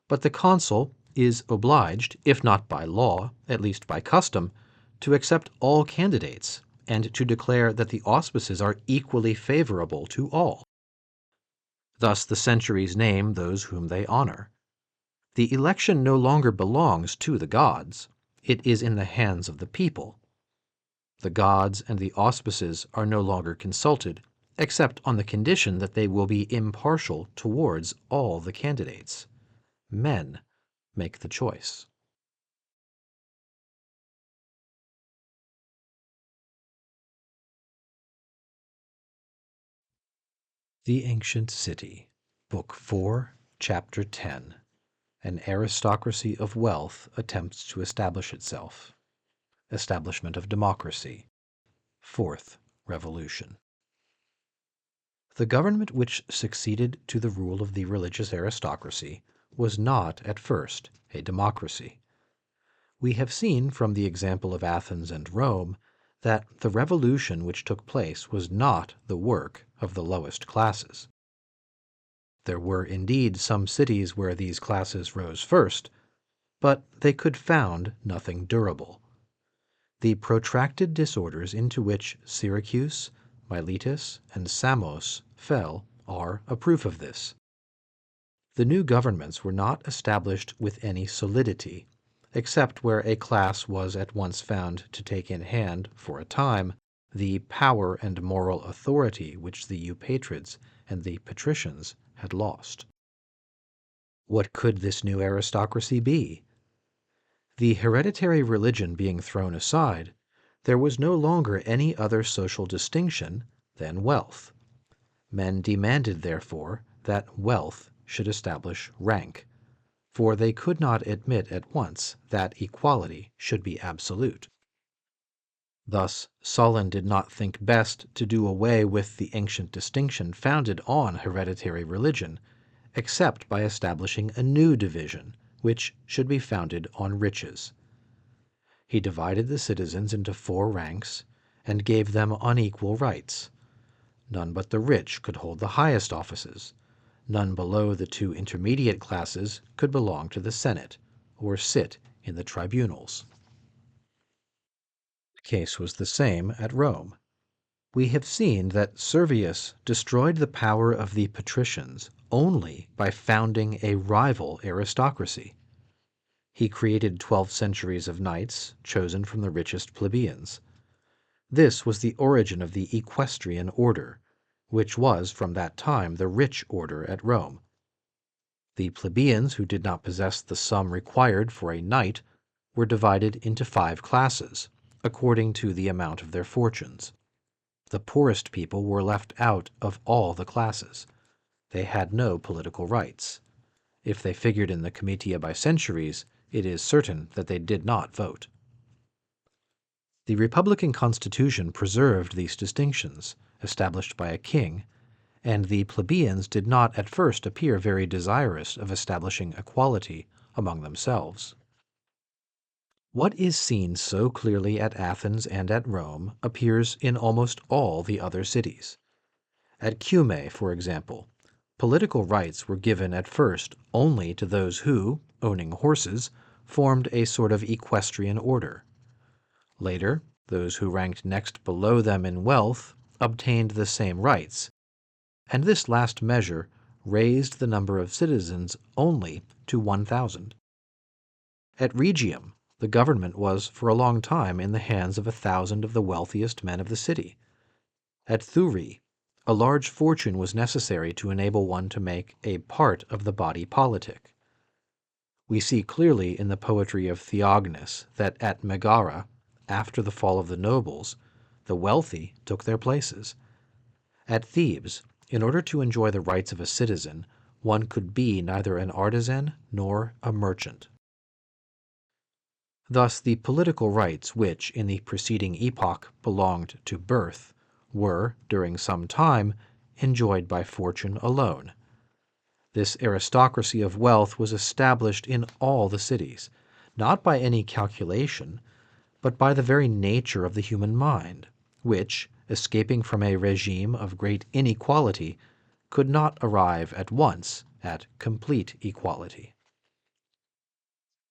but the consul is obliged, if not by law, at least by custom, to accept all candidates and to declare that the auspices are equally favorable to all. Thus the centuries name those whom they honor. The election no longer belongs to the gods, it is in the hands of the people. The gods and the auspices are no longer consulted, except on the condition that they will be impartial towards all the candidates. Men make the choice. The Ancient City, Book 4, Chapter 10. An aristocracy of wealth attempts to establish itself. Establishment of democracy. Fourth Revolution. The government which succeeded to the rule of the religious aristocracy was not at first a democracy. We have seen from the example of Athens and Rome that the revolution which took place was not the work of the lowest classes. There were indeed some cities where these classes rose first, but they could found nothing durable. The protracted disorders into which Syracuse, Miletus, and Samos fell are a proof of this. The new governments were not established with any solidity, except where a class was at once found to take in hand, for a time, the power and moral authority which the Eupatrids and the Patricians had lost. What could this new aristocracy be? The hereditary religion being thrown aside, there was no longer any other social distinction than wealth. Men demanded, therefore, that wealth should establish rank, for they could not admit at once that equality should be absolute. Thus, Solon did not think best to do away with the ancient distinction founded on hereditary religion, except by establishing a new division, which should be founded on riches. He divided the citizens into 4 ranks and gave them unequal rights. None but the rich could hold the highest offices. None below the 2 intermediate classes could belong to the Senate or sit in the tribunals. The case was the same at Rome. We have seen that Servius destroyed the power of the Patricians only by founding a rival aristocracy. He created 12 centuries of knights chosen from the richest plebeians. This was the origin of the equestrian order, which was from that time the rich order at Rome. The plebeians who did not possess the sum required for a knight were divided into 5 classes, according to the amount of their fortunes. The poorest people were left out of all the classes. They had no political rights. If they figured in the comitia by centuries, it is certain that they did not vote. The Republican Constitution preserved these distinctions, established by a king, and the plebeians did not at first appear very desirous of establishing equality among themselves. What is seen so clearly at Athens and at Rome appears in almost all the other cities. At Cumae, for example, political rights were given at first only to those who, owning horses, formed a sort of equestrian order. Later, those who ranked next below them in wealth obtained the same rights, and this last measure raised the number of citizens only to 1,000. At Rhegium, the government was for a long time in the hands of 1,000 of the wealthiest men of the city. At Thurii, a large fortune was necessary to enable one to make a part of the body politic. We see clearly in the poetry of Theognis that at Megara, after the fall of the nobles, the wealthy took their places. At Thebes, in order to enjoy the rights of a citizen, one could be neither an artisan nor a merchant. Thus the political rights which, in the preceding epoch, belonged to birth, were, during some time, enjoyed by fortune alone. This aristocracy of wealth was established in all the cities, not by any calculation, but by the very nature of the human mind, which, escaping from a regime of great inequality, could not arrive at once at complete equality.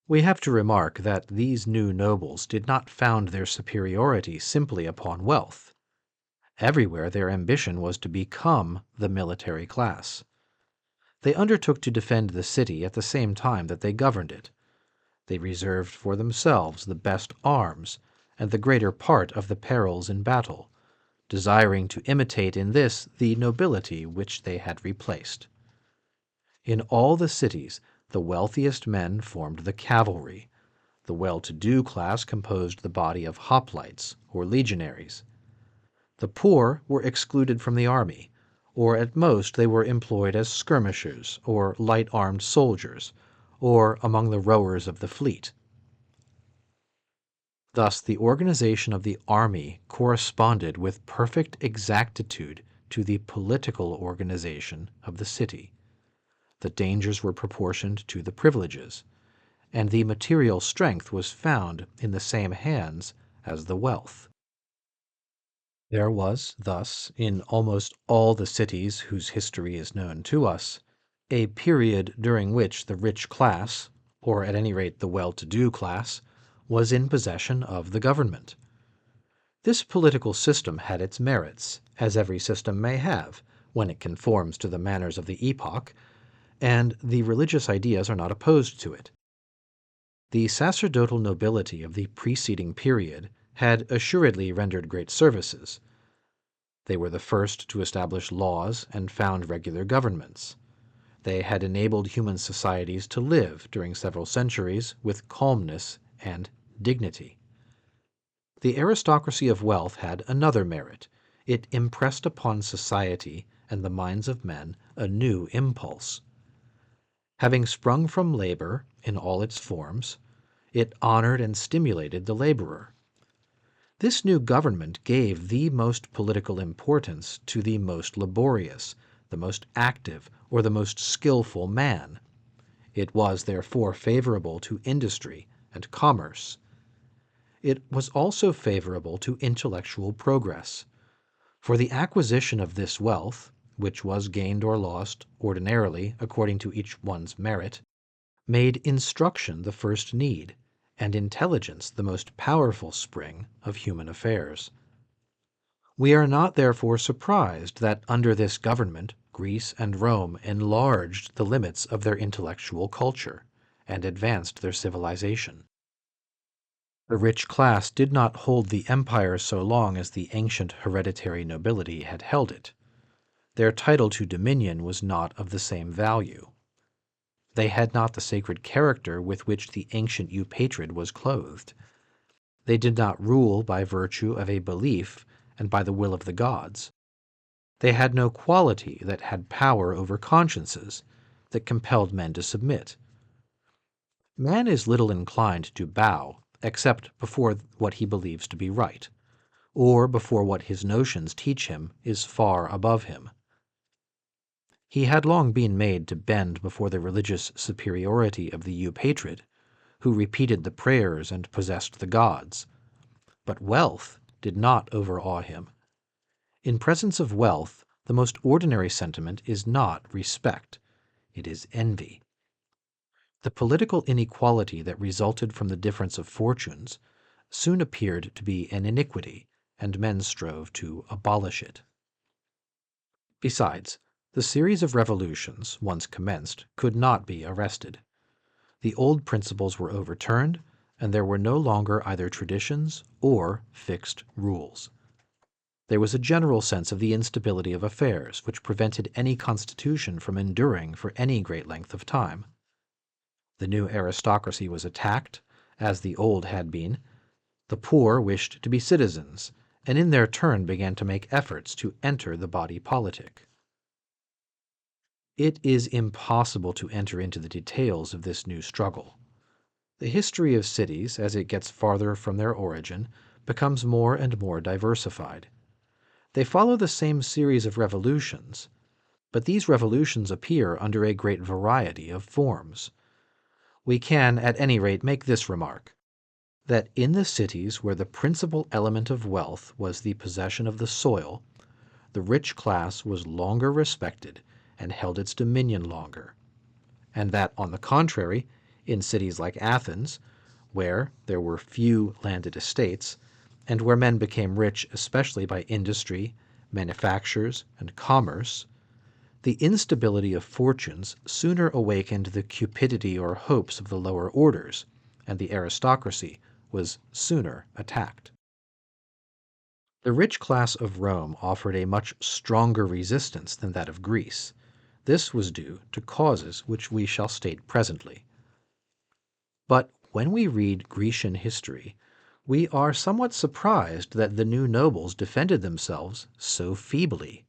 We have to remark that these new nobles did not found their superiority simply upon wealth. Everywhere their ambition was to become the military class. They undertook to defend the city at the same time that they governed it. They reserved for themselves the best arms and the greater part of the perils in battle, desiring to imitate in this the nobility which they had replaced. In all the cities, the wealthiest men formed the cavalry. The well-to-do class composed the body of hoplites, or legionaries. The poor were excluded from the army, or at most they were employed as skirmishers, or light-armed soldiers, or among the rowers of the fleet. Thus the organization of the army corresponded with perfect exactitude to the political organization of the city. The dangers were proportioned to the privileges, and the material strength was found in the same hands as the wealth. There was thus, in almost all the cities whose history is known to us, a period during which the rich class, or at any rate the well-to-do class, was in possession of the government. This political system had its merits, as every system may have, when it conforms to the manners of the epoch, and the religious ideas are not opposed to it. The sacerdotal nobility of the preceding period had assuredly rendered great services. They were the first to establish laws and found regular governments. They had enabled human societies to live during several centuries with calmness and dignity. The aristocracy of wealth had another merit. It impressed upon society and the minds of men a new impulse. Having sprung from labor in all its forms, it honored and stimulated the laborer. This new government gave the most political importance to the most laborious, the most active, or the most skillful man. It was therefore favorable to industry and commerce. it was also favorable to intellectual progress. For the acquisition of this wealth, which was gained or lost ordinarily according to each one's merit, made instruction the first need, and intelligence the most powerful spring of human affairs. We are not therefore surprised that under this government Greece and Rome enlarged the limits of their intellectual culture and advanced their civilization. The rich class did not hold the empire so long as the ancient hereditary nobility had held it. Their title to dominion was not of the same value. They had not the sacred character with which the ancient eupatrid was clothed. They did not rule by virtue of a belief and by the will of the gods. They had no quality that had power over consciences, that compelled men to submit. Man is little inclined to bow except before what he believes to be right, or before what his notions teach him is far above him. He had long been made to bend before the religious superiority of the eupatrid, who repeated the prayers and possessed the gods. But wealth did not overawe him. In presence of wealth, the most ordinary sentiment is not respect, it is envy. The political inequality that resulted from the difference of fortunes soon appeared to be an iniquity, and men strove to abolish it. Besides, the series of revolutions, once commenced, could not be arrested. The old principles were overturned, and there were no longer either traditions or fixed rules. There was a general sense of the instability of affairs, which prevented any constitution from enduring for any great length of time. The new aristocracy was attacked, as the old had been. The poor wished to be citizens, and in their turn began to make efforts to enter the body politic. It is impossible to enter into the details of this new struggle. The history of cities, as it gets farther from their origin, becomes more and more diversified. They follow the same series of revolutions, but these revolutions appear under a great variety of forms. We can, at any rate, make this remark, that in the cities where the principal element of wealth was the possession of the soil, the rich class was longer respected and held its dominion longer, and that, on the contrary, in cities like Athens, where there were few landed estates, and where men became rich especially by industry, manufactures, and commerce, the instability of fortunes sooner awakened the cupidity or hopes of the lower orders, and the aristocracy was sooner attacked. The rich class of Rome offered a much stronger resistance than that of Greece. This was due to causes which we shall state presently. But when we read Grecian history, we are somewhat surprised that the new nobles defended themselves so feebly.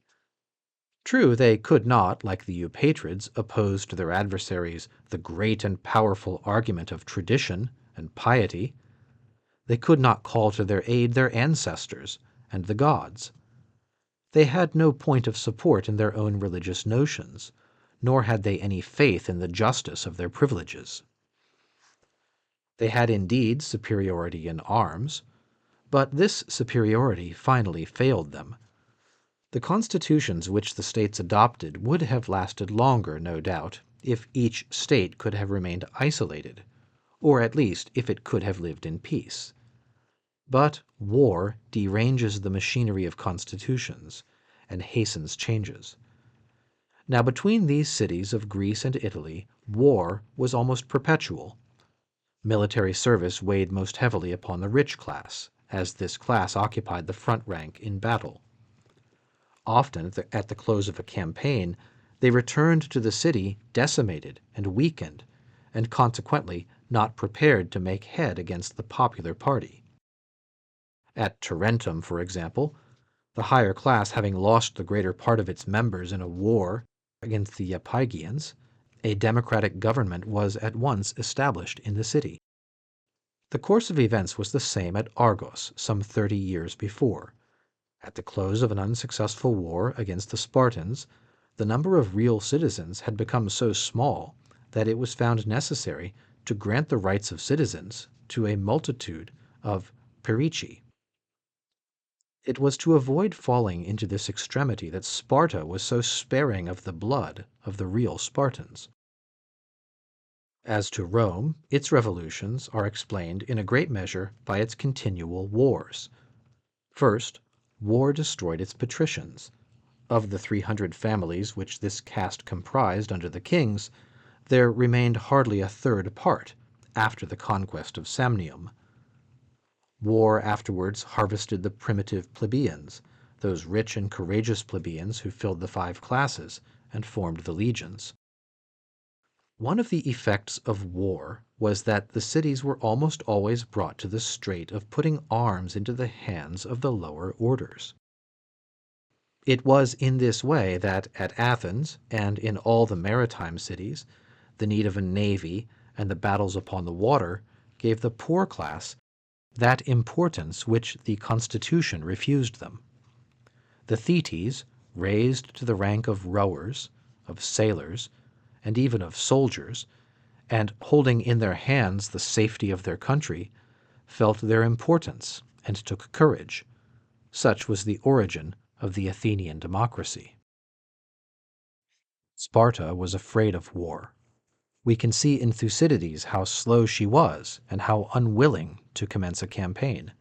True, they could not, like the eupatrids, oppose to their adversaries the great and powerful argument of tradition and piety. They could not call to their aid their ancestors and the gods. They had no point of support in their own religious notions, nor had they any faith in the justice of their privileges. They had indeed superiority in arms, but this superiority finally failed them. The constitutions which the states adopted would have lasted longer, no doubt, if each state could have remained isolated, or at least if it could have lived in peace. But war deranges the machinery of constitutions and hastens changes. Now between these cities of Greece and Italy, war was almost perpetual. Military service weighed most heavily upon the rich class, as this class occupied the front rank in battle. Often, at the close of a campaign, they returned to the city decimated and weakened, and consequently not prepared to make head against the popular party. At Tarentum, for example, the higher class having lost the greater part of its members in a war against the Iapygians, a democratic government was at once established in the city. The course of events was the same at Argos some 30 years before. At the close of an unsuccessful war against the Spartans, the number of real citizens had become so small that it was found necessary to grant the rights of citizens to a multitude of perici. It was to avoid falling into this extremity that Sparta was so sparing of the blood of the real Spartans. As to Rome, its revolutions are explained in a great measure by its continual wars. First, war destroyed its patricians. Of the 300 families which this caste comprised under the kings, there remained hardly a third part after the conquest of Samnium. War afterwards harvested the primitive Plebians, those rich and courageous plebeians who filled the 5 classes and formed the legions. One of the effects of war was that the cities were almost always brought to the strait of putting arms into the hands of the lower orders. It was in this way that at Athens and in all the maritime cities, the need of a navy and the battles upon the water gave the poor class that importance which the constitution refused them. The Thetes, raised to the rank of rowers, of sailors, and even of soldiers, and holding in their hands the safety of their country, felt their importance and took courage. Such was the origin of the Athenian democracy. Sparta was afraid of war. We can see in Thucydides how slow she was and how unwilling to commence a campaign.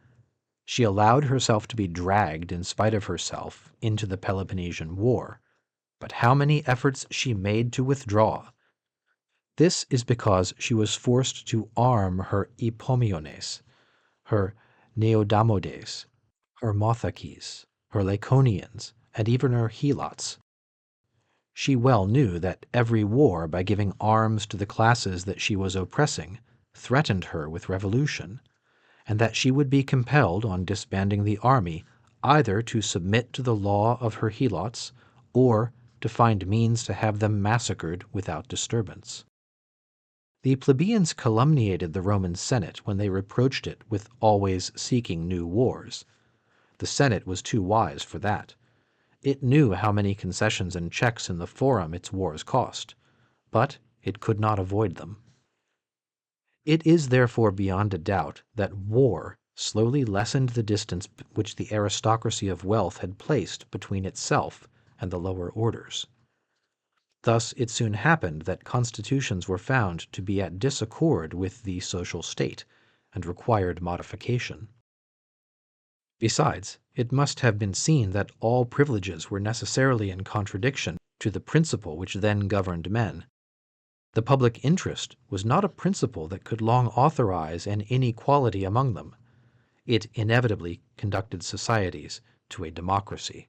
She allowed herself to be dragged in spite of herself into the Peloponnesian War, but how many efforts she made to withdraw! This is because she was forced to arm her Epomiones, her Neodamodes, her Mothakes, her Laconians, and even her Helots. She well knew that every war, by giving arms to the classes that she was oppressing, threatened her with revolution, and that she would be compelled, on disbanding the army, either to submit to the law of her Helots, or to find means to have them massacred without disturbance. The plebeians calumniated the Roman Senate when they reproached it with always seeking new wars. The Senate was too wise for that. It knew how many concessions and checks in the forum its wars cost, but it could not avoid them. It is therefore beyond a doubt that war slowly lessened the distance which the aristocracy of wealth had placed between itself and the lower orders. Thus it soon happened that constitutions were found to be at disaccord with the social state, and required modification. Besides, it must have been seen that all privileges were necessarily in contradiction to the principle which then governed men. The public interest was not a principle that could long authorize an inequality among them. It inevitably conducted societies to a democracy.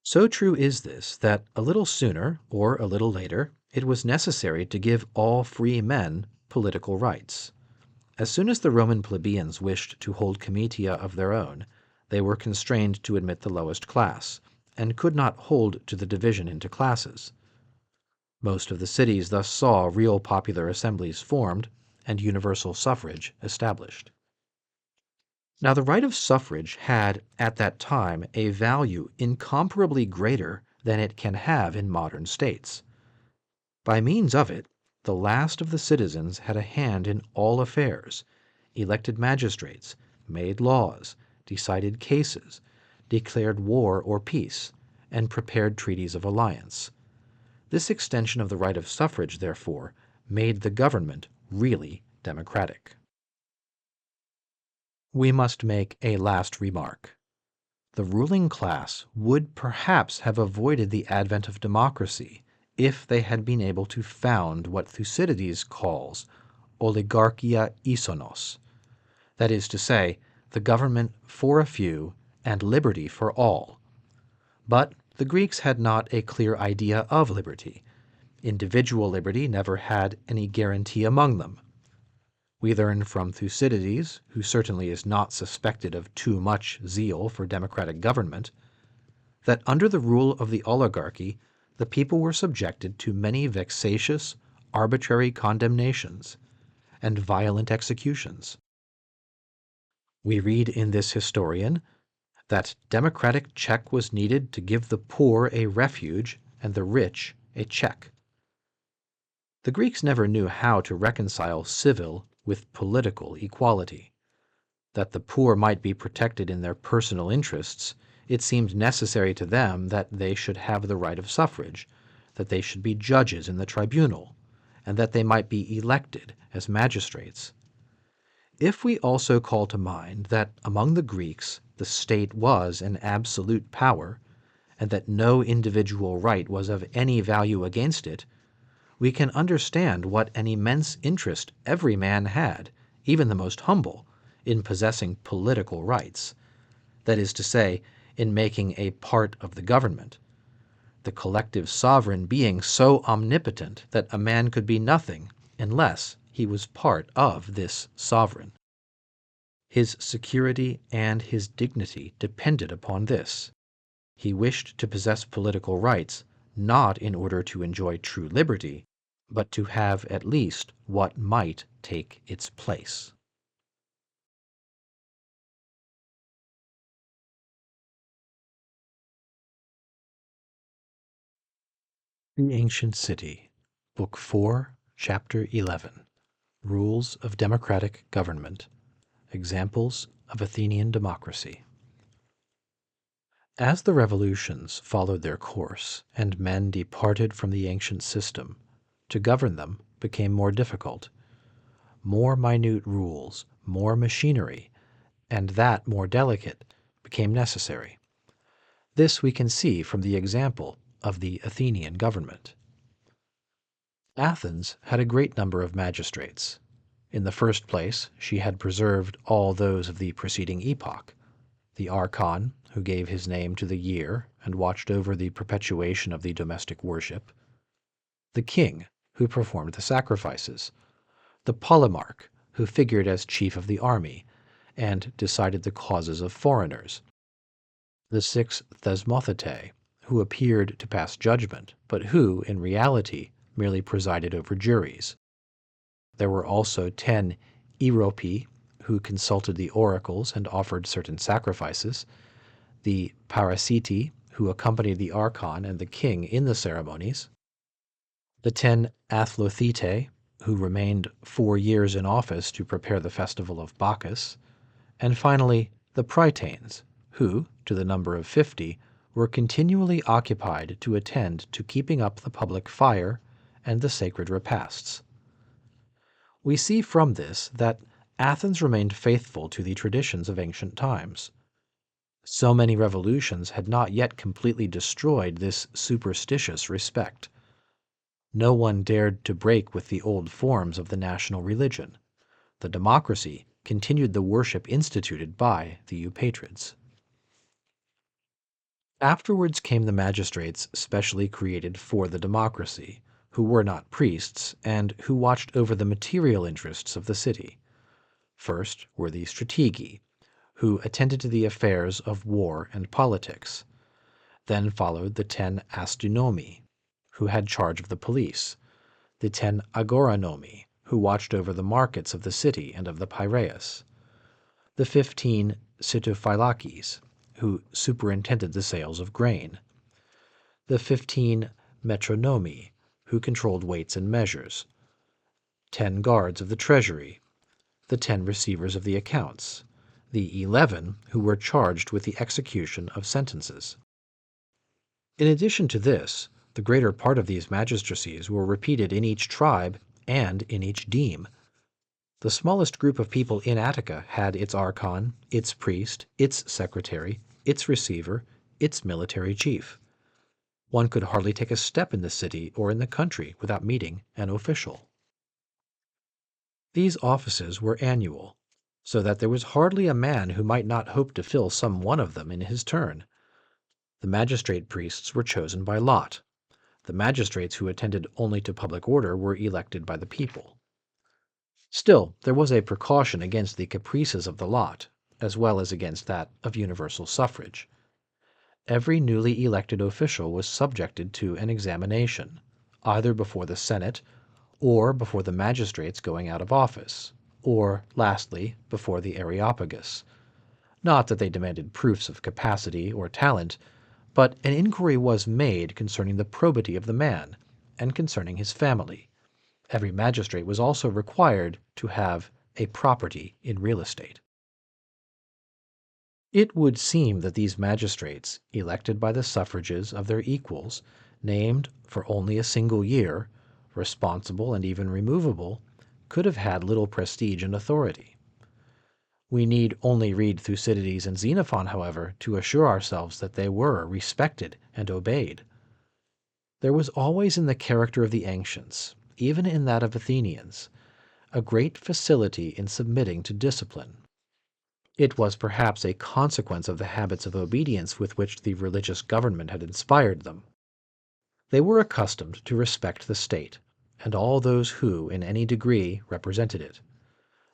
So true is this that a little sooner or a little later it was necessary to give all free men political rights. As soon as the Roman plebeians wished to hold comitia of their own, they were constrained to admit the lowest class, and could not hold to the division into classes. Most of the cities thus saw real popular assemblies formed and universal suffrage established. Now, the right of suffrage had at that time a value incomparably greater than it can have in modern states. By means of it, the last of the citizens had a hand in all affairs, elected magistrates, made laws, decided cases, declared war or peace, and prepared treaties of alliance. This extension of the right of suffrage, therefore, made the government really democratic. We must make a last remark. The ruling class would perhaps have avoided the advent of democracy if they had been able to found what Thucydides calls oligarchia isonos, that is to say, the government for a few and liberty for all. But the Greeks had not a clear idea of liberty. Individual liberty never had any guarantee among them. We learn from Thucydides, who certainly is not suspected of too much zeal for democratic government, that under the rule of the oligarchy the people were subjected to many vexatious, arbitrary condemnations and violent executions. We read in this historian that democratic check was needed to give the poor a refuge and the rich a check. The Greeks never knew how to reconcile civil with political equality. that the poor might be protected in their personal interests, it seemed necessary to them that they should have the right of suffrage, that they should be judges in the tribunal, and that they might be elected as magistrates. If we also call to mind that among the Greeks the state was an absolute power, and that no individual right was of any value against it, we can understand what an immense interest every man had, even the most humble, in possessing political rights, that is to say, in making a part of the government, the collective sovereign being so omnipotent that a man could be nothing unless he was part of this sovereign. His security and his dignity depended upon this. He wished to possess political rights, not in order to enjoy true liberty, but to have at least what might take its place. The Ancient City, Book 4, Chapter 11, Rules of Democratic Government, Examples of Athenian Democracy. As the revolutions followed their course, and men departed from the ancient system, to govern them became more difficult. More minute rules, more machinery, and that more delicate, became necessary. This we can see from the example of the Athenian government. Athens had a great number of magistrates. In the first place, she had preserved all those of the preceding epoch: the archon, who gave his name to the year and watched over the perpetuation of the domestic worship; the king, who performed the sacrifices; the polemarch, who figured as chief of the army and decided the causes of foreigners; the 6 thesmothetae, who appeared to pass judgment, but who, in reality, merely presided over juries. There were also 10 Eropi, who consulted the oracles and offered certain sacrifices; the Parasiti, who accompanied the archon and the king in the ceremonies; the 10 Athlothetae, who remained 4 years in office to prepare the festival of Bacchus; and finally the Prytanes, who, to the number of 50, were continually occupied to attend to keeping up the public fire and the sacred repasts. We see from this that Athens remained faithful to the traditions of ancient times. So many revolutions had not yet completely destroyed this superstitious respect. No one dared to break with the old forms of the national religion. The democracy continued the worship instituted by the Eupatrids. Afterwards came the magistrates specially created for the democracy, who were not priests, and who watched over the material interests of the city. First were the strategi, who attended to the affairs of war and politics. Then followed the 10 astynomi, who had charge of the police; the 10 agoranomi, who watched over the markets of the city and of the Piraeus; the 15 sitophylakes, who superintended the sales of grain; the 15 metronomi, who controlled weights and measures; 10 guards of the treasury; the 10 receivers of the accounts; the 11 who were charged with the execution of sentences. In addition to this, the greater part of these magistracies were repeated in each tribe and in each deme. The smallest group of people in Attica had its archon, its priest, its secretary, its receiver, its military chief. One could hardly take a step in the city or in the country without meeting an official. These offices were annual, so that there was hardly a man who might not hope to fill some one of them in his turn. The magistrate priests were chosen by lot. The magistrates who attended only to public order were elected by the people. Still, there was a precaution against the caprices of the lot, as well as against that of universal suffrage. Every newly elected official was subjected to an examination, either before the Senate, or before the magistrates going out of office, or, lastly, before the Areopagus. Not that they demanded proofs of capacity or talent, but an inquiry was made concerning the probity of the man, and concerning his family. Every magistrate was also required to have a property in real estate. It would seem that these magistrates, elected by the suffrages of their equals, named for only a single year, responsible and even removable, could have had little prestige and authority. We need only read Thucydides and Xenophon, however, to assure ourselves that they were respected and obeyed. There was always in the character of the ancients, even in that of Athenians, a great facility in submitting to discipline. It was perhaps a consequence of the habits of obedience with which the religious government had inspired them. They were accustomed to respect the state, and all those who, in any degree, represented it.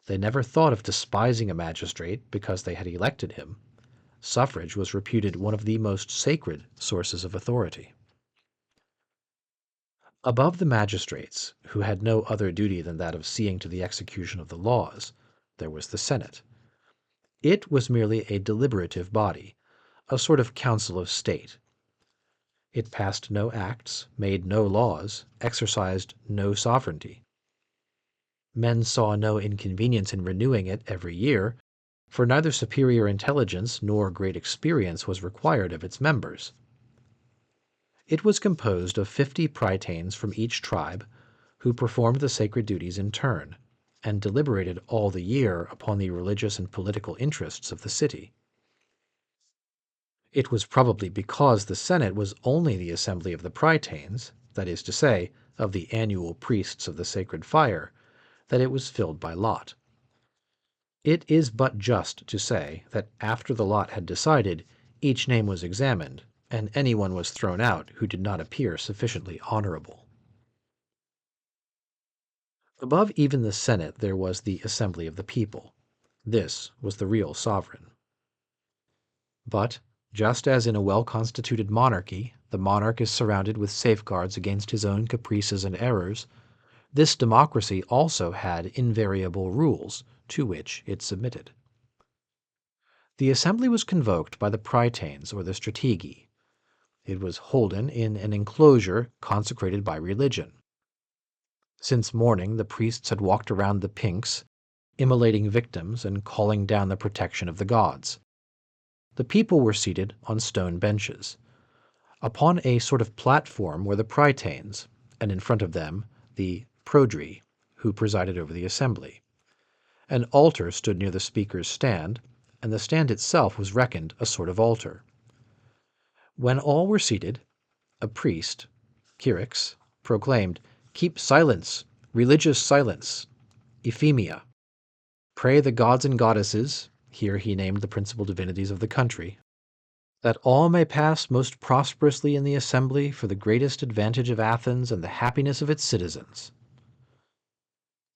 They never thought of despising a magistrate because they had elected him. Suffrage was reputed one of the most sacred sources of authority. Above the magistrates, who had no other duty than that of seeing to the execution of the laws, there was the Senate. It was merely a deliberative body, a sort of council of state. It passed no acts, made no laws, exercised no sovereignty. Men saw no inconvenience in renewing it every year, for neither superior intelligence nor great experience was required of its members. It was composed of 50 prytanes from each tribe, who performed the sacred duties in turn, and deliberated all the year upon the religious and political interests of the city. It was probably because the Senate was only the assembly of the prytanes, that is to say, of the annual priests of the sacred fire, that it was filled by lot. It is but just to say that after the lot had decided, each name was examined, and anyone was thrown out who did not appear sufficiently honorable. Above even the Senate there was the assembly of the people. This was the real sovereign. But, just as in a well-constituted monarchy, the monarch is surrounded with safeguards against his own caprices and errors, this democracy also had invariable rules to which it submitted. The assembly was convoked by the prytanes or the strategi. It was holden in an enclosure consecrated by religion. Since morning the priests had walked around the pinks, immolating victims and calling down the protection of the gods. The people were seated on stone benches. Upon a sort of platform were the prytanes, and in front of them the prodri, who presided over the assembly. An altar stood near the speaker's stand, and the stand itself was reckoned a sort of altar. When all were seated, a priest, Chyrix, proclaimed, "Keep silence, religious silence, Euphemia. Pray the gods and goddesses," here he named the principal divinities of the country, "that all may pass most prosperously in the assembly for the greatest advantage of Athens and the happiness of its citizens."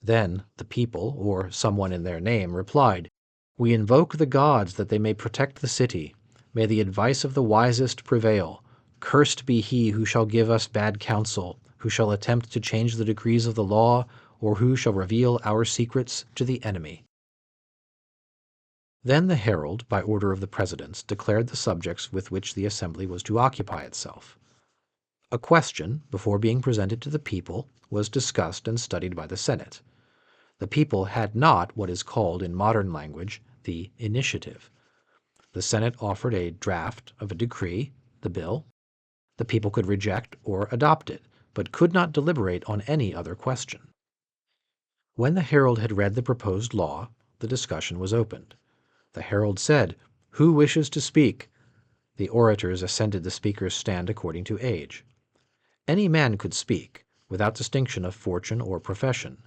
Then the people, or someone in their name, replied, "We invoke the gods that they may protect the city. May the advice of the wisest prevail. Cursed be he who shall give us bad counsel, who shall attempt to change the decrees of the law, or who shall reveal our secrets to the enemy." Then the herald, by order of the presidents, declared the subjects with which the assembly was to occupy itself. A question, before being presented to the people, was discussed and studied by the Senate. The people had not what is called in modern language the initiative. The Senate offered a draft of a decree, the bill. The people could reject or adopt it, but could not deliberate on any other question. When the herald had read the proposed law, the discussion was opened. The herald said, "Who wishes to speak?" The orators ascended the speaker's stand according to age. Any man could speak, without distinction of fortune or profession,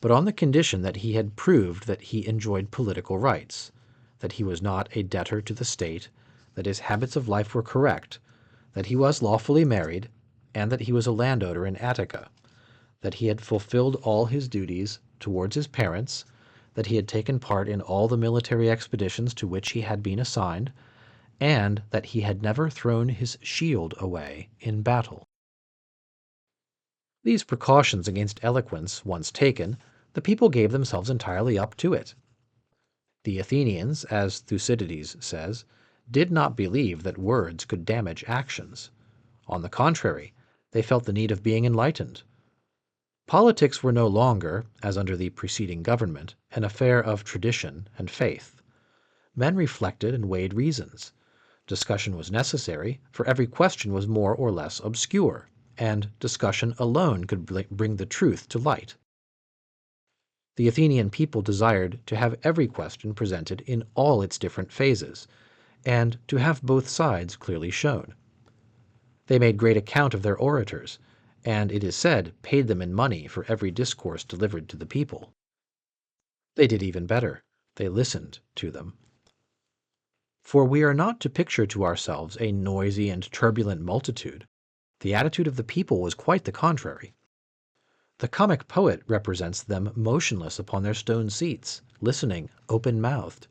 but on the condition that he had proved that he enjoyed political rights, that he was not a debtor to the state, that his habits of life were correct, that he was lawfully married, and that he was a landowner in Attica, that he had fulfilled all his duties towards his parents, that he had taken part in all the military expeditions to which he had been assigned, and that he had never thrown his shield away in battle. These precautions against eloquence once taken, the people gave themselves entirely up to it. The Athenians, as Thucydides says, did not believe that words could damage actions. On the contrary, they felt the need of being enlightened. Politics were no longer, as under the preceding government, an affair of tradition and faith. Men reflected and weighed reasons. Discussion was necessary, for every question was more or less obscure, and discussion alone could bring the truth to light. The Athenian people desired to have every question presented in all its different phases, and to have both sides clearly shown. They made great account of their orators, and it is said paid them in money for every discourse delivered to the people. They did even better. They listened to them. For we are not to picture to ourselves a noisy and turbulent multitude. The attitude of the people was quite the contrary. The comic poet represents them motionless upon their stone seats, listening open-mouthed.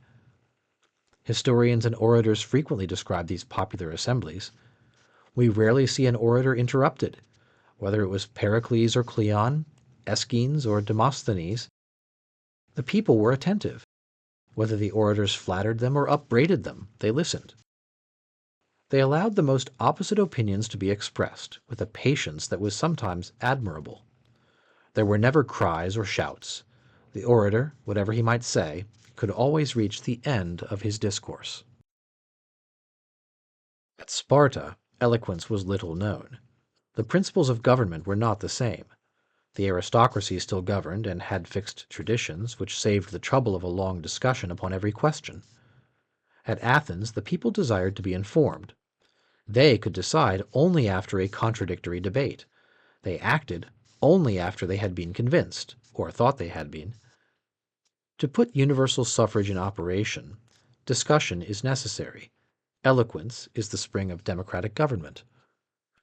Historians and orators frequently describe these popular assemblies. We rarely see an orator interrupted, whether it was Pericles or Cleon, Aeschines or Demosthenes. The people were attentive. Whether the orators flattered them or upbraided them, they listened. They allowed the most opposite opinions to be expressed, with a patience that was sometimes admirable. There were never cries or shouts. The orator, whatever he might say, could always reach the end of his discourse. At Sparta, eloquence was little known. The principles of government were not the same. The aristocracy still governed and had fixed traditions, which saved the trouble of a long discussion upon every question. At Athens, the people desired to be informed. They could decide only after a contradictory debate. They acted only after they had been convinced, or thought they had been. To put universal suffrage in operation, discussion is necessary. Eloquence is the spring of democratic government.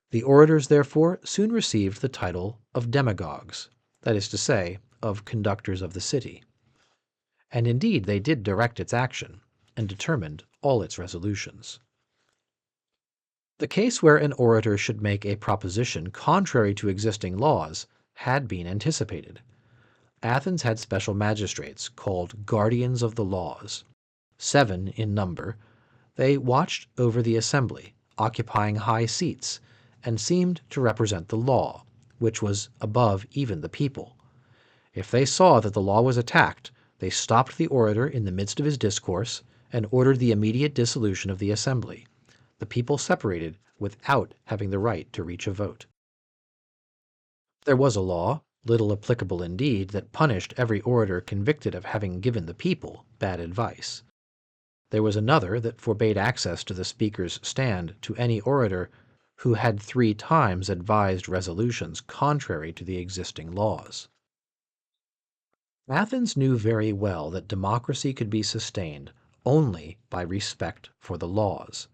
The orators, therefore, soon received the title of demagogues, that is to say, of conductors of the city. And indeed they did direct its action, and determined all its resolutions. The case where an orator should make a proposition contrary to existing laws had been anticipated. Athens had special magistrates called guardians of the laws. 7 in number, they watched over the assembly, occupying high seats, and seemed to represent the law, which was above even the people. If they saw that the law was attacked, they stopped the orator in the midst of his discourse and ordered the immediate dissolution of the assembly. The people separated without having the right to reach a vote. There was a law, little applicable indeed, that punished every orator convicted of having given the people bad advice. There was another that forbade access to the speaker's stand to any orator who had 3 times advised resolutions contrary to the existing laws. Athens knew very well that democracy could be sustained only by respect for the laws.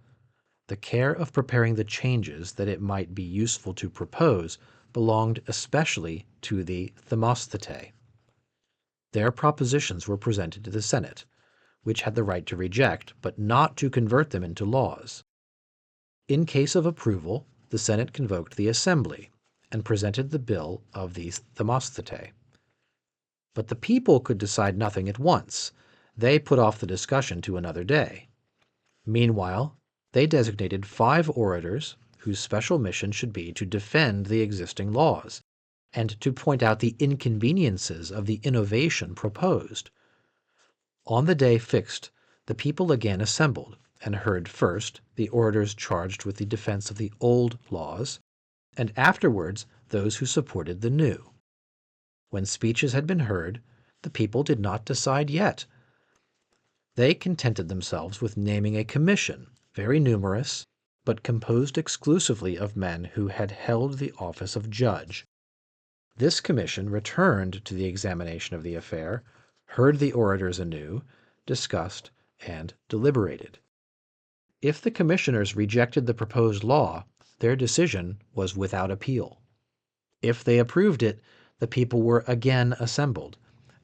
The care of preparing the changes that it might be useful to propose belonged especially to the Themosthetae. Their propositions were presented to the Senate, which had the right to reject, but not to convert them into laws. In case of approval, the Senate convoked the assembly and presented the bill of these Themosthetae. But the people could decide nothing at once. They put off the discussion to another day. Meanwhile, they designated 5 orators whose special mission should be to defend the existing laws and to point out the inconveniences of the innovation proposed. On the day fixed, the people again assembled and heard first the orators charged with the defense of the old laws, and afterwards those who supported the new. When speeches had been heard, the people did not decide yet. They contented themselves with naming a commission, very numerous, but composed exclusively of men who had held the office of judge. This commission returned to the examination of the affair, heard the orators anew, discussed, and deliberated. If the commissioners rejected the proposed law, their decision was without appeal. If they approved it, the people were again assembled,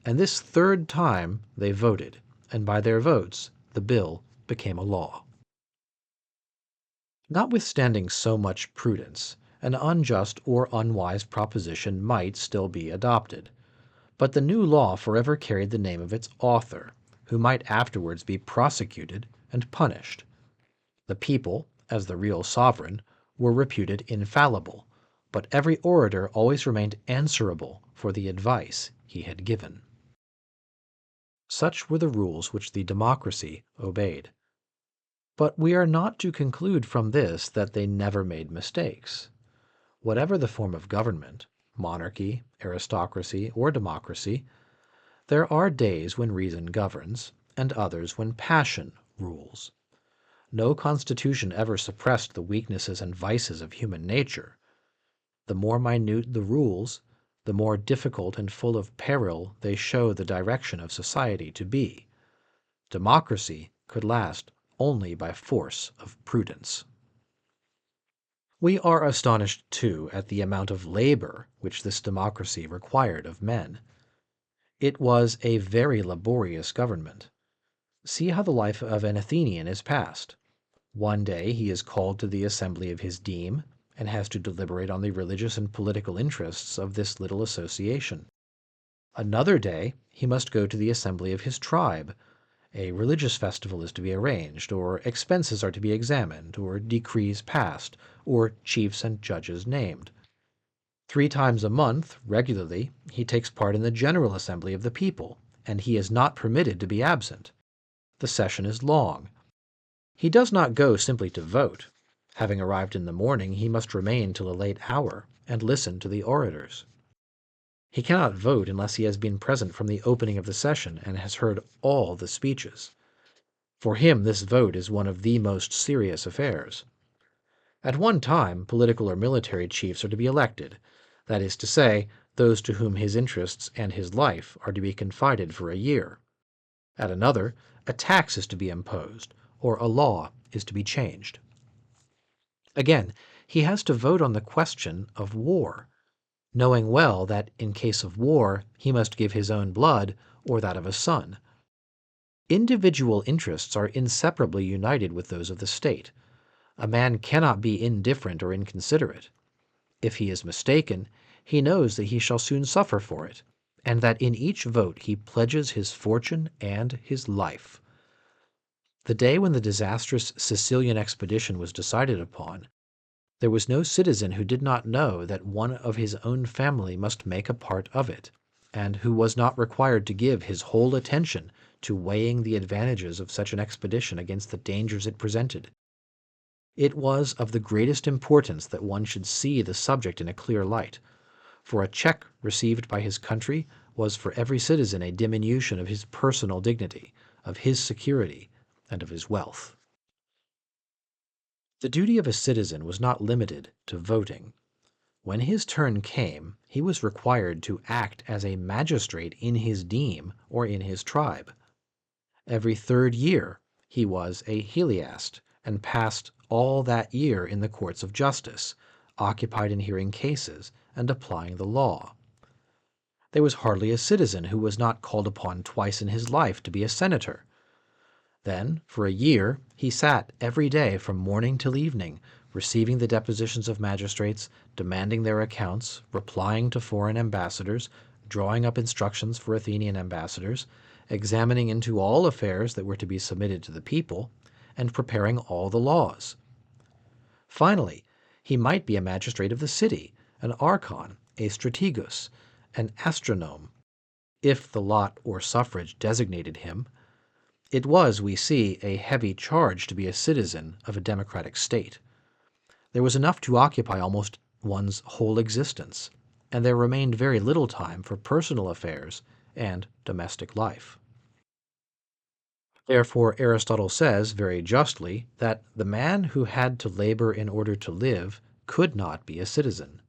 and this 3rd time they voted, and by their votes the bill became a law. Notwithstanding so much prudence, an unjust or unwise proposition might still be adopted, but the new law forever carried the name of its author, who might afterwards be prosecuted and punished. The people, as the real sovereign, were reputed infallible, but every orator always remained answerable for the advice he had given. Such were the rules which the democracy obeyed. But we are not to conclude from this that they never made mistakes. Whatever the form of government, monarchy, aristocracy, or democracy, there are days when reason governs, and others when passion rules. No constitution ever suppressed the weaknesses and vices of human nature. The more minute the rules, the more difficult and full of peril they show the direction of society to be. Democracy could last only by force of prudence. We are astonished, too, at the amount of labor which this democracy required of men. It was a very laborious government. See how the life of an Athenian is passed. One day he is called to the assembly of his deme, and has to deliberate on the religious and political interests of this little association. Another day he must go to the assembly of his tribe. A religious festival is to be arranged, or expenses are to be examined, or decrees passed, or chiefs and judges named. 3 times a month, regularly, he takes part in the general assembly of the people, and he is not permitted to be absent. The session is long. He does not go simply to vote. Having arrived in the morning, he must remain till a late hour, and listen to the orators. He cannot vote unless he has been present from the opening of the session and has heard all the speeches. For him this vote is one of the most serious affairs. At one time, political or military chiefs are to be elected, that is to say, those to whom his interests and his life are to be confided for a year. At another, a tax is to be imposed, or a law is to be changed. Again, he has to vote on the question of war, knowing well that in case of war he must give his own blood or that of a son. Individual interests are inseparably united with those of the state. A man cannot be indifferent or inconsiderate. If he is mistaken, he knows that he shall soon suffer for it, and that in each vote he pledges his fortune and his life. The day when the disastrous Sicilian expedition was decided upon, there was no citizen who did not know that one of his own family must make a part of it, and who was not required to give his whole attention to weighing the advantages of such an expedition against the dangers it presented. It was of the greatest importance that one should see the subject in a clear light, for a check received by his country was for every citizen a diminution of his personal dignity, of his security, and of his wealth. The duty of a citizen was not limited to voting. When his turn came, he was required to act as a magistrate in his deme or in his tribe. Every 3rd year he was a heliast, and passed all that year in the courts of justice, occupied in hearing cases and applying the law. There was hardly a citizen who was not called upon twice in his life to be a senator. Then, for a year, he sat every day from morning till evening, receiving the depositions of magistrates, demanding their accounts, replying to foreign ambassadors, drawing up instructions for Athenian ambassadors, examining into all affairs that were to be submitted to the people, and preparing all the laws. Finally, he might be a magistrate of the city, an archon, a strategos, an astronome, if the lot or suffrage designated him. It was, we see, a heavy charge to be a citizen of a democratic state. There was enough to occupy almost one's whole existence, and there remained very little time for personal affairs and domestic life. Therefore, Aristotle says, very justly, that the man who had to labor in order to live could not be a citizen.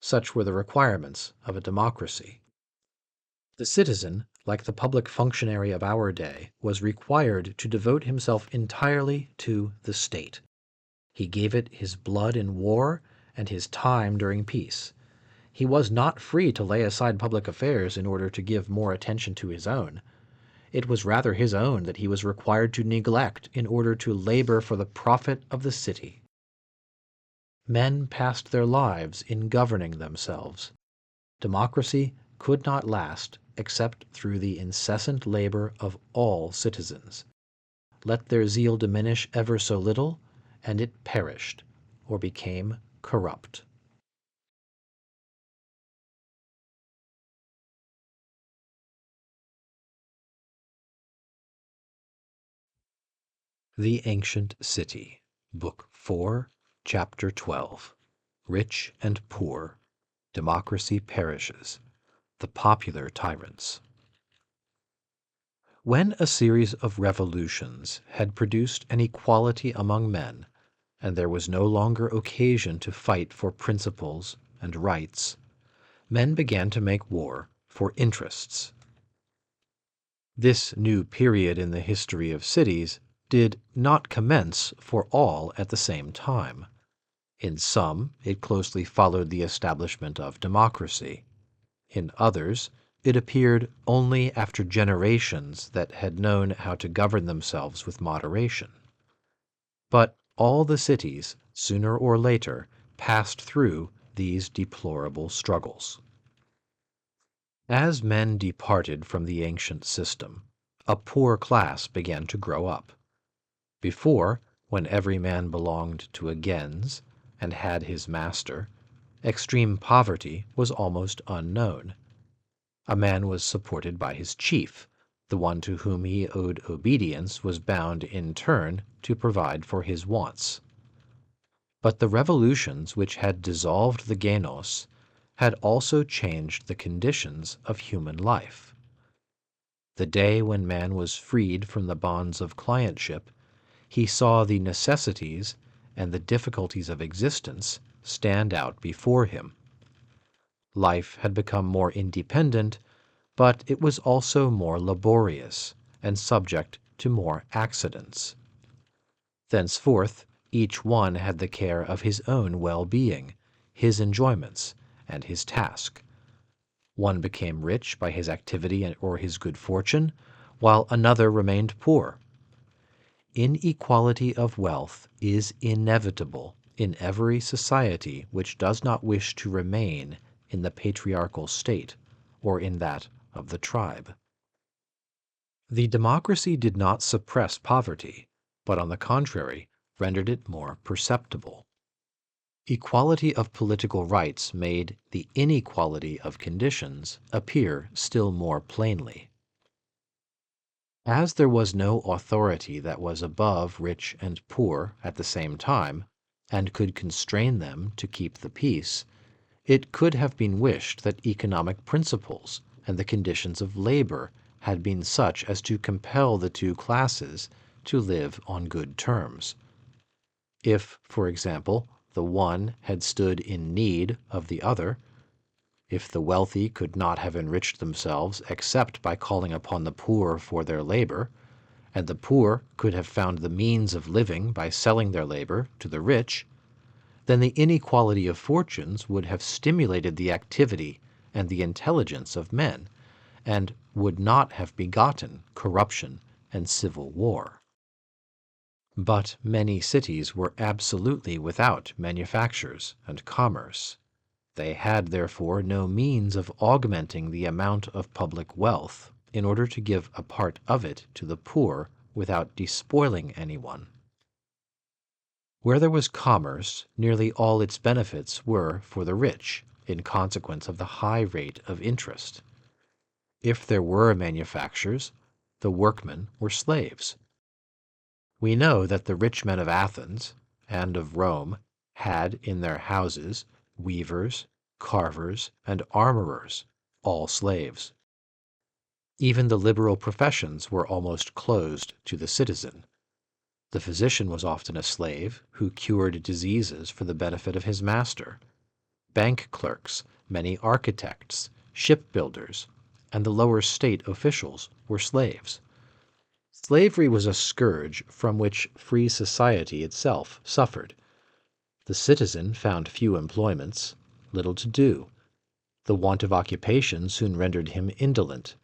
Such were the requirements of a democracy. The citizen, like the public functionary of our day, was required to devote himself entirely to the state. He gave it his blood in war and his time during peace. He was not free to lay aside public affairs in order to give more attention to his own. It was rather his own that he was required to neglect in order to labor for the profit of the city. Men passed their lives in governing themselves. Democracy could not last except through the incessant labor of all citizens. Let their zeal diminish ever so little, and it perished or became corrupt. The Ancient City, Book 4, Chapter 12. Rich and Poor. Democracy Perishes. The Popular Tyrants. When a series of revolutions had produced an equality among men, and there was no longer occasion to fight for principles and rights, men began to make war for interests. This new period in the history of cities did not commence for all at the same time. In some, it closely followed the establishment of democracy. In others, it appeared only after generations that had known how to govern themselves with moderation. But all the cities, sooner or later, passed through these deplorable struggles. As men departed from the ancient system, a poor class began to grow up. Before, when every man belonged to a gens and had his master, extreme poverty was almost unknown. A man was supported by his chief. The one to whom he owed obedience was bound in turn to provide for his wants. But the revolutions which had dissolved the genos had also changed the conditions of human life. The day when man was freed from the bonds of clientship, he saw the necessities and the difficulties of existence stand out before him. Life had become more independent, but it was also more laborious and subject to more accidents. Thenceforth, each one had the care of his own well-being, his enjoyments, and his task. One became rich by his activity or his good fortune, while another remained poor. Inequality of wealth is inevitable in every society which does not wish to remain in the patriarchal state or in that of the tribe. The democracy did not suppress poverty, but on the contrary, rendered it more perceptible. Equality of political rights made the inequality of conditions appear still more plainly. As there was no authority that was above rich and poor at the same time, and could constrain them to keep the peace, it could have been wished that economic principles and the conditions of labor had been such as to compel the two classes to live on good terms. If, for example, the one had stood in need of the other, if the wealthy could not have enriched themselves except by calling upon the poor for their labor, and the poor could have found the means of living by selling their labor to the rich, then the inequality of fortunes would have stimulated the activity and the intelligence of men, and would not have begotten corruption and civil war. But many cities were absolutely without manufactures and commerce. They had therefore no means of augmenting the amount of public wealth in order to give a part of it to the poor without despoiling anyone. Where there was commerce, nearly all its benefits were for the rich, in consequence of the high rate of interest. If there were manufactures, the workmen were slaves. We know that the rich men of Athens and of Rome had in their houses weavers, carvers, and armorers, all slaves. Even the liberal professions were almost closed to the citizen. The physician was often a slave who cured diseases for the benefit of his master. Bank clerks, many architects, shipbuilders, and the lower state officials were slaves. Slavery was a scourge from which free society itself suffered. The citizen found few employments, little to do. The want of occupation soon rendered him indolent.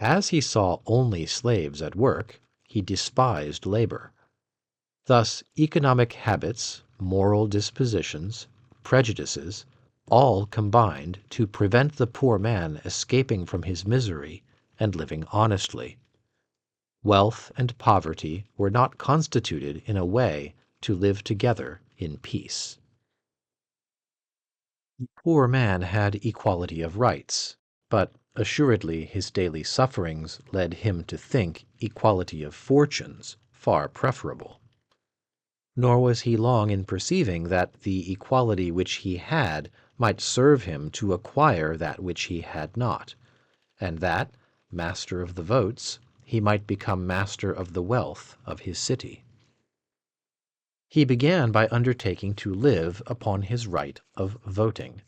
As he saw only slaves at work, he despised labor. Thus, economic habits, moral dispositions, prejudices, all combined to prevent the poor man escaping from his misery and living honestly. Wealth and poverty were not constituted in a way to live together in peace. The poor man had equality of rights, but assuredly his daily sufferings led him to think equality of fortunes far preferable. Nor was he long in perceiving that the equality which he had might serve him to acquire that which he had not, and that, master of the votes, he might become master of the wealth of his city. He began by undertaking to live upon his right of voting.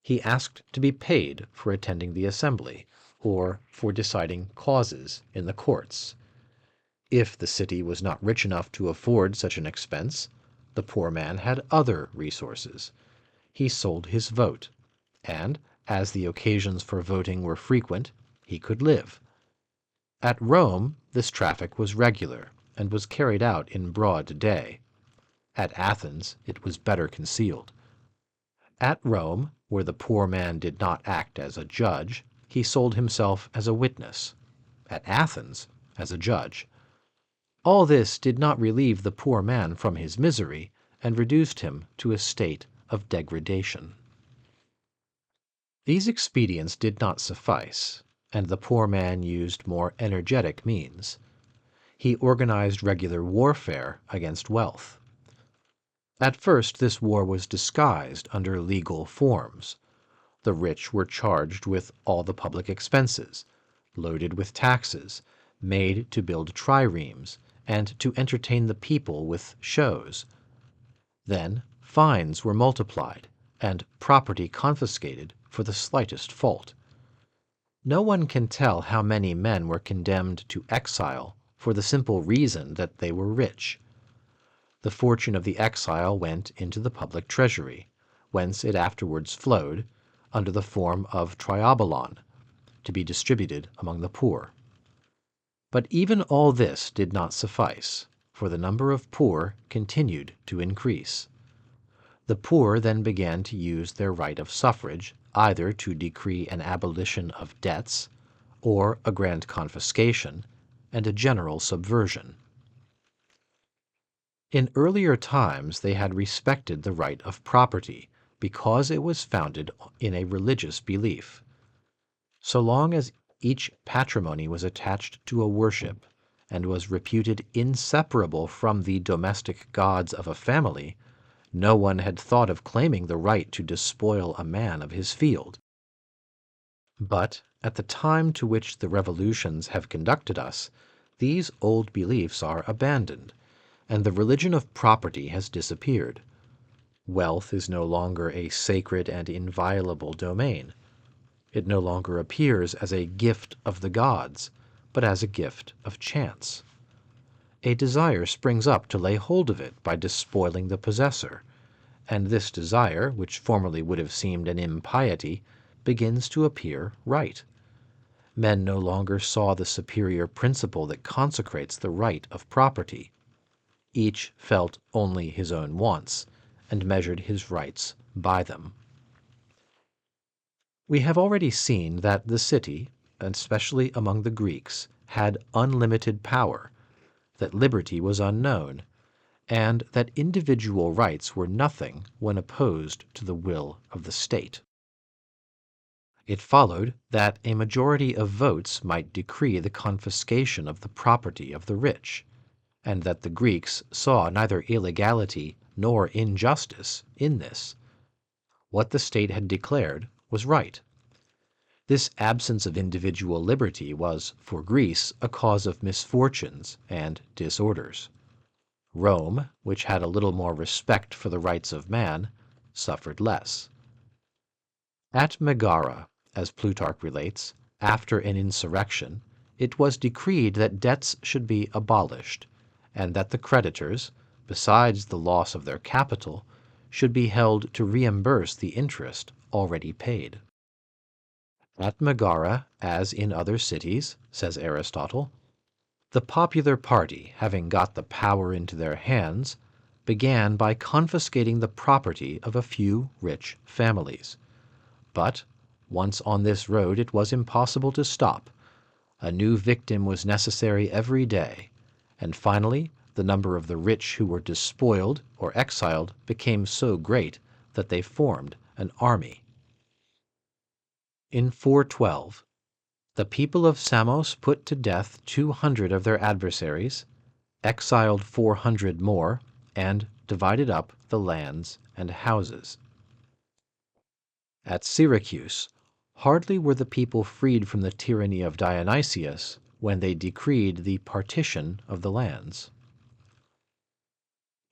He asked to be paid for attending the assembly, or for deciding causes in the courts. If the city was not rich enough to afford such an expense, the poor man had other resources. He sold his vote, and, as the occasions for voting were frequent, he could live. At Rome, this traffic was regular, and was carried out in broad day. At Athens, it was better concealed. At Rome, where the poor man did not act as a judge, he sold himself as a witness. At Athens, as a judge. All this did not relieve the poor man from his misery, and reduced him to a state of degradation. These expedients did not suffice, and the poor man used more energetic means. He organized regular warfare against wealth. At first this war was disguised under legal forms. The rich were charged with all the public expenses, loaded with taxes, made to build triremes, and to entertain the people with shows. Then fines were multiplied, and property confiscated for the slightest fault. No one can tell how many men were condemned to exile for the simple reason that they were rich. The fortune of the exile went into the public treasury, whence it afterwards flowed, under the form of triobolon, to be distributed among the poor. But even all this did not suffice, for the number of poor continued to increase. The poor then began to use their right of suffrage either to decree an abolition of debts, or a grand confiscation, and a general subversion. In earlier times they had respected the right of property, because it was founded in a religious belief. So long as each patrimony was attached to a worship, and was reputed inseparable from the domestic gods of a family, no one had thought of claiming the right to despoil a man of his field. But at the time to which the revolutions have conducted us, these old beliefs are abandoned, and the religion of property has disappeared. Wealth is no longer a sacred and inviolable domain. It no longer appears as a gift of the gods, but as a gift of chance. A desire springs up to lay hold of it by despoiling the possessor, and this desire, which formerly would have seemed an impiety, begins to appear right. Men no longer saw the superior principle that consecrates the right of property. Each felt only his own wants, and measured his rights by them. We have already seen that the city, and especially among the Greeks, had unlimited power, that liberty was unknown, and that individual rights were nothing when opposed to the will of the state. It followed that a majority of votes might decree the confiscation of the property of the rich, and that the Greeks saw neither illegality nor injustice in this. What the state had declared was right. This absence of individual liberty was, for Greece, a cause of misfortunes and disorders. Rome, which had a little more respect for the rights of man, suffered less. At Megara, as Plutarch relates, after an insurrection, it was decreed that debts should be abolished, and that the creditors, besides the loss of their capital, should be held to reimburse the interest already paid. At Megara, as in other cities, says Aristotle, the popular party, having got the power into their hands, began by confiscating the property of a few rich families. But once on this road it was impossible to stop. A new victim was necessary every day, and finally the number of the rich who were despoiled or exiled became so great that they formed an army. In 412, the people of Samos put to death 200 of their adversaries, exiled 400 more, and divided up the lands and houses. At Syracuse, hardly were the people freed from the tyranny of Dionysius when they decreed the partition of the lands.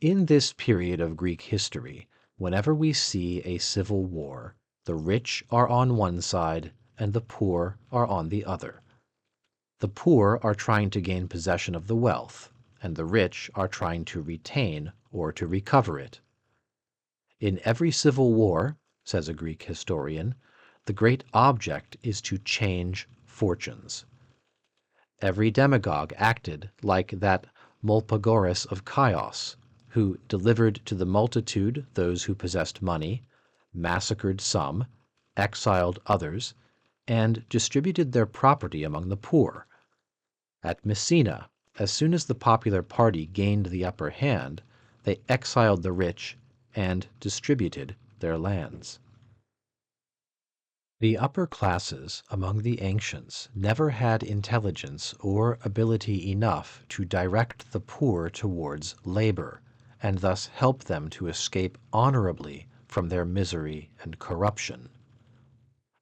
In this period of Greek history, whenever we see a civil war, the rich are on one side and the poor are on the other. The poor are trying to gain possession of the wealth, and the rich are trying to retain or to recover it. In every civil war, says a Greek historian, the great object is to change fortunes. Every demagogue acted like that Molpagoras of Chios, who delivered to the multitude those who possessed money, massacred some, exiled others, and distributed their property among the poor. At Messina, as soon as the popular party gained the upper hand, they exiled the rich and distributed their lands. The upper classes among the ancients never had intelligence or ability enough to direct the poor towards labor, and thus help them to escape honorably from their misery and corruption.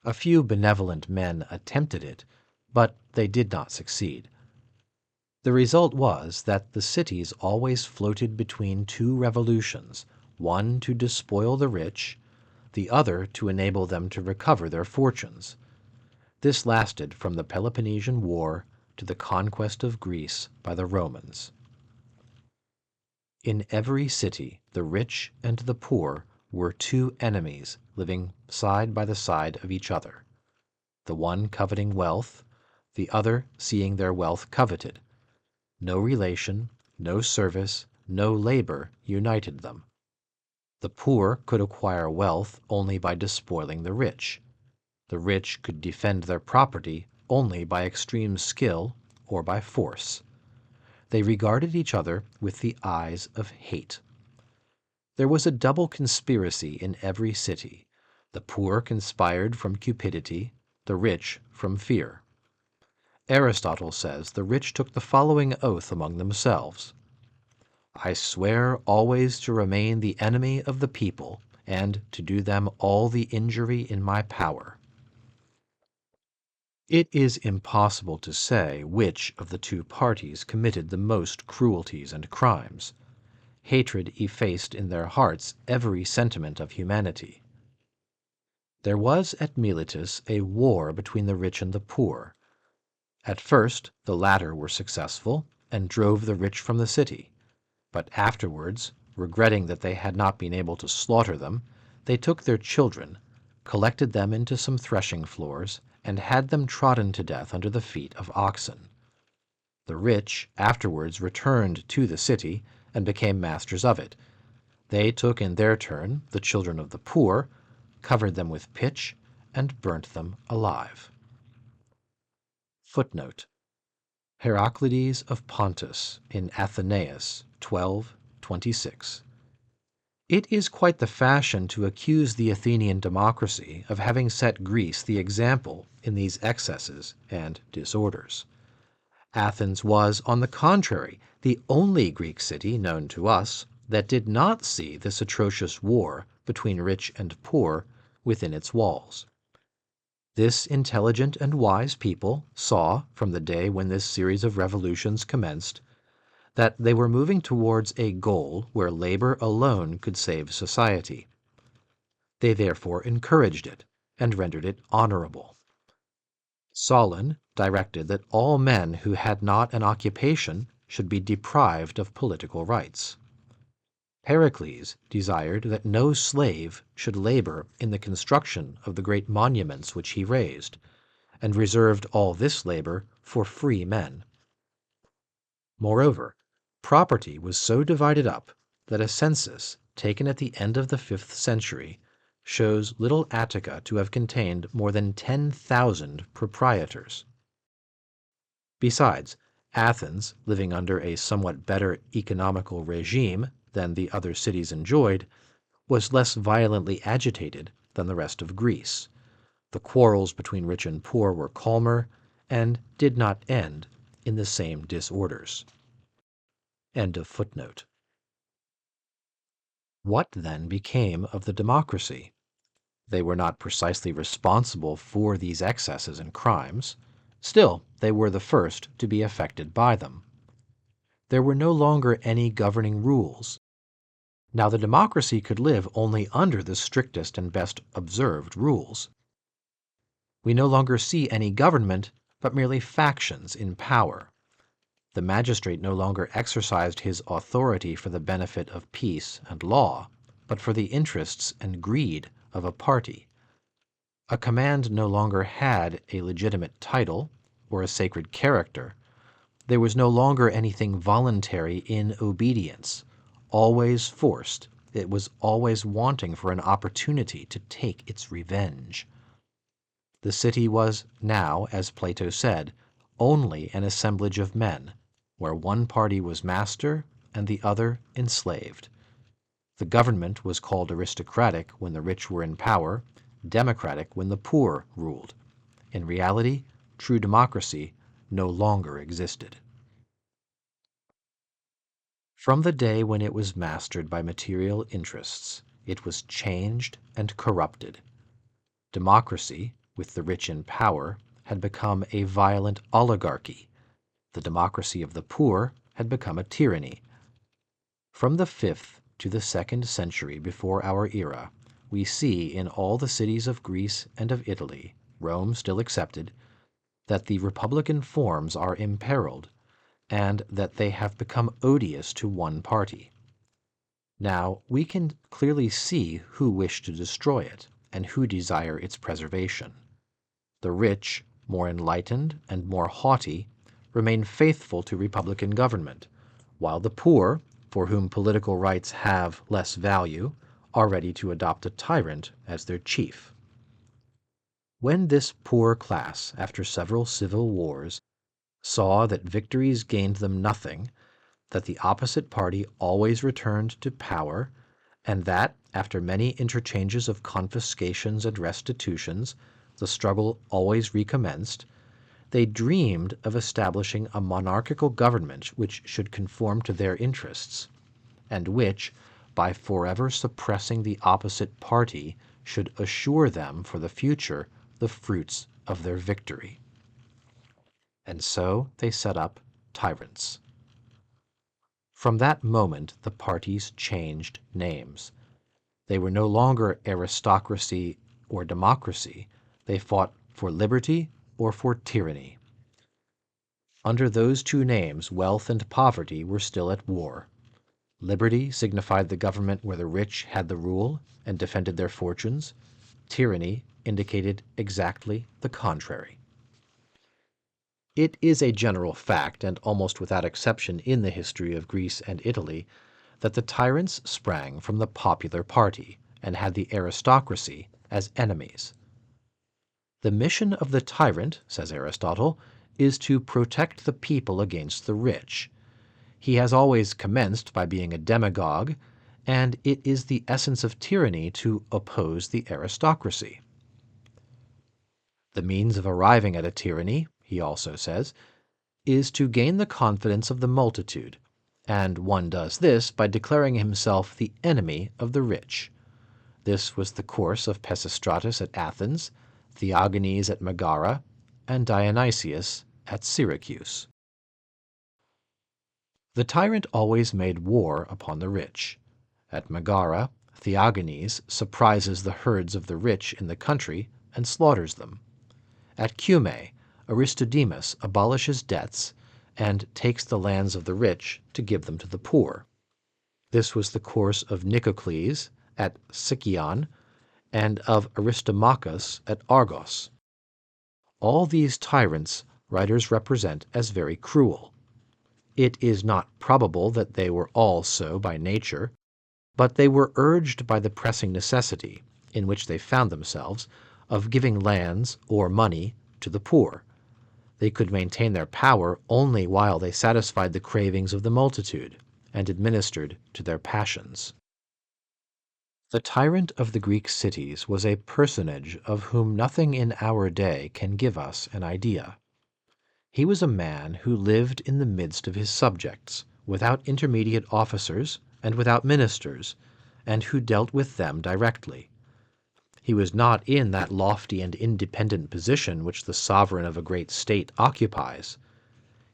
A few benevolent men attempted it, but they did not succeed. The result was that the cities always floated between two revolutions, one to despoil the rich, the other to enable them to recover their fortunes. This lasted from the Peloponnesian War to the conquest of Greece by the Romans. In every city, the rich and the poor were two enemies living side by the side of each other, the one coveting wealth, the other seeing their wealth coveted. No relation, no service, no labor united them. The poor could acquire wealth only by despoiling the rich. The rich could defend their property only by extreme skill or by force. They regarded each other with the eyes of hate. There was a double conspiracy in every city. The poor conspired from cupidity, the rich from fear. Aristotle says the rich took the following oath among themselves: I swear always to remain the enemy of the people, and to do them all the injury in my power. It is impossible to say which of the two parties committed the most cruelties and crimes. Hatred effaced in their hearts every sentiment of humanity. There was at Miletus a war between the rich and the poor. At first the latter were successful and drove the rich from the city. But afterwards, regretting that they had not been able to slaughter them, they took their children, collected them into some threshing floors, and had them trodden to death under the feet of oxen. The rich afterwards returned to the city and became masters of it. They took in their turn the children of the poor, covered them with pitch, and burnt them alive. Footnote: Heraclides of Pontus in Athenaeus 12:26. It is quite the fashion to accuse the Athenian democracy of having set Greece the example in these excesses and disorders. Athens was, on the contrary, the only Greek city known to us that did not see this atrocious war between rich and poor within its walls. This intelligent and wise people saw, from the day when this series of revolutions commenced, that they were moving towards a goal where labor alone could save society. They therefore encouraged it and rendered it honorable. Solon directed that all men who had not an occupation should be deprived of political rights. Pericles desired that no slave should labor in the construction of the great monuments which he raised, and reserved all this labor for free men. Moreover, property was so divided up that a census taken at the end of the 5th century shows Little Attica to have contained more than 10,000 proprietors. Besides, Athens, living under a somewhat better economical regime than the other cities enjoyed, was less violently agitated than the rest of Greece. The quarrels between rich and poor were calmer, and did not end in the same disorders. End of footnote. What then became of the democracy? They were not precisely responsible for these excesses and crimes. Still, they were the first to be affected by them. There were no longer any governing rules. Now the democracy could live only under the strictest and best observed rules. We no longer see any government, but merely factions in power. The magistrate no longer exercised his authority for the benefit of peace and law, but for the interests and greed of a party. A command no longer had a legitimate title or a sacred character. There was no longer anything voluntary in obedience, always forced. It was always wanting for an opportunity to take its revenge. The city was now, as Plato said, only an assemblage of men, where one party was master and the other enslaved. The government was called aristocratic when the rich were in power, democratic when the poor ruled. In reality, true democracy no longer existed. From the day when it was mastered by material interests, it was changed and corrupted. Democracy, with the rich in power, had become a violent oligarchy. The democracy of the poor had become a tyranny. From the 5th to the 2nd century before our era, we see in all the cities of Greece and of Italy, Rome still excepted, that the republican forms are imperiled, and that they have become odious to one party. Now, we can clearly see who wish to destroy it, and who desire its preservation. The rich, more enlightened and more haughty, remain faithful to republican government, while the poor, for whom political rights have less value, are ready to adopt a tyrant as their chief. When this poor class, after several civil wars, saw that victories gained them nothing, that the opposite party always returned to power, and that, after many interchanges of confiscations and restitutions, the struggle always recommenced, they dreamed of establishing a monarchical government which should conform to their interests, and which, by forever suppressing the opposite party, should assure them for the future the fruits of their victory. And so they set up tyrants. From that moment the parties changed names. They were no longer aristocracy or democracy. They fought for liberty or for tyranny. Under those two names, wealth and poverty were still at war. Liberty signified the government where the rich had the rule and defended their fortunes. Tyranny indicated exactly the contrary. It is a general fact, and almost without exception in the history of Greece and Italy, that the tyrants sprang from the popular party and had the aristocracy as enemies. The mission of the tyrant, says Aristotle, is to protect the people against the rich. He has always commenced by being a demagogue, and it is the essence of tyranny to oppose the aristocracy. The means of arriving at a tyranny, he also says, is to gain the confidence of the multitude, and one does this by declaring himself the enemy of the rich. This was the course of Pisistratus at Athens, Theagenes at Megara, and Dionysius at Syracuse. The tyrant always made war upon the rich. At Megara, Theagenes surprises the herds of the rich in the country and slaughters them. At Cumae, Aristodemus abolishes debts and takes the lands of the rich to give them to the poor. This was the course of Nicocles at Sicyon and of Aristomachus at Argos. All these tyrants writers represent as very cruel. It is not probable that they were all so by nature, but they were urged by the pressing necessity, in which they found themselves, of giving lands or money to the poor. They could maintain their power only while they satisfied the cravings of the multitude and administered to their passions. The tyrant of the Greek cities was a personage of whom nothing in our day can give us an idea. He was a man who lived in the midst of his subjects, without intermediate officers and without ministers, and who dealt with them directly. He was not in that lofty and independent position which the sovereign of a great state occupies.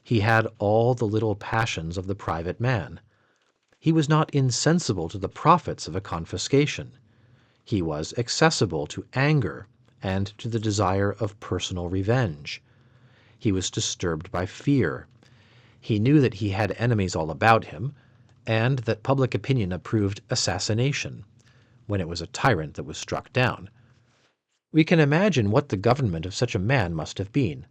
He had all the little passions of the private man. He was not insensible to the profits of a confiscation. He was accessible to anger and to the desire of personal revenge. He was disturbed by fear. He knew that he had enemies all about him, and that public opinion approved assassination, when it was a tyrant that was struck down. We can imagine what the government of such a man must have been.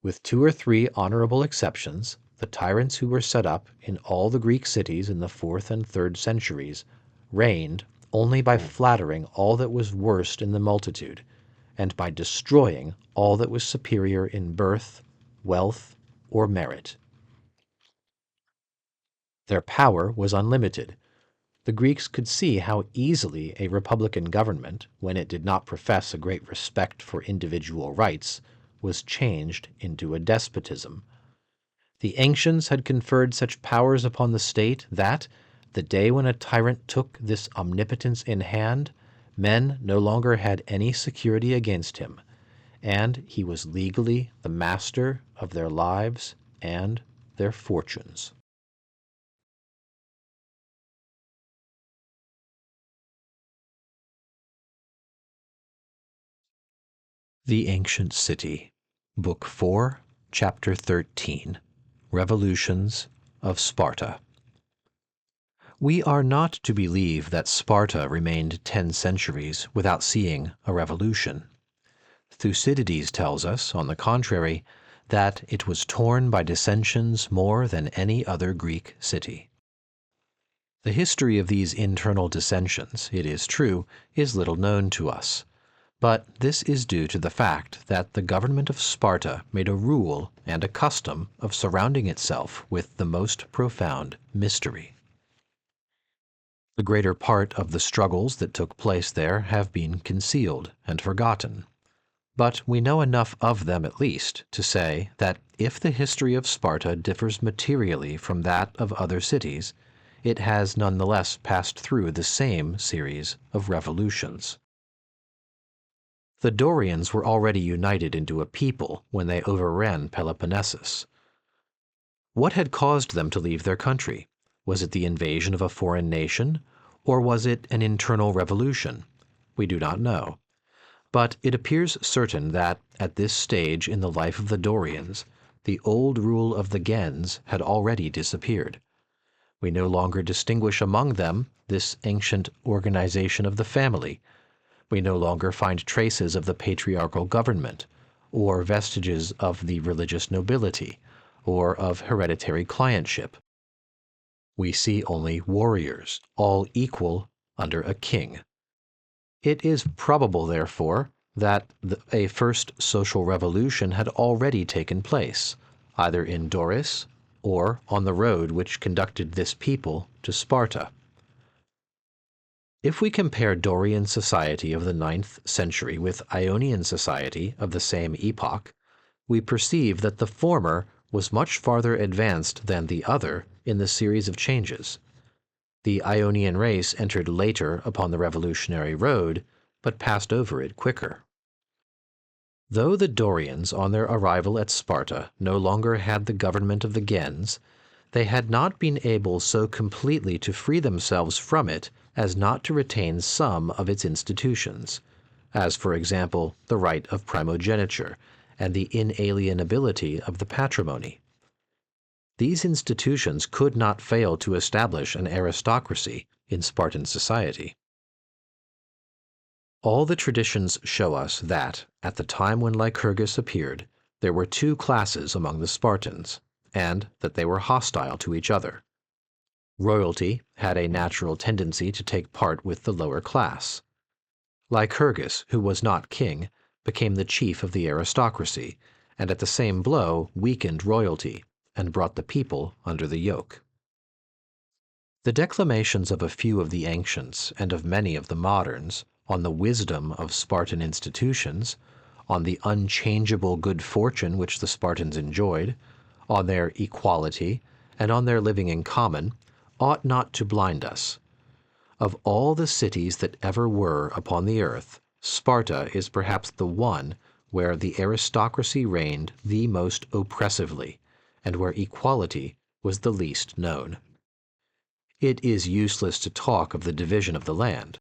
With 2 or 3 honorable exceptions, the tyrants who were set up in all the Greek cities in the 4th and 3rd centuries reigned only by flattering all that was worst in the multitude, and by destroying all that was superior in birth, wealth, or merit. Their power was unlimited. The Greeks could see how easily a republican government, when it did not profess a great respect for individual rights, was changed into a despotism. The ancients had conferred such powers upon the state that, the day when a tyrant took this omnipotence in hand, men no longer had any security against him, and he was legally the master of their lives and their fortunes. The Ancient City, Book 4, Chapter 13, Revolutions of Sparta. We are not to believe that Sparta remained 10 centuries without seeing a revolution. Thucydides tells us, on the contrary, that it was torn by dissensions more than any other Greek city. The history of these internal dissensions, it is true, is little known to us. But this is due to the fact that the government of Sparta made a rule and a custom of surrounding itself with the most profound mystery. The greater part of the struggles that took place there have been concealed and forgotten. But we know enough of them at least to say that if the history of Sparta differs materially from that of other cities, it has nonetheless passed through the same series of revolutions. The Dorians were already united into a people when they overran Peloponnesus. What had caused them to leave their country? Was it the invasion of a foreign nation, or was it an internal revolution? We do not know. But it appears certain that, at this stage in the life of the Dorians, the old rule of the gens had already disappeared. We no longer distinguish among them this ancient organization of the family. We no longer find traces of the patriarchal government, or vestiges of the religious nobility, or of hereditary clientship. We see only warriors, all equal under a king. It is probable, therefore, that a first social revolution had already taken place, either in Doris or on the road which conducted this people to Sparta. If we compare Dorian society of the 9th century with Ionian society of the same epoch, we perceive that the former was much farther advanced than the other in the series of changes. The Ionian race entered later upon the revolutionary road, but passed over it quicker. Though the Dorians, on their arrival at Sparta, no longer had the government of the gens, they had not been able so completely to free themselves from it as not to retain some of its institutions, as, for example, the right of primogeniture and the inalienability of the patrimony. These institutions could not fail to establish an aristocracy in Spartan society. All the traditions show us that, at the time when Lycurgus appeared, there were 2 classes among the Spartans, and that they were hostile to each other. Royalty had a natural tendency to take part with the lower class. Lycurgus, who was not king, became the chief of the aristocracy, and at the same blow weakened royalty, and brought the people under the yoke. The declamations of a few of the ancients and of many of the moderns on the wisdom of Spartan institutions, on the unchangeable good fortune which the Spartans enjoyed, on their equality, and on their living in common, ought not to blind us. Of all the cities that ever were upon the earth, Sparta is perhaps the one where the aristocracy reigned the most oppressively, and where equality was the least known. It is useless to talk of the division of the land.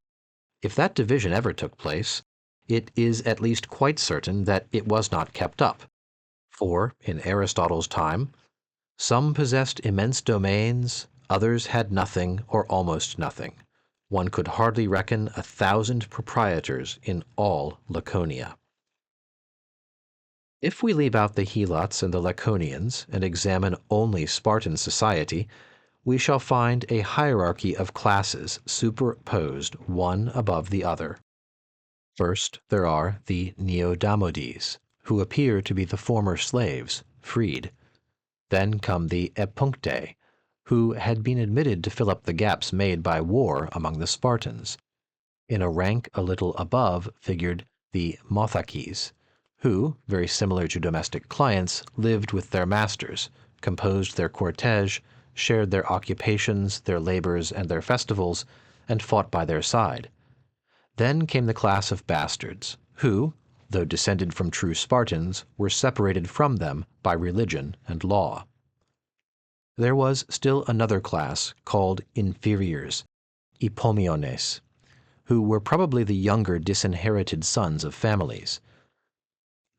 If that division ever took place, it is at least quite certain that it was not kept up. For, in Aristotle's time, some possessed immense domains, others had nothing or almost nothing. One could hardly reckon 1,000 proprietors in all Laconia. If we leave out the Helots and the Laconians and examine only Spartan society, we shall find a hierarchy of classes superposed one above the other. First, there are the Neodamodes, who appear to be the former slaves, freed. Then come the Epunctae, who had been admitted to fill up the gaps made by war among the Spartans. In a rank a little above figured the Mothakes, who, very similar to domestic clients, lived with their masters, composed their cortege, shared their occupations, their labors, and their festivals, and fought by their side. Then came the class of bastards, who, though descended from true Spartans, were separated from them by religion and law. There was still another class called inferiors, Epomiones, who were probably the younger disinherited sons of families.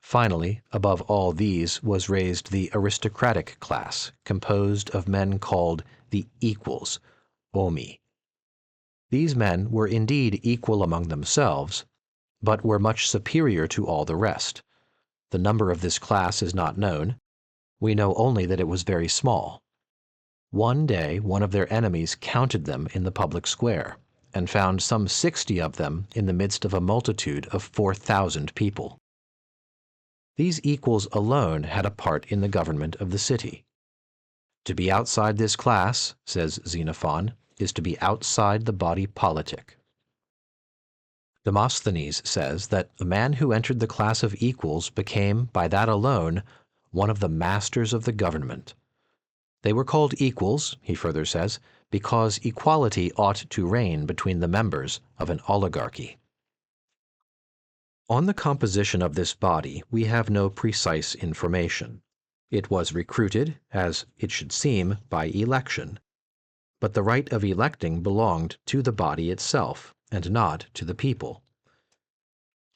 Finally, above all these was raised the aristocratic class, composed of men called the equals, Omi. These men were indeed equal among themselves, but were much superior to all the rest. The number of this class is not known. We know only that it was very small. One day one of their enemies counted them in the public square, and found some 60 of them in the midst of a multitude of 4,000 people. These equals alone had a part in the government of the city. To be outside this class, says Xenophon, is to be outside the body politic. Demosthenes says that a man who entered the class of equals became, by that alone, one of the masters of the government. They were called equals, he further says, because equality ought to reign between the members of an oligarchy. On the composition of this body we have no precise information. It was recruited, as it should seem, by election. But the right of electing belonged to the body itself, and not to the people.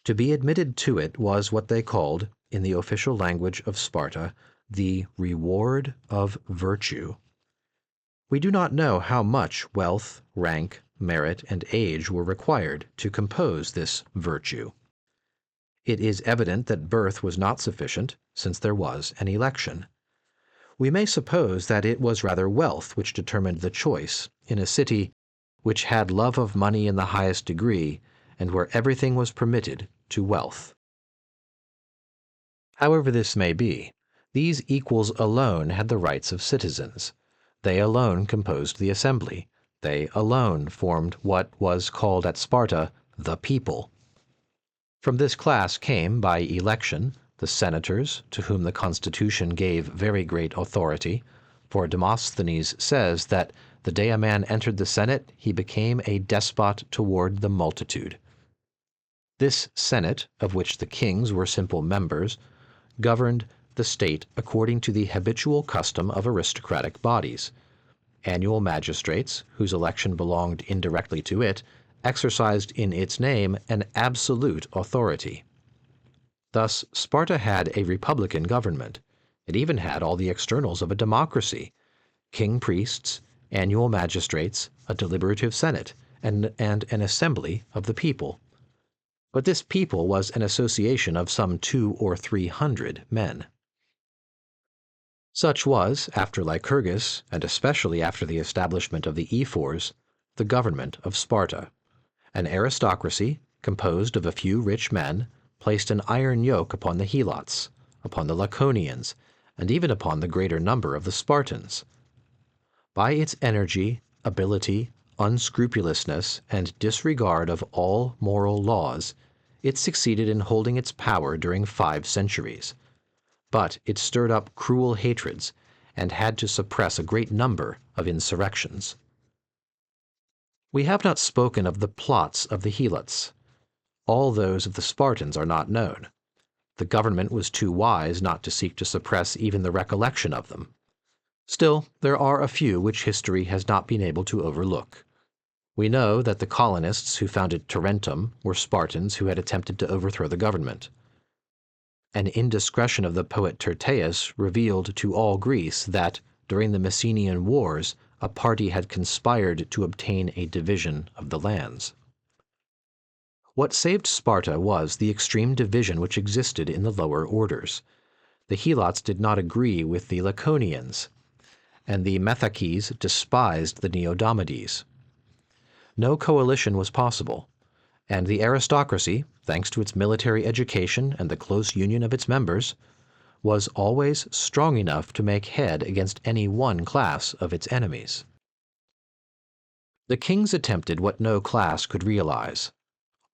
To be admitted to it was what they called, in the official language of Sparta, the reward of virtue. We do not know how much wealth, rank, merit, and age were required to compose this virtue. It is evident that birth was not sufficient, since there was an election. We may suppose that it was rather wealth which determined the choice in a city which had love of money in the highest degree, and where everything was permitted to wealth. However this may be, these equals alone had the rights of citizens. They alone composed the assembly. They alone formed what was called at Sparta the people. From this class came, by election, the senators, to whom the constitution gave very great authority, for Demosthenes says that the day a man entered the Senate, he became a despot toward the multitude. This Senate, of which the kings were simple members, governed the state according to the habitual custom of aristocratic bodies. Annual magistrates, whose election belonged indirectly to it, exercised in its name an absolute authority. Thus, Sparta had a republican government. It even had all the externals of a democracy: king-priests, annual magistrates, a deliberative senate, and an assembly of the people. But this people was an association of some 200 or 300 men. Such was, after Lycurgus, and especially after the establishment of the ephors, the government of Sparta. An aristocracy, composed of a few rich men, placed an iron yoke upon the Helots, upon the Laconians, and even upon the greater number of the Spartans. By its energy, ability, unscrupulousness, and disregard of all moral laws, it succeeded in holding its power during 5 centuries. But it stirred up cruel hatreds, and had to suppress a great number of insurrections. We have not spoken of the plots of the Helots. All those of the Spartans are not known. The government was too wise not to seek to suppress even the recollection of them. Still, there are a few which history has not been able to overlook. We know that the colonists who founded Tarentum were Spartans who had attempted to overthrow the government. An indiscretion of the poet Tyrtaeus revealed to all Greece that, during the Messenian Wars, a party had conspired to obtain a division of the lands. What saved Sparta was the extreme division which existed in the lower orders. The Helots did not agree with the Laconians, and the Methaches despised the Neodamodes. No coalition was possible, and the aristocracy, thanks to its military education and the close union of its members, was always strong enough to make head against any one class of its enemies. The kings attempted what no class could realize.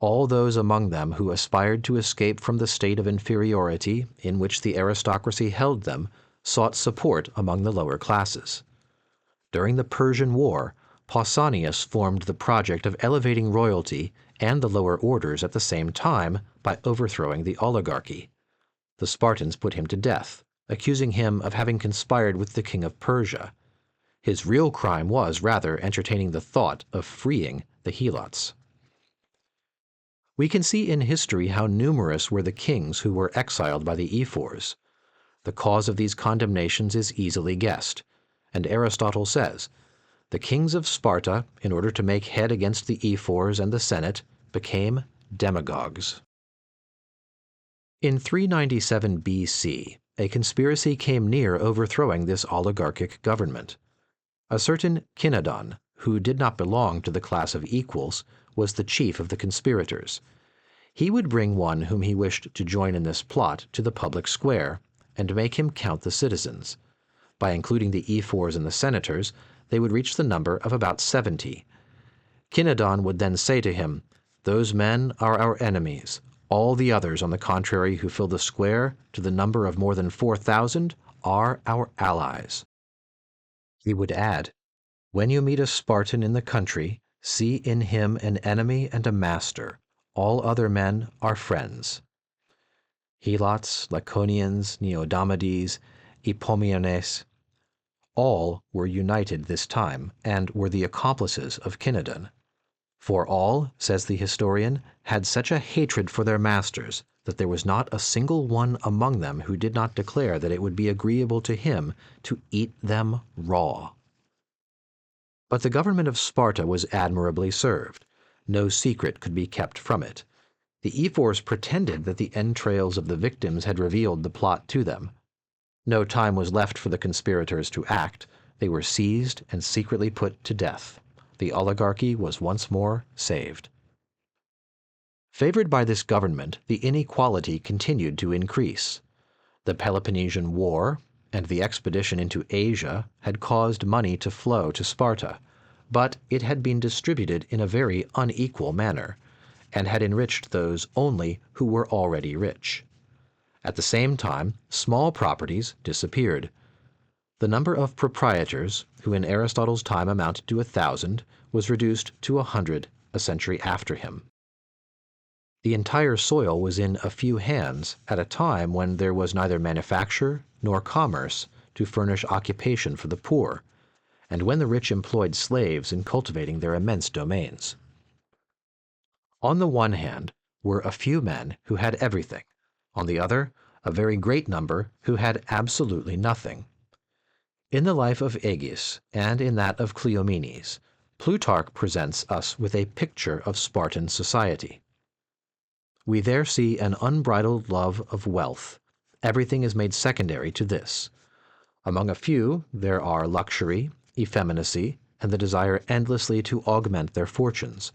All those among them who aspired to escape from the state of inferiority in which the aristocracy held them sought support among the lower classes. During the Persian War, Pausanias formed the project of elevating royalty and the lower orders at the same time by overthrowing the oligarchy. The Spartans put him to death, accusing him of having conspired with the king of Persia. His real crime was rather entertaining the thought of freeing the Helots. We can see in history how numerous were the kings who were exiled by the ephors. The cause of these condemnations is easily guessed, and Aristotle says, "The kings of Sparta, in order to make head against the ephors and the Senate, became demagogues." In 397 B.C., a conspiracy came near overthrowing this oligarchic government. A certain Cynodon, who did not belong to the class of equals, was the chief of the conspirators. He would bring one whom he wished to join in this plot to the public square, and make him count the citizens. By including the ephors and the senators, they would reach the number of about 70. Cynodon would then say to him, "Those men are our enemies. All the others, on the contrary, who fill the square, to the number of more than 4,000, are our allies." He would add, "When you meet a Spartan in the country, see in him an enemy and a master. All other men are friends." Helots, Laconians, Neodamodes, Epomenes, all were united this time, and were the accomplices of Cynodon. For all, says the historian, had such a hatred for their masters that there was not a single one among them who did not declare that it would be agreeable to him to eat them raw. But the government of Sparta was admirably served. No secret could be kept from it. The ephors pretended that the entrails of the victims had revealed the plot to them. No time was left for the conspirators to act. They were seized and secretly put to death. The oligarchy was once more saved. Favored by this government, the inequality continued to increase. The Peloponnesian War and the expedition into Asia had caused money to flow to Sparta, but it had been distributed in a very unequal manner, and had enriched those only who were already rich. At the same time, small properties disappeared. The number of proprietors, who in Aristotle's time amounted to 1,000, was reduced to 100 a century after him. The entire soil was in a few hands at a time when there was neither manufacture nor commerce to furnish occupation for the poor, and when the rich employed slaves in cultivating their immense domains. On the one hand were a few men who had everything, on the other a very great number who had absolutely nothing. In the life of Agis and in that of Cleomenes, Plutarch presents us with a picture of Spartan society. We there see an unbridled love of wealth. Everything is made secondary to this. Among a few there are luxury, effeminacy, and the desire endlessly to augment their fortunes.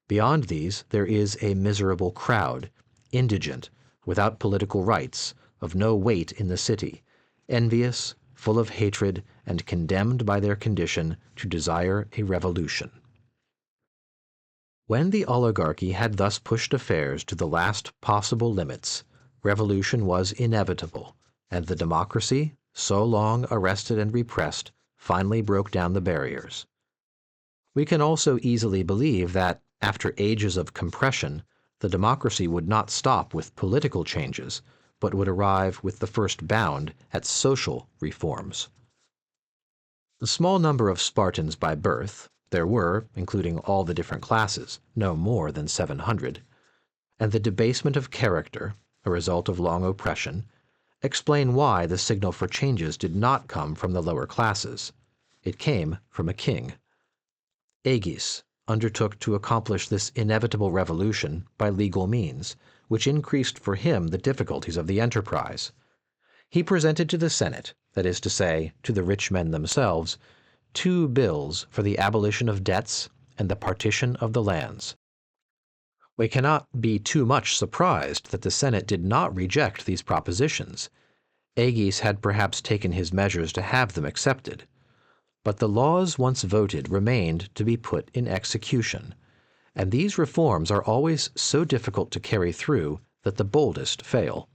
Beyond these there is a miserable crowd, indigent, without political rights, of no weight in the city, envious, full of hatred, and condemned by their condition to desire a revolution. When the oligarchy had thus pushed affairs to the last possible limits, revolution was inevitable, and the democracy, so long arrested and repressed, finally broke down the barriers. We can also easily believe that, after ages of compression, the democracy would not stop with political changes, but would arrive with the first bound at social reforms. The small number of Spartans by birth, there were, including all the different classes, no more than 700, and the debasement of character, a result of long oppression, explain why the signal for changes did not come from the lower classes. It came from a king. Agis undertook to accomplish this inevitable revolution by legal means, which increased for him the difficulties of the enterprise. He presented to the Senate, that is to say, to the rich men themselves, 2 bills for the abolition of debts and the partition of the lands. We cannot be too much surprised that the Senate did not reject these propositions. Agis had perhaps taken his measures to have them accepted. But the laws once voted remained to be put in execution, and these reforms are always so difficult to carry through that the boldest fail.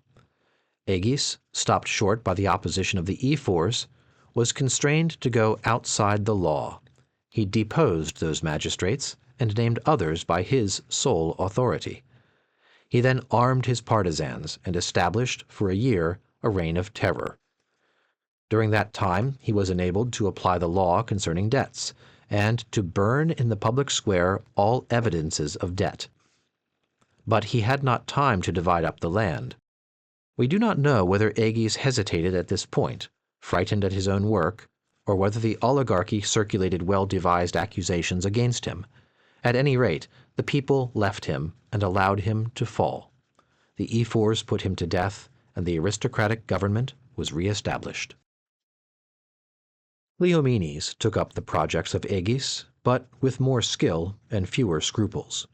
Agis, stopped short by the opposition of the ephors, was constrained to go outside the law. He deposed those magistrates and named others by his sole authority. He then armed his partisans and established for a year a reign of terror. During that time he was enabled to apply the law concerning debts, and to burn in the public square all evidences of debt. But he had not time to divide up the land. We do not know whether Agis hesitated at this point, frightened at his own work, or whether the oligarchy circulated well-devised accusations against him. At any rate, the people left him and allowed him to fall. The ephors put him to death, and the aristocratic government was re-established. Cleomenes took up the projects of Agis, but with more skill and fewer scruples.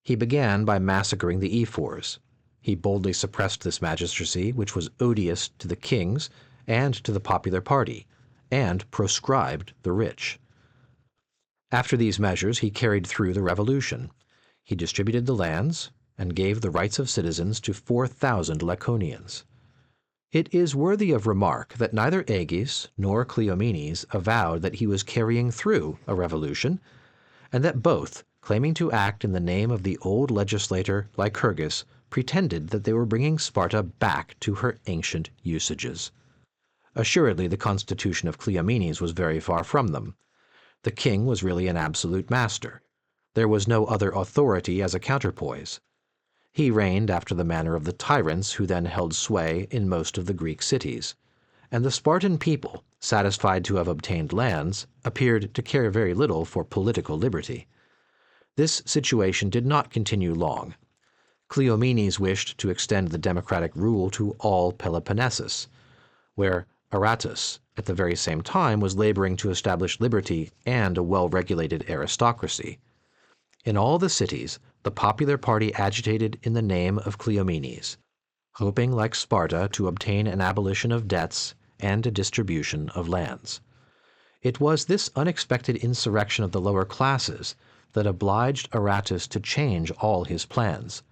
He began by massacring the ephors. He boldly suppressed this magistracy, which was odious to the kings and to the popular party, and proscribed the rich. After these measures, he carried through the revolution. He distributed the lands and gave the rights of citizens to 4,000 Laconians. It is worthy of remark that neither Agis nor Cleomenes avowed that he was carrying through a revolution, and that both, claiming to act in the name of the old legislator Lycurgus, pretended that they were bringing Sparta back to her ancient usages. Assuredly, the constitution of Cleomenes was very far from them. The king was really an absolute master. There was no other authority as a counterpoise. He reigned after the manner of the tyrants who then held sway in most of the Greek cities, and the Spartan people, satisfied to have obtained lands, appeared to care very little for political liberty. This situation did not continue long. Cleomenes wished to extend the democratic rule to all Peloponnesus, where Aratus, at the very same time, was laboring to establish liberty and a well-regulated aristocracy. In all the cities, the popular party agitated in the name of Cleomenes, hoping, like Sparta, to obtain an abolition of debts and a distribution of lands. It was this unexpected insurrection of the lower classes that obliged Aratus to change all his plans.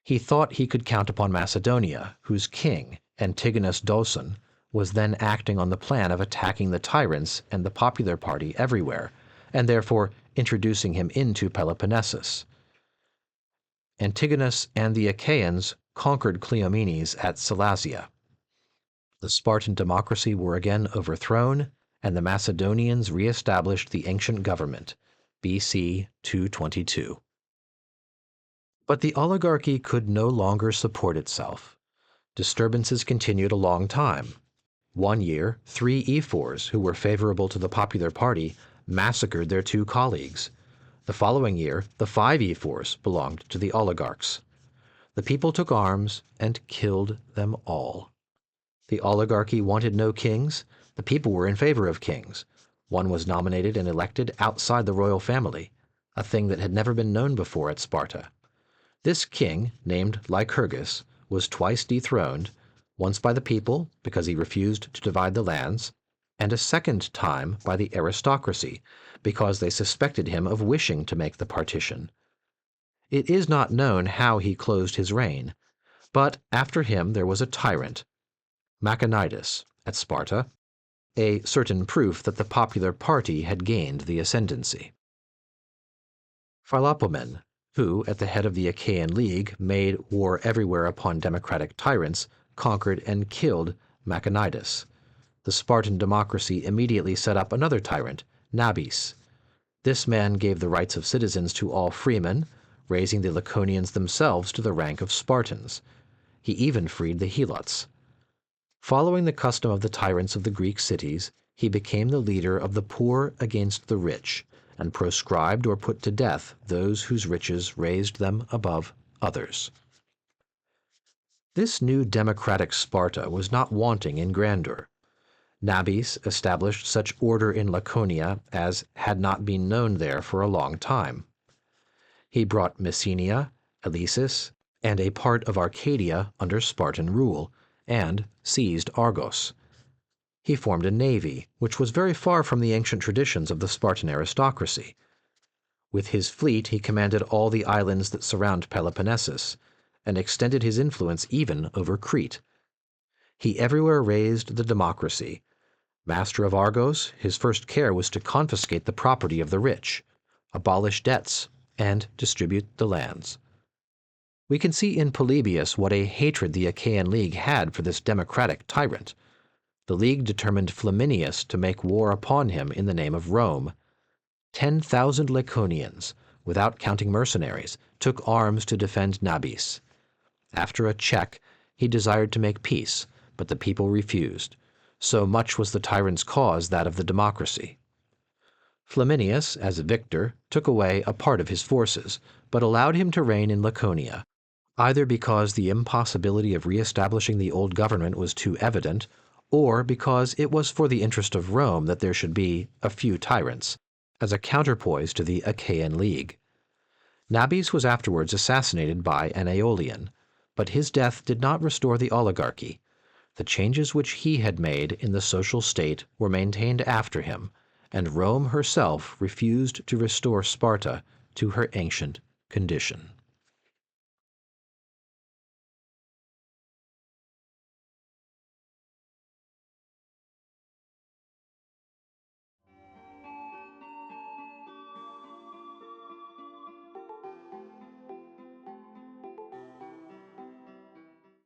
He thought he could count upon Macedonia, whose king, Antigonus Doson, was then acting on the plan of attacking the tyrants and the popular party everywhere, and therefore introducing him into Peloponnesus. Antigonus and the Achaeans conquered Cleomenes at Salasia. The Spartan democracy were again overthrown, and the Macedonians re-established the ancient government, BC 222. But the oligarchy could no longer support itself. Disturbances continued a long time. One year, 3 ephors who were favorable to the popular party massacred their 2 colleagues. The following year, the 5 ephors belonged to the oligarchs. The people took arms and killed them all. The oligarchy wanted no kings. The people were in favor of kings. One was nominated and elected outside the royal family, a thing that had never been known before at Sparta. This king, named Lycurgus, was twice dethroned, once by the people because he refused to divide the lands, and a second time by the aristocracy because they suspected him of wishing to make the partition. It is not known how he closed his reign, but after him there was a tyrant, Machanidas at Sparta, a certain proof that the popular party had gained the ascendancy. Philopomen, who, at the head of the Achaean League, made war everywhere upon democratic tyrants, conquered and killed Machanidas. The Spartan democracy immediately set up another tyrant, Nabis. This man gave the rights of citizens to all freemen, raising the Laconians themselves to the rank of Spartans. He even freed the Helots. Following the custom of the tyrants of the Greek cities, he became the leader of the poor against the rich, and proscribed or put to death those whose riches raised them above others. This new democratic Sparta was not wanting in grandeur. Nabis established such order in Laconia as had not been known there for a long time. He brought Messenia, Alesis, and a part of Arcadia under Spartan rule, and seized Argos. He formed a navy, which was very far from the ancient traditions of the Spartan aristocracy. With his fleet he commanded all the islands that surround Peloponnesus, and extended his influence even over Crete. He everywhere raised the democracy. Master of Argos, his first care was to confiscate the property of the rich, abolish debts, and distribute the lands. We can see in Polybius what a hatred the Achaean League had for this democratic tyrant. The League determined Flaminius to make war upon him in the name of Rome. 10,000 Laconians, without counting mercenaries, took arms to defend Nabis. After a check, he desired to make peace, but the people refused. So much was the tyrant's cause that of the democracy. Flaminius, as victor, took away a part of his forces, but allowed him to reign in Laconia, either because the impossibility of re-establishing the old government was too evident, or because it was for the interest of Rome that there should be a few tyrants, as a counterpoise to the Achaean League. Nabis was afterwards assassinated by an Aeolian, but his death did not restore the oligarchy. The changes which he had made in the social state were maintained after him, and Rome herself refused to restore Sparta to her ancient condition.